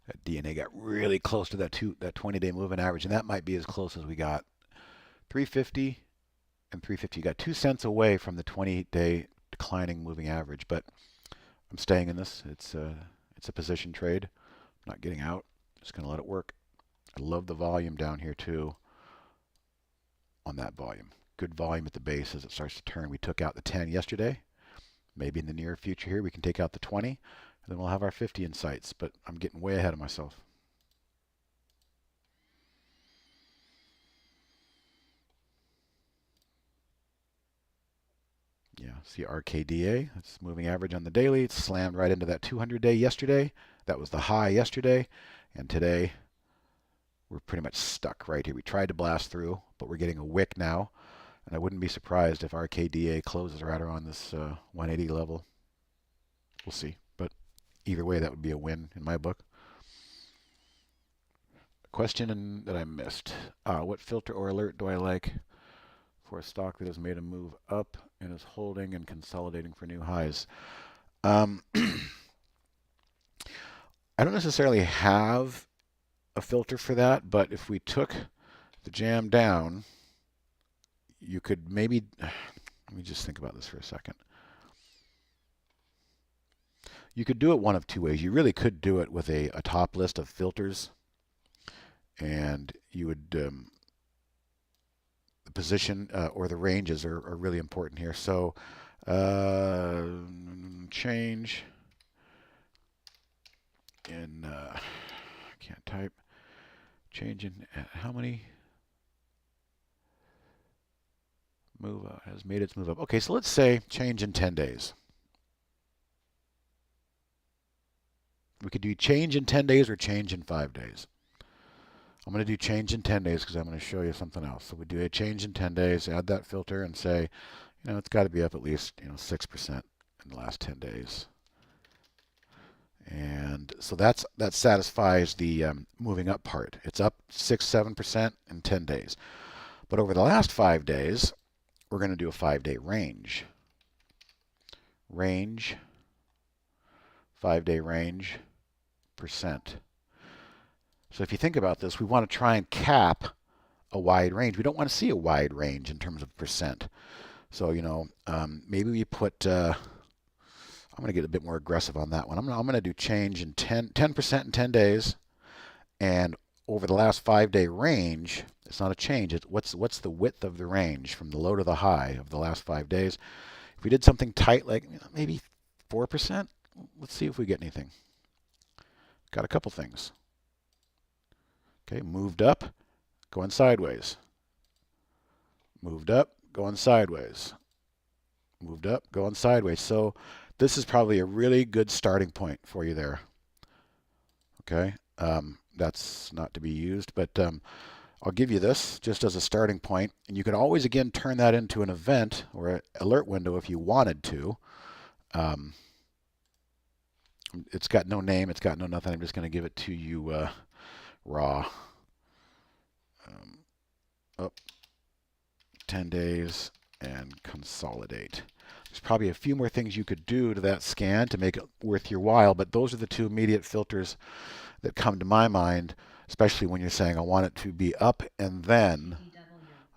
That DNA got really close to that 20-day moving average, and that might be as close as we got. 350 and 350. You got 2 cents away from the 20-day declining moving average, but I'm staying in this. It's a position trade. I'm not getting out. Just going to let it work. I love the volume down here too on that volume. Good volume at the base as it starts to turn. We took out the 10 yesterday. Maybe in the near future here we can take out the 20, and then we'll have our 50 in sights, but I'm getting way ahead of myself. Yeah, see RKDA, that's moving average on the daily. It slammed right into that 200-day yesterday. That was the high yesterday, and today we're pretty much stuck right here. We tried to blast through, but we're getting a wick now, and I wouldn't be surprised if RKDA closes right around this 180 level. We'll see, but either way, that would be a win in my book. Question that I missed. What filter or alert do I like for a stock that has made a move up and is holding and consolidating for new highs? I don't necessarily have a filter for that, but if we took the jam down, you could maybe, let me just think about this for a second. You could do it one of two ways. You really could do it with a top list of filters, and you would, the position or the ranges are really important here. So change in, I can't type, change in how many? Move has made its move up. Okay, so let's say change in 10 days. We could do change in 10 days or change in 5 days. I'm going to do change in 10 days because I'm going to show you something else. So we do a change in 10 days, add that filter, and say, it's got to be up at least 6% in the last 10 days. And so that satisfies the moving up part. It's up 6-7% in 10 days. But over the last 5 days, we're going to do a 5-day range. Range, 5-day range, percent. So if you think about this, we want to try and cap a wide range. We don't want to see a wide range in terms of percent. So, maybe we put, I'm going to get a bit more aggressive on that one. I'm going to do change in 10% in 10 days. And over the last 5-day range, it's not a change. What's the width of the range from the low to the high of the last 5 days? If we did something tight, like maybe 4%, let's see if we get anything. Got a couple things. Okay, moved up, going sideways. Moved up, going sideways. Moved up, going sideways. So this is probably a really good starting point for you there. Okay, that's not to be used, but I'll give you this just as a starting point, and you can always again turn that into an event or an alert window if you wanted to. It's got no name, it's got no nothing. I'm just going to give it to you raw. Up 10 days and consolidate. There's probably a few more things you could do to that scan to make it worth your while, but those are the two immediate filters that come to my mind, especially when you're saying I want it to be up and then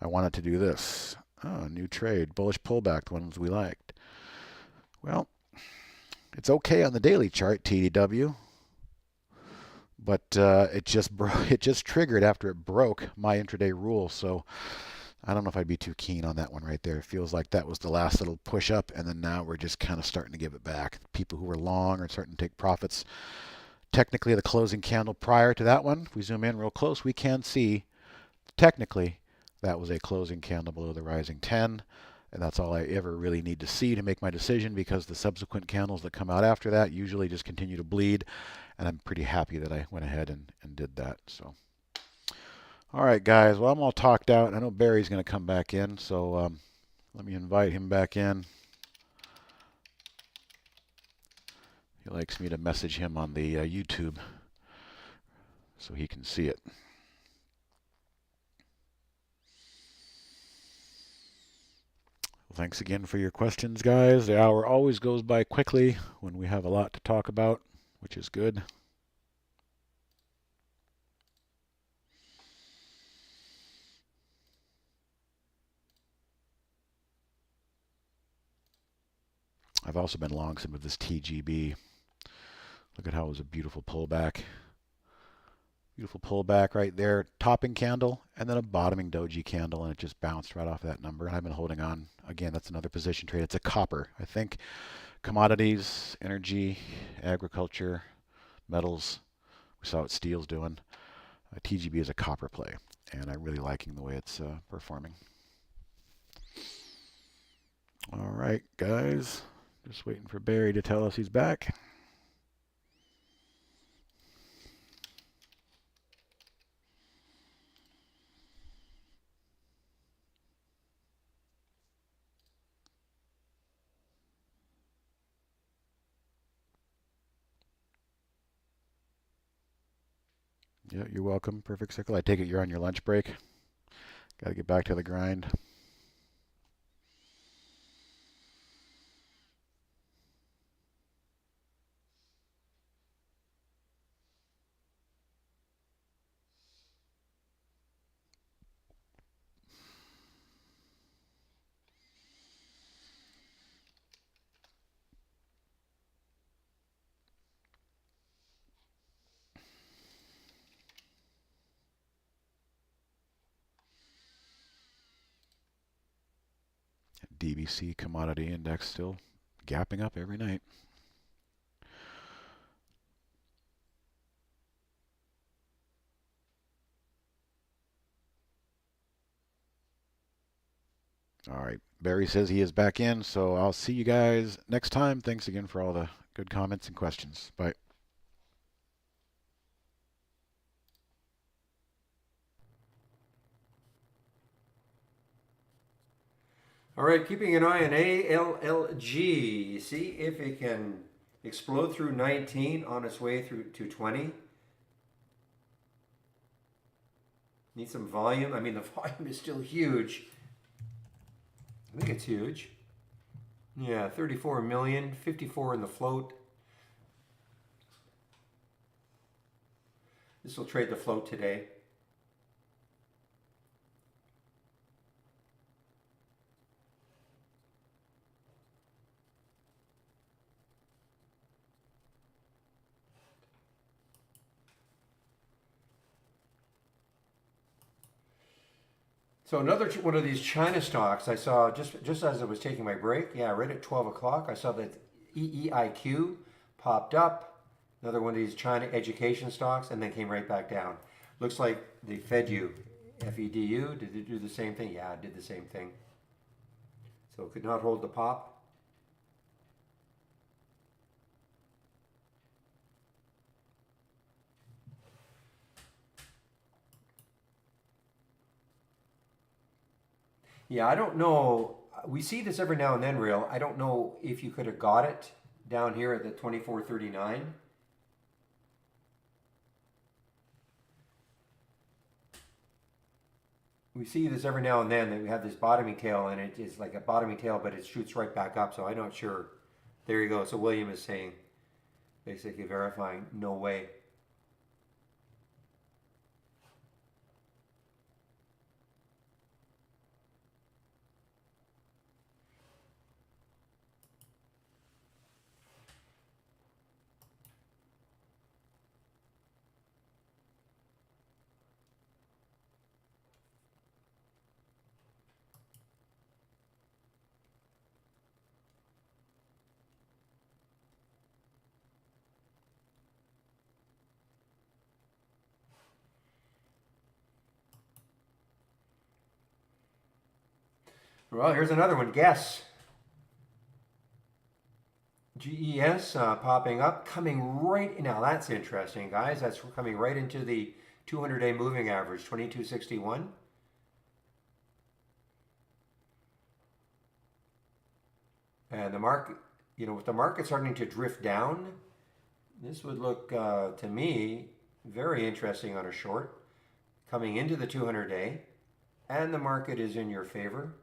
I want it to do this. Oh, new trade, bullish pullback, the ones we liked. Well, it's okay on the daily chart, TDW, but it just triggered after it broke my intraday rule. So I don't know if I'd be too keen on that one right there. It feels like that was the last little push up, and then now we're just kind of starting to give it back. People who were long are starting to take profits. Technically, the closing candle prior to that one, if we zoom in real close, we can see technically that was a closing candle below the rising 10. And that's all I ever really need to see to make my decision, because the subsequent candles that come out after that usually just continue to bleed. And I'm pretty happy that I went ahead and did that. So. All right, guys. Well, I'm all talked out. I know Barry's going to come back in, so let me invite him back in. He likes me to message him on the YouTube so he can see it. Well, thanks again for your questions, guys. The hour always goes by quickly when we have a lot to talk about, which is good. I've also been long some of this TGB. Look at how it was a beautiful pullback. Beautiful pullback right there. Topping candle and then a bottoming doji candle, and it just bounced right off that number. And I've been holding on. Again, that's another position trade. It's a copper. I think commodities, energy, agriculture, metals. We saw what steel's doing. TGB is a copper play, and I'm really liking the way it's performing. All right, guys. Just waiting for Barry to tell us he's back. Yeah, you're welcome. Perfect Circle. I take it you're on your lunch break. Got to get back to the grind. DBC commodity index still gapping up every night. All right. Barry says he is back in, so I'll see you guys next time. Thanks again for all the good comments and questions. Bye. All right, keeping an eye on ALLG. See if it can explode through 19 on its way through to 20. Need some volume. I mean, the volume is still huge. I think it's huge. Yeah, 34 million, 54 in the float. This will trade the float today. So another one of these China stocks I saw just as I was taking my break. Yeah, right at 12 o'clock, I saw that EEIQ popped up. Another one of these China education stocks, and then came right back down. Looks like they fed you. FEDU, did it do the same thing? Yeah, it did the same thing. So it could not hold the pop. Yeah, I don't know. We see this every now and then, real. I don't know if you could have got it down here at the 24.39. We see this every now and then that we have this bottoming tail, and it is like a bottoming tail, but it shoots right back up. So I'm not sure. There you go. So William is saying, basically verifying, no way. Well, here's another one. Guess. GES popping up, coming right now. That's interesting, guys. That's coming right into the 200-day moving average, 2261. And the market, with the market starting to drift down, this would look to me very interesting on a short, coming into the 200-day, and the market is in your favor.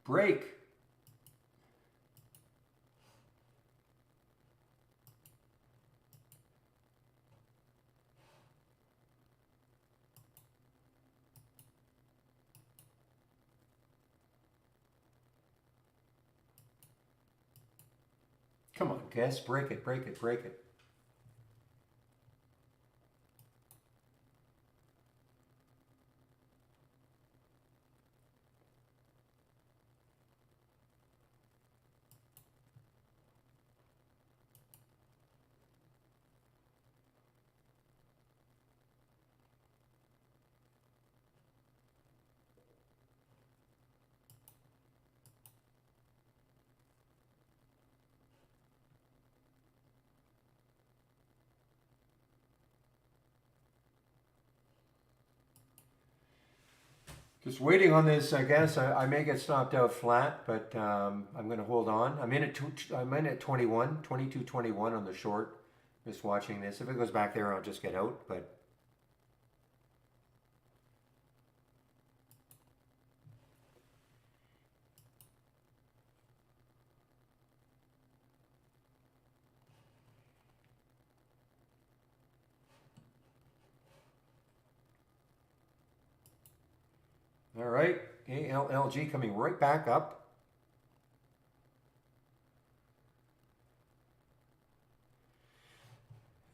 Break. Come on, guess. Break it, break it, break it. Just waiting on this, I guess. I may get stopped out flat, but I'm going to hold on. I'm in at 21, 22.21 on the short. Just watching this. If it goes back there, I'll just get out. But all right, ALLG coming right back up.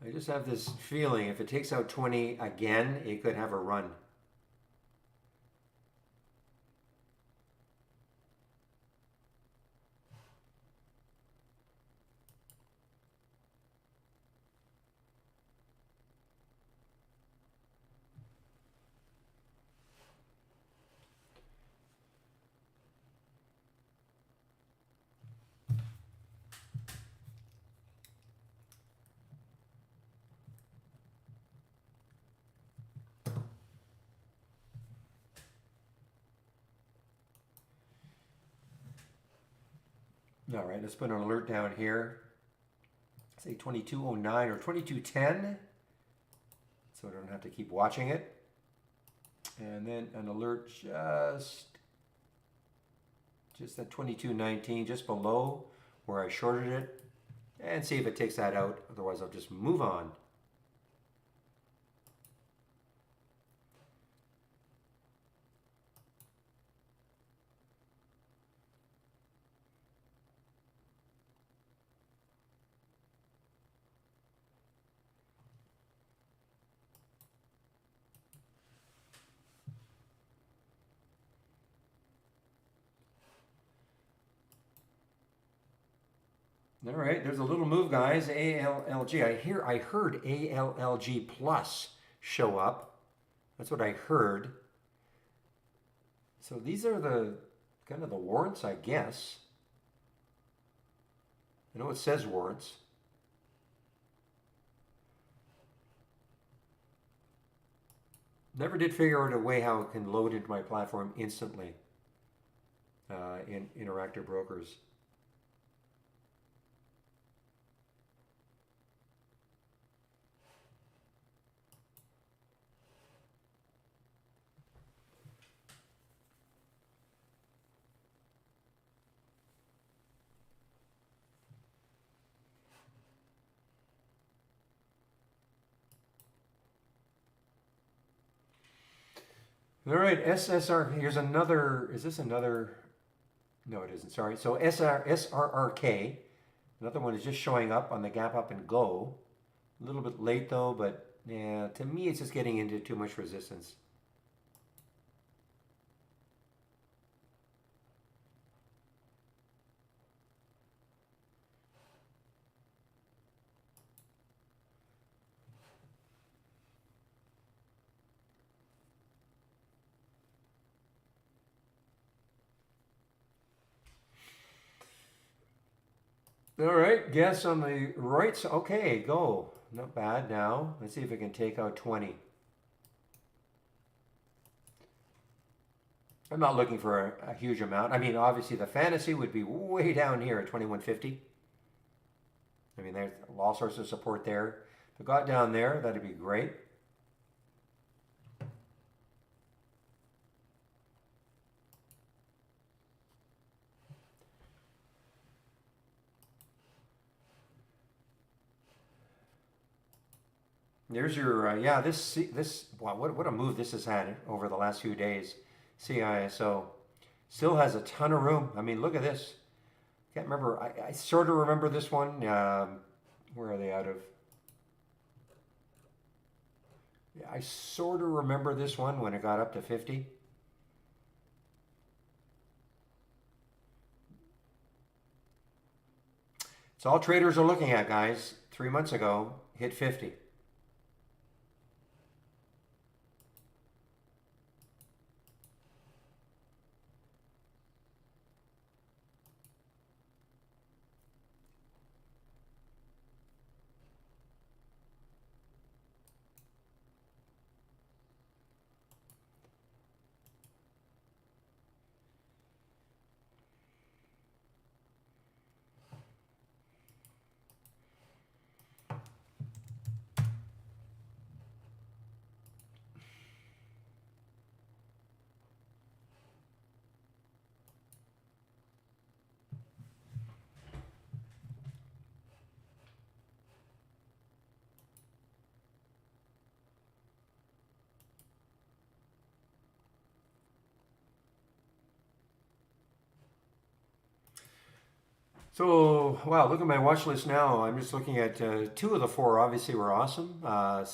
I just have this feeling if it takes out 20 again, it could have a run. All right, let's put an alert down here. Say 2209 or 2210, so I don't have to keep watching it. And then an alert just at 2219, just below where I shorted it, and see if it takes that out. Otherwise, I'll just move on. All right, there's a little move, guys. ALLG. I heard ALLG plus show up. That's what I heard. So these are the kind of the warrants, I guess. I know it says warrants. Never did figure out a way how it can load into my platform instantly in Interactive Brokers. All right, SSR. Here's another. Is this another? No, it isn't. Sorry. So SRRK. Another one is just showing up on the gap up and go. A little bit late though, but yeah, to me it's just getting into too much resistance. All right, guess on the right side. Okay, go. Not bad now. Let's see if we can take out 20. I'm not looking for a huge amount. I mean, obviously the fantasy would be way down here at 2150. I mean, there's all sorts of support there. If it got down there, that'd be great. There's your yeah. This wow, what a move this has had over the last few days. CISO still has a ton of room. I mean, look at this. Can't remember. I sort of remember this one. Where are they out of? Yeah, I sort of remember this one when it got up to 50. It's all traders are looking at, guys. 3 months ago, hit 50. So, wow, look at my watch list now. I'm just looking at two of the four, obviously, were awesome. Well,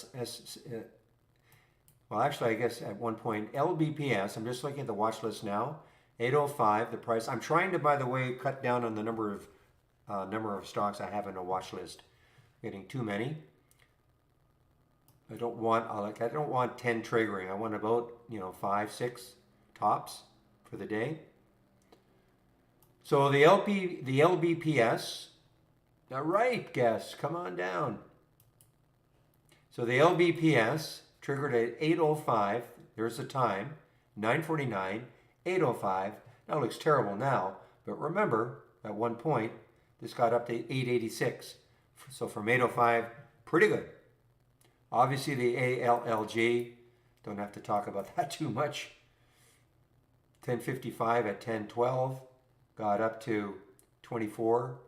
actually, I guess at one point, LBPS, I'm just looking at the watch list now. 805, the price. I'm trying to, by the way, cut down on the number of stocks I have in a watch list. Getting too many. I don't want I don't want 10 triggering. I want about 5, 6 tops for the day. So the LBPS. All right, guess. Come on down. So the LBPS triggered at 8:05. There's the time. 9:49. 8:05. Now it looks terrible now, but remember at one point this got up to 886. So from 8:05, pretty good. Obviously the ALLG. Don't have to talk about that too much. 10:55 at 10:12. Got up to 24.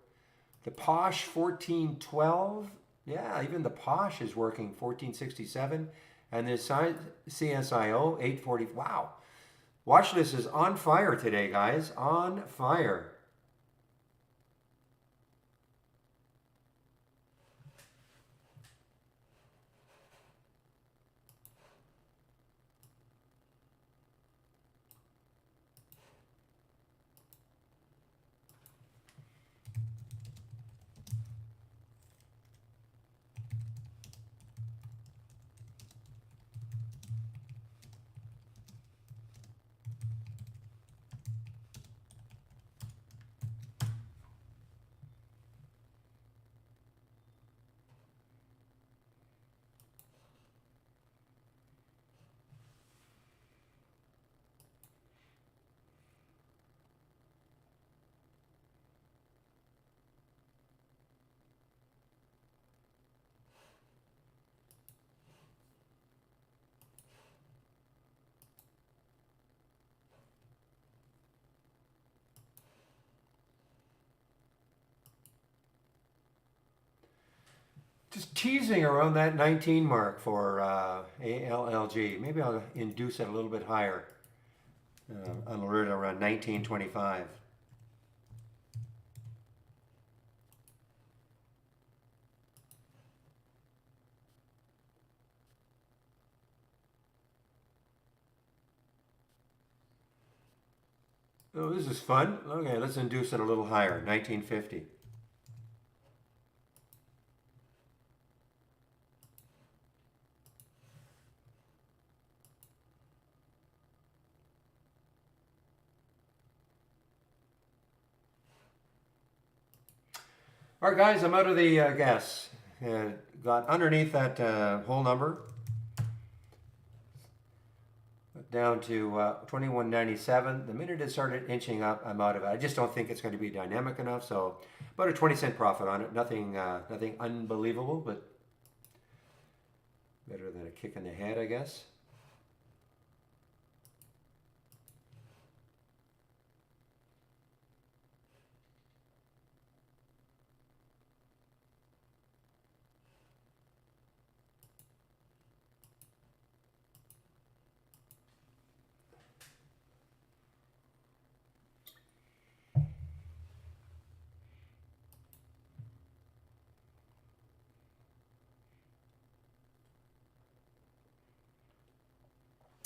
The Posh 1412. Yeah, even the Posh is working 1467. And the CSIO 840. Wow. Watch list is on fire today, guys. On fire. teasing around that 19 mark for ALLG. Maybe I'll induce it a little bit higher. I'll alert around 19.25. Oh, this is fun. Okay, let's induce it a little higher, 1950. All right, guys, I'm out of the gas. Got underneath that whole number, down to 21.97. The minute it started inching up, I'm out of it. I just don't think it's going to be dynamic enough. So about a 20-cent profit on it. Nothing unbelievable, but better than a kick in the head, I guess.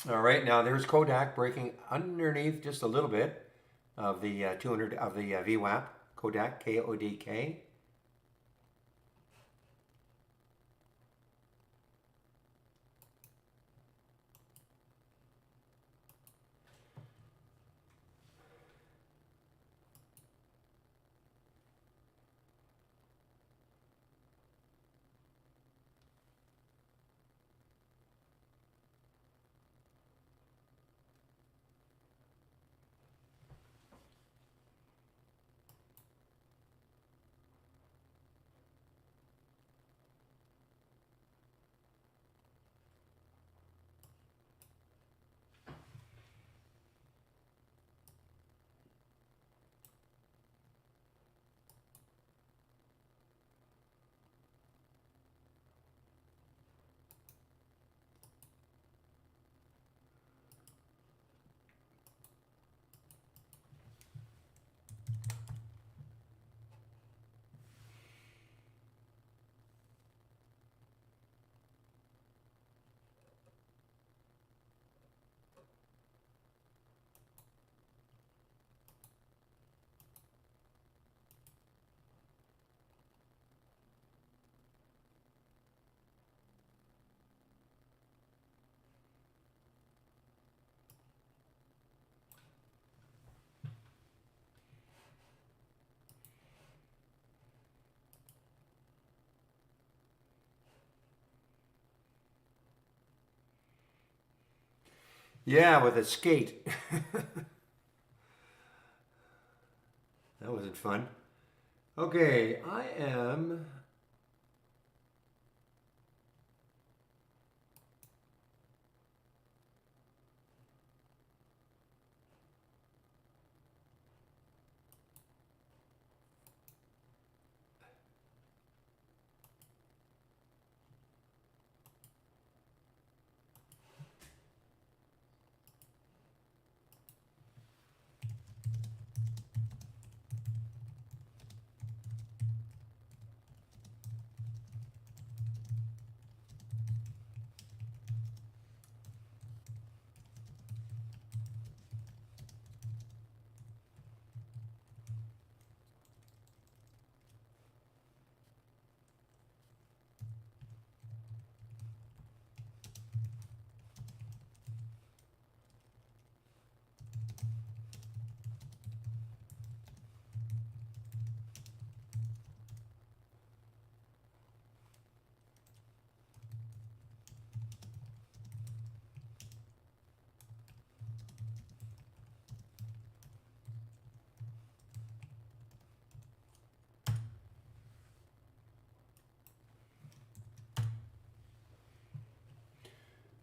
All right, now there's Kodak breaking underneath just a little bit of the 200 of the VWAP. Kodak, Kodk. Yeah, with a skate. That wasn't fun. Okay, I am.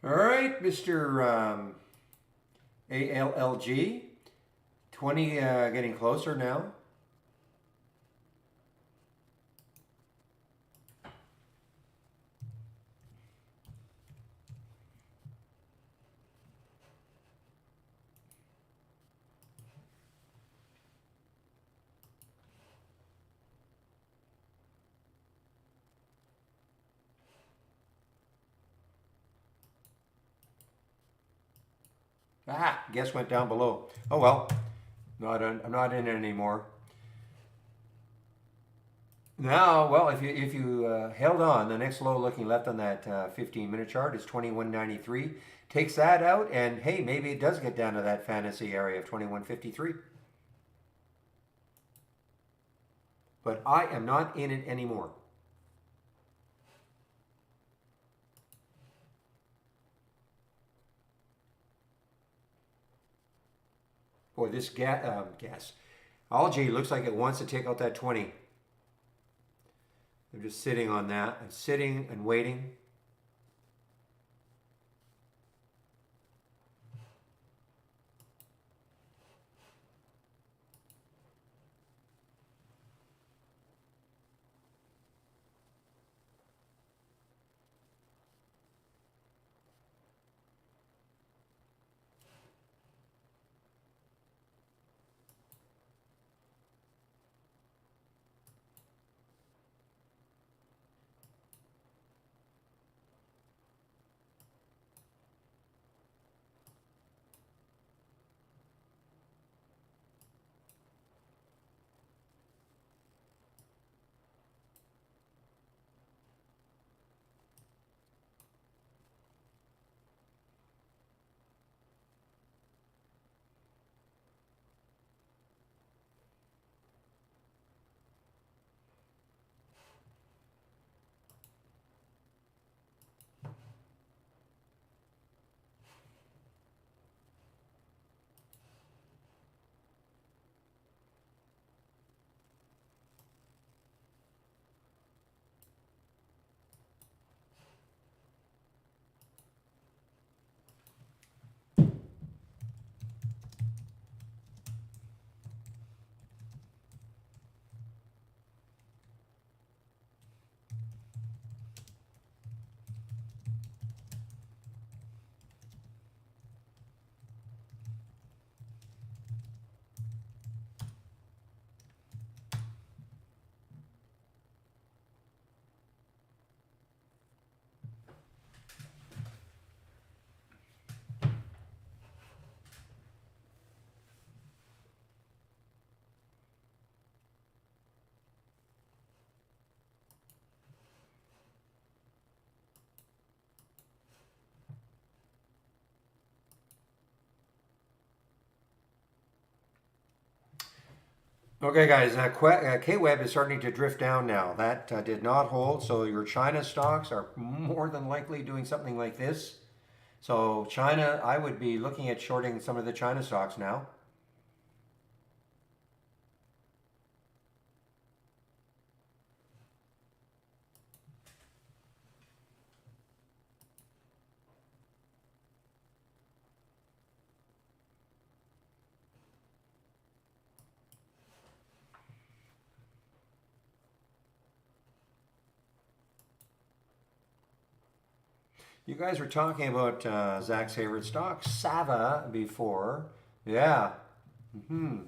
All right, Mr. ALLG. 20 getting closer now. Ah, guess went down below. Oh well, I'm not in it anymore. Now, well, if you held on, the next low looking left on that 15-minute chart is 21.93. Takes that out, and hey, maybe it does get down to that fantasy area of 21.53. But I am not in it anymore. Boy, this gas algae looks like it wants to take out that 20. I'm just sitting on that and sitting and waiting. Okay, guys, K-Web is starting to drift down now. That did not hold, so your China stocks are more than likely doing something like this. So China, I would be looking at shorting some of the China stocks now. You guys were talking about Zach's favorite stock, Sava, before. Yeah. Hmm.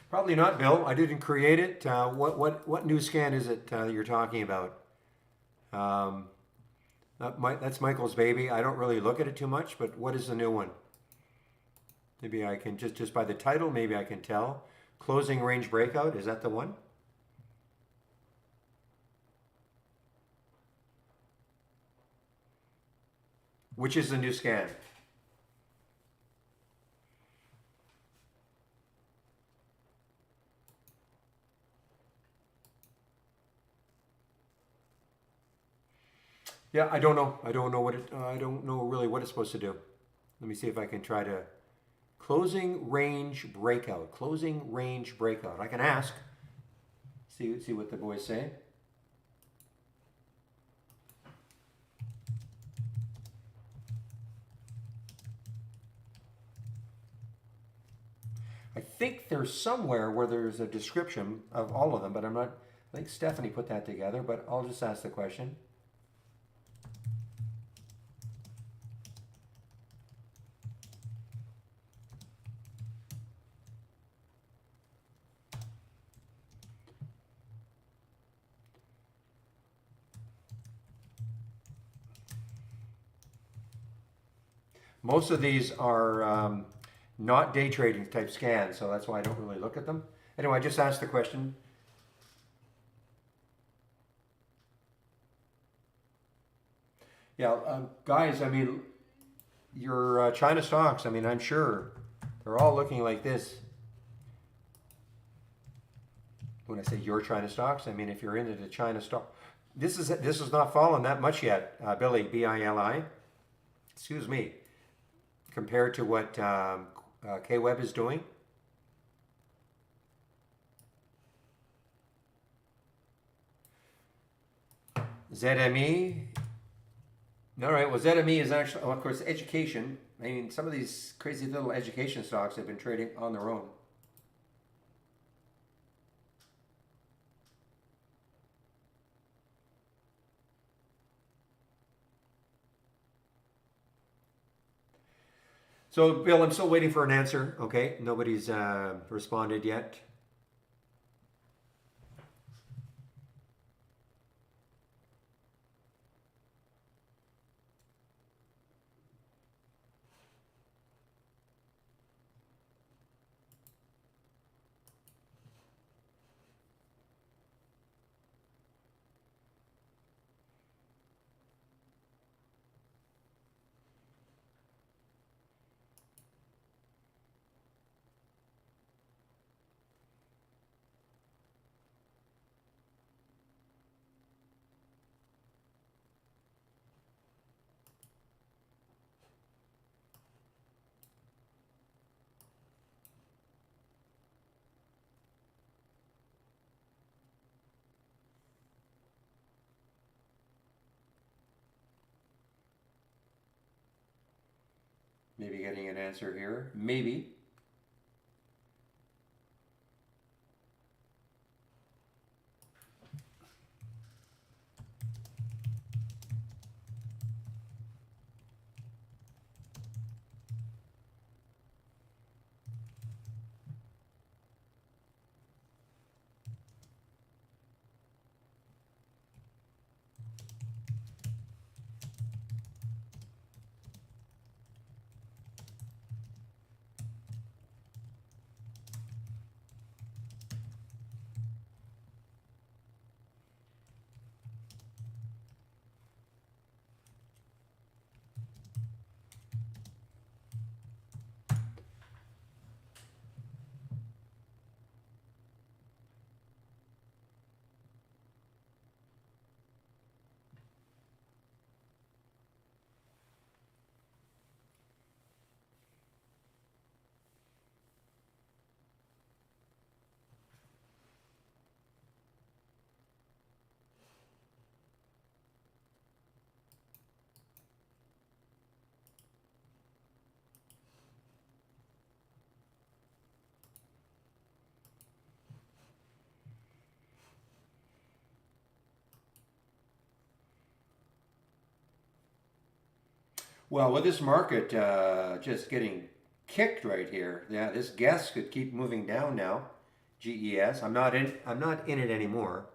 Probably not, Bill. I didn't create it. What new scan is it you're talking about? Um, that's Michael's baby. I don't really look at it too much, but what is the new one? Maybe I can just by the title, maybe I can tell. Closing range breakout, is that the one? Which is the new scan? Yeah, I don't know. I don't know what it. I don't know really what it's supposed to do. Let me see if I can try to closing range breakout. Closing range breakout. I can ask. See what the boys say. I think there's somewhere where there's a description of all of them, but I'm not. I think Stephanie put that together, but I'll just ask the question. Most of these are not day trading type scans, so that's why I don't really look at them. Anyway, I just asked the question. Yeah, guys, I mean, your China stocks, I mean, I'm sure they're all looking like this. When I say your China stocks, I mean if you're into the China stock. This is not fallen that much yet, Billy, BILI. Excuse me. Compared to what K-Web is doing. ZME. All right, well, ZME is actually, well, of course, education. I mean, some of these crazy little education stocks have been trading on their own. So, Bill, I'm still waiting for an answer. Okay, nobody's responded yet. Maybe getting an answer here. Maybe. Well, with this market just getting kicked right here, yeah, this guess could keep moving down now. GES. I'm not in it anymore.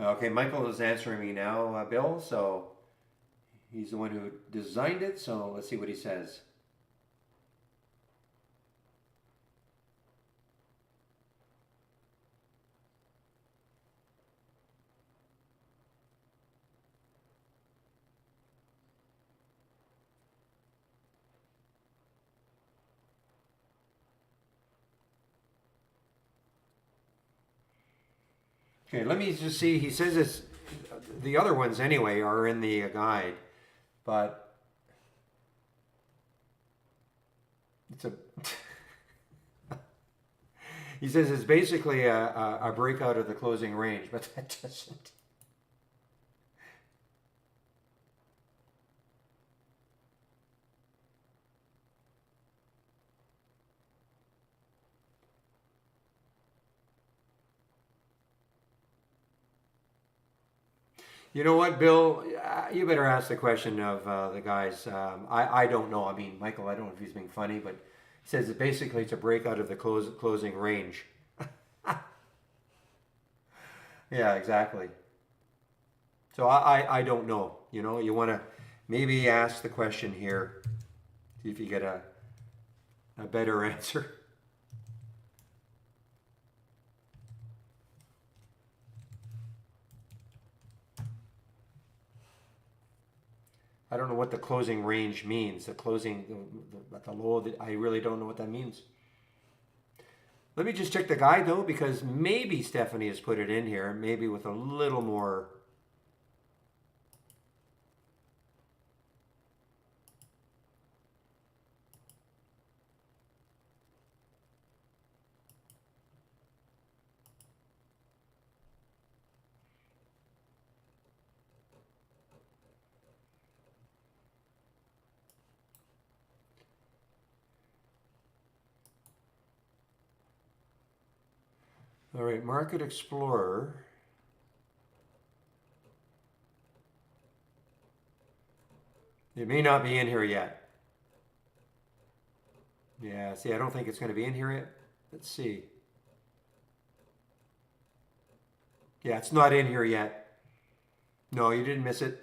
Okay, Michael is answering me now, Bill. So he's the one who designed it. So let's see what he says. Okay, let me just see. He says it's the other ones anyway are in the guide, but it's a. He says it's basically a breakout of the closing range, but that doesn't. You know what, Bill? You better ask the question of the guys. I don't know. I mean, Michael, I don't know if he's being funny, but he says it basically it's a breakout of the closing range. Yeah, exactly. So I don't know. You know, you want to maybe ask the question here, see if you get a better answer. I don't know what the closing range means. The closing, at the low, I really don't know what that means. Let me just check the guide though, because maybe Stephanie has put it in here, maybe with a little more. All right, Market Explorer. It may not be in here yet. Yeah, see, I don't think it's going to be in here yet. Let's see. Yeah, it's not in here yet. No, you didn't miss it.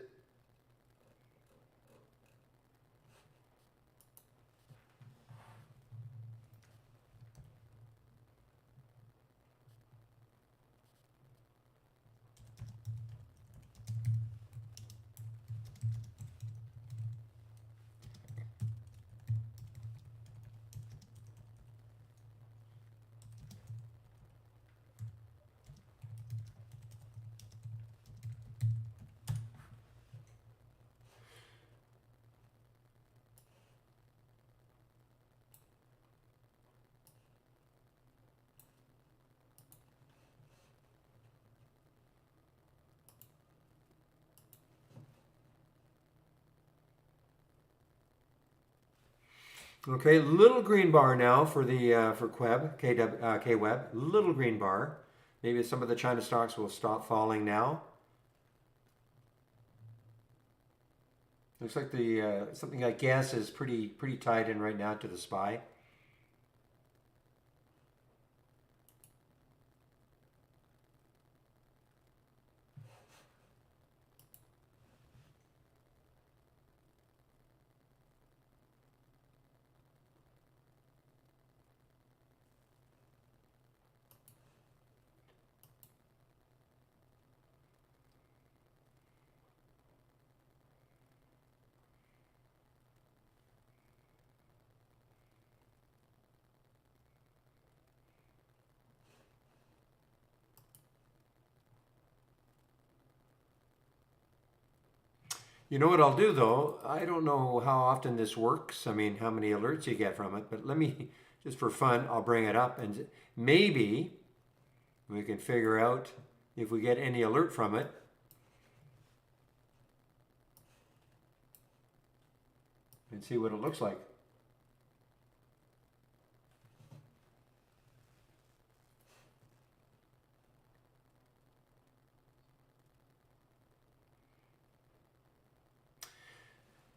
Okay, little green bar now for the for Queb, K Web. Little green bar. Maybe some of the China stocks will stop falling now. Looks like the something I guess is pretty tied in right now to the SPY. You know what I'll do though? I don't know how often this works. I mean, how many alerts you get from it, but let me, just for fun, I'll bring it up and maybe we can figure out if we get any alert from it. And see what it looks like.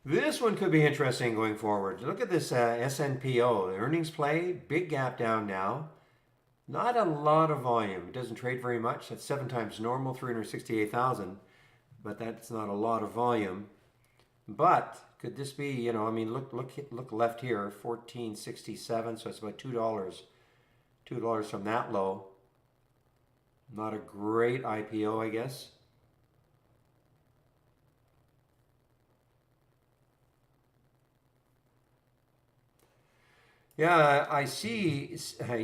This one could be interesting going forward. Look at this SNPO, the earnings play, big gap down now. Not a lot of volume. It doesn't trade very much. That's 7 times normal, 368,000. But that's not a lot of volume. But could this be, you know, I mean, look left here, 1467, so it's about $2. $2 from that low. Not a great IPO, I guess. Yeah, I see CELZ,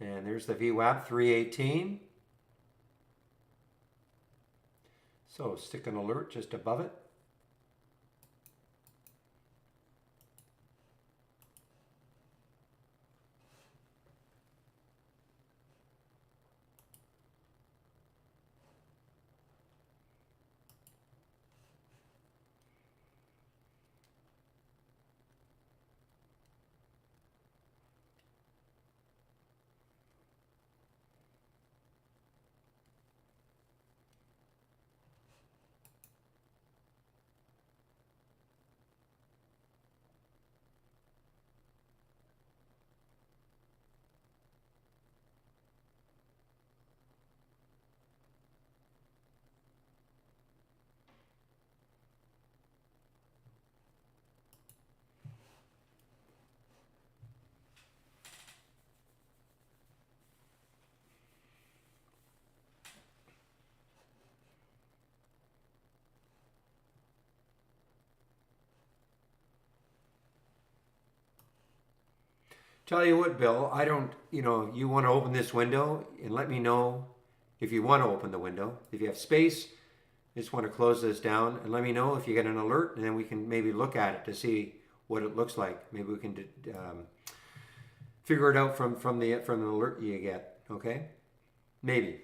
and there's the VWAP 318. So stick an alert just above it. Tell you what, Bill, I don't, you know, you want to open this window and let me know if you want to open the window. If you have space, just want to close this down and let me know if you get an alert, and then we can maybe look at it to see what it looks like. Maybe we can figure it out from the alert you get. Okay, maybe.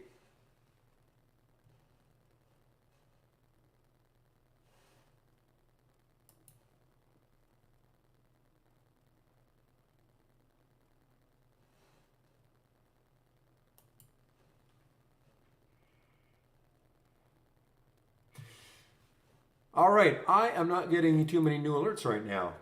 All right, I am not getting too many new alerts right now.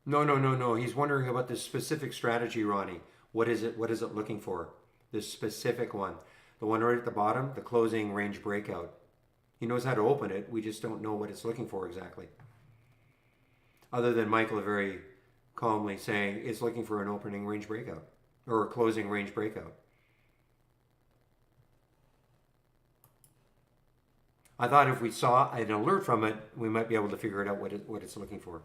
No, no, no, no. He's wondering about this specific strategy, Ronnie. What is it? What is it looking for? This specific one. The one right at the bottom, the closing range breakout. He knows how to open it. We just don't know what it's looking for exactly. Other than Michael very calmly saying it's looking for an opening range breakout or a closing range breakout. I thought if we saw an alert from it, we might be able to figure it out what it's looking for.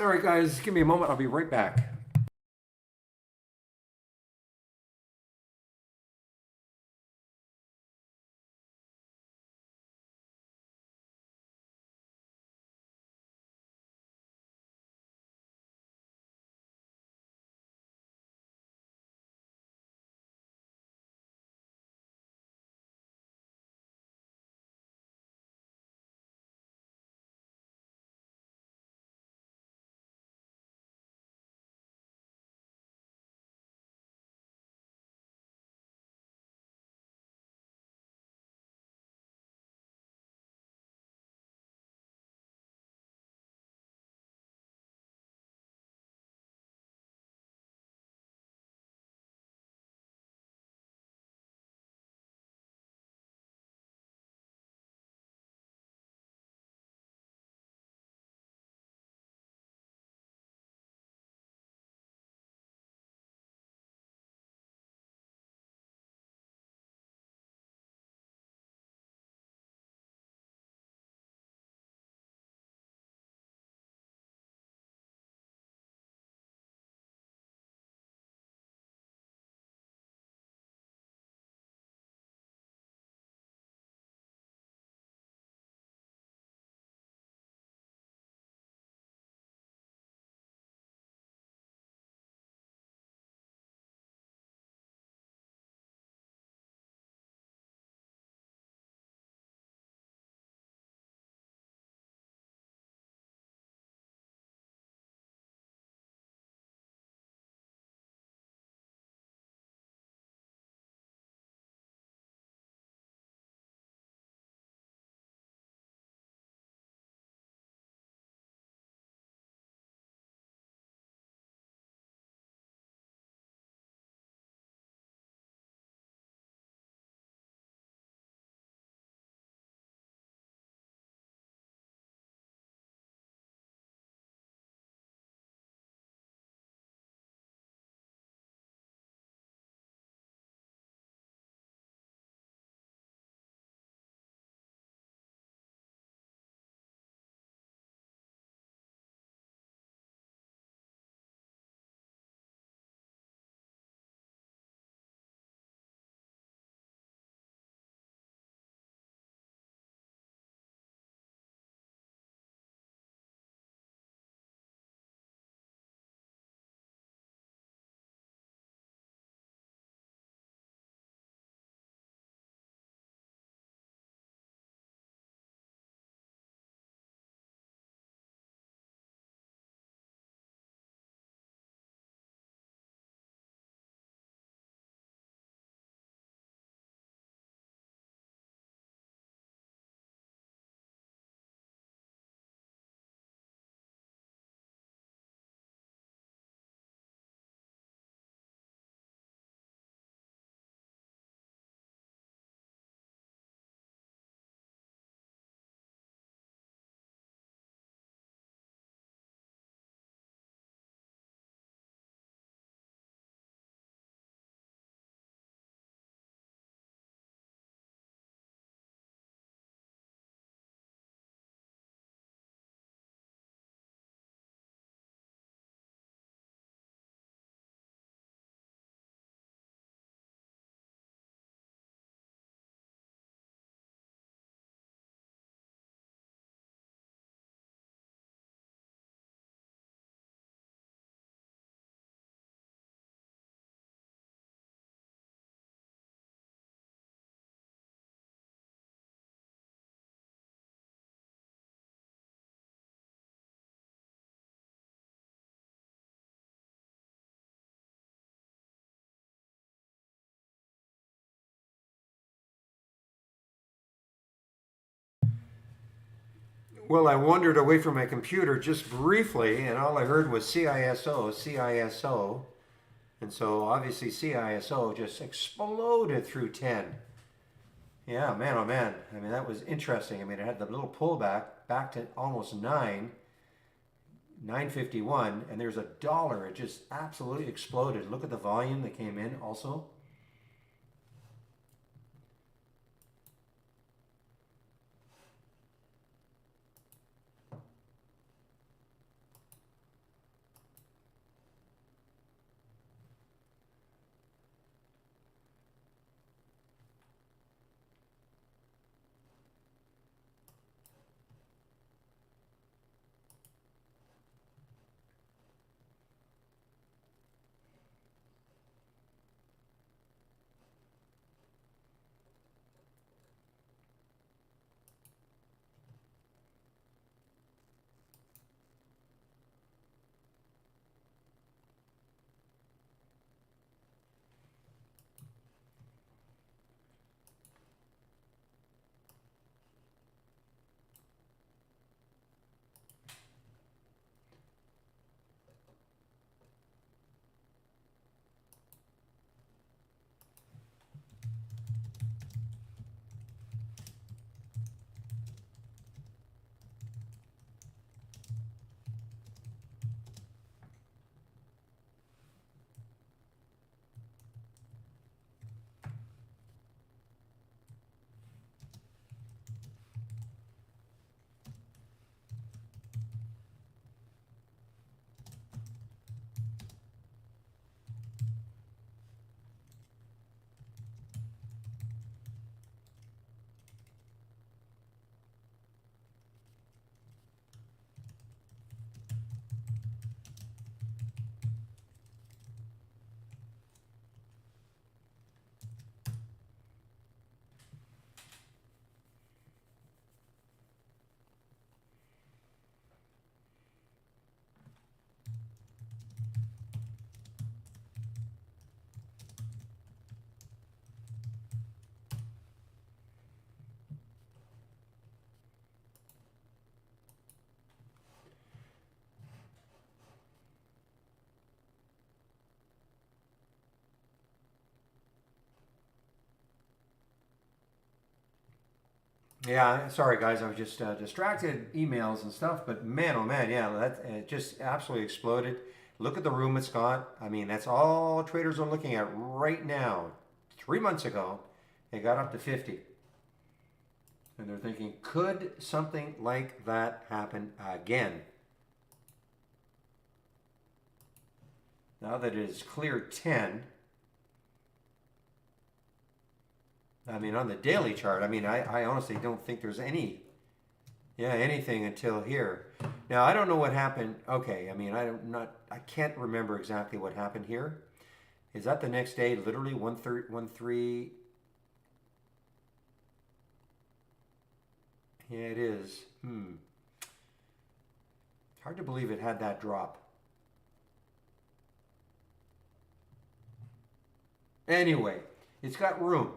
All right, guys, give me a moment. I'll be right back. Well, I wandered away from my computer just briefly, and all I heard was CISO, CISO. And so obviously CISO just exploded through 10. Yeah, man, oh man. I mean, that was interesting. I mean, it had the little pullback back to almost 951, and there's a dollar. It just absolutely exploded. Look at the volume that came in also. Yeah, sorry guys, I was just distracted emails and stuff, but man, oh man, yeah, that it just absolutely exploded. Look at the room it's got. I mean, that's all traders are looking at right now. 3 months ago, it got up to 50. And they're thinking, could something like that happen again? Now that it is clear 10, I mean, on the daily chart, I mean, I honestly don't think there's anything until here. Now, I don't know what happened. Okay, I mean, I can't remember exactly what happened here. Is that the next day, literally 1-3? Yeah, it is. Hard to believe it had that drop. Anyway, it's got room.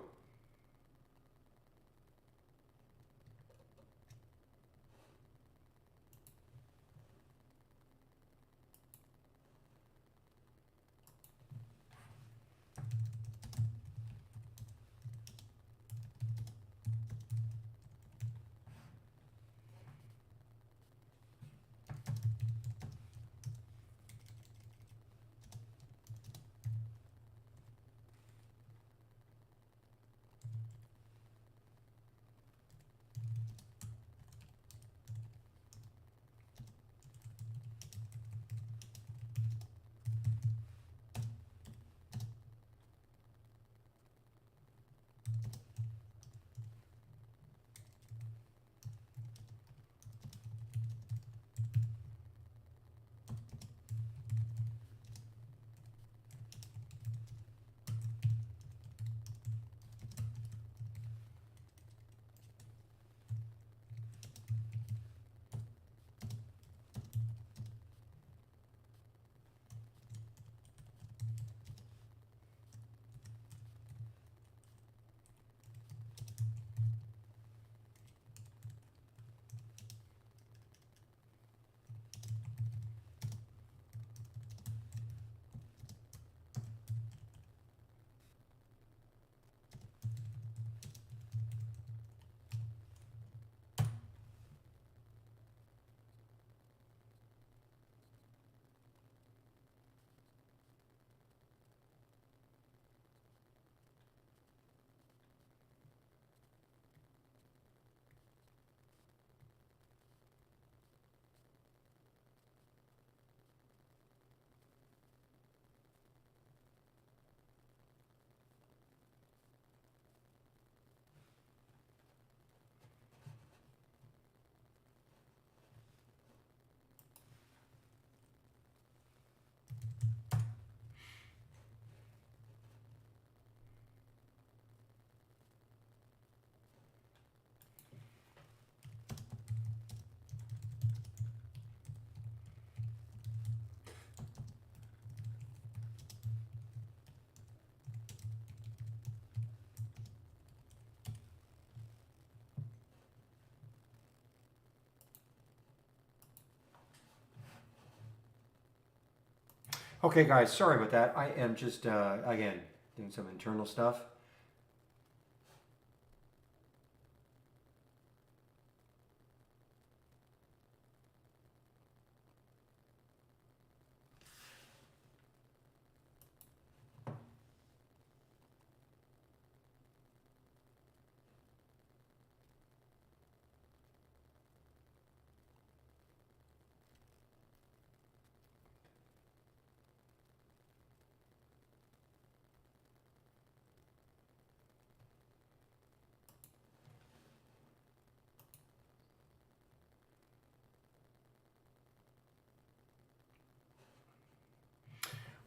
Okay, guys, sorry about that. I am just, again, doing some internal stuff.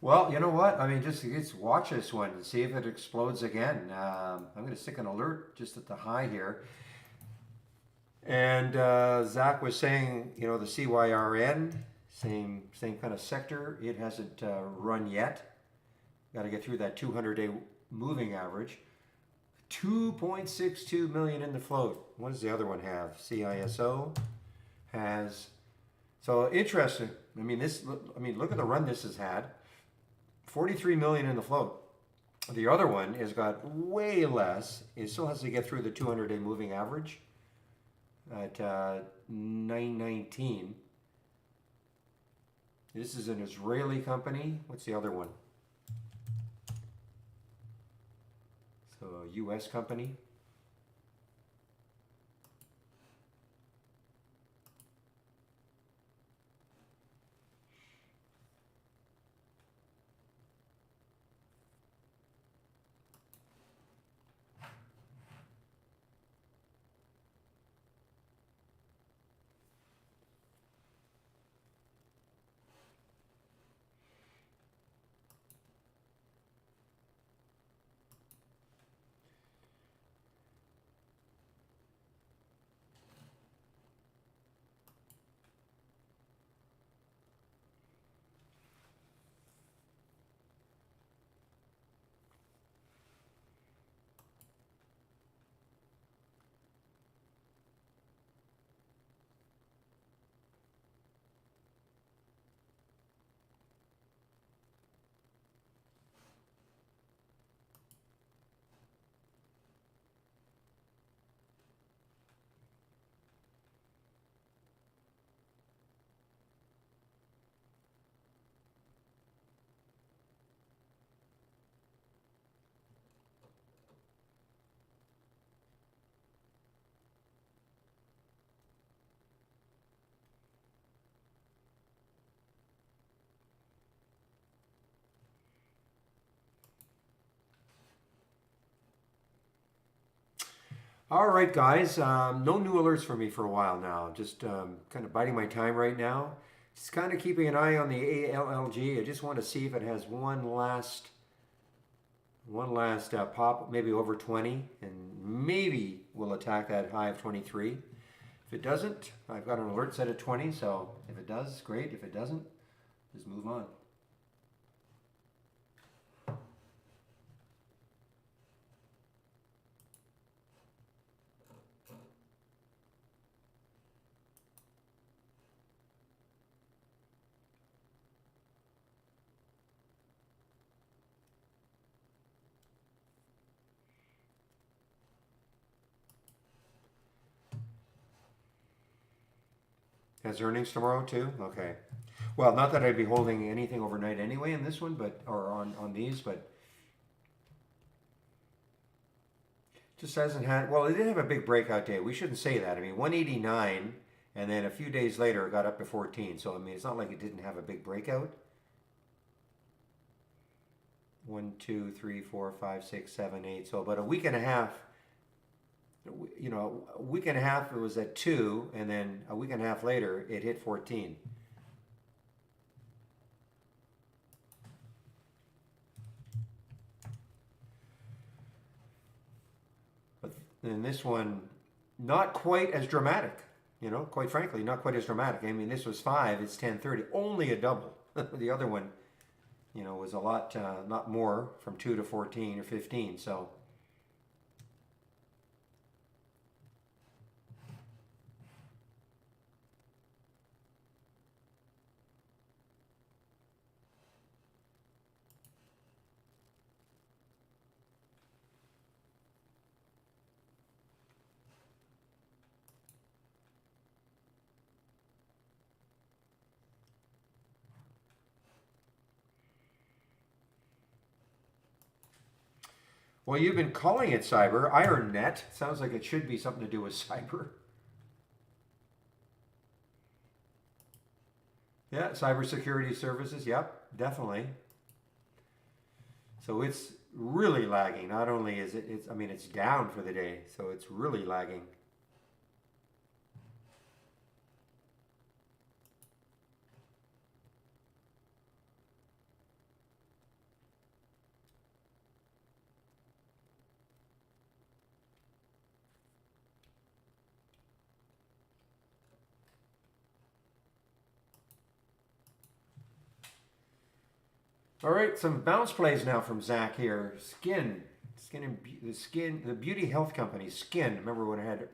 Well, you know what? I mean, just watch this one and see if it explodes again. I'm going to stick an alert just at the high here. And Zach was saying, you know, the CYRN, same kind of sector. It hasn't run yet. Got to get through that 200-day moving average. 2.62 million in the float. What does the other one have? CISO has. So interesting. I mean, look at the run this has had. 43 million in the float. The other one has got way less. It still has to get through the 200-day moving average. at 919. This is an Israeli company. What's the other one? So a US company. All right, guys. No new alerts for me for a while now. Just kind of biding my time right now. Just kind of keeping an eye on the ALLG. I just want to see if it has one last pop, maybe over 20, and maybe we'll attack that high of 23. If it doesn't, I've got an alert set at 20. So if it does, great. If it doesn't, just move on. Has earnings tomorrow too? Okay. Well, not that I'd be holding anything overnight anyway in this one, but or on these, but just hasn't had. Well, it did have a big breakout day. We shouldn't say that. I mean, 189, and then a few days later it got up to 14. So I mean, it's not like it didn't have a big breakout. 1, 2, 3, 4, 5, 6, 7, 8. So about a week and a half. A week and a half it was at 2, and then a week and a half later it hit 14. But then this one, not quite as dramatic. Quite frankly, not quite as dramatic. I mean, this was 5, it's 10:30, only a double. The other one, was a lot more, from 2 to 14 or 15. So. Well, you've been calling it cyber. IronNet sounds like it should be something to do with cyber. Yeah, cybersecurity services. Yep, definitely. So it's really lagging. Not only is I mean, it's down for the day, so it's really lagging. All right, some bounce plays now from Zach here. The beauty health company, Skin. Remember when I had,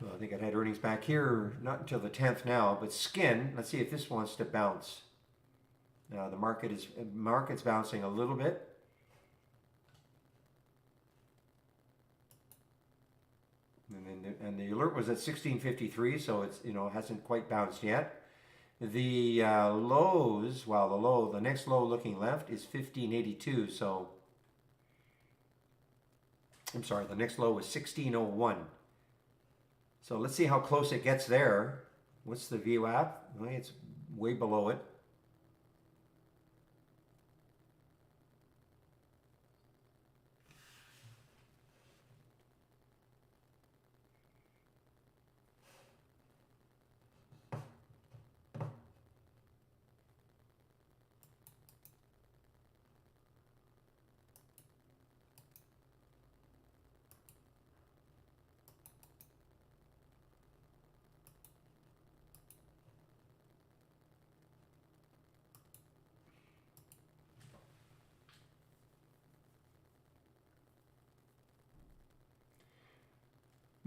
well, I think I had earnings back here, not until the 10th now, but Skin. Let's see if this wants to bounce. Now the market's bouncing a little bit. And the alert was at 1653, so it's hasn't quite bounced yet. The lows, well, the next low looking left is 1582. So I'm sorry, the next low was 1601. So let's see how close it gets there. What's the VWAP? Well, it's way below it.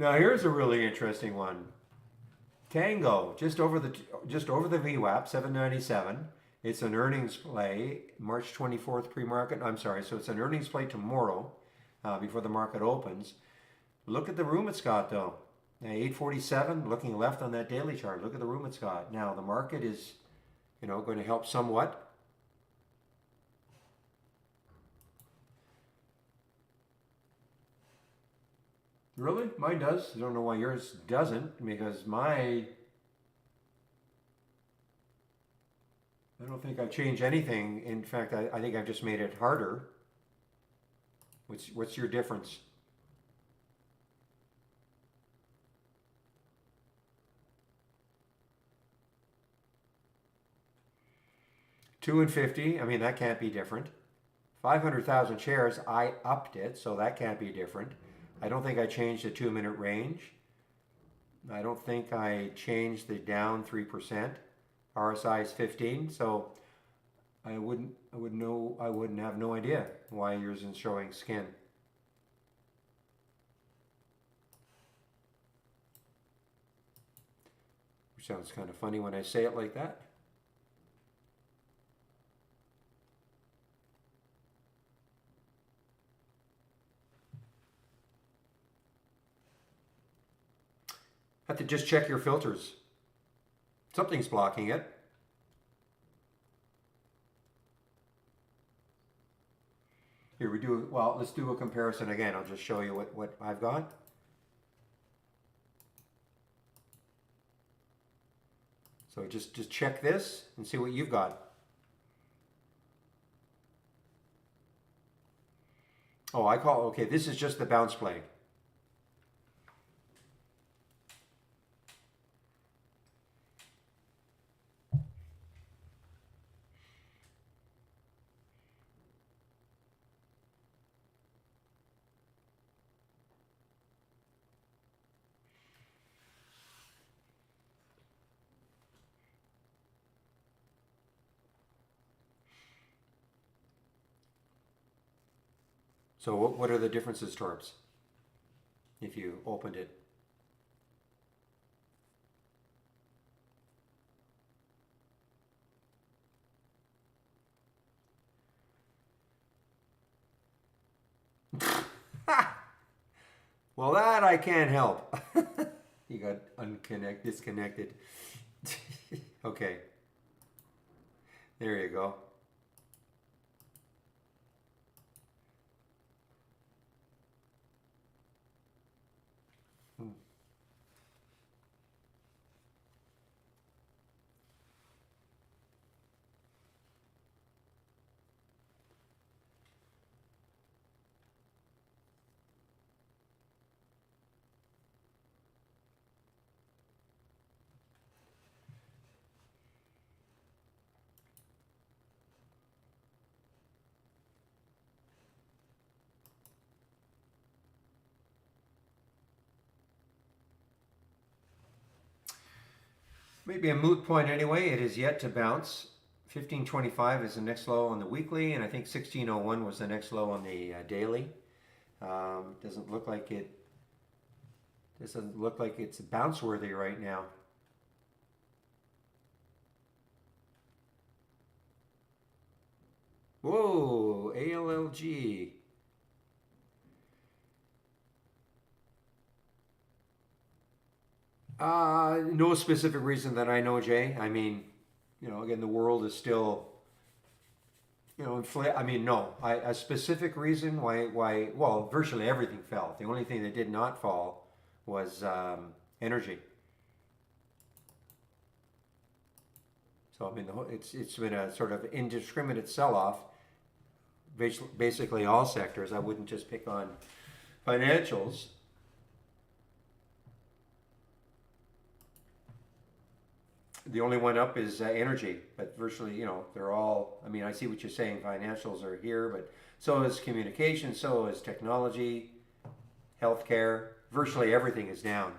Now here's a really interesting one. Tango, just over the VWAP, 797. It's an earnings play, March 24th pre-market. I'm sorry, so it's an earnings play tomorrow, before the market opens. Look at the room it's got though. 847, looking left on that daily chart. Look at the room it's got. Now the market is, going to help somewhat. Really? Mine does. I don't know why yours doesn't, because I don't think I've changed anything. In fact, I think I've just made it harder. What's your difference? 2 and 50, I mean, that can't be different. 500,000 shares, I upped it, so that can't be different. I don't think I changed the 2-minute range. I don't think I changed the down 3%. RSI is 15, so I wouldn't have no idea why yours isn't showing skin. Which sounds kind of funny when I say it like that. Have to just check your filters. Something's blocking it. Here let's do a comparison again. I'll just show you what I've got. So just check this and see what you've got. Oh, okay, this is just the bounce play. So what are the differences, Torps, if you opened it? Well, that I can't help. You got disconnected. Okay. There you go. Maybe a moot point anyway. It is yet to bounce. 1525 is the next low on the weekly, and I think 1601 was the next low on the daily. Doesn't look like it's bounce worthy right now. Whoa, ALLG. No specific reason that I know, Jay. I mean, again, the world is still, I mean, no. A specific reason why, well, virtually everything fell. The only thing that did not fall was energy. So, I mean, it's been a sort of indiscriminate sell-off, basically all sectors. I wouldn't just pick on financials. The only one up is energy, but virtually, they're all. I mean, I see what you're saying. Financials are here, but so is communication, so is technology, healthcare. Virtually everything is down.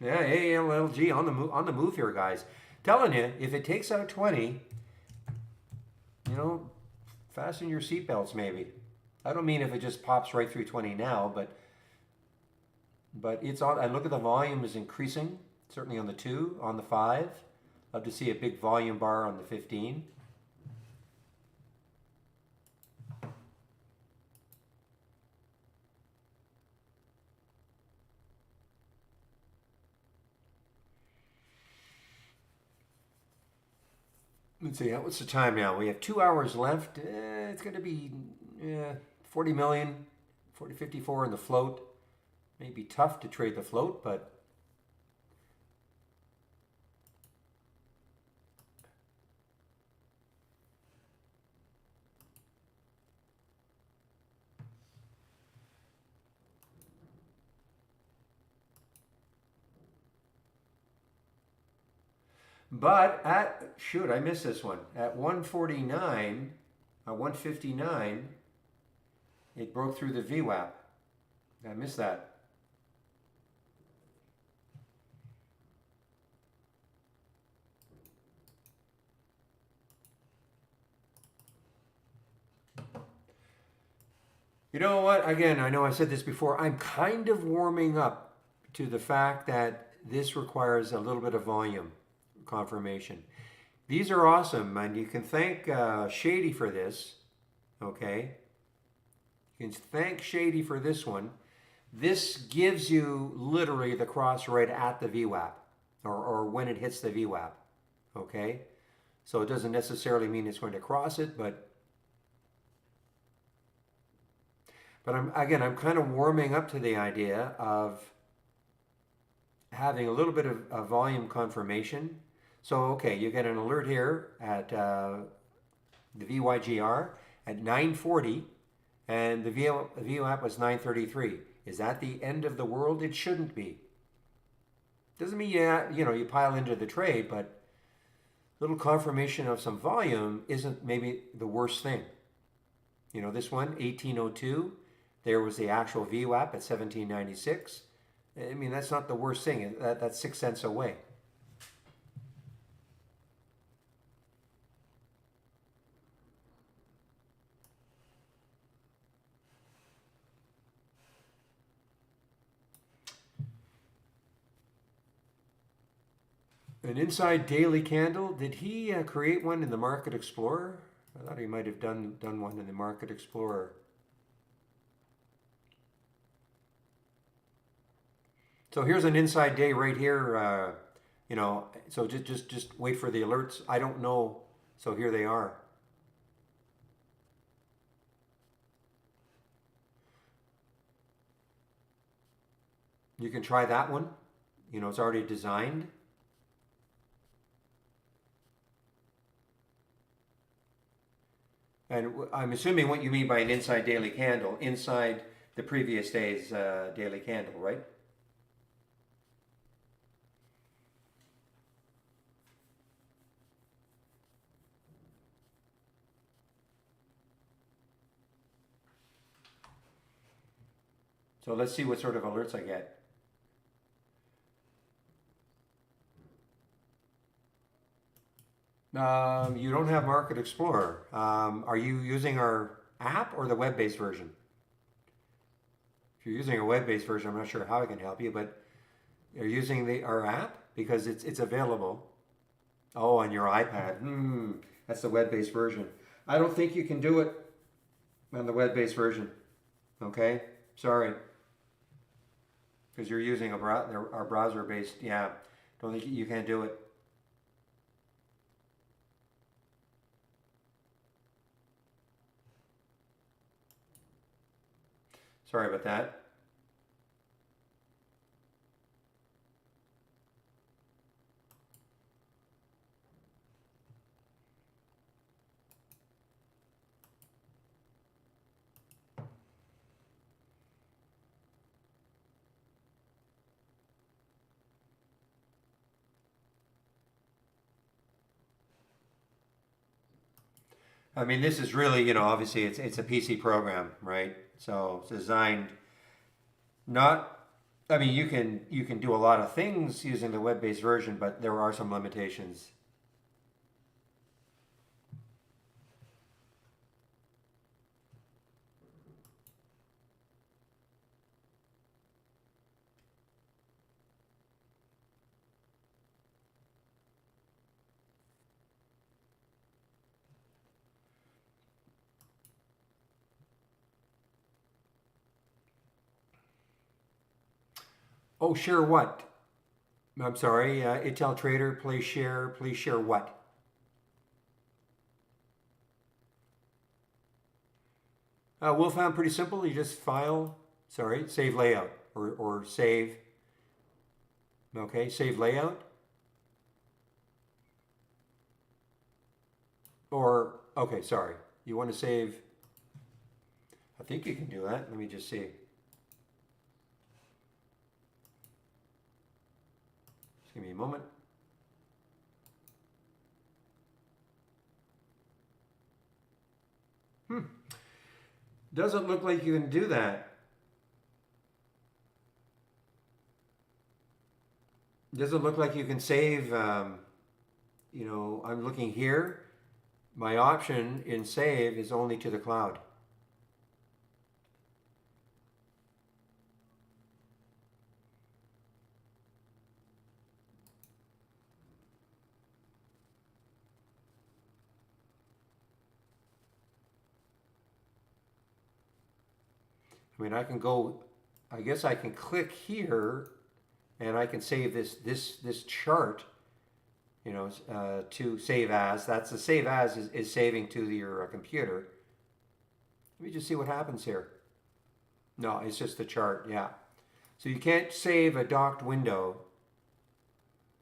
Yeah, ALLG on the move here, guys. Telling you, if it takes out 20, you know, fasten your seatbelts maybe. I don't mean if it just pops right through 20 now, but it's on. And look at the volume is increasing. Certainly on the 2, on the 5. Love to see a big volume bar on the 15. Let's see, what's the time now? We have 2 hours left. It's going to be 40 million, 40.54 in the float. May be tough to trade the float, but shoot, I missed this one. At 149, 159, it broke through the VWAP. I missed that. You know what? Again, I know I said this before. I'm kind of warming up to the fact that this requires a little bit of volume confirmation. These are awesome, and you can thank Shady for this. Okay, you can thank Shady for this one. This gives you literally the cross right at the VWAP, or when it hits the VWAP. Okay, so it doesn't necessarily mean it's going to cross it, but I'm kind of warming up to the idea of having a little bit of volume confirmation. So, okay, you get an alert here at the VYGR at 940, and the VWAP was 933. Is that the end of the world? It shouldn't be. Doesn't mean you pile into the trade, but little confirmation of some volume isn't maybe the worst thing. This one, 1802. There was the actual VWAP at 1796. I mean, that's not the worst thing. That's 6 cents away. An inside daily candle. Did he create one in the Market Explorer? I thought he might have done one in the Market Explorer. So here's an inside day right here. So just wait for the alerts. I don't know. So here they are. You can try that one. It's already designed. And I'm assuming what you mean by an inside daily candle, inside the previous day's daily candle, right? So let's see what sort of alerts I get. You don't have Market Explorer. Are you using our app or the web-based version? If you're using a web-based version, I'm not sure how I can help you, but you're using our app because it's available. Oh, on your iPad. That's the web-based version. I don't think you can do it on the web-based version. Okay, sorry, because you're using our browser-based. Yeah, don't think you can do it. Sorry about that. I mean, this is really, obviously it's a PC program, right? So it's designed not. I mean, you can do a lot of things using the web-based version, but there are some limitations. Oh, share what? I'm sorry, Intel Trader, please share. Please share what? Wolfhound, pretty simple. You just save layout, or save. Okay, save layout. Or, okay, sorry. You want to save, I think you can do that. Let me just see. Just give me a moment. Doesn't look like you can do that. Doesn't look like you can save. I'm looking here. My option in save is only to the cloud. I mean, I guess I can click here and I can save this chart, to save as. That's the save as is saving to your computer. Let me just see what happens here. No, it's just the chart, yeah. So you can't save a docked window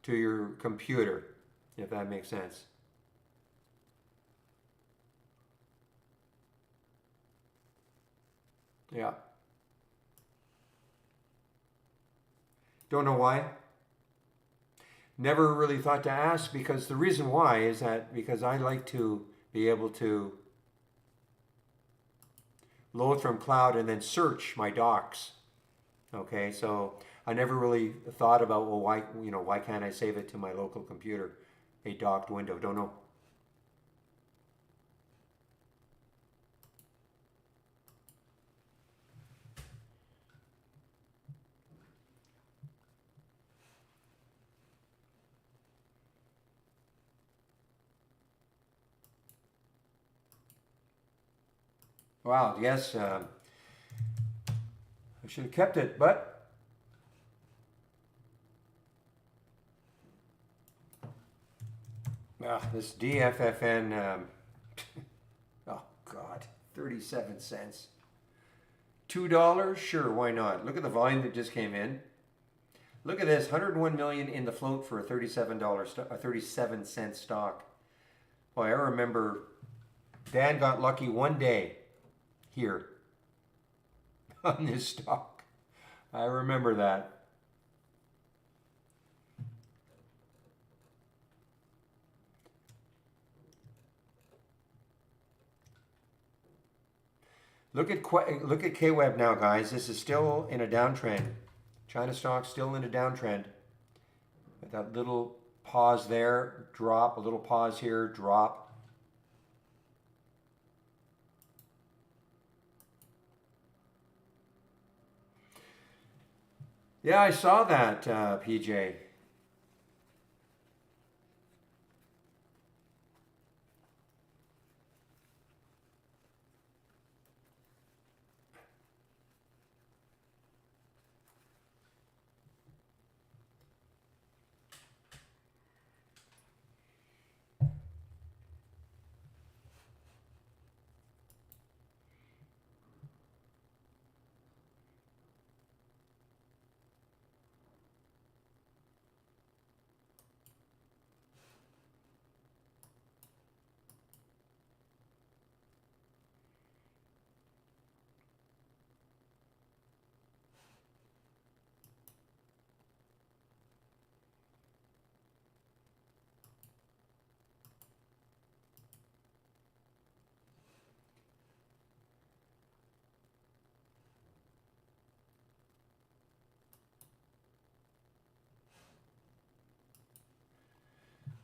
to your computer, if that makes sense. Yeah. Don't know why. Never really thought to ask, because the reason why is that because I like to be able to load from cloud and then search my docs. Okay, so I never really thought about, well, why can't I save it to my local computer, a docked window? Don't know. Wow, yes, I should have kept it, but this DFFN, oh God, 37 cents. $2? Sure, why not? Look at the volume that just came in. Look at this, 101 million in the float for a a 37-cent stock. Boy, I remember Dan got lucky one day here on this stock. I remember that. Look at KWeb now, guys. This is still in a downtrend. China stock still in a downtrend. With that little pause there, drop, a little pause here, drop. Yeah, I saw that, PJ.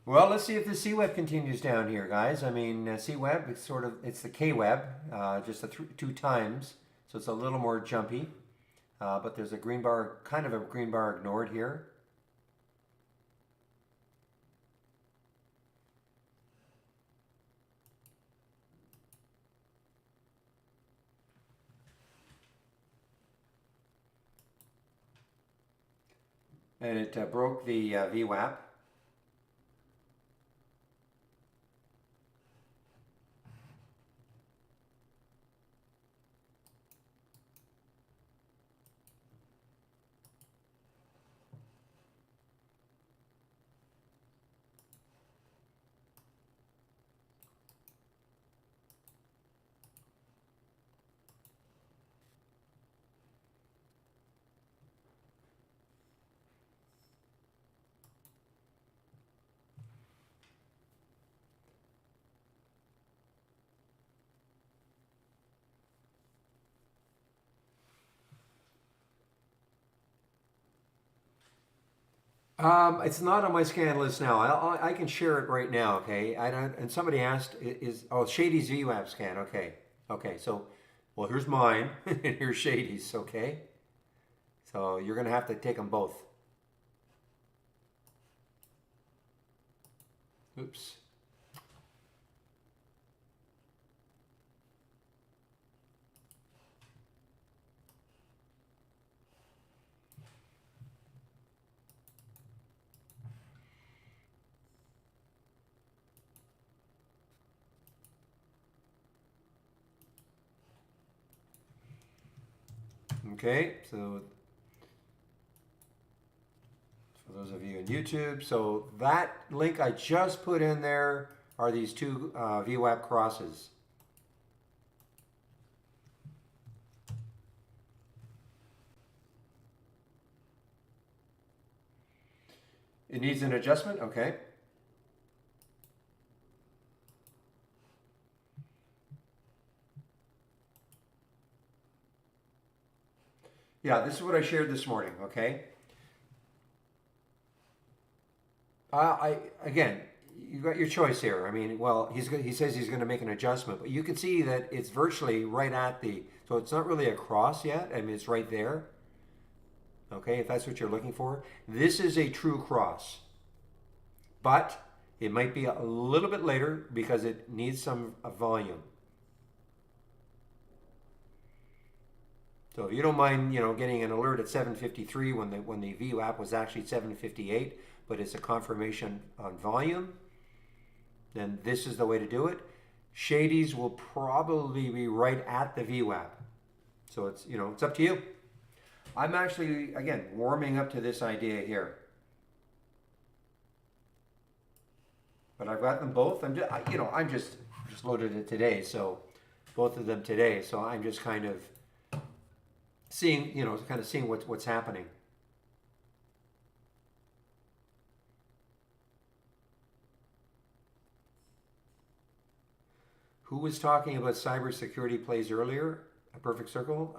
Well, let's see if the C-Web continues down here, guys. I mean, C-Web, it's the K-Web, just two times, so it's a little more jumpy. But there's a green bar, kind of a green bar ignored here. And it broke the VWAP. It's not on my scan list now. I can share it right now, okay? And somebody asked, Shady's VWAP scan, okay. Okay, so, well, here's mine, and here's Shady's, okay? So you're going to have to take them both. Oops. Okay, so for those of you on YouTube, so that link I just put in there are these two VWAP crosses. It needs an adjustment, okay. Yeah, this is what I shared this morning, okay. Again, you got your choice here. I mean, well, he says he's going to make an adjustment, but you can see that it's virtually right at so it's not really a cross yet. I mean, it's right there. Okay, if that's what you're looking for. This is a true cross, but it might be a little bit later because it needs some volume. So if you don't mind, getting an alert at 7:53 when the VWAP was actually 7:58, but it's a confirmation on volume, then this is the way to do it. Shady's will probably be right at the VWAP. So it's up to you. I'm actually, again, warming up to this idea here. But I've got them both. I'm just loaded it today, so both of them today. So I'm just kind of seeing, seeing what's happening. Who was talking about cybersecurity plays earlier? A perfect circle?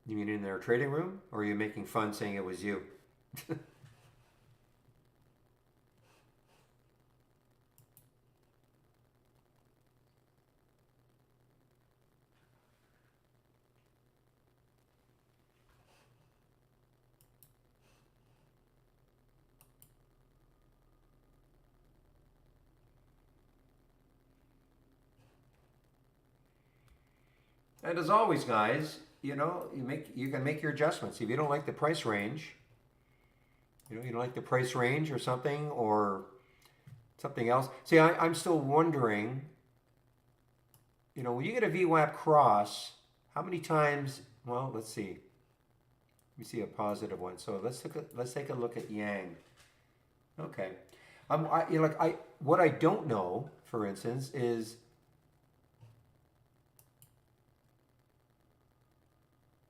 You mean in their trading room? Or are you making fun saying it was you? And as always, guys, you can make your adjustments. If you don't like the price range, you don't like the price range or something or something else. See, I'm still wondering, when you get a VWAP cross, how many times? Well, let's see. Let me see a positive one. So let's take a look at Yang. Okay. What I don't know, for instance, is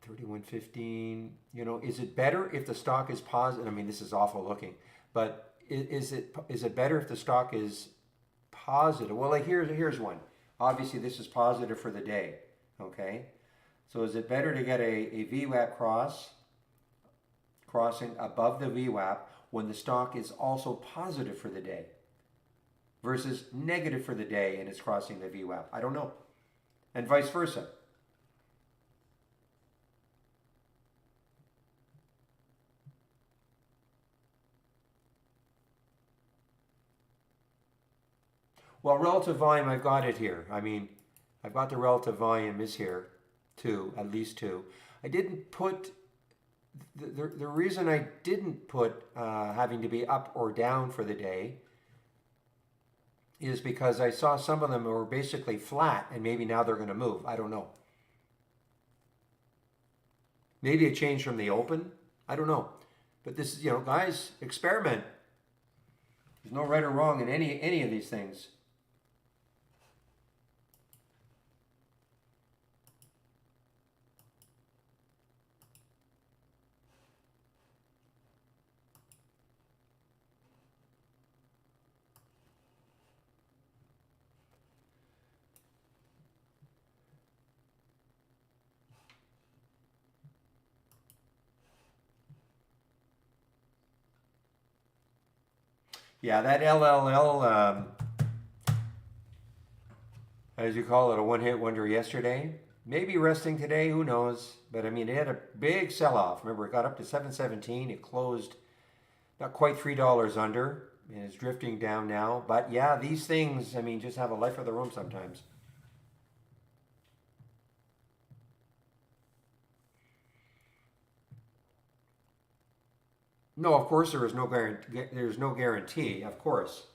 31.15. Is it better if the stock is positive? I mean, this is awful looking, but is it better if the stock is positive? Well, here's one. Obviously, this is positive for the day. Okay, so is it better to get a VWAP crossing above the VWAP when the stock is also positive for the day versus negative for the day and it's crossing the VWAP? I don't know, and vice versa. Well, relative volume, I've got it here. I mean, I've got the relative volume is here, at least two. I didn't put, the reason I didn't put having to be up or down for the day is because I saw some of them were basically flat and maybe now they're going to move. I don't know. Maybe a change from the open. I don't know. But this is, guys, experiment. There's no right or wrong in any of these things. Yeah, that LLL, as you call it, a one-hit wonder yesterday. Maybe resting today, who knows? But I mean, it had a big sell-off. Remember, it got up to 717. It closed not quite $3 under. And it's drifting down now. But yeah, these things, I mean, just have a life of their own sometimes. No, of course there is no guarantee. There's no guarantee, of course.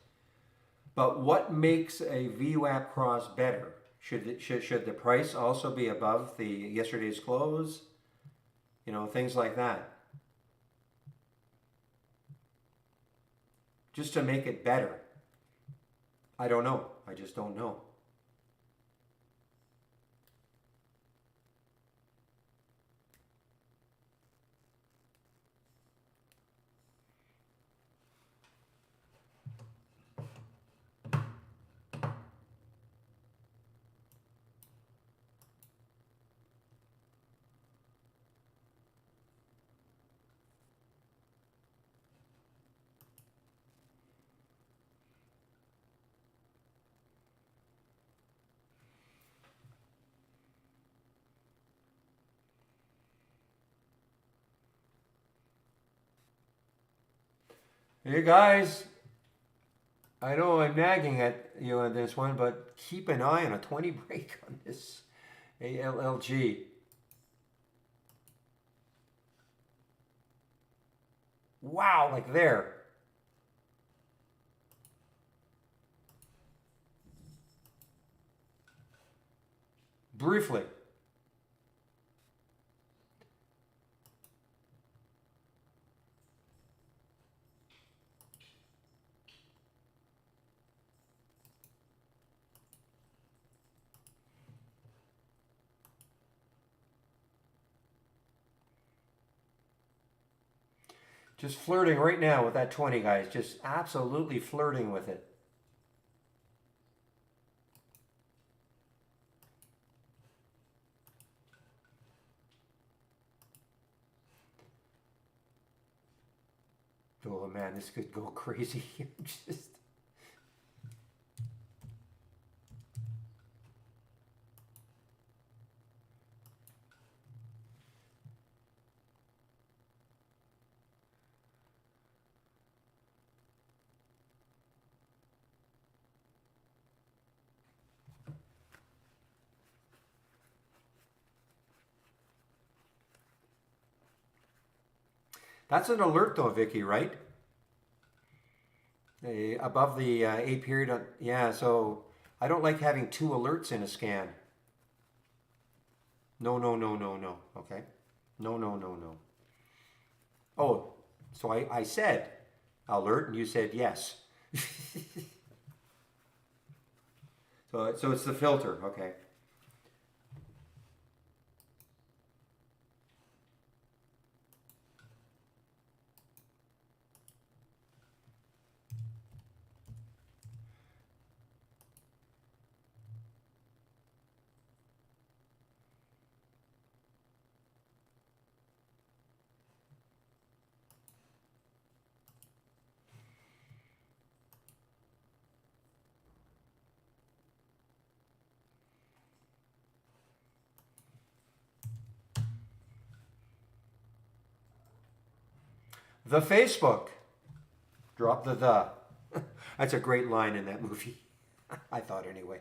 But what makes a VWAP cross better? Should the price also be above the yesterday's close? Things like that. Just to make it better. I don't know. I just don't know. Hey guys, I know I'm nagging at you on this one, but keep an eye on a 20 break on this ALLG. Wow, like there. Briefly. Just flirting right now with that 20, guys. Just absolutely flirting with it. Oh man, this could go crazy. Just that's an alert though, Vicky, right? Above the A period. Yeah, so I don't like having two alerts in a scan. No, no, no, no, no. Okay. No, no, no, no. Oh, so I said alert and you said yes. So it's the filter. Okay. The Facebook. Drop the. That's a great line in that movie. I thought anyway.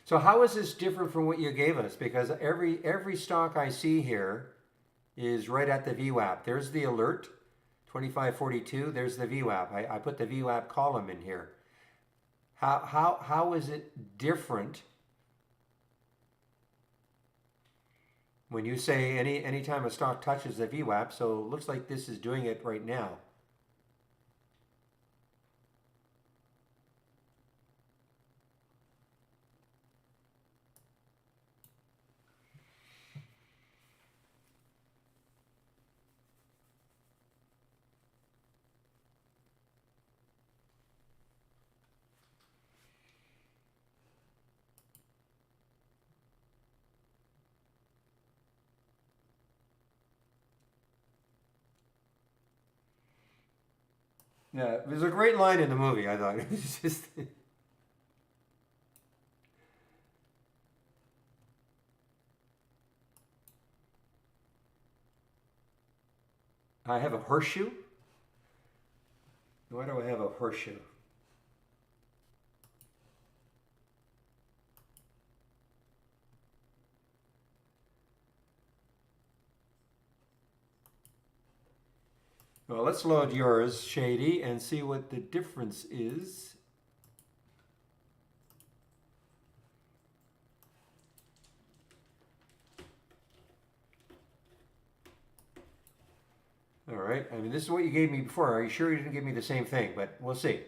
So how is this different from what you gave us? Because every stock I see here is right at the VWAP. There's the alert, 2542. There's the VWAP. I put the VWAP column in here. How is it different when you say anytime a stock touches the VWAP? So it looks like this is doing it right now. Yeah, it was a great line in the movie, I thought. It was just I have a horseshoe. Why do I have a horseshoe? Well, let's load yours, Shady, and see what the difference is. All right. I mean, this is what you gave me before. Are you sure you didn't give me the same thing? But we'll see.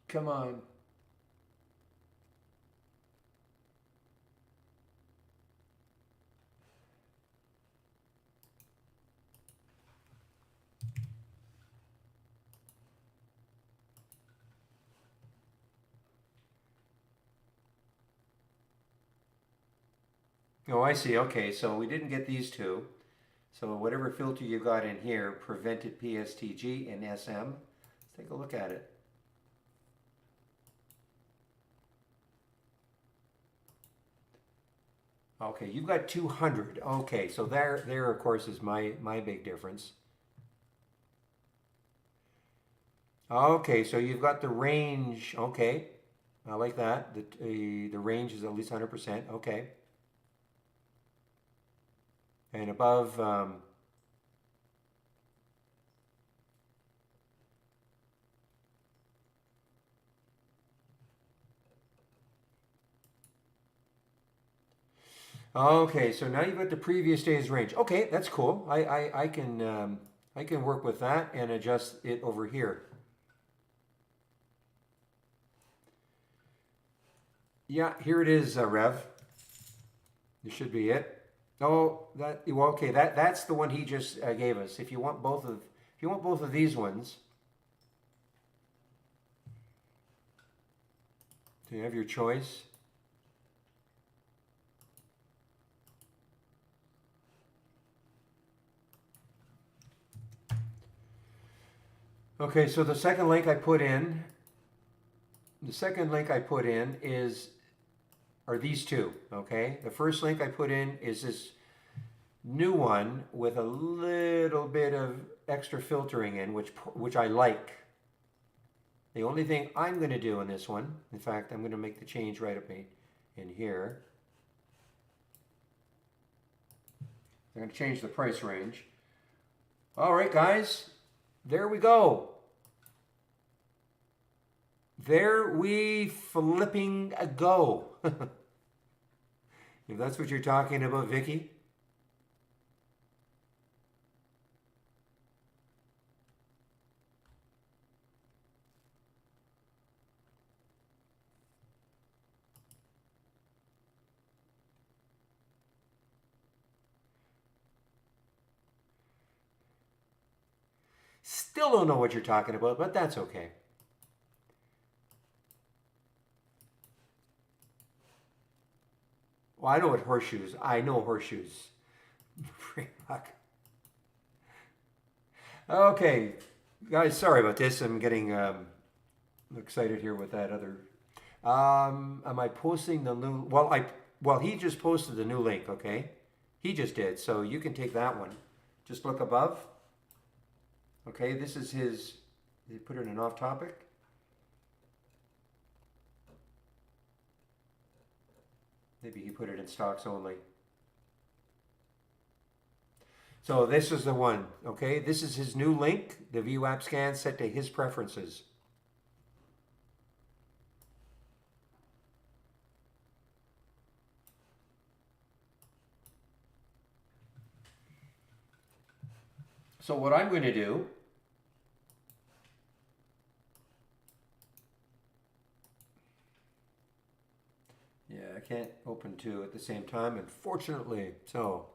Come on. Oh, I see. Okay, so we didn't get these two. So whatever filter you got in here prevented PSTG and SM. Let's take a look at it. Okay, you've got 200. Okay, so there of course is my big difference. Okay, so you've got the range. Okay, I like that. The range is at least 100%. Okay, and above. Okay, so now you've got the previous day's range. Okay, that's cool. I can work with that and adjust it over here. Yeah, here it is, Rev. This should be it. Oh, that well, okay. That's the one he just gave us. If you want both of these ones, so you have your choice. Okay, so the second link I put in are these two. Okay, the first link I put in is this new one with a little bit of extra filtering in, which I like. The only thing I'm going to do in this one, in fact, I'm going to make the change right up in here. I'm going to change the price range. All right, guys, there we go. There we flipping go. If that's what you're talking about, Vicky. Still don't know what you're talking about, but that's okay. Well, I know what horseshoes. I know horseshoes. Okay, guys, sorry about this. I'm getting excited here with that other. Am I posting the new? Well, he just posted the new link. Okay, he just did. So you can take that one. Just look above. Okay, this is his. He put it in off topic. Maybe he put it in stocks only. So this is the one. Okay, this is his new link. The view app scan set to his preferences. So what I'm going to do, yeah, I can't open two at the same time, unfortunately. So,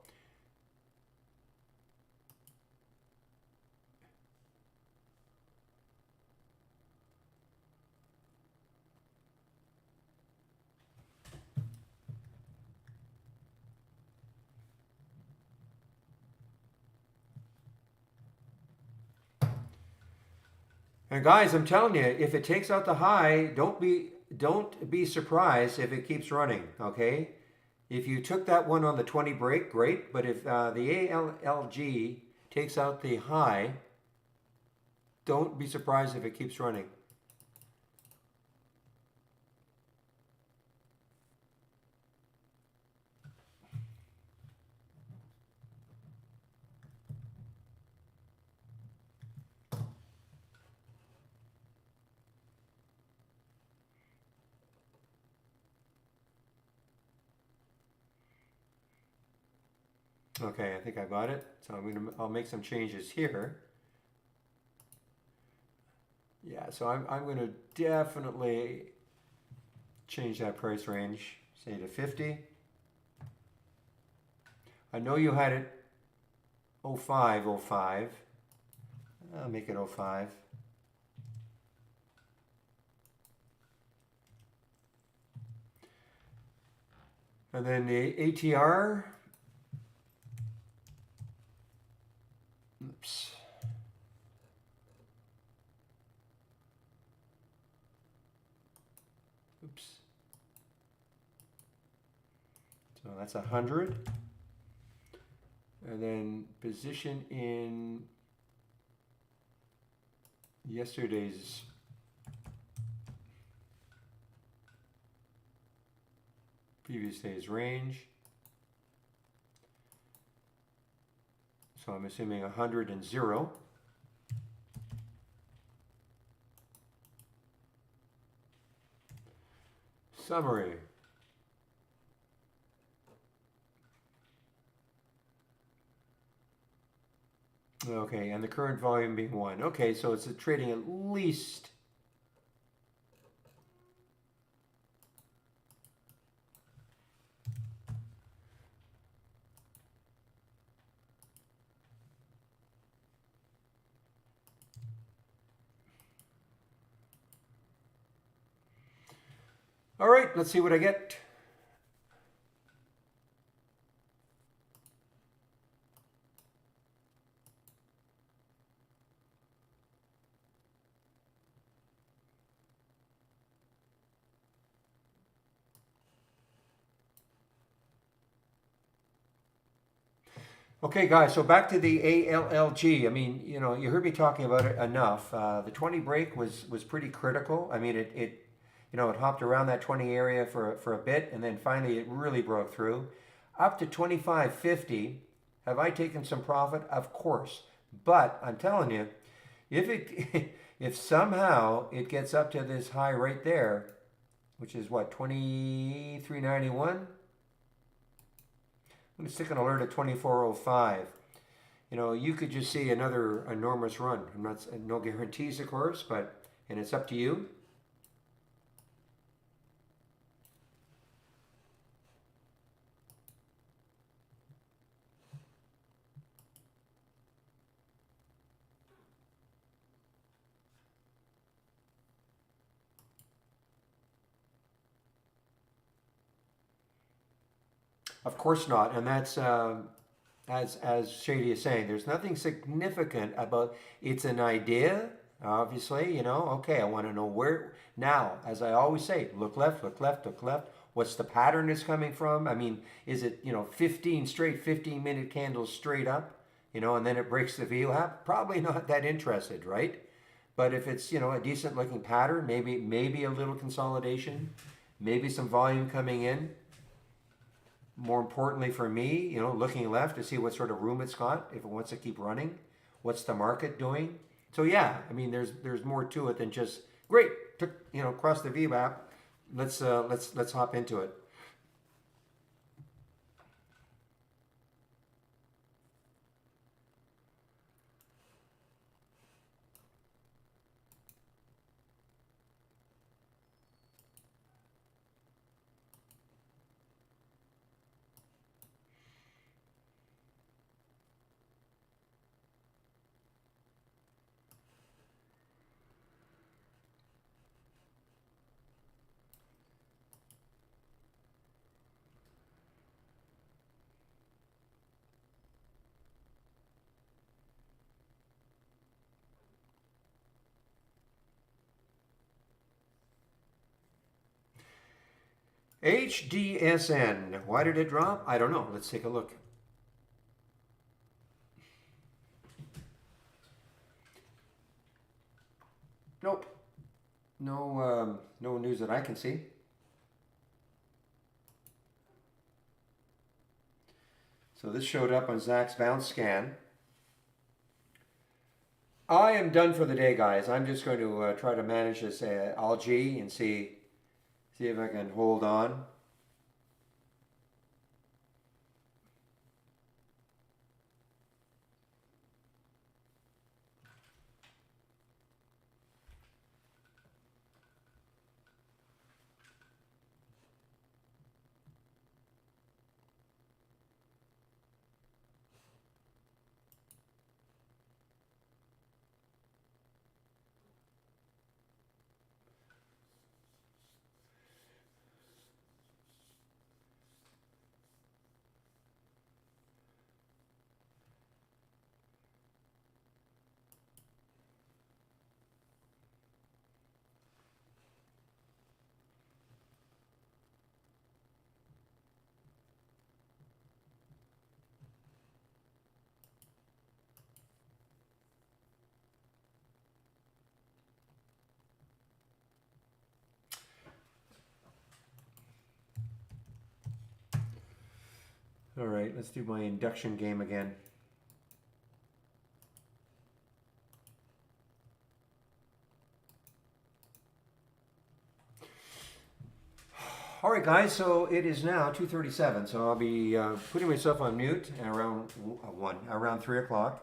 and guys, I'm telling you, if it takes out the high, don't be surprised if it keeps running. Okay, if you took that one on the 20 break, great. But if the ALLG takes out the high, don't be surprised if it keeps running. Okay, I think I got it. So I'll make some changes here. Yeah, so I'm gonna definitely change that price range, say to 50. I know you had it 05, 05. I'll make it 05. And then the ATR. Oops. Oops. So that's 100. And then position in yesterday's previous day's range. So I'm assuming 100 and 0. Summary. Okay, and the current volume being 1. Okay, so it's trading at least all right, let's see what I get. Okay, guys, so back to the ALLG. I mean, you know, you heard me talking about it enough. The 20 break was pretty critical. I mean, it you know, it hopped around that 20 area for a bit, and then finally it really broke through. Up to 25.50. Have I taken some profit? Of course. But I'm telling you, if it if somehow it gets up to this high right there, which is what, 23.91? I'm going to stick an alert at 24.05. You know, you could just see another enormous run. I'm not, no guarantees, of course, but, and it's up to you. Of course not, and that's as Shady is saying. There's nothing significant about. It's an idea, obviously. You know, okay. I want to know where now. As I always say, look left, look left, look left. What's the pattern it's coming from? I mean, is it 15 straight 15-minute candles straight up? You know, and then it breaks the VWAP. Probably not that interested, right? But if it's a decent looking pattern, maybe a little consolidation, maybe some volume coming in. More importantly for me, looking left to see what sort of room it's got, if it wants to keep running, what's the market doing. So yeah, I mean, there's more to it than just great, cross the VWAP. Let's hop into it. HDSN. Why did it drop? I don't know. Let's take a look. Nope. No news that I can see. So this showed up on Zach's bounce scan. I am done for the day, guys. I'm just going to try to manage this algae and see if I can hold on. All right, let's do my induction game again. All right, guys, so it is now 2:37, so I'll be putting myself on mute around around 3 o'clock.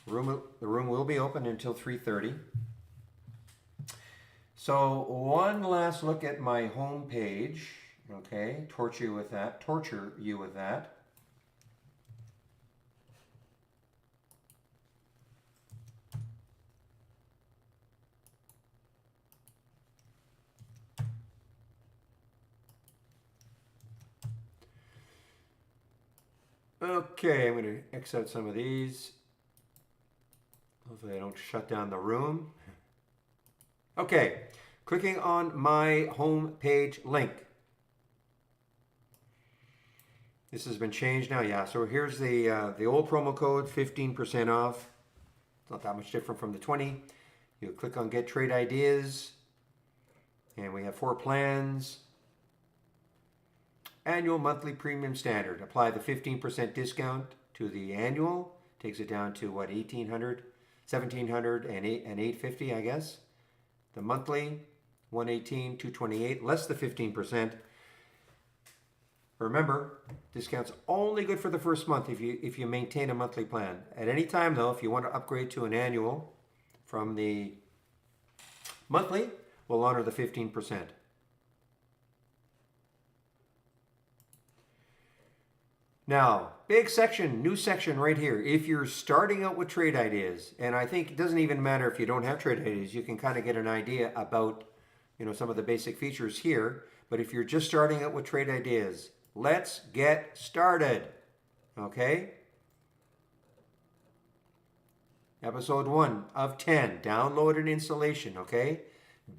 The room will be open until 3:30. So one last look at my home page, okay? Torture you with that. Okay, I'm going to X out some of these. Hopefully I don't shut down the room. Okay, clicking on my home page link. This has been changed now, yeah. So here's the old promo code, 15% off. It's not that much different from the 20. You click on Get Trade Ideas, and we have 4 plans. Annual monthly premium standard. Apply the 15% discount to the annual. Takes it down to what, 1,800, 1,700, and 850, I guess. The monthly, 118, 228, less the 15%. Remember, discount's only good for the first month if you maintain a monthly plan. At any time, though, if you want to upgrade to an annual from the monthly, we'll honor the 15%. Now, big section, new section right here. If you're starting out with trade ideas, and I think it doesn't even matter if you don't have trade ideas, you can kind of get an idea about, some of the basic features here. But if you're just starting out with trade ideas, let's get started. Okay? Episode 1 of 10, download and installation, okay?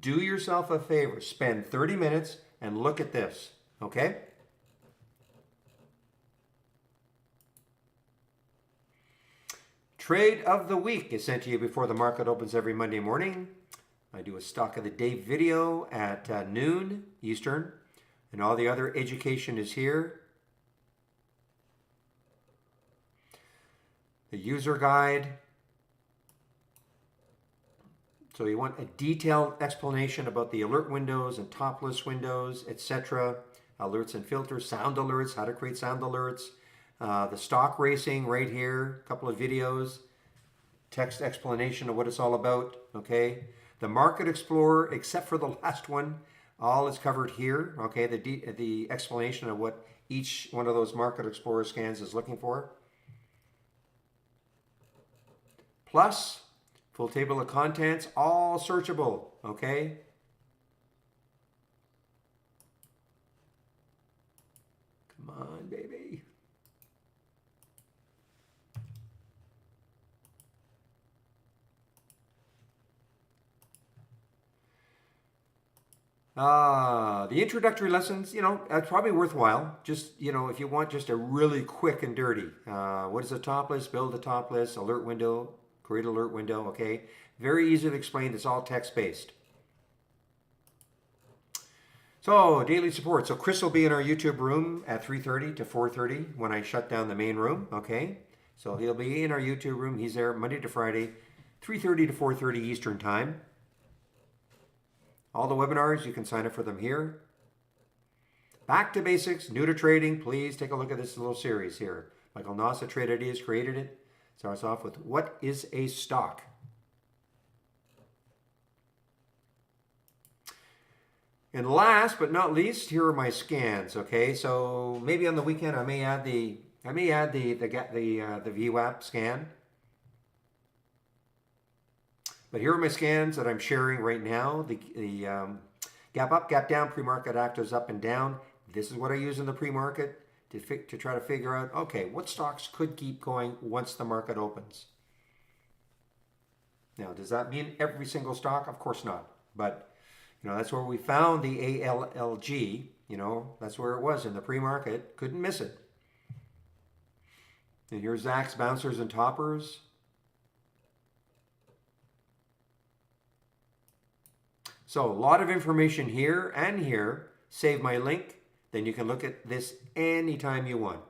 Do yourself a favor, spend 30 minutes and look at this, okay? Trade of the week is sent to you before the market opens every Monday morning. I do a stock of the day video at noon Eastern, and all the other education is here. The user guide. So you want a detailed explanation about the alert windows and top list windows, etc. Alerts and filters, sound alerts, how to create sound alerts. The stock racing right here, a couple of videos, text explanation of what it's all about, okay? The Market Explorer, except for the last one, all is covered here, okay? The explanation of what each one of those Market Explorer scans is looking for. Plus, full table of contents, all searchable, okay? Come on, baby. The introductory lessons, that's probably worthwhile. Just, if you want just a really quick and dirty. What is a top list? Build a top list, alert window, create alert window, okay? Very easy to explain. It's all text-based. So, daily support. So, Chris will be in our YouTube room at 3:30 to 4:30 when I shut down the main room, okay? So, he'll be in our YouTube room. He's there Monday to Friday, 3:30 to 4:30 Eastern Time. All the webinars, you can sign up for them here. Back to basics, new to trading. Please take a look at this little series here. Michael Noss at Trade Ideas created it. Starts off with, what is a stock? And last but not least, here are my scans. Okay, so maybe on the weekend I may add the VWAP scan. But here are my scans that I'm sharing right now. The gap up, gap down, pre-market actors up and down. This is what I use in the pre-market to try to figure out, okay, what stocks could keep going once the market opens. Now, does that mean every single stock? Of course not. But, that's where we found the ALLG. That's where it was in the pre-market. Couldn't miss it. And here's Zach's bouncers and toppers. So a lot of information here and here. Save my link. Then you can look at this anytime you want.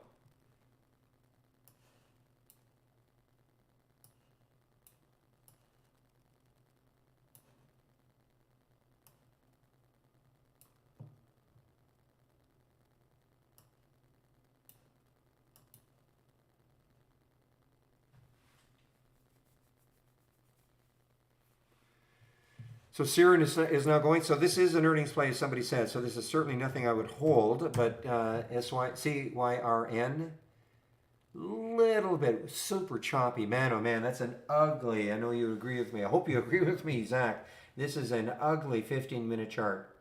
So Siren is now going. So this is an earnings play, as somebody said. So this is certainly nothing I would hold. But CYRN, little bit super choppy. Man, oh man, that's an ugly. I know you agree with me. I hope you agree with me, Zach. This is an ugly 15-minute chart.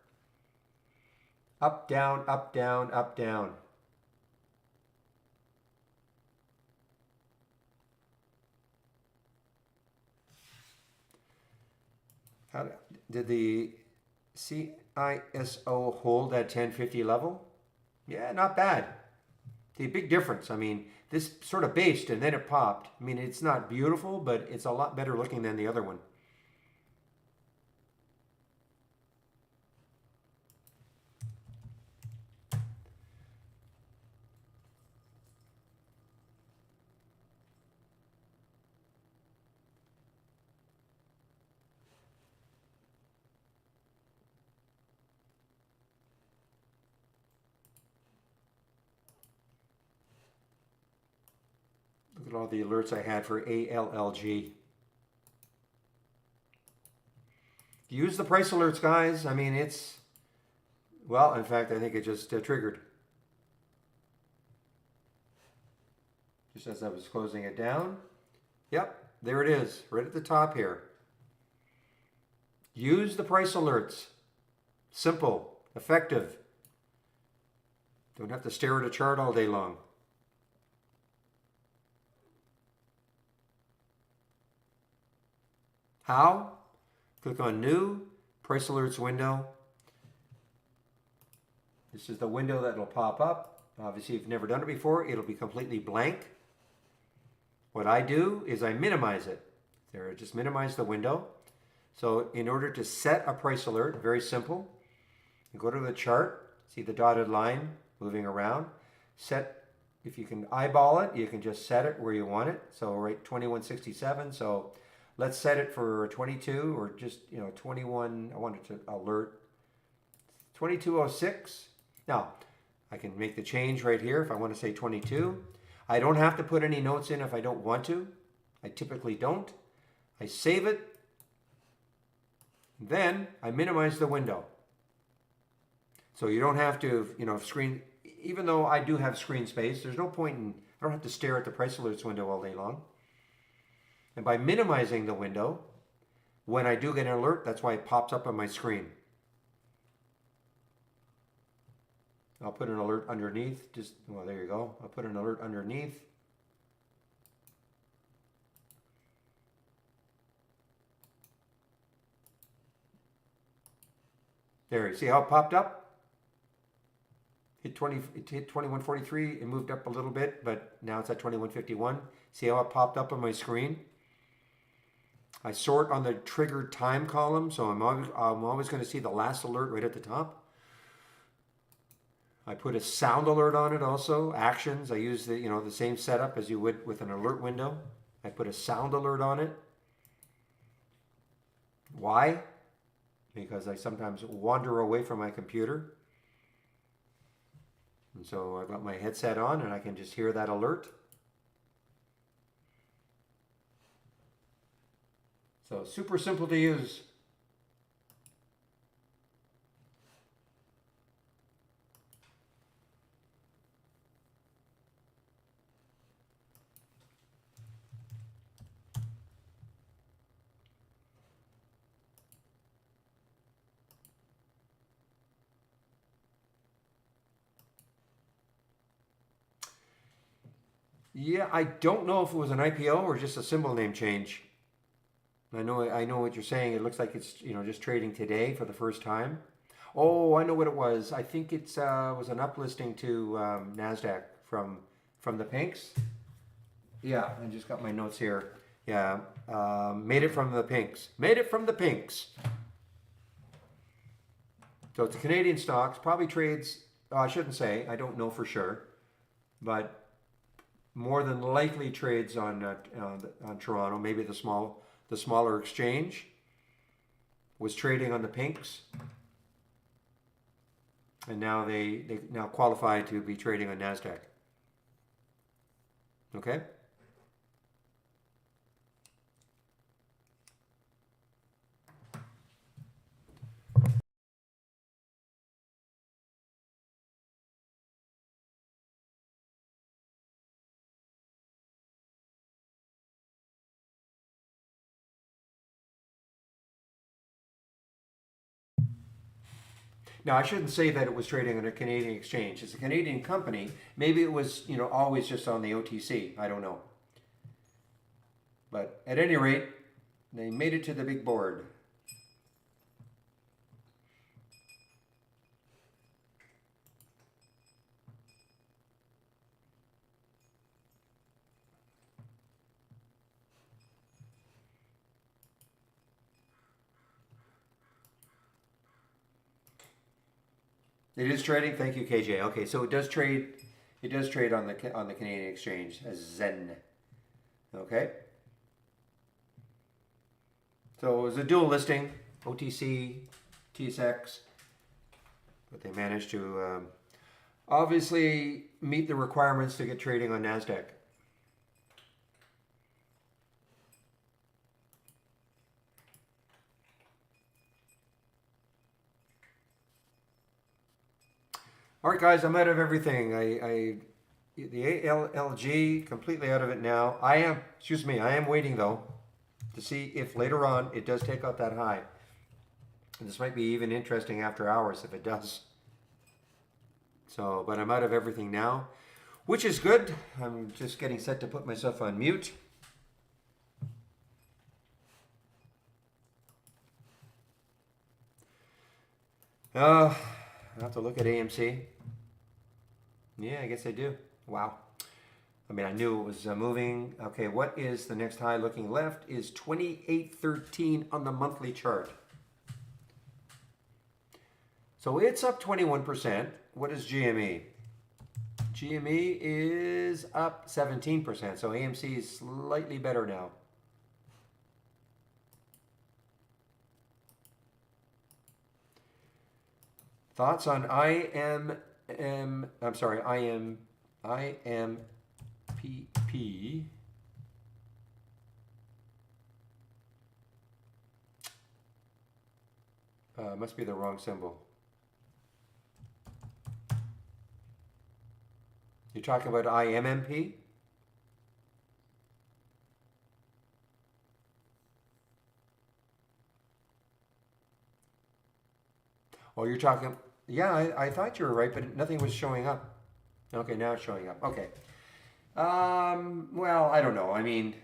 Up, down, up, down, up, down. How did the CISO hold at 1050 level? Yeah, not bad. The big difference. I mean, this sort of based and then it popped. I mean, it's not beautiful, but it's a lot better looking than the other one. Look at all the alerts I had for ALLG. Use the price alerts, guys. I mean, it's, well, in fact, I think it just triggered. Just as I was closing it down. Yep, there it is, right at the top here. Use the price alerts. Simple, effective. Don't have to stare at a chart all day long. How? Click on New, Price Alerts window. This is the window that will pop up. Obviously, if you've never done it before, it'll be completely blank. What I do is I minimize it. There, just minimize the window. So in order to set a price alert, very simple. You go to the chart, see the dotted line moving around. Set, if you can eyeball it, you can just set it where you want it. So right 2167. So let's set it for 22 or just, 21. I want it to alert 2206. Now, I can make the change right here if I want to say 22. I don't have to put any notes in if I don't want to. I typically don't. I save it. Then I minimize the window. So you don't have to, screen, even though I do have screen space, there's no point in, I don't have to stare at the price alerts window all day long. And by minimizing the window, when I do get an alert, that's why it pops up on my screen. I'll put an alert underneath, well, there you go. I'll put an alert underneath. There, you see how it popped up? It hit 2143, it moved up a little bit, but now it's at 2151. See how it popped up on my screen? I sort on the triggered time column, so I'm always going to see the last alert right at the top. I put a sound alert on it also, actions. I use the same setup as you would with an alert window. I put a sound alert on it. Why? Because I sometimes wander away from my computer. And so I've got my headset on and I can just hear that alert. So super simple to use. Yeah, I don't know if it was an IPO or just a symbol name change. I know what you're saying. It looks like it's just trading today for the first time. Oh, I know what it was. I think it was an uplisting to Nasdaq from the pinks. Yeah, I just got my notes here. Yeah, made it from the pinks. Made it from the pinks. So it's a Canadian stocks. Probably trades. I shouldn't say. I don't know for sure, but more than likely trades on Toronto. Maybe the smaller exchange was trading on the pinks, and now they now qualify to be trading on Nasdaq. Okay. Now, I shouldn't say that it was trading on a Canadian exchange. It's a Canadian company. Maybe it was, always just on the OTC. I don't know. But at any rate, they made it to the big board. It is trading. Thank you, KJ. Okay, so it does trade. It does trade on the Canadian exchange as Zen. Okay. So it was a dual listing, OTC, TSX, but they managed to obviously meet the requirements to get trading on NASDAQ. All right, guys, I'm out of everything. The ALLG, completely out of it now. I am waiting though to see if later on it does take out that high. And this might be even interesting after hours if it does. So, but I'm out of everything now, which is good. I'm just getting set to put myself on mute. I have to look at AMC. Yeah, I guess I do. Wow. I mean, I knew it was moving. Okay, what is the next high looking left is 28.13 on the monthly chart. So it's up 21%. What is GME? GME is up 17%. So AMC is slightly better now. Thoughts on IMPP. Must be the wrong symbol. You're talking about IMMP? Oh, you're talking, yeah, I thought you were right, but nothing was showing up. Okay, now it's showing up. Okay. Well, I don't know. I mean,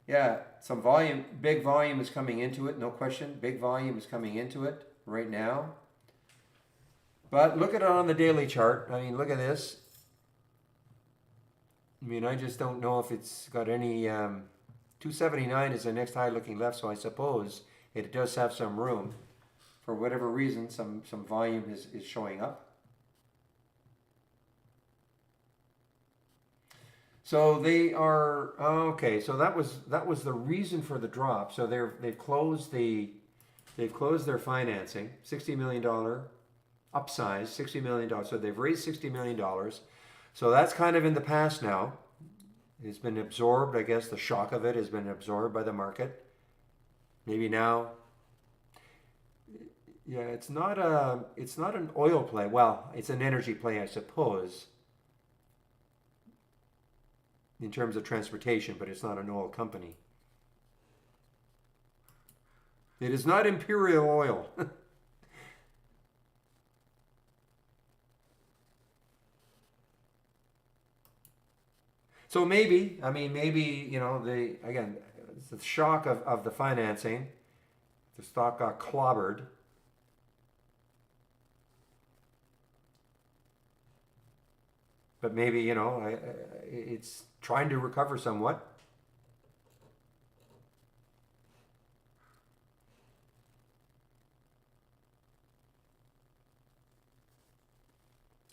yeah, some volume, big volume is coming into it, no question. Big volume is coming into it right now. But look at it on the daily chart. I mean, look at this. I mean, I just don't know if it's got any, 279 is the next high looking left, so I suppose it does have some room. For whatever reason, some volume is showing up. So they are okay. So that was the reason for the drop. So they've closed their financing, $60 million upsize, $60 million. So they've raised $60 million. So that's kind of in the past now. It's been absorbed. I guess the shock of it has been absorbed by the market. Maybe now. Yeah, it's not an oil play. Well, it's an energy play, I suppose, in terms of transportation, but it's not an oil company. It is not Imperial Oil. So maybe, again, it's the shock of the financing. The stock got clobbered. But maybe, it's trying to recover somewhat.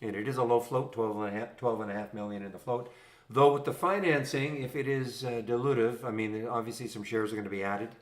And it is a low float, 12.5 million in the float. Though with the financing, if it is dilutive, I mean, obviously some shares are going to be added.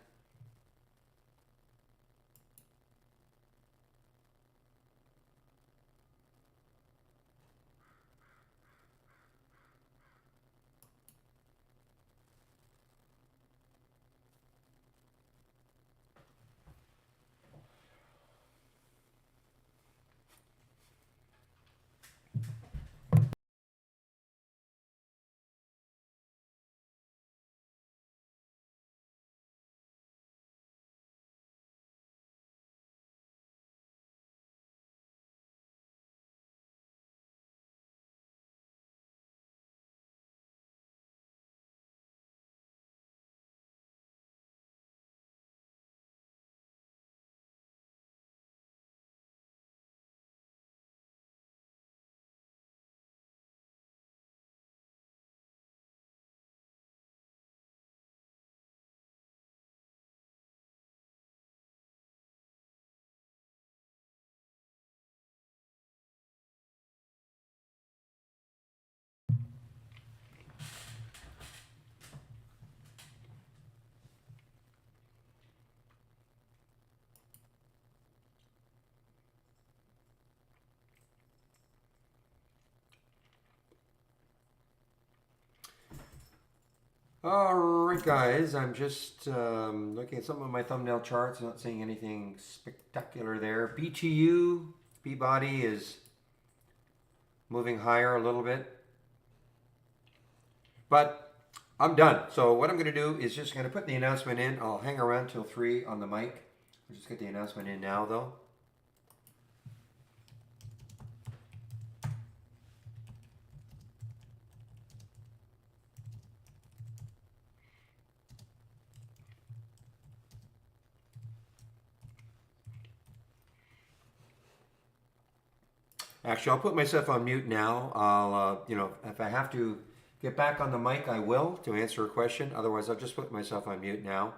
All right, guys. I'm just looking at some of my thumbnail charts. Not seeing anything spectacular there. BTU, B body is moving higher a little bit, but I'm done. So what I'm going to do is just going to put the announcement in. I'll hang around till 3 on the mic. I'll just get the announcement in now, though. Actually, I'll put myself on mute now. If I have to get back on the mic, I will to answer a question. Otherwise, I'll just put myself on mute now.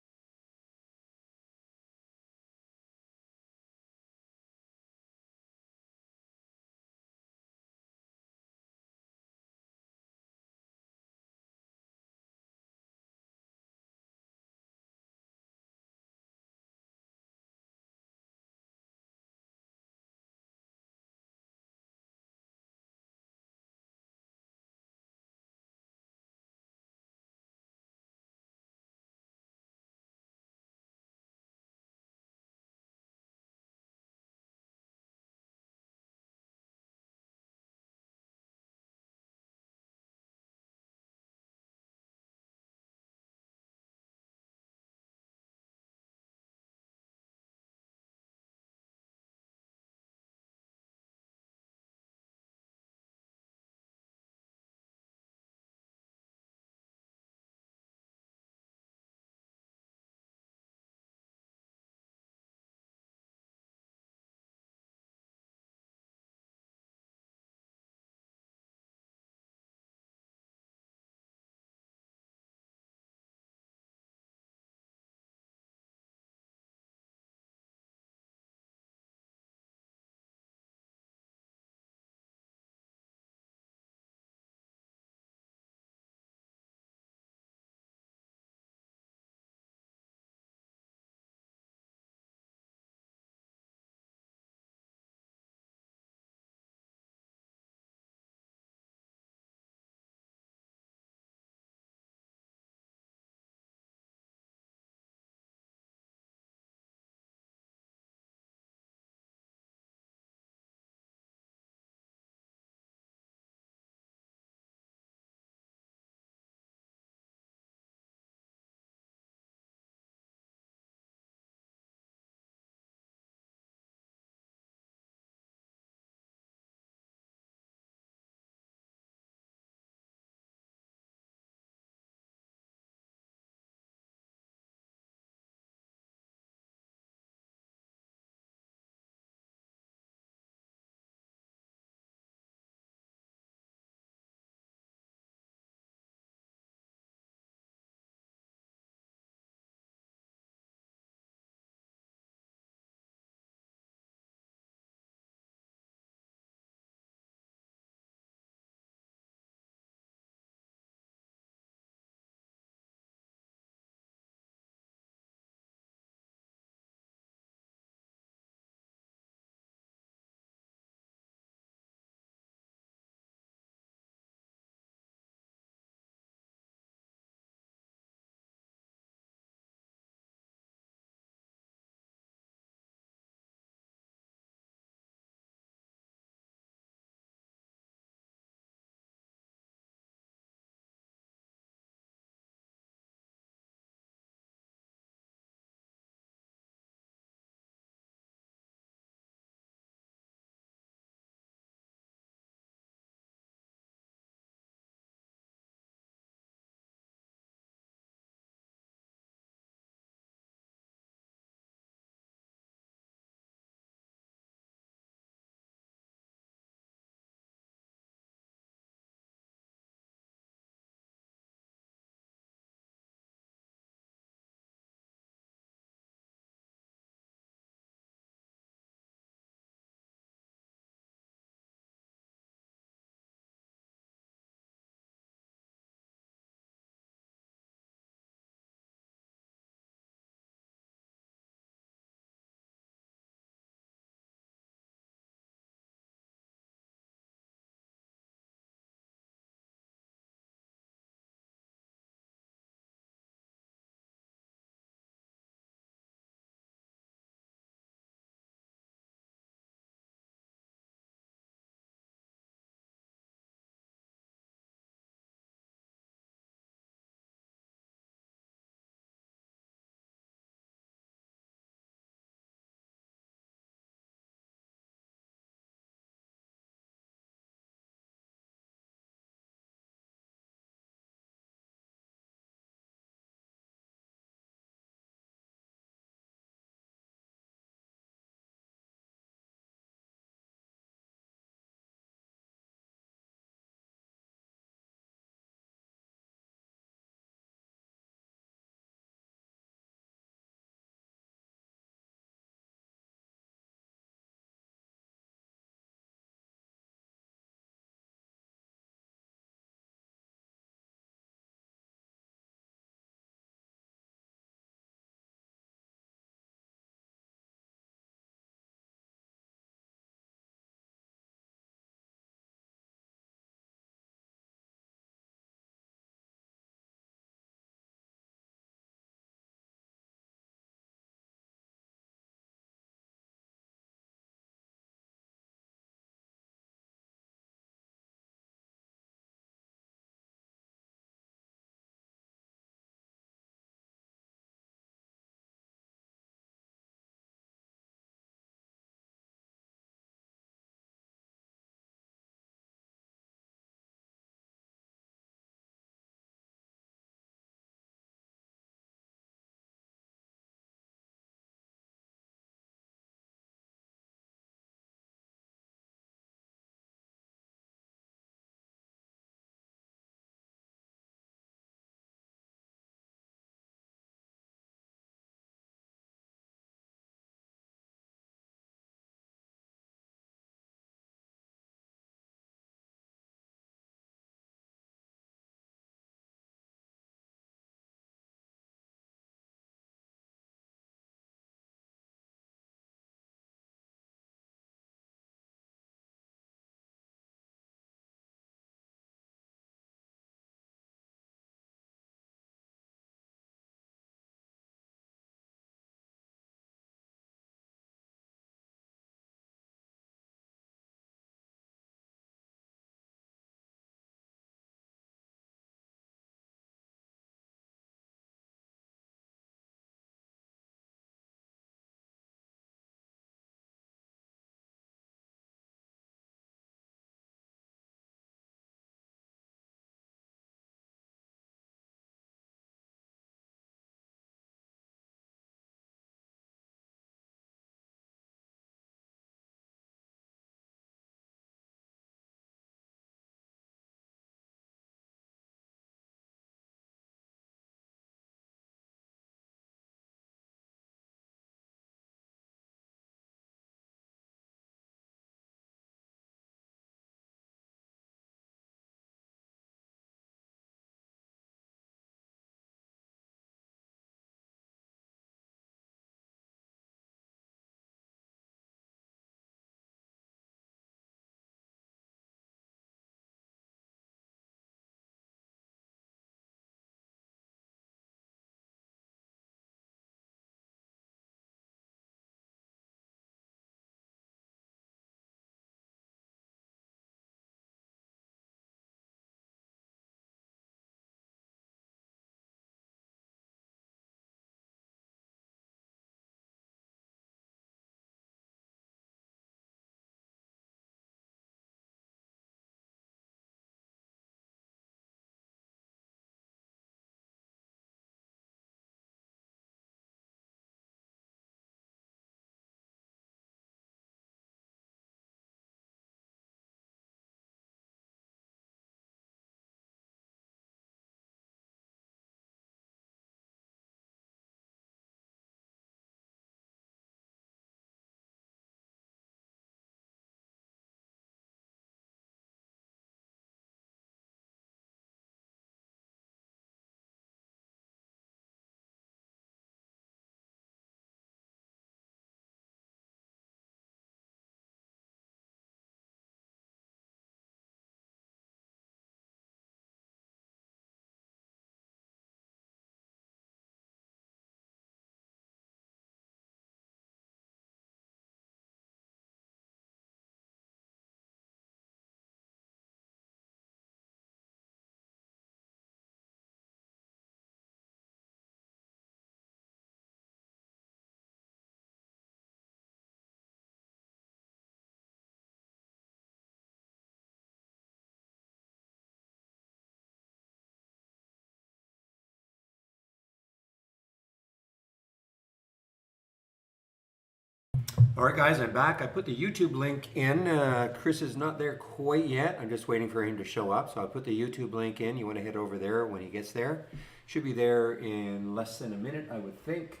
All right, guys, I'm back. I put the YouTube link in. Chris is not there quite yet. I'm just waiting for him to show up. So I put the YouTube link in. You want to head over there when he gets there. Should be there in less than a minute, I would think.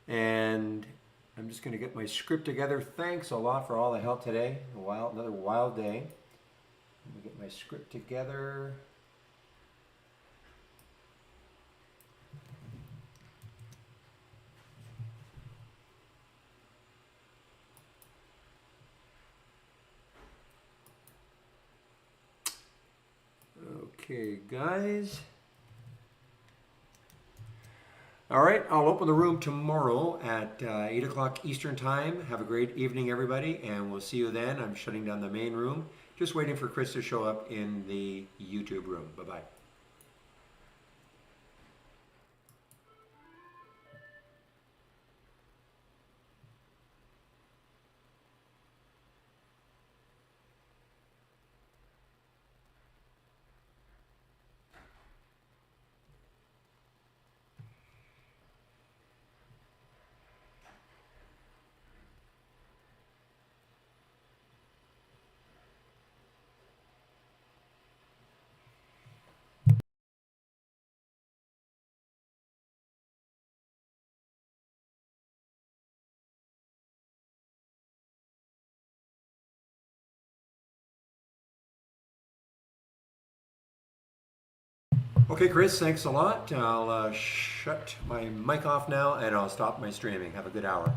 And I'm just going to get my script together. Thanks a lot for all the help today. Another wild day. Let me get my script together. Okay, guys. All right, I'll open the room tomorrow at 8 o'clock Eastern Time. Have a great evening, everybody, and we'll see you then. I'm shutting down the main room. Just waiting for Chris to show up in the YouTube room. Bye-bye. Okay, Chris, thanks a lot. I'll shut my mic off now and I'll stop my streaming. Have a good hour.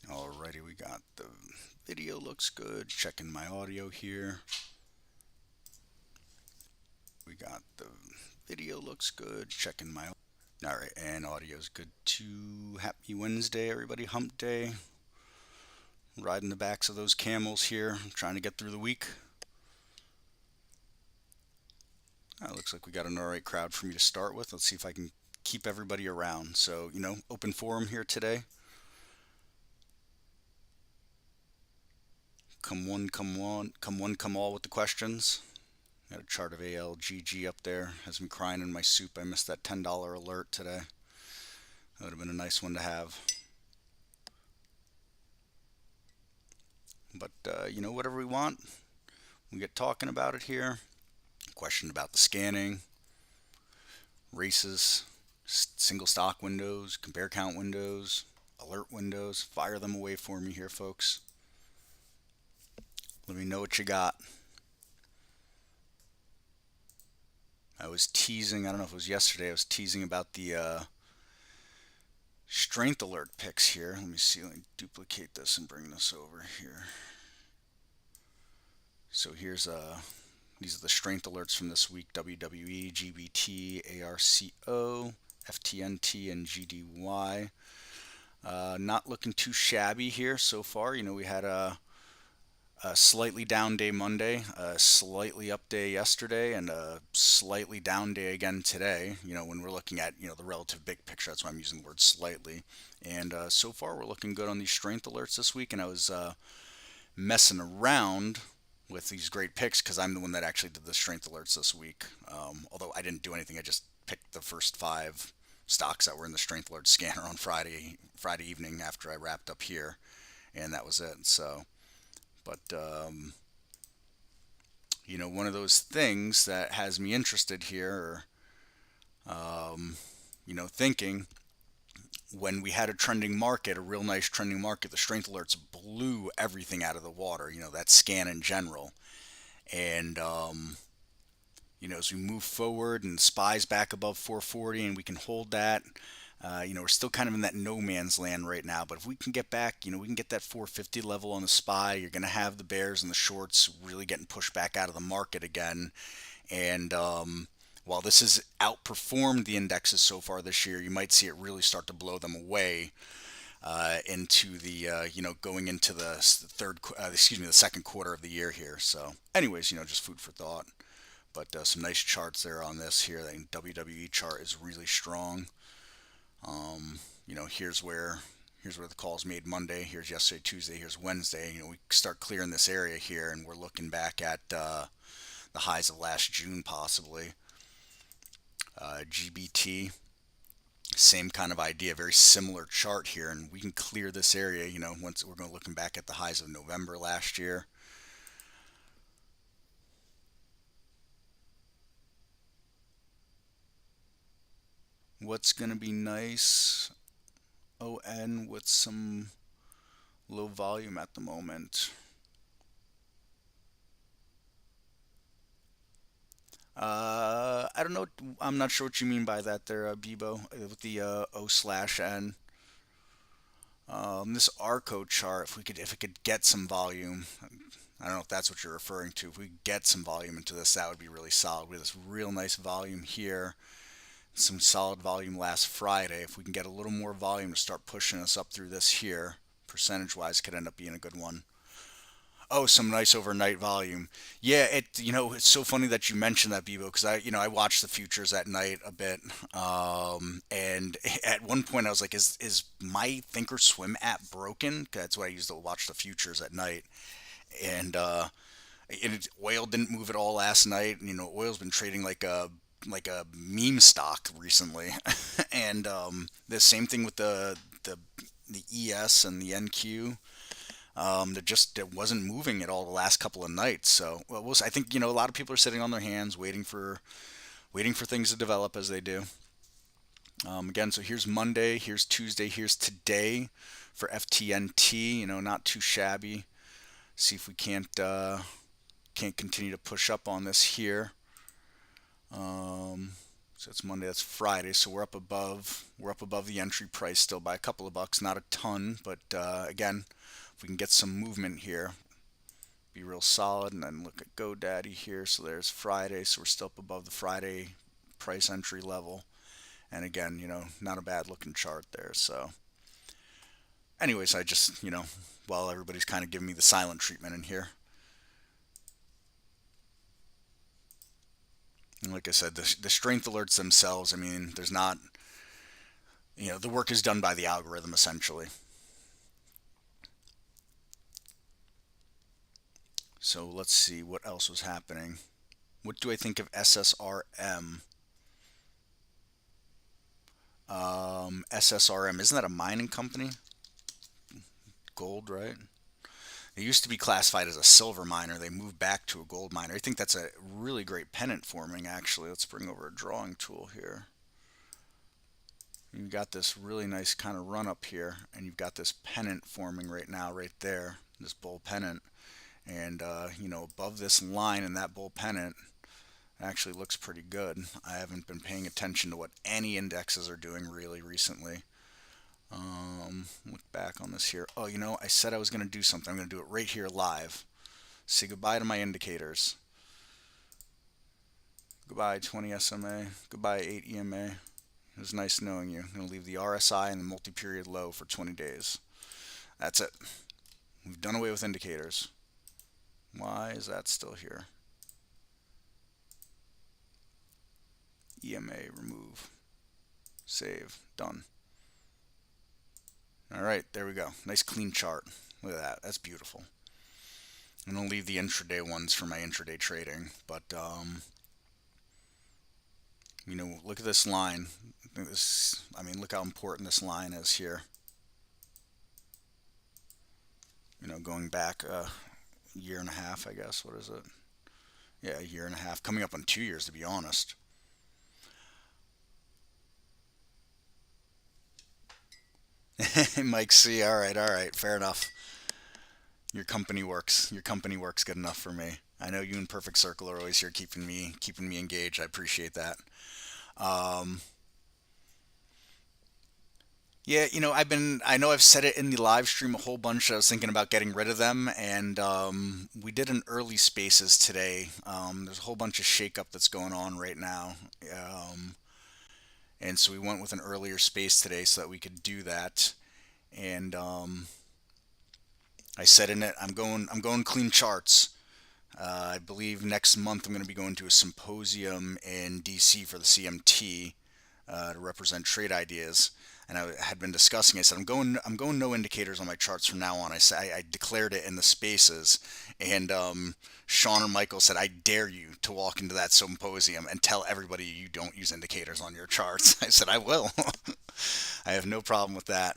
Alrighty, we got the video looks good. Checking my audio here. We got the video looks good. Checking my alright, and audio's good too. Happy Wednesday, everybody. Hump day. Riding the backs of those camels here. Trying to get through the week. Looks like we got an alright crowd for me to start with. Let's see if I can keep everybody around. So, open forum here today. Come one, come all with the questions. Got a chart of ALGG up there. Has me crying in my soup. I missed that $10 alert today. That would have been a nice one to have. But, whatever we want, we get talking about it here. Question about the scanning, races, single stock windows, compare count windows, alert windows. Fire them away for me here, folks. Let me know what you got. I was teasing, I don't know if it was yesterday, I was teasing about the strength alert picks here. Let me see, let me duplicate this and bring this over here. So here's these are the strength alerts from this week: WWE, GBT, ARCO, FTNT, and GDY. Not looking too shabby here so far. We had a slightly down day Monday, a slightly up day yesterday, and a slightly down day again today. When we're looking at the relative big picture, that's why I'm using the word slightly. And so far we're looking good on these strength alerts this week. And I was messing around with these great picks because I'm the one that actually did the strength alerts this week. Although I didn't do anything, I just picked the first 5 stocks that were in the strength alert scanner on Friday evening after I wrapped up here, and that was it. So. But, one of those things that has me interested here, thinking when we had a trending market, a real nice trending market, the strength alerts blew everything out of the water, that scan in general. And, as we move forward and SPY's back above 440 and we can hold that, we're still kind of in that no man's land right now, but if we can get back, we can get that 450 level on the SPY, you're going to have the bears and the shorts really getting pushed back out of the market again. And while this has outperformed the indexes so far this year, you might see it really start to blow them away into the, going into the the second quarter of the year here. So anyways, just food for thought. But some nice charts there on this here. The WWE chart is really strong. Here's where here's where the call's made Monday. Here's yesterday, Tuesday. Here's Wednesday. We start clearing this area here, and we're looking back at the highs of last June, possibly. GBT, same kind of idea, very similar chart here, and we can clear this area. Once we're going to looking back at the highs of November last year. What's going to be nice? ON with some low volume at the moment. I don't know. I'm not sure what you mean by that there, Bebo, with the O/N. This Arco chart, if it could get some volume, I don't know if that's what you're referring to. If we get some volume into this, that would be really solid. We have this real nice volume here, some solid volume last Friday. If we can get a little more volume to start pushing us up through this here, percentage-wise, could end up being a good one. Oh, some nice overnight volume. Yeah, it's so funny that you mentioned that, Bebo, because I watch the futures at night a bit, and at one point I was like, is my Thinkorswim app broken? 'Cause that's what I use to watch the futures at night, and oil didn't move at all last night. Oil's been trading like a meme stock recently, and the same thing with the ES and the NQ. That wasn't moving at all the last couple of nights. So, I think a lot of people are sitting on their hands, waiting for things to develop as they do. Again, so here's Monday, here's Tuesday, here's today for FTNT. Not too shabby. See if we can't continue to push up on this here. So it's Monday, that's Friday, so we're up above the entry price still by a couple of bucks, not a ton, but again, if we can get some movement here, be real solid. And then look at GoDaddy here, so there's Friday, so we're still up above the Friday price entry level, and again, not a bad looking chart there. So anyways, I just, while everybody's kind of giving me the silent treatment in here, and like I said, the strength alerts themselves, I mean, there's not, the work is done by the algorithm essentially. So let's see what else was happening. What do I think of SSRM? SSRM, isn't that a mining company? Gold, right? They used to be classified as a silver miner. They moved back to a gold miner. I think that's a really great pennant forming, actually. Let's bring over a drawing tool here. You've got this really nice kind of run up here, and you've got this pennant forming right now, right there, this bull pennant. And, above this line in that bull pennant actually looks pretty good. I haven't been paying attention to what any indexes are doing really recently. Look back on this here. Oh, I said I was going to do something. I'm going to do it right here live. Say goodbye to my indicators. Goodbye 20 SMA. Goodbye 8 EMA. It was nice knowing you. I'm going to leave the RSI and the multi-period low for 20 days. That's it. We've done away with indicators. Why is that still here? EMA, remove. Save. Done. Alright, there we go. Nice clean chart. Look at that. That's beautiful. I'm going to leave the intraday ones for my intraday trading. But, look at this line. Look how important this line is here. Going back a year and a half, I guess. What is it? Yeah, a year and a half. Coming up on 2 years, to be honest. Mike C. All right, fair enough. Your company works. Your company works good enough for me. I know you and Perfect Circle are always here keeping me engaged. I appreciate that. Yeah, I know I've said it in the live stream a whole bunch. I was thinking about getting rid of them, and we did an early spaces today. There's a whole bunch of shakeup that's going on right now. And so we went with an earlier space today so that we could do that. And I said in it, I'm going clean charts. I believe next month I'm going to be going to a symposium in DC for the CMT to represent trade ideas. and I had been discussing. I said I'm going no indicators on my charts from now on. I said I declared it in the spaces, and Sean or Michael said I dare you to walk into that symposium and tell everybody you don't use indicators on your charts. I said I will. I have no problem with that.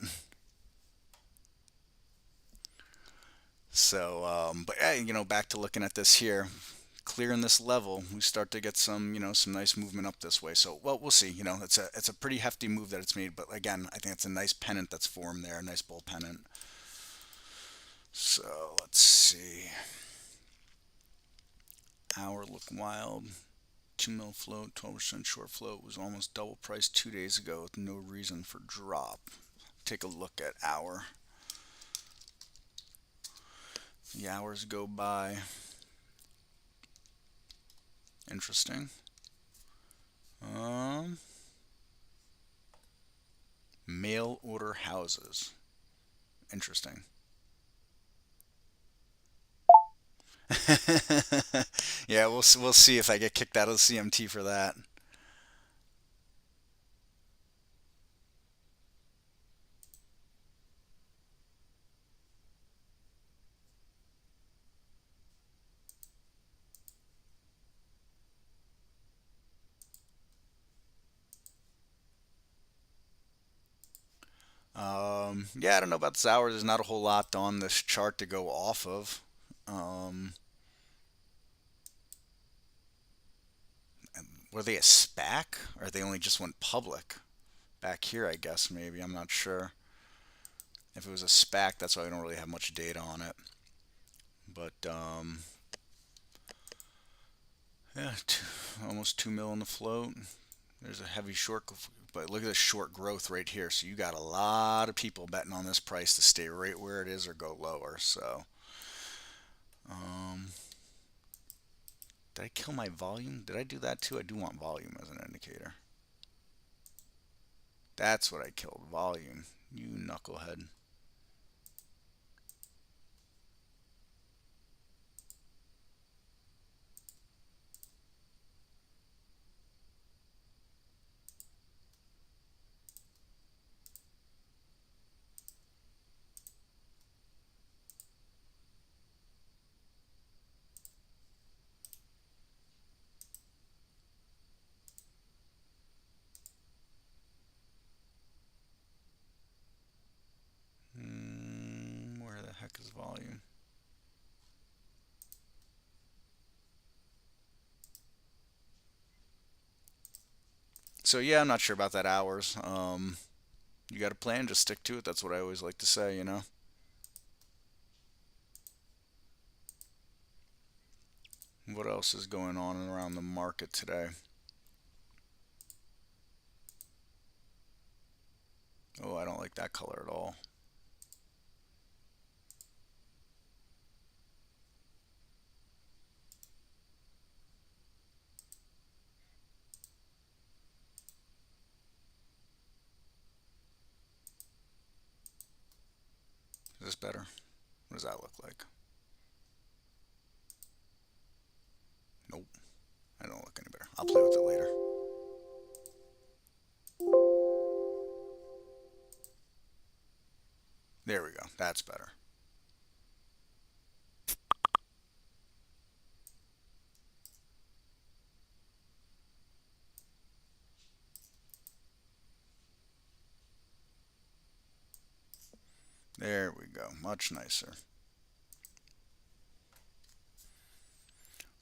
So, but yeah, back to looking at this here, clearing this level, we start to get some, some nice movement up this way. So, well, we'll see. It's a pretty hefty move that it's made, but again, I think it's a nice pennant that's formed there, a nice bull pennant. So let's see. Hour look wild. 2 mil float, 12% short float was almost double price 2 days ago with no reason for drop. Take a look at hour. The hours go by. Interesting. Mail order houses. Interesting. Yeah, we'll see if I get kicked out of the CMT for that. Yeah, I don't know about this hours. There's not a whole lot on this chart to go off of. Um, were they a SPAC, or they only just went public? Back here, I guess, maybe. I'm not sure. If it was a SPAC, that's why I don't really have much data on it. But, yeah, almost 2 mil in the float. There's a heavy short, but look at this short growth right here. So you got a lot of people betting on this price to stay right where it is or go lower. So, um, did I kill my volume? Did I do that too? I do want volume as an indicator. That's what I killed, volume. You knucklehead. Where the heck is volume? So yeah, I'm not sure about that hours. You got a plan, just stick to it. That's what I always like to say. What else is going on around the market today? Oh, I don't like that color at all. Is this better? What does that look like? Nope. I don't look any better. I'll play with it later. There we go. That's better. There we go. Much nicer.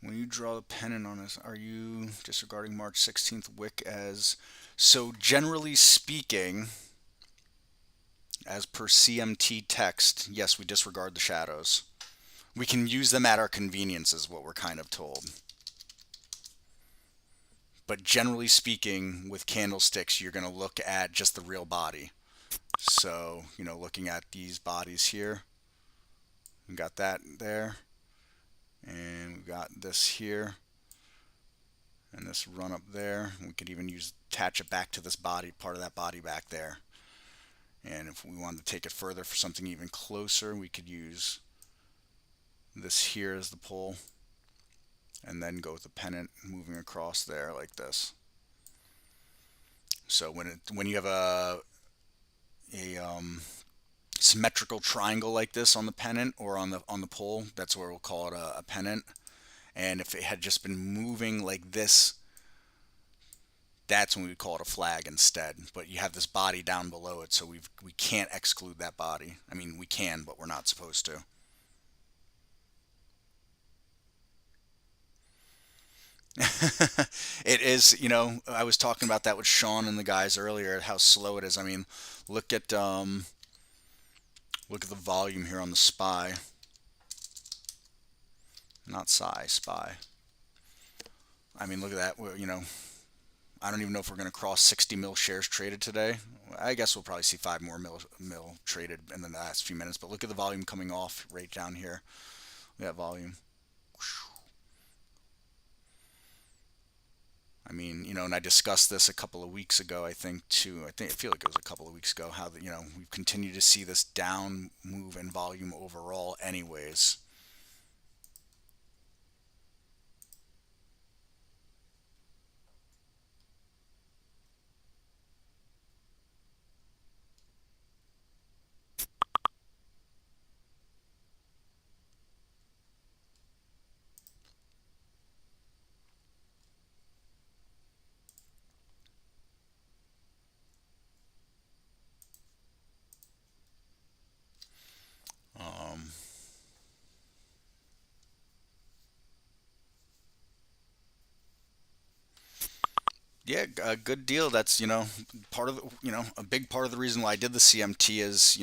When you draw the pennant on this, are you disregarding March 16th wick as... So generally speaking, as per CMT text, yes, we disregard the shadows. We can use them at our convenience is what we're kind of told. But generally speaking, with candlesticks, you're going to look at just the real body. So, looking at these bodies here, we got that there, and we got this here, and this run up there. We could even attach it back to this body, part of that body back there. And if we wanted to take it further for something even closer, we could use this here as the pole, and then go with the pennant moving across there like this. So when you have a symmetrical triangle like this on the pennant or on the pole, that's where we'll call it a pennant. And if it had just been moving like this, that's when we would call it a flag instead. But you have this body down below it, so we can't exclude that body. I mean, we can, but we're not supposed to. It is, I was talking about that with Sean and the guys earlier, how slow it is. I mean, look at look at the volume here on the SPY, not SPY. I mean, look at that. I don't even know if we're going to cross 60 mil shares traded today. I guess we'll probably see 5 more mil traded in the last few minutes. But look at the volume coming off right down here. Look at that volume. I mean, and I discussed this a couple of weeks ago, I think, too. I feel like it was a couple of weeks ago, how, we've continued to see this down move in volume overall anyways. Um, yeah, a good deal. That's, part of the, a big part of the reason why I did the CMT is,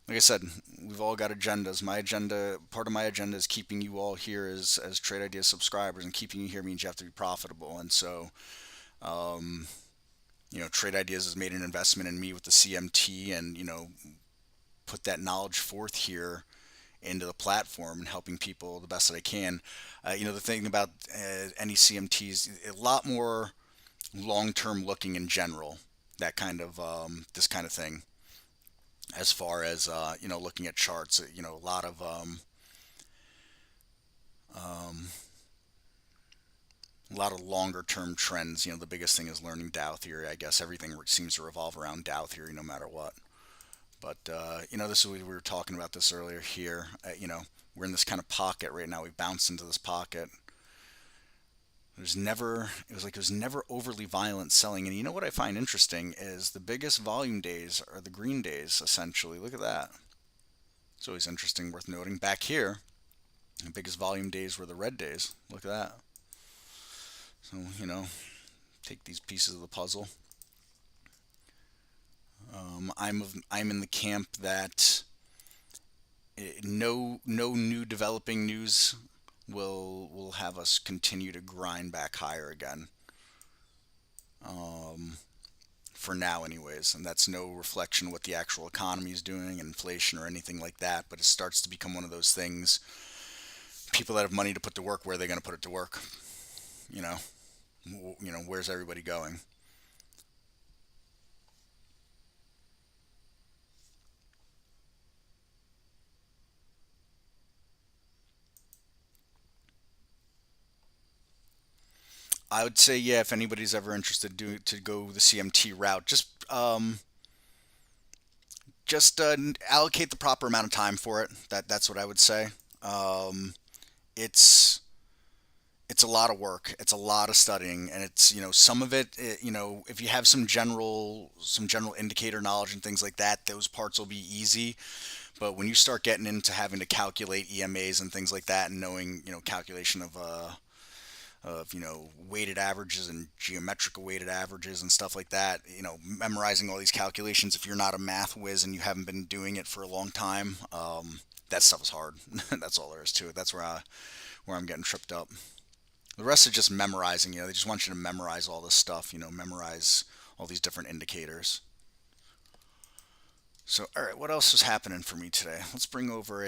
like I said, we've all got agendas. My agenda, part of my agenda is keeping you all here as Trade Ideas subscribers, and keeping you here means you have to be profitable. And so, um, Trade Ideas has made an investment in me with the CMT, and, put that knowledge forth here into the platform and helping people the best that I can. The thing about any CMTs, a lot more long-term looking in general, that kind of this kind of thing, as far as looking at charts. Um, a lot of longer term trends. The biggest thing is learning Dow theory. I guess everything seems to revolve around Dow theory no matter what. But this is, we were talking about this earlier here. We're in this kind of pocket right now. We bounced into this pocket. It was never overly violent selling. And what I find interesting is the biggest volume days are the green days, essentially. Look at that. It's always interesting, worth noting. Back here, the biggest volume days were the red days. Look at that. So, take these pieces of the puzzle. I'm in the camp that no new developing news will have us continue to grind back higher again. For now, anyways, and that's no reflection of what the actual economy is doing, inflation or anything like that. But it starts to become one of those things. People that have money to put to work, where are they going to put it to work? Where's everybody going? I would say, yeah, if anybody's ever interested to go the CMT route, just allocate the proper amount of time for it. That's what I would say. Um, it's it's a lot of work. It's a lot of studying, and it's some of it, if you have some general indicator knowledge and things like that, those parts will be easy. But when you start getting into having to calculate EMAs and things like that, and knowing calculation of weighted averages and geometrical weighted averages and stuff like that, memorizing all these calculations, if you're not a math whiz and you haven't been doing it for a long time, that stuff is hard. That's all there is to it. That's where I'm getting tripped up. The rest is just memorizing. They just want you to memorize all this stuff. Memorize all these different indicators. So, all right, what else is happening for me today? Let's bring over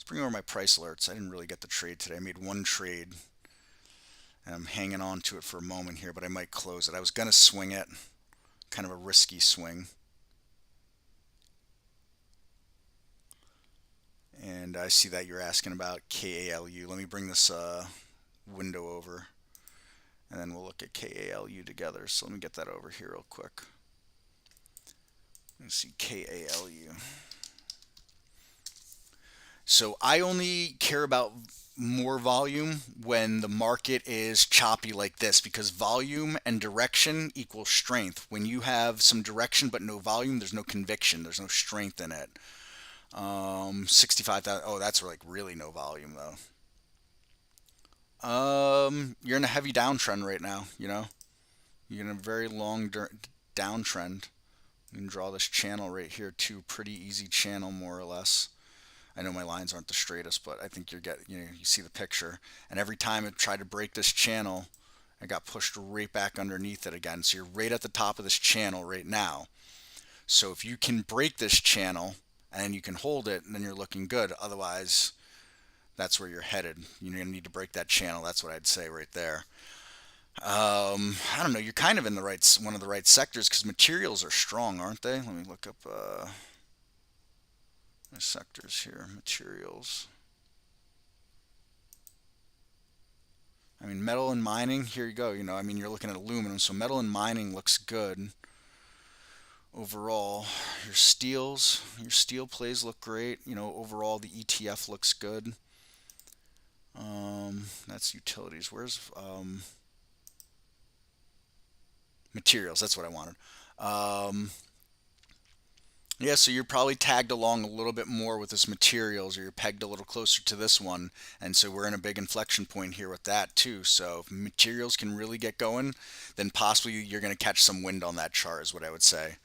my price alerts. I didn't really get the trade today. I made one trade, and I'm hanging on to it for a moment here, but I might close it. I was gonna swing it, kind of a risky swing, and I see that you're asking about KALU. Let me bring this window over, and then we'll look at KALU together. So let me get that over here real quick. Let's see, KALU. So I only care about more volume when the market is choppy like this, because volume and direction equals strength. When you have some direction but no volume, there's no conviction, there's no strength in it. 65,000. Oh, that's like really no volume though. You're in a heavy downtrend right now. You're in a very long downtrend. You can draw this channel right here too. Pretty easy channel, more or less. I know my lines aren't the straightest, but I think you see the picture. And every time it tried to break this channel, I got pushed right back underneath it again. So you're right at the top of this channel right now. So if you can break this channel and you can hold it, then you're looking good. Otherwise, that's where you're headed. You're going to need to break that channel. That's what I'd say right there. I don't know. You're kind of in one of the right sectors because materials are strong, aren't they? Let me look up the sectors here. Materials. I mean, metal and mining. Here you go. You're looking at aluminum, so metal and mining looks good overall. Your steel plays look great. Overall the ETF looks good. That's utilities. Where's materials? That's what I wanted. Yeah, so you're probably tagged along a little bit more with this materials, or you're pegged a little closer to this one, and so we're in a big inflection point here with that too. So if materials can really get going, then possibly you're going to catch some wind on that chart, is what I would say.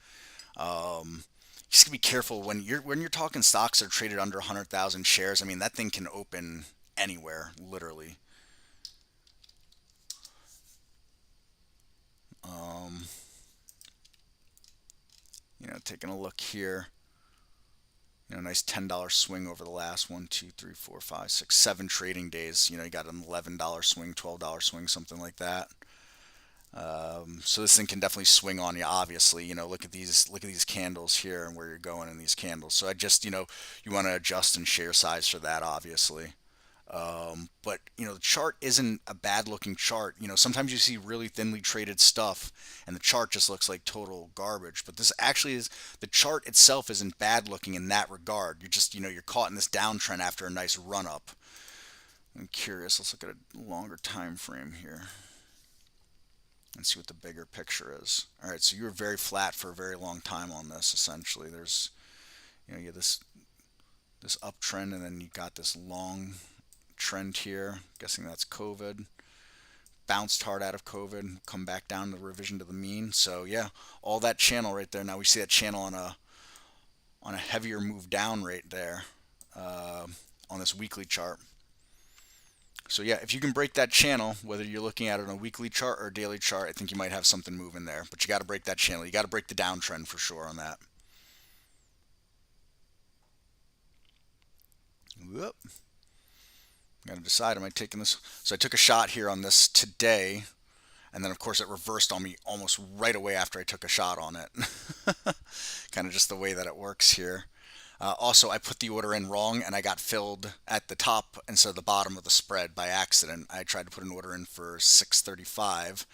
Just to be careful when you're talking stocks that are traded under 100,000 shares. I mean, that thing can open anywhere, literally. Taking a look here. Nice $10 swing over the last 1, 2, 3, 4, 5, 6, 7 trading days. You got an $11 swing, $12 swing, something like that. So this thing can definitely swing on you. Obviously, look at these candles here and where you're going in these candles. So I just, you want to adjust and share size for that, obviously. But the chart isn't a bad looking chart. Sometimes you see really thinly traded stuff and the chart just looks like total garbage, but this actually is, the chart itself isn't bad looking in that regard. You're just, you're caught in this downtrend after a nice run up. I'm curious. Let's look at a longer time frame here and see what the bigger picture is. All right, so you were very flat for a very long time on this. Essentially, there's, you have this uptrend, and then you got this long trend here. I'm guessing that's COVID. Bounced hard out of COVID, come back down to revision to the mean. So yeah, all that channel right there. Now we see that channel on a heavier move down right there on this weekly chart. So yeah, if you can break that channel, whether you're looking at it on a weekly chart or a daily chart, I think you might have something moving there. But you got to break that channel. You got to break the downtrend for sure on that. Whoop. Got to decide, am I taking this? So I took a shot here on this today, and then of course it reversed on me almost right away after I took a shot on it. Kind of just the way that it works here. Also, I put the order in wrong, and I got filled at the top instead of the bottom of the spread by accident. I tried to put an order in for 635,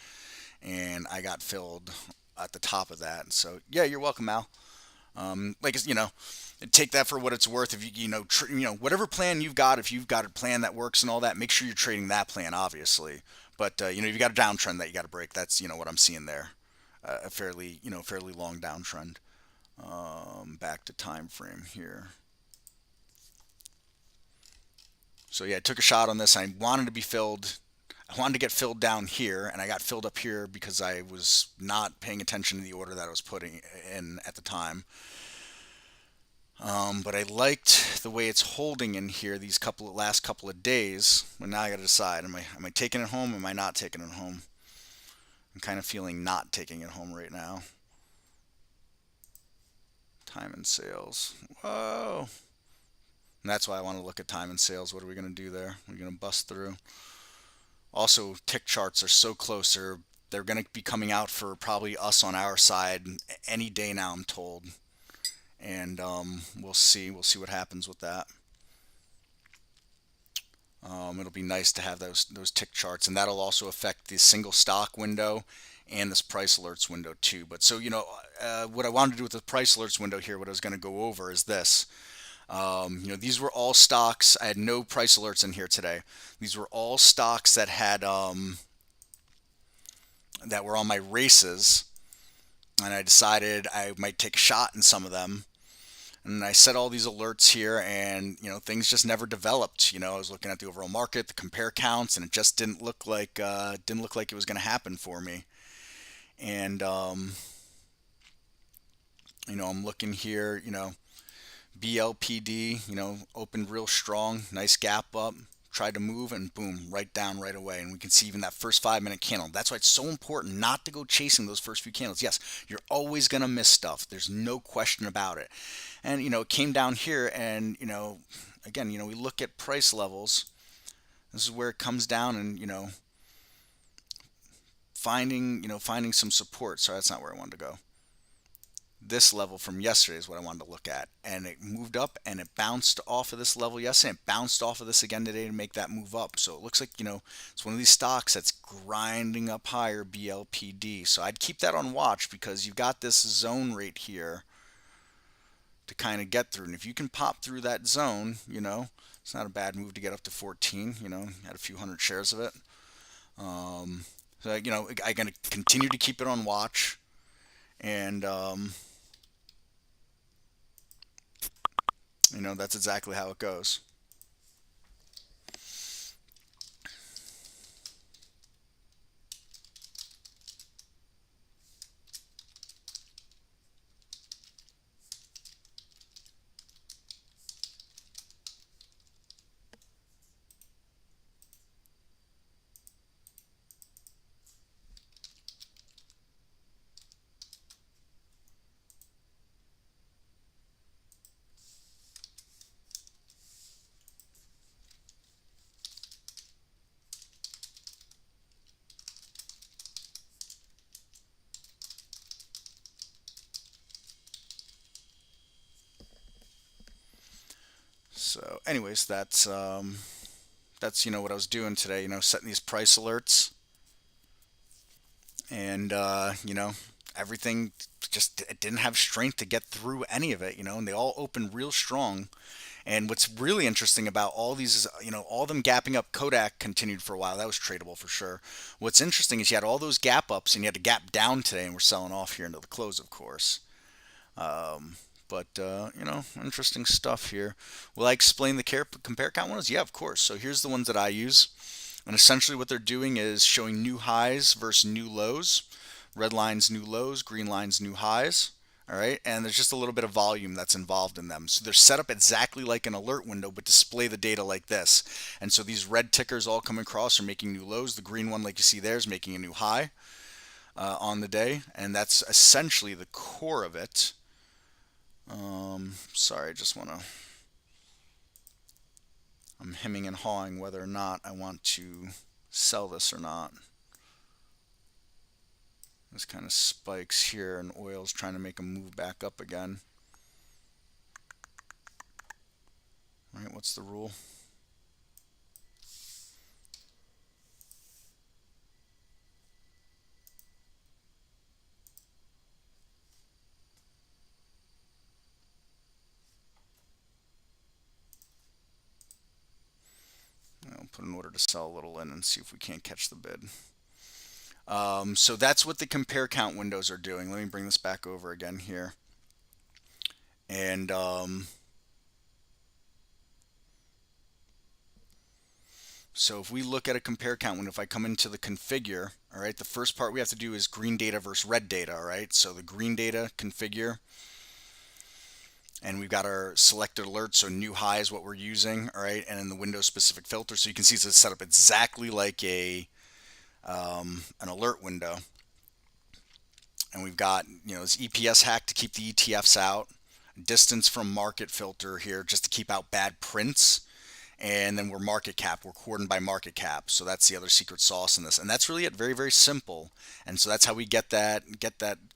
and I got filled at the top of that. So yeah, you're welcome, Al. Take that for what it's worth. If whatever plan you've got, if you've got a plan that works and all that, make sure you're trading that plan, obviously. But you've got a downtrend that you got to break. That's what I'm seeing there, a fairly long downtrend. Back to time frame here. So yeah, I took a shot on this. I wanted to be filled. I wanted to get filled down here, and I got filled up here because I was not paying attention to the order that I was putting in at the time. But I liked the way it's holding in here these last couple of days. But now I got to decide: am I taking it home? Or am I not taking it home? I'm kind of feeling not taking it home right now. Time and sales. Whoa! And that's why I want to look at time and sales. What are we going to do there? We're going to bust through. Also, tick charts are so close. They're going to be coming out for probably us on our side any day now, I'm told. And we'll see. We'll see what happens with that. It'll be nice to have those tick charts, and that'll also affect the single stock window and this price alerts window too. But so, what I wanted to do with the price alerts window here, what I was going to go over is this. These were all stocks. I had no price alerts in here today. These were all stocks that had that were on my races, and I decided I might take a shot in some of them. And I set all these alerts here, and things just never developed. I was looking at the overall market, the compare counts, and it just didn't look like it was going to happen for me. And I'm looking here. BLPD, opened real strong, nice gap up, tried to move, and boom, right down right away. And we can see even that first 5-minute candle. That's why it's so important not to go chasing those first few candles. Yes, you're always going to miss stuff. There's no question about it. And, it came down here, and, again, we look at price levels. This is where it comes down, and, finding some support. Sorry, that's not where I wanted to go. This level from yesterday is what I wanted to look at, and it moved up and it bounced off of this level yesterday. It bounced off of this again today to make that move up. So it looks like it's one of these stocks that's grinding up higher, BLPD. So I'd keep that on watch, because you've got this zone right here to kind of get through, and if you can pop through that zone, it's not a bad move to get up to 14. Had a few hundred shares of it. So I'm going to continue to keep it on watch, and that's exactly how it goes. So anyways, that's what I was doing today, setting these price alerts, and everything just, it didn't have strength to get through any of it, and they all opened real strong. And what's really interesting about all these is, all of them gapping up. Kodak continued for a while. That was tradable for sure. What's interesting is you had all those gap ups, and you had to gap down today, and we're selling off here into the close, of course. But interesting stuff here. Will I explain the compare count ones? Yeah, of course. So here's the ones that I use. And essentially what they're doing is showing new highs versus new lows. Red line's new lows, green line's new highs. All right, and there's just a little bit of volume that's involved in them. So they're set up exactly like an alert window, but display the data like this. And so these red tickers all come across are making new lows. The green one, like you see there, is making a new high on the day. And that's essentially the core of it. Sorry, I just want to... I'm hemming and hawing whether or not I want to sell this or not. This kind of spikes here, and oil's trying to make a move back up again. All right, what's the rule? I'll put an order to sell a little in and see if we can't catch the bid. So that's what the compare count windows are doing. Let me bring this back over again here. And so if we look at a compare count window, if I come into the configure, all right, the first part we have to do is green data versus red data, all right? So the green data configure, and we've got our selected alerts, so new high is what we're using, all right? And then the window specific filter, so you can see it's set up exactly like an alert window. And we've got, this EPS hack to keep the ETFs out, distance from market filter here just to keep out bad prints, and then we're market cap, we're cordoned by market cap. So that's the other secret sauce in this, and that's really it. Very, very simple. And so that's how we get that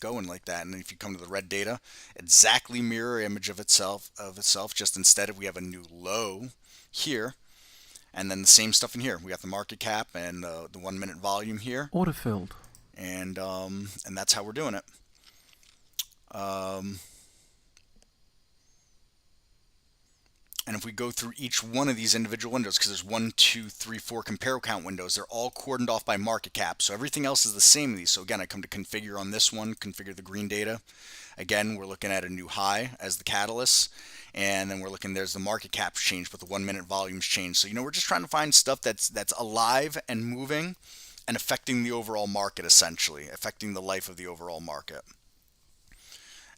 going like that. And then if you come to the red data, exactly mirror image of itself, just instead of we have a new low here. And then the same stuff in here. We got the market cap and the 1 minute volume here. Order filled. and that's how we're doing it. Um, And if we go through each one of these individual windows, because there's 1, 2, 3, 4 compare count windows, they're all cordoned off by market cap. So everything else is the same in these. So again, I come to configure on this one, configure the green data. Again, we're looking at a new high as the catalyst. And then we're looking, there's the market caps change, but the 1 minute volumes change. So, we're just trying to find stuff that's alive and moving and affecting the overall market, essentially, affecting the life of the overall market.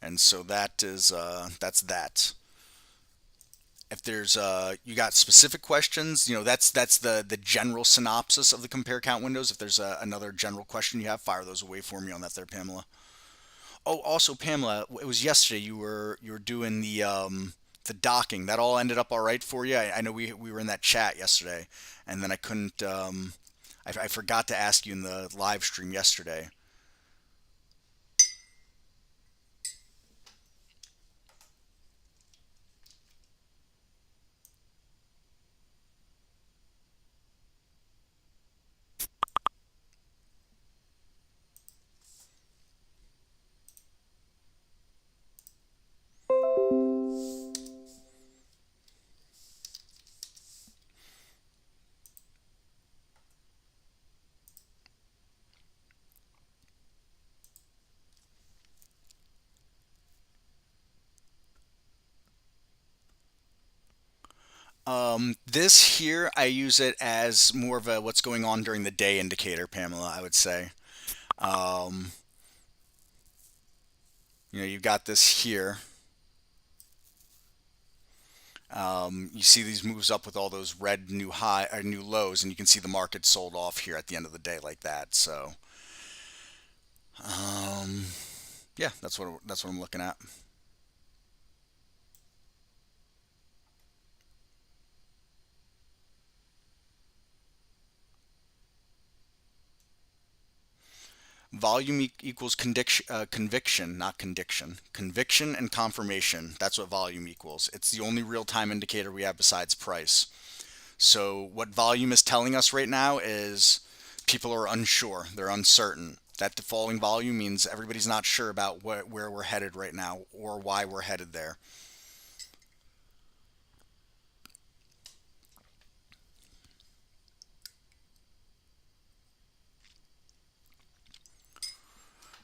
And so that is, that's that. If there's you got specific questions, that's the general synopsis of the compare count windows. If there's another general question you have, fire those away for me on that there, Pamela. Oh, also, Pamela, it was yesterday you were doing the docking. That all ended up all right for you. I know we were in that chat yesterday, and then I couldn't. I forgot to ask you in the live stream yesterday. This here, I use it as more of a what's going on during the day indicator, Pamela, I would say. Um, you've got this here. You see these moves up with all those red new high or new lows, and you can see the market sold off here at the end of the day like that. So, um, yeah, that's what I'm looking at. Volume equals conviction, not conviction. Conviction and confirmation. That's what volume equals. It's the only real-time indicator we have besides price. So what volume is telling us right now is people are unsure. They're uncertain. That the falling volume means everybody's not sure about where we're headed right now or why we're headed there.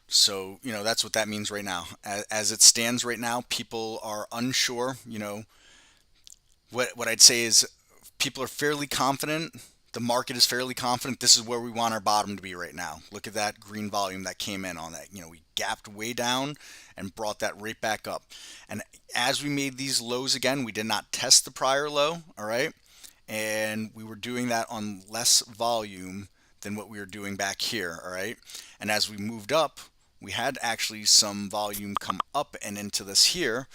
So, that's what that means right now. As it stands right now, people are unsure. What I'd say is people are fairly confident. The market is fairly confident. This is where we want our bottom to be right now. Look at that green volume that came in on that. We gapped way down and brought that right back up. And as we made these lows again, we did not test the prior low, all right? And we were doing that on less volume than what we were doing back here, all right? And as we moved up, we had actually some volume come up and into this here.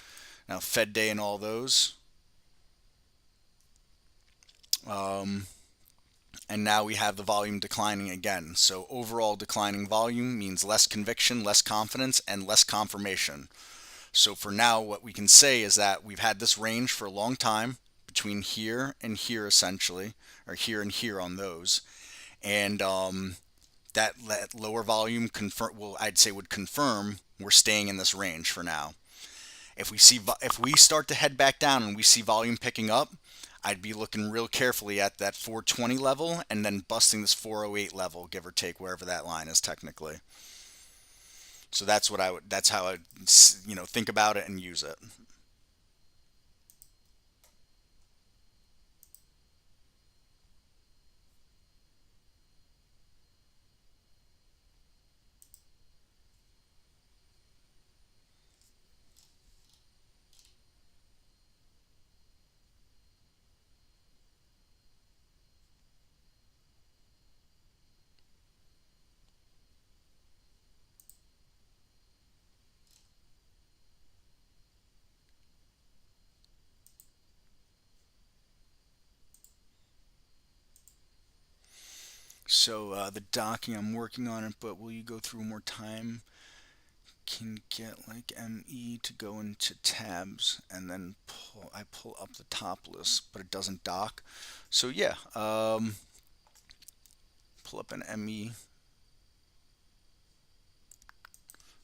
Now, Fed Day and all those. Um, and now we have the volume declining again. So overall declining volume means less conviction, less confidence, and less confirmation. So for now, what we can say is that we've had this range for a long time between here and here essentially, or here and here on those. And that lower volume I'd say would confirm we're staying in this range for now. If we start to head back down and we see volume picking up, I'd be looking real carefully at that 420 level and then busting this 408 level, give or take, wherever that line is technically. So that's how I think about it and use it. So the docking, I'm working on it, but will you go through one more time? Can get like ME to go into tabs and then I pull up the top list, but it doesn't dock. So yeah, pull up an ME.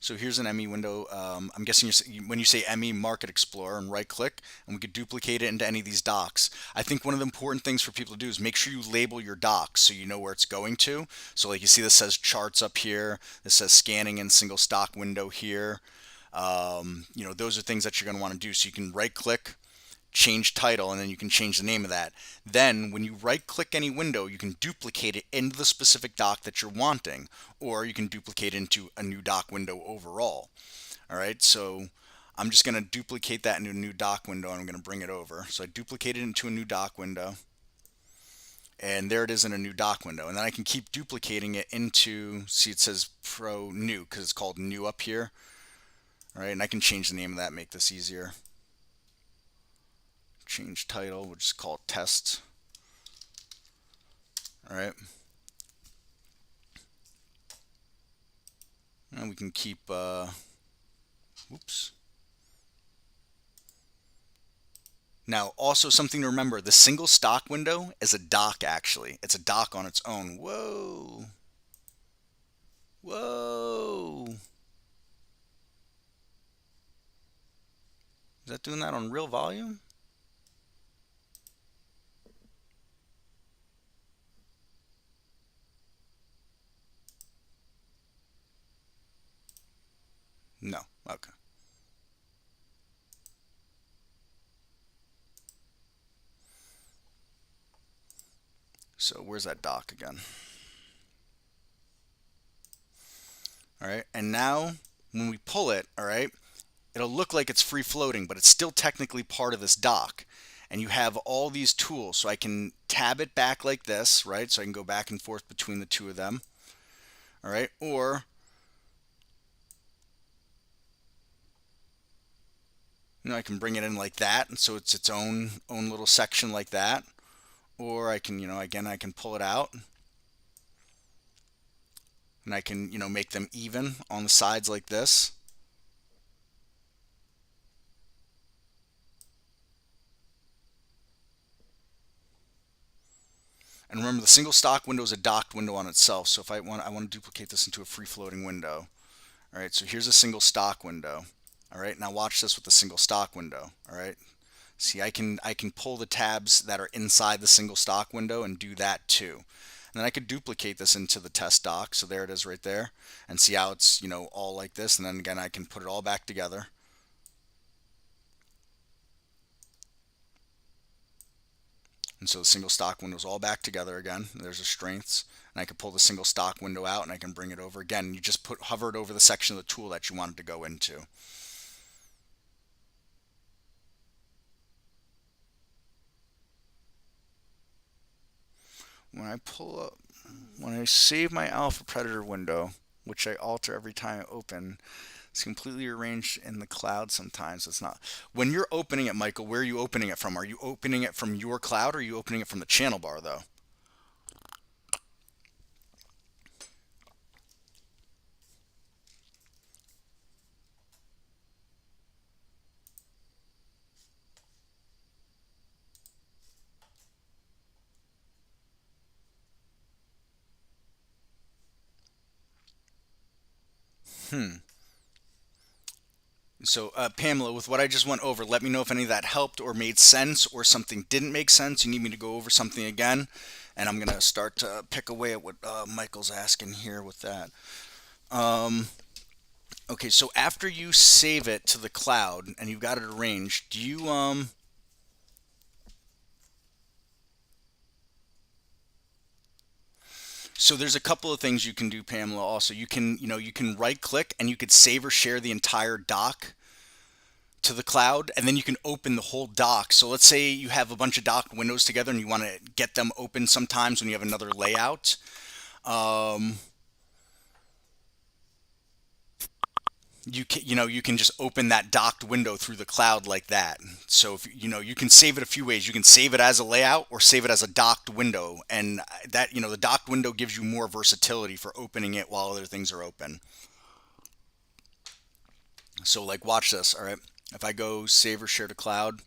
So here's an ME window. I'm guessing when you say ME Market Explorer and right click, and we could duplicate it into any of these docs. I think one of the important things for people to do is make sure you label your docs so you know where it's going to. So like you see this says charts up here, this says scanning in single stock window here. Those are things that you're going to want to do. So you can right click, change title, and then you can change the name of that. Then when you right click any window, you can duplicate it into the specific doc that you're wanting, or you can duplicate into a new doc window overall. All right, so I'm just going to duplicate that into a new doc window, and I'm going to bring it over. So I duplicate it into a new doc window, and there it is in a new doc window. And then I can keep duplicating it into, see it says Pro New because it's called New up here. All right, and I can change the name of that, make this easier. Change title, we'll just call it test. All right. And we can keep, oops. Now, also something to remember, the single stock window is a doc actually. It's a doc on its own. Whoa. Whoa. Is that doing that on real volume? No. Okay. So where's that doc again? All right. And now when we pull it, all right, it'll look like it's free floating, but it's still technically part of this doc. And you have all these tools. So I can tab it back like this, right? So I can go back and forth between the two of them. All right. Or I can bring it in like that, and so it's its own little section like that. Or I can, again, I can pull it out, and I can, make them even on the sides like this. And remember, the single stock window is a docked window on itself. So if I want to duplicate this into a free floating window. All right, so here's a single stock window. All right, now watch this with the single stock window. All right, see, I can pull the tabs that are inside the single stock window and do that too. And then I could duplicate this into the test doc. So there it is right there. And see how it's, all like this. And then again, I can put it all back together. And so the single stock window is all back together again. There's the strengths. And I can pull the single stock window out and I can bring it over again. You just hover it over the section of the tool that you wanted to go into. When I save my alpha predator window, which I alter every time I open, it's completely arranged in the cloud sometimes. It's not. When you're opening it, Michael, where are you opening it from? Are you opening it from your cloud or are you opening it from the channel bar though? So, Pamela, with what I just went over, let me know if any of that helped or made sense or something didn't make sense. You need me to go over something again. And I'm going to start to pick away at what Michael's asking here with that. Okay, so after you save it to the cloud and you've got it arranged, do you... So there's a couple of things you can do, Pamela, also. You can right click and you could save or share the entire doc to the cloud, and then you can open the whole doc. So let's say you have a bunch of doc windows together and you want to get them open sometimes when you have another layout. You can just open that docked window through the cloud like that. So if you can save it a few ways. You can save it as a layout or save it as a docked window, and that the docked window gives you more versatility for opening it while other things are open. So like watch this. All right, if I go save or share to cloud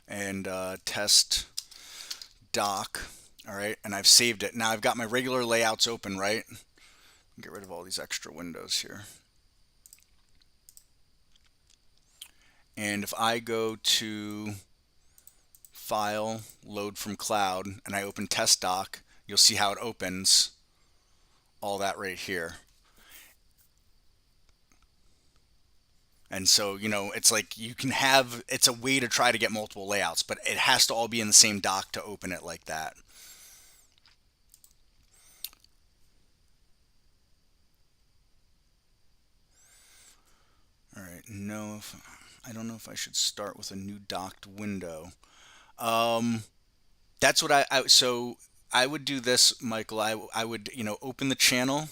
and test doc, all right, and I've saved it. Now I've got my regular layouts open, right? Get rid of all these extra windows here. And if I go to File, Load from Cloud, and I open Test Dock, you'll see how it opens all that right here. And so, it's like you can have, it's a way to try to get multiple layouts, but it has to all be in the same dock to open it like that. All right, I don't know if I should start with a new docked window. That's what so I would do this, Michael. I would, open the channel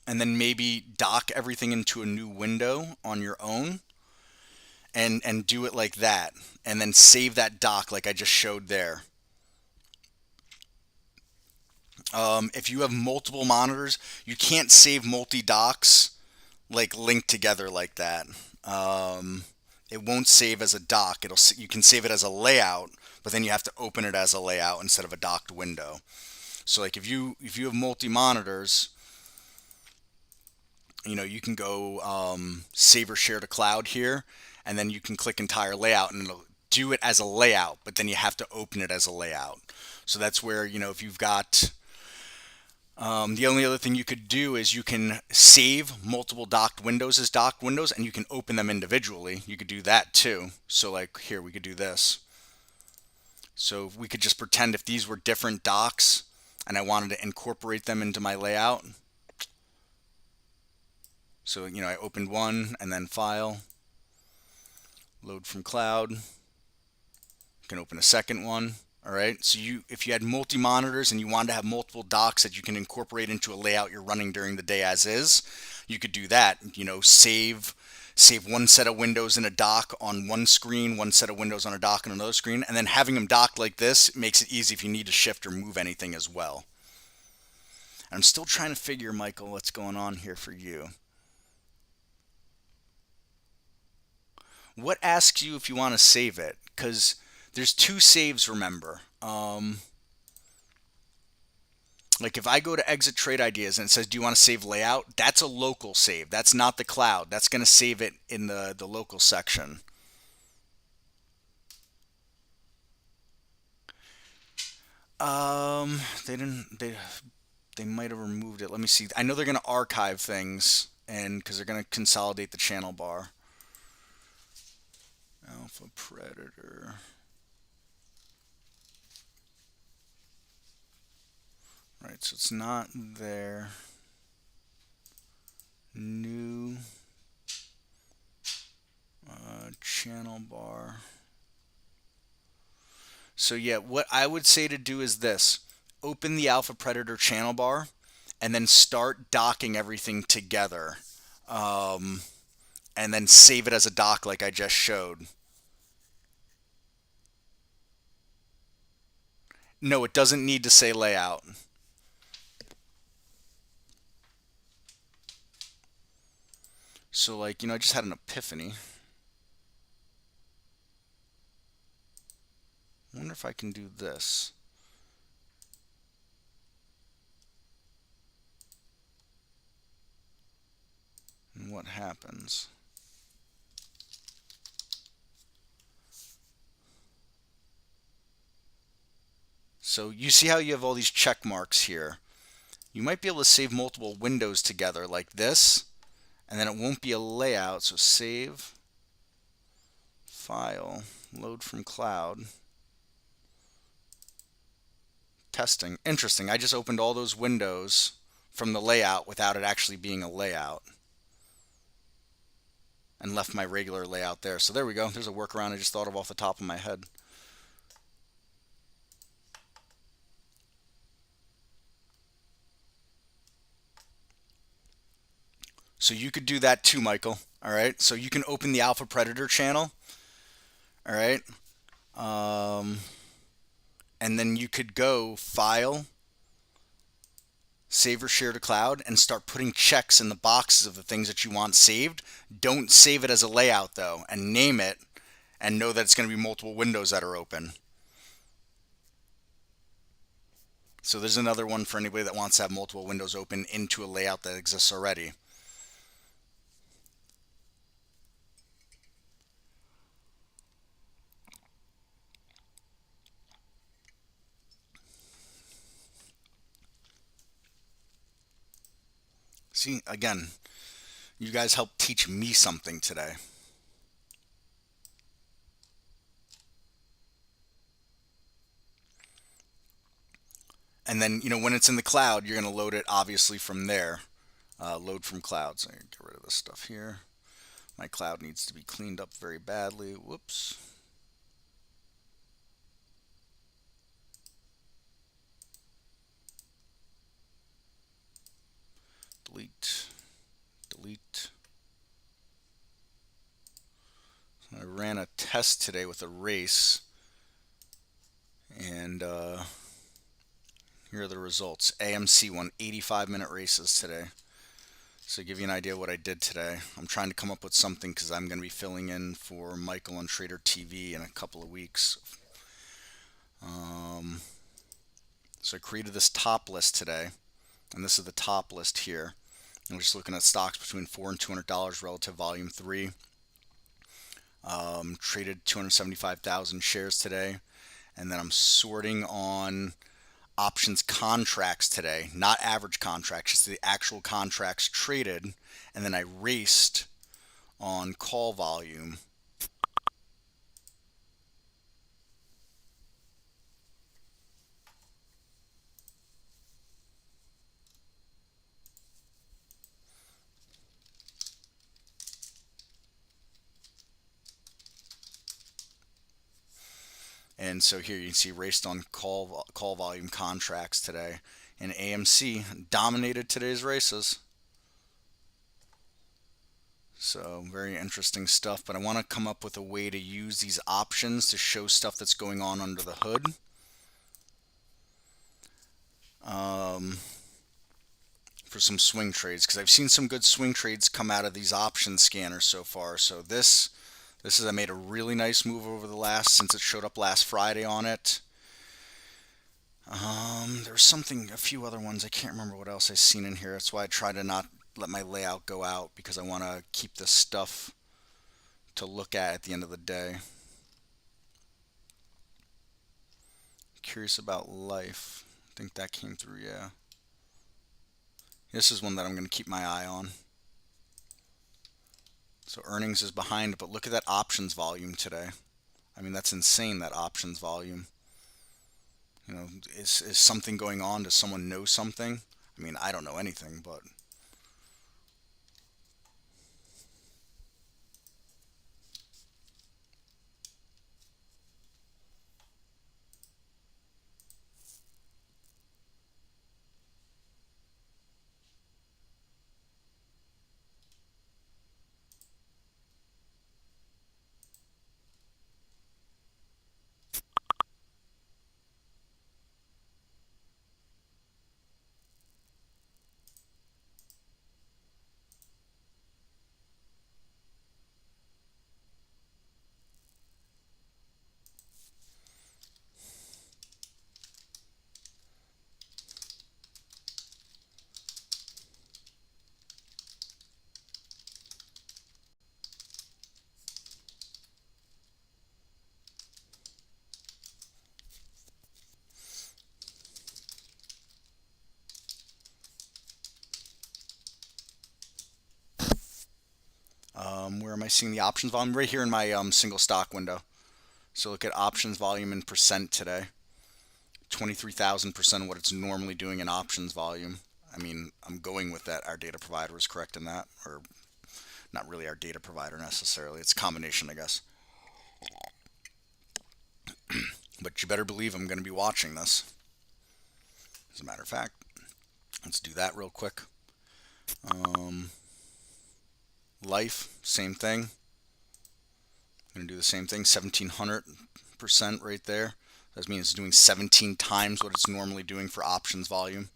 and then maybe dock everything into a new window on your own and do it like that, and then save that dock like I just showed there. If you have multiple monitors, you can't save multi-docks like linked together like that. It won't save as a dock. You can save it as a layout, but then you have to open it as a layout instead of a docked window. So like if you have multi monitors, you can go save or share to cloud here, and then you can click entire layout and it'll do it as a layout, but then you have to open it as a layout. So that's where, if you've got the only other thing you could do is you can save multiple docked windows as docked windows, and you can open them individually. You could do that too. So like here, we could do this. So we could just pretend if these were different docks and I wanted to incorporate them into my layout. So, I opened one and then File, Load from Cloud. You can open a second one. All right, so if you had multi-monitors and you wanted to have multiple docks that you can incorporate into a layout you're running during the day as is, you could do that. Save one set of windows in a dock on one screen, one set of windows on a dock on another screen, and then having them docked like this makes it easy if you need to shift or move anything as well. I'm still trying to figure, Michael, what's going on here for you. What asks you if you want to save it? Because there's two saves, remember. Like if I go to Exit Trade Ideas and it says, do you want to save layout? That's a local save. That's not the cloud. That's going to save it in the local section. They might have removed it. Let me see. I know they're going to archive things, and because they're going to consolidate the channel bar. Alpha Predator. Right, so it's not there. New channel bar. So yeah, what I would say to do is this. Open the Alpha Predator channel bar and then start docking everything together. And then save it as a dock like I just showed. No, it doesn't need to say layout. So like, I just had an epiphany. I wonder if I can do this. And what happens? So you see how you have all these check marks here. You might be able to save multiple windows together like this, and then it won't be a layout. So save, File, Load from Cloud, Testing. Interesting. I just opened all those windows from the layout without it actually being a layout, and left my regular layout there. So there we go. There's a workaround I just thought of off the top of my head. So you could do that too, Michael. All right. So you can open the Alpha Predator channel. All right. And then you could go File, Save or Share to Cloud, and start putting checks in the boxes of the things that you want saved. Don't save it as a layout though, and name it, and know that it's going to be multiple windows that are open. So there's another one for anybody that wants to have multiple windows open into a layout that exists already. See, again, you guys helped teach me something today. And then, when it's in the cloud, you're going to load it obviously from there. Load from cloud. So I get rid of this stuff here. My cloud needs to be cleaned up very badly. Whoops. Delete. Delete. I ran a test today with a race, and here are the results. AMC won 85-minute races today. So to give you an idea of what I did today, I'm trying to come up with something because I'm going to be filling in for Michael on Trader TV in a couple of weeks. So I created this top list today, and this is the top list here. I'm just looking at stocks between $4 and $200 relative volume 3. Traded 275,000 shares today, and then I'm sorting on options contracts today, not average contracts, just the actual contracts traded, and then I raced on call volume. And so here you can see raced on call volume contracts today, and AMC dominated today's races. So very interesting stuff, but I want to come up with a way to use these options to show stuff that's going on under the hood. For some swing trades, because I've seen some good swing trades come out of these option scanners so far. So this is, I made a really nice move over the last, since it showed up last Friday on it. There's something, a few other ones, I can't remember what else I've seen in here. That's why I try to not let my layout go out, because I want to keep this stuff to look at the end of the day. Curious about life. I think that came through, yeah. This is one that I'm going to keep my eye on. So earnings is behind, but look at that options volume today. I mean, that's insane, that options volume. Is something going on? Does someone know something? I mean, I don't know anything, but where am I seeing the options volume? Right here in my single stock window. So look at options volume in percent today. 23,000% of what it's normally doing in options volume. I mean, I'm going with that. Our data provider is correct in that, or not really our data provider necessarily. It's a combination, I guess. But you better believe I'm going to be watching this. As a matter of fact, let's do that real quick. Life, same thing. I'm going to do the same thing, 1,700% right there. That means it's doing 17 times what it's normally doing for options volume.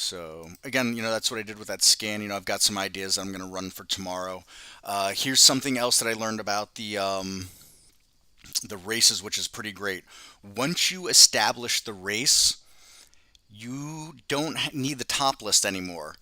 So again, that's what I did with that scan. I've got some ideas I'm going to run for tomorrow. Here's something else that I learned about the races, which is pretty great. Once you establish the race, you don't need the top list anymore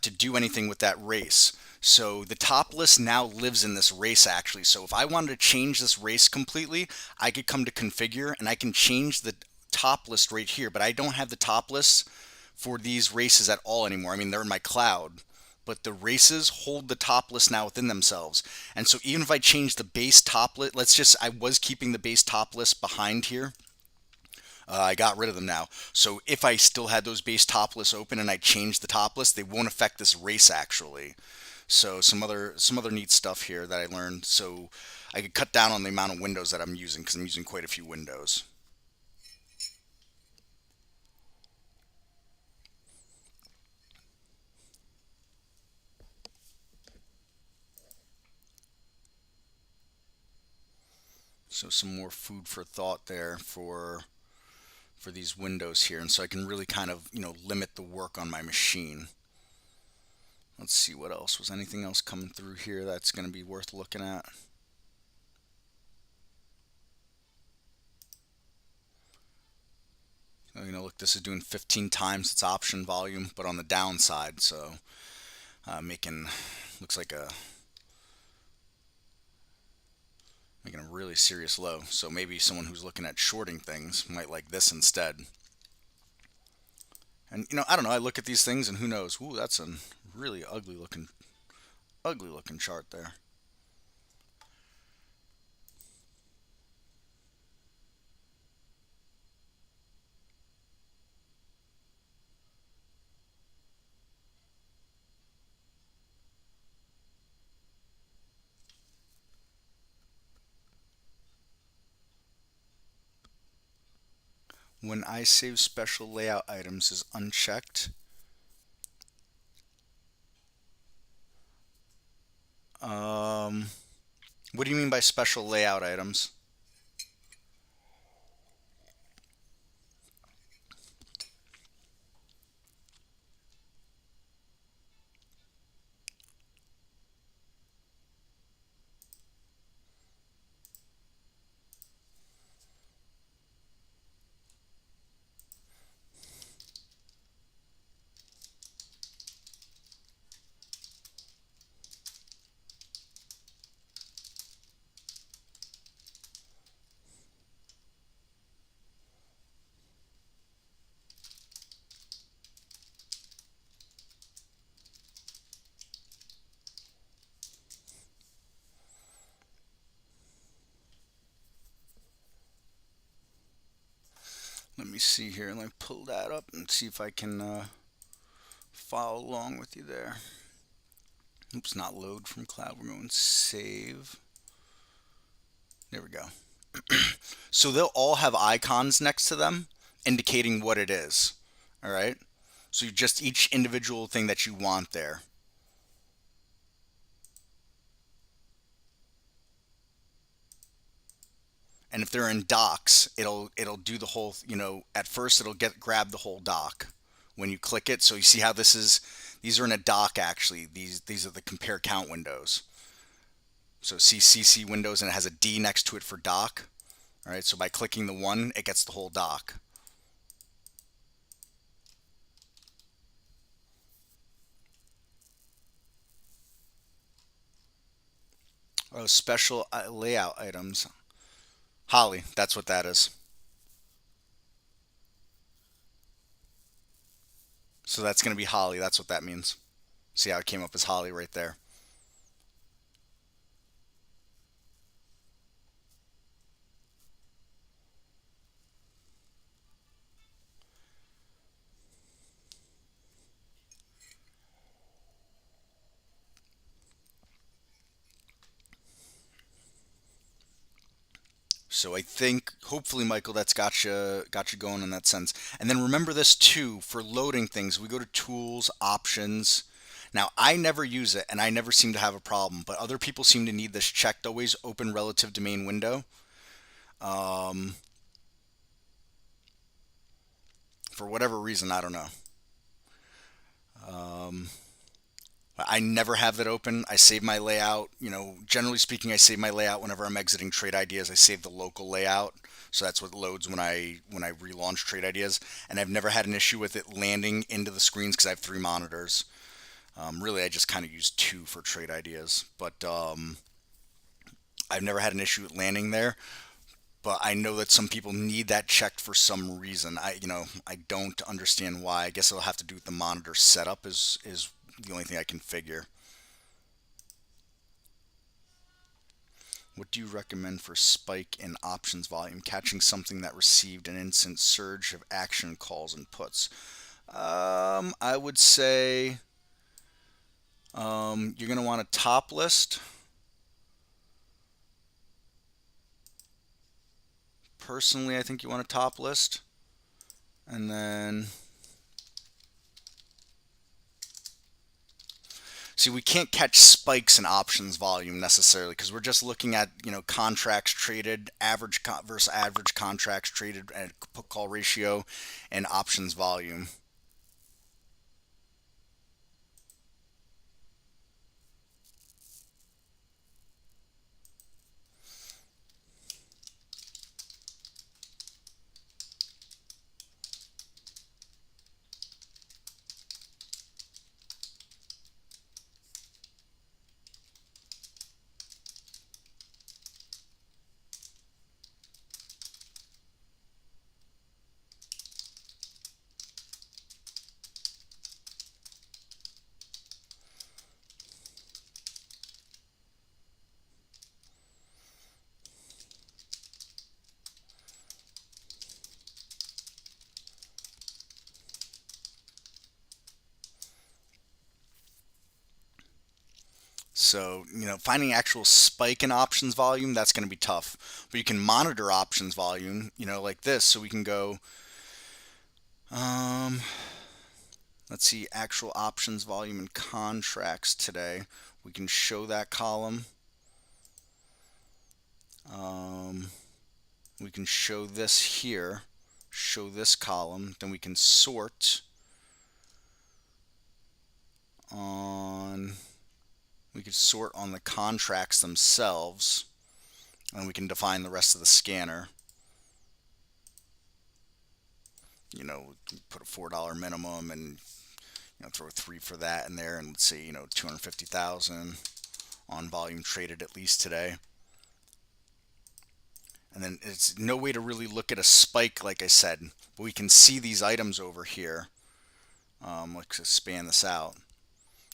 to do anything with that race. So the top list now lives in this race actually. So if I wanted to change this race completely, I could come to configure and I can change the top list right here, but I don't have the top list for these races at all anymore. I mean, they're in my cloud, but the races hold the top list now within themselves. And so even if I change the base top list, I was keeping the base top list behind here. I got rid of them now. So if I still had those base top lists open and I changed the top list, they won't affect this race actually. So some other neat stuff here that I learned. So I could cut down on the amount of windows that I'm using because I'm using quite a few windows. So some more food for thought there for these windows here, and so I can really kind of limit the work on my machine. Let's see what else. Was anything else coming through here that's going to be worth looking at? Oh, look, this is doing 15 times its option volume, but on the downside, so making looks like making a really serious low. So maybe someone who's looking at shorting things might like this instead. And I don't know. I look at these things, and who knows? Ooh, that's a really ugly looking chart there. When I save special layout items is unchecked. Um, what do you mean by special layout items? Let me see here. Let me pull that up and see if I can follow along with you there. Oops, not load from cloud. We're going save. There we go. So they'll all have icons next to them indicating what it is. All right. So you just each individual thing that you want there. And if they're in docks, it'll do the whole, at first it'll grab the whole dock when you click it. So you see how these are in a dock actually. These are the compare count windows. So CC windows, and it has a D next to it for dock. All right, so by clicking the one, it gets the whole dock. Oh, special layout items. Holly, that's what that is. So that's going to be Holly. That's what that means. See how it came up as Holly right there. So I think hopefully Michael, that's got you going in that sense. And then remember this too for loading things. We go to tools, options. Now I never use it and I never seem to have a problem, but other people seem to need this checked always open relative to main window. For whatever reason, I don't know. Um, I never have that open. I save my layout. Generally speaking, I save my layout whenever I'm exiting trade ideas. I save the local layout, so that's what loads when I relaunch trade ideas. And I've never had an issue with it landing into the screens because I have three monitors. Really, I just kind of use two for trade ideas, but I've never had an issue with landing there. But I know that some people need that checked for some reason. I don't understand why. I guess it'll have to do with the monitor setup is the only thing I can figure. What do you recommend for spike in options volume, catching something that received an instant surge of action calls and puts? I would say you're going to want a top list. Personally, I think you want a top list. And then, see, we can't catch spikes in options volume necessarily because we're just looking at, contracts traded, versus average contracts traded and put call ratio and options volume. So, finding actual spike in options volume, that's going to be tough. But you can monitor options volume, like this. So we can go, um, let's see, actual options volume and contracts today. We can show that column. Um, we can show this here, show this column. Then we can sort on, we could sort on the contracts themselves. And we can define the rest of the scanner. Put a $4 minimum and throw a 3 for that in there, and let's say 250,000 on volume traded at least today. And then it's no way to really look at a spike, like I said, but we can see these items over here. Let's expand this out.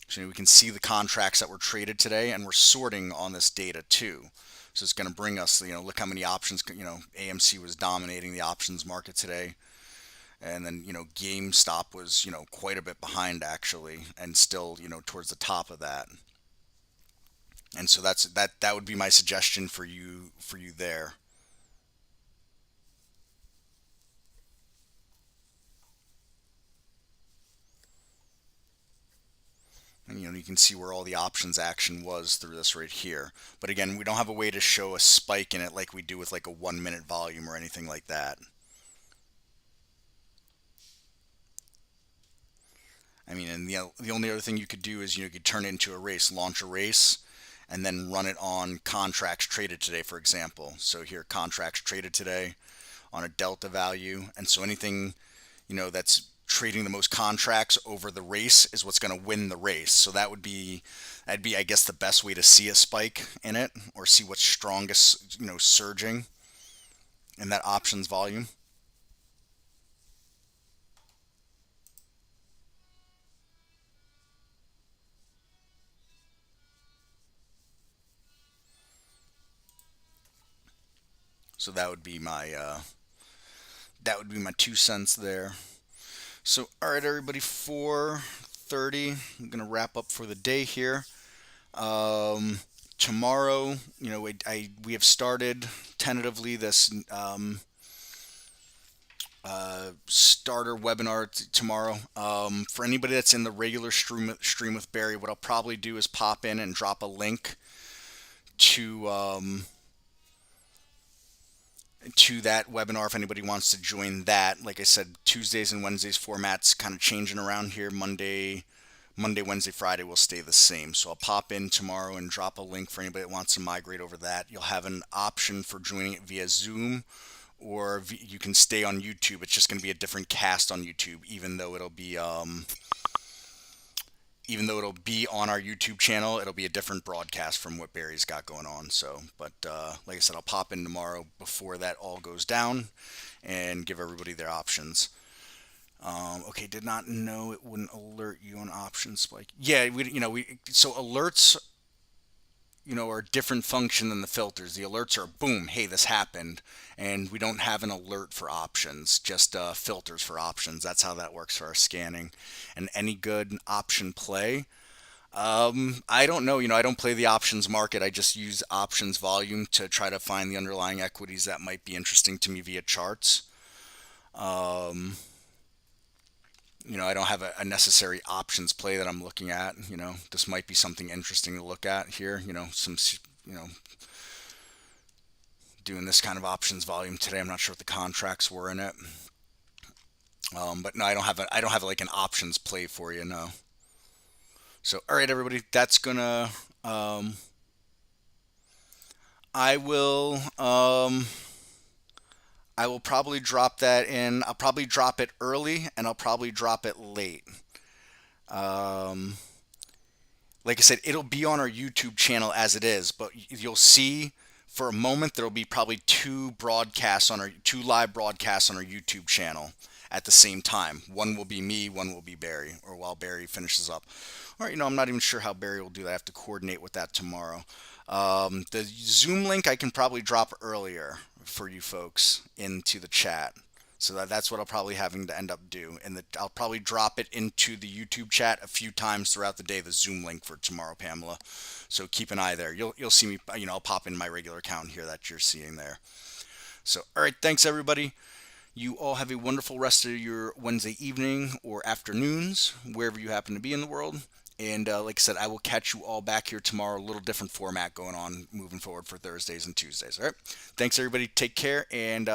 So we can see the contracts that were traded today, and we're sorting on this data too. So it's going to bring us, look how many options, AMC was dominating the options market today. And then, GameStop was, quite a bit behind actually, and still, towards the top of that. And so that would be my suggestion for you there. And you can see where all the options action was through this right here. But again, we don't have a way to show a spike in it like we do with like a 1 minute volume or anything like that. I mean, and the only other thing you could do is you could turn it into a race, launch a race, and then run it on contracts traded today, for example. So here, contracts traded today on a delta value, and so anything that's trading the most contracts over the race is what's going to win the race. So that'd be I guess the best way to see a spike in it, or see what's strongest surging in that options volume. So that would be my 2 cents there. So all right, everybody, 4:30. I'm gonna wrap up for the day here. Um, Tomorrow, we have started tentatively this starter webinar tomorrow. For anybody that's in the regular stream with Barry, what I'll probably do is pop in and drop a link to that webinar if anybody wants to join that. Like I said, Tuesdays and Wednesdays formats kind of changing around here. Monday Monday, Wednesday, Friday will stay the same. So I'll pop in tomorrow and drop a link for anybody that wants to migrate over that. You'll have an option for joining it via Zoom, or you can stay on YouTube. It's just going to be a different cast on YouTube, even though it'll be on our YouTube channel, it'll be a different broadcast from what Barry's got going on. So, but like I said, I'll pop in tomorrow before that all goes down and give everybody their options. Okay, did not know it wouldn't alert you on option spike. Yeah, so alerts, are a different function than the filters. The alerts are boom, hey, this happened, and we don't have an alert for options, just filters for options. That's how that works for our scanning. And any good option play, I don't know. I don't play the options market. I just use options volume to try to find the underlying equities that might be interesting to me via charts. I don't have a necessary options play that I'm looking at. This might be something interesting to look at here. Doing this kind of options volume today. I'm not sure what the contracts were in it. But no, I don't have like an options play for you. No. So, all right, everybody, that's gonna, I will, I will probably drop that in. I'll probably drop it early and I'll probably drop it late. Um, like I said, it'll be on our YouTube channel as it is, but you'll see for a moment there'll be probably two live broadcasts on our YouTube channel at the same time. One will be me, one will be Barry, or while Barry finishes up. Or, I'm not even sure how Barry will do that. I have to coordinate with that tomorrow. The Zoom link I can probably drop earlier for you folks into the chat. So that's what I'll probably having to end up do. And I'll probably drop it into the YouTube chat a few times throughout the day, the Zoom link for tomorrow, Pamela. So keep an eye there. You'll see me, I'll pop in my regular account here that you're seeing there. So, all right, thanks everybody. You all have a wonderful rest of your Wednesday evening or afternoons, wherever you happen to be in the world. And like I said, I will catch you all back here tomorrow. A little different format going on moving forward for Thursdays and Tuesdays. All right. Thanks, everybody. Take care. And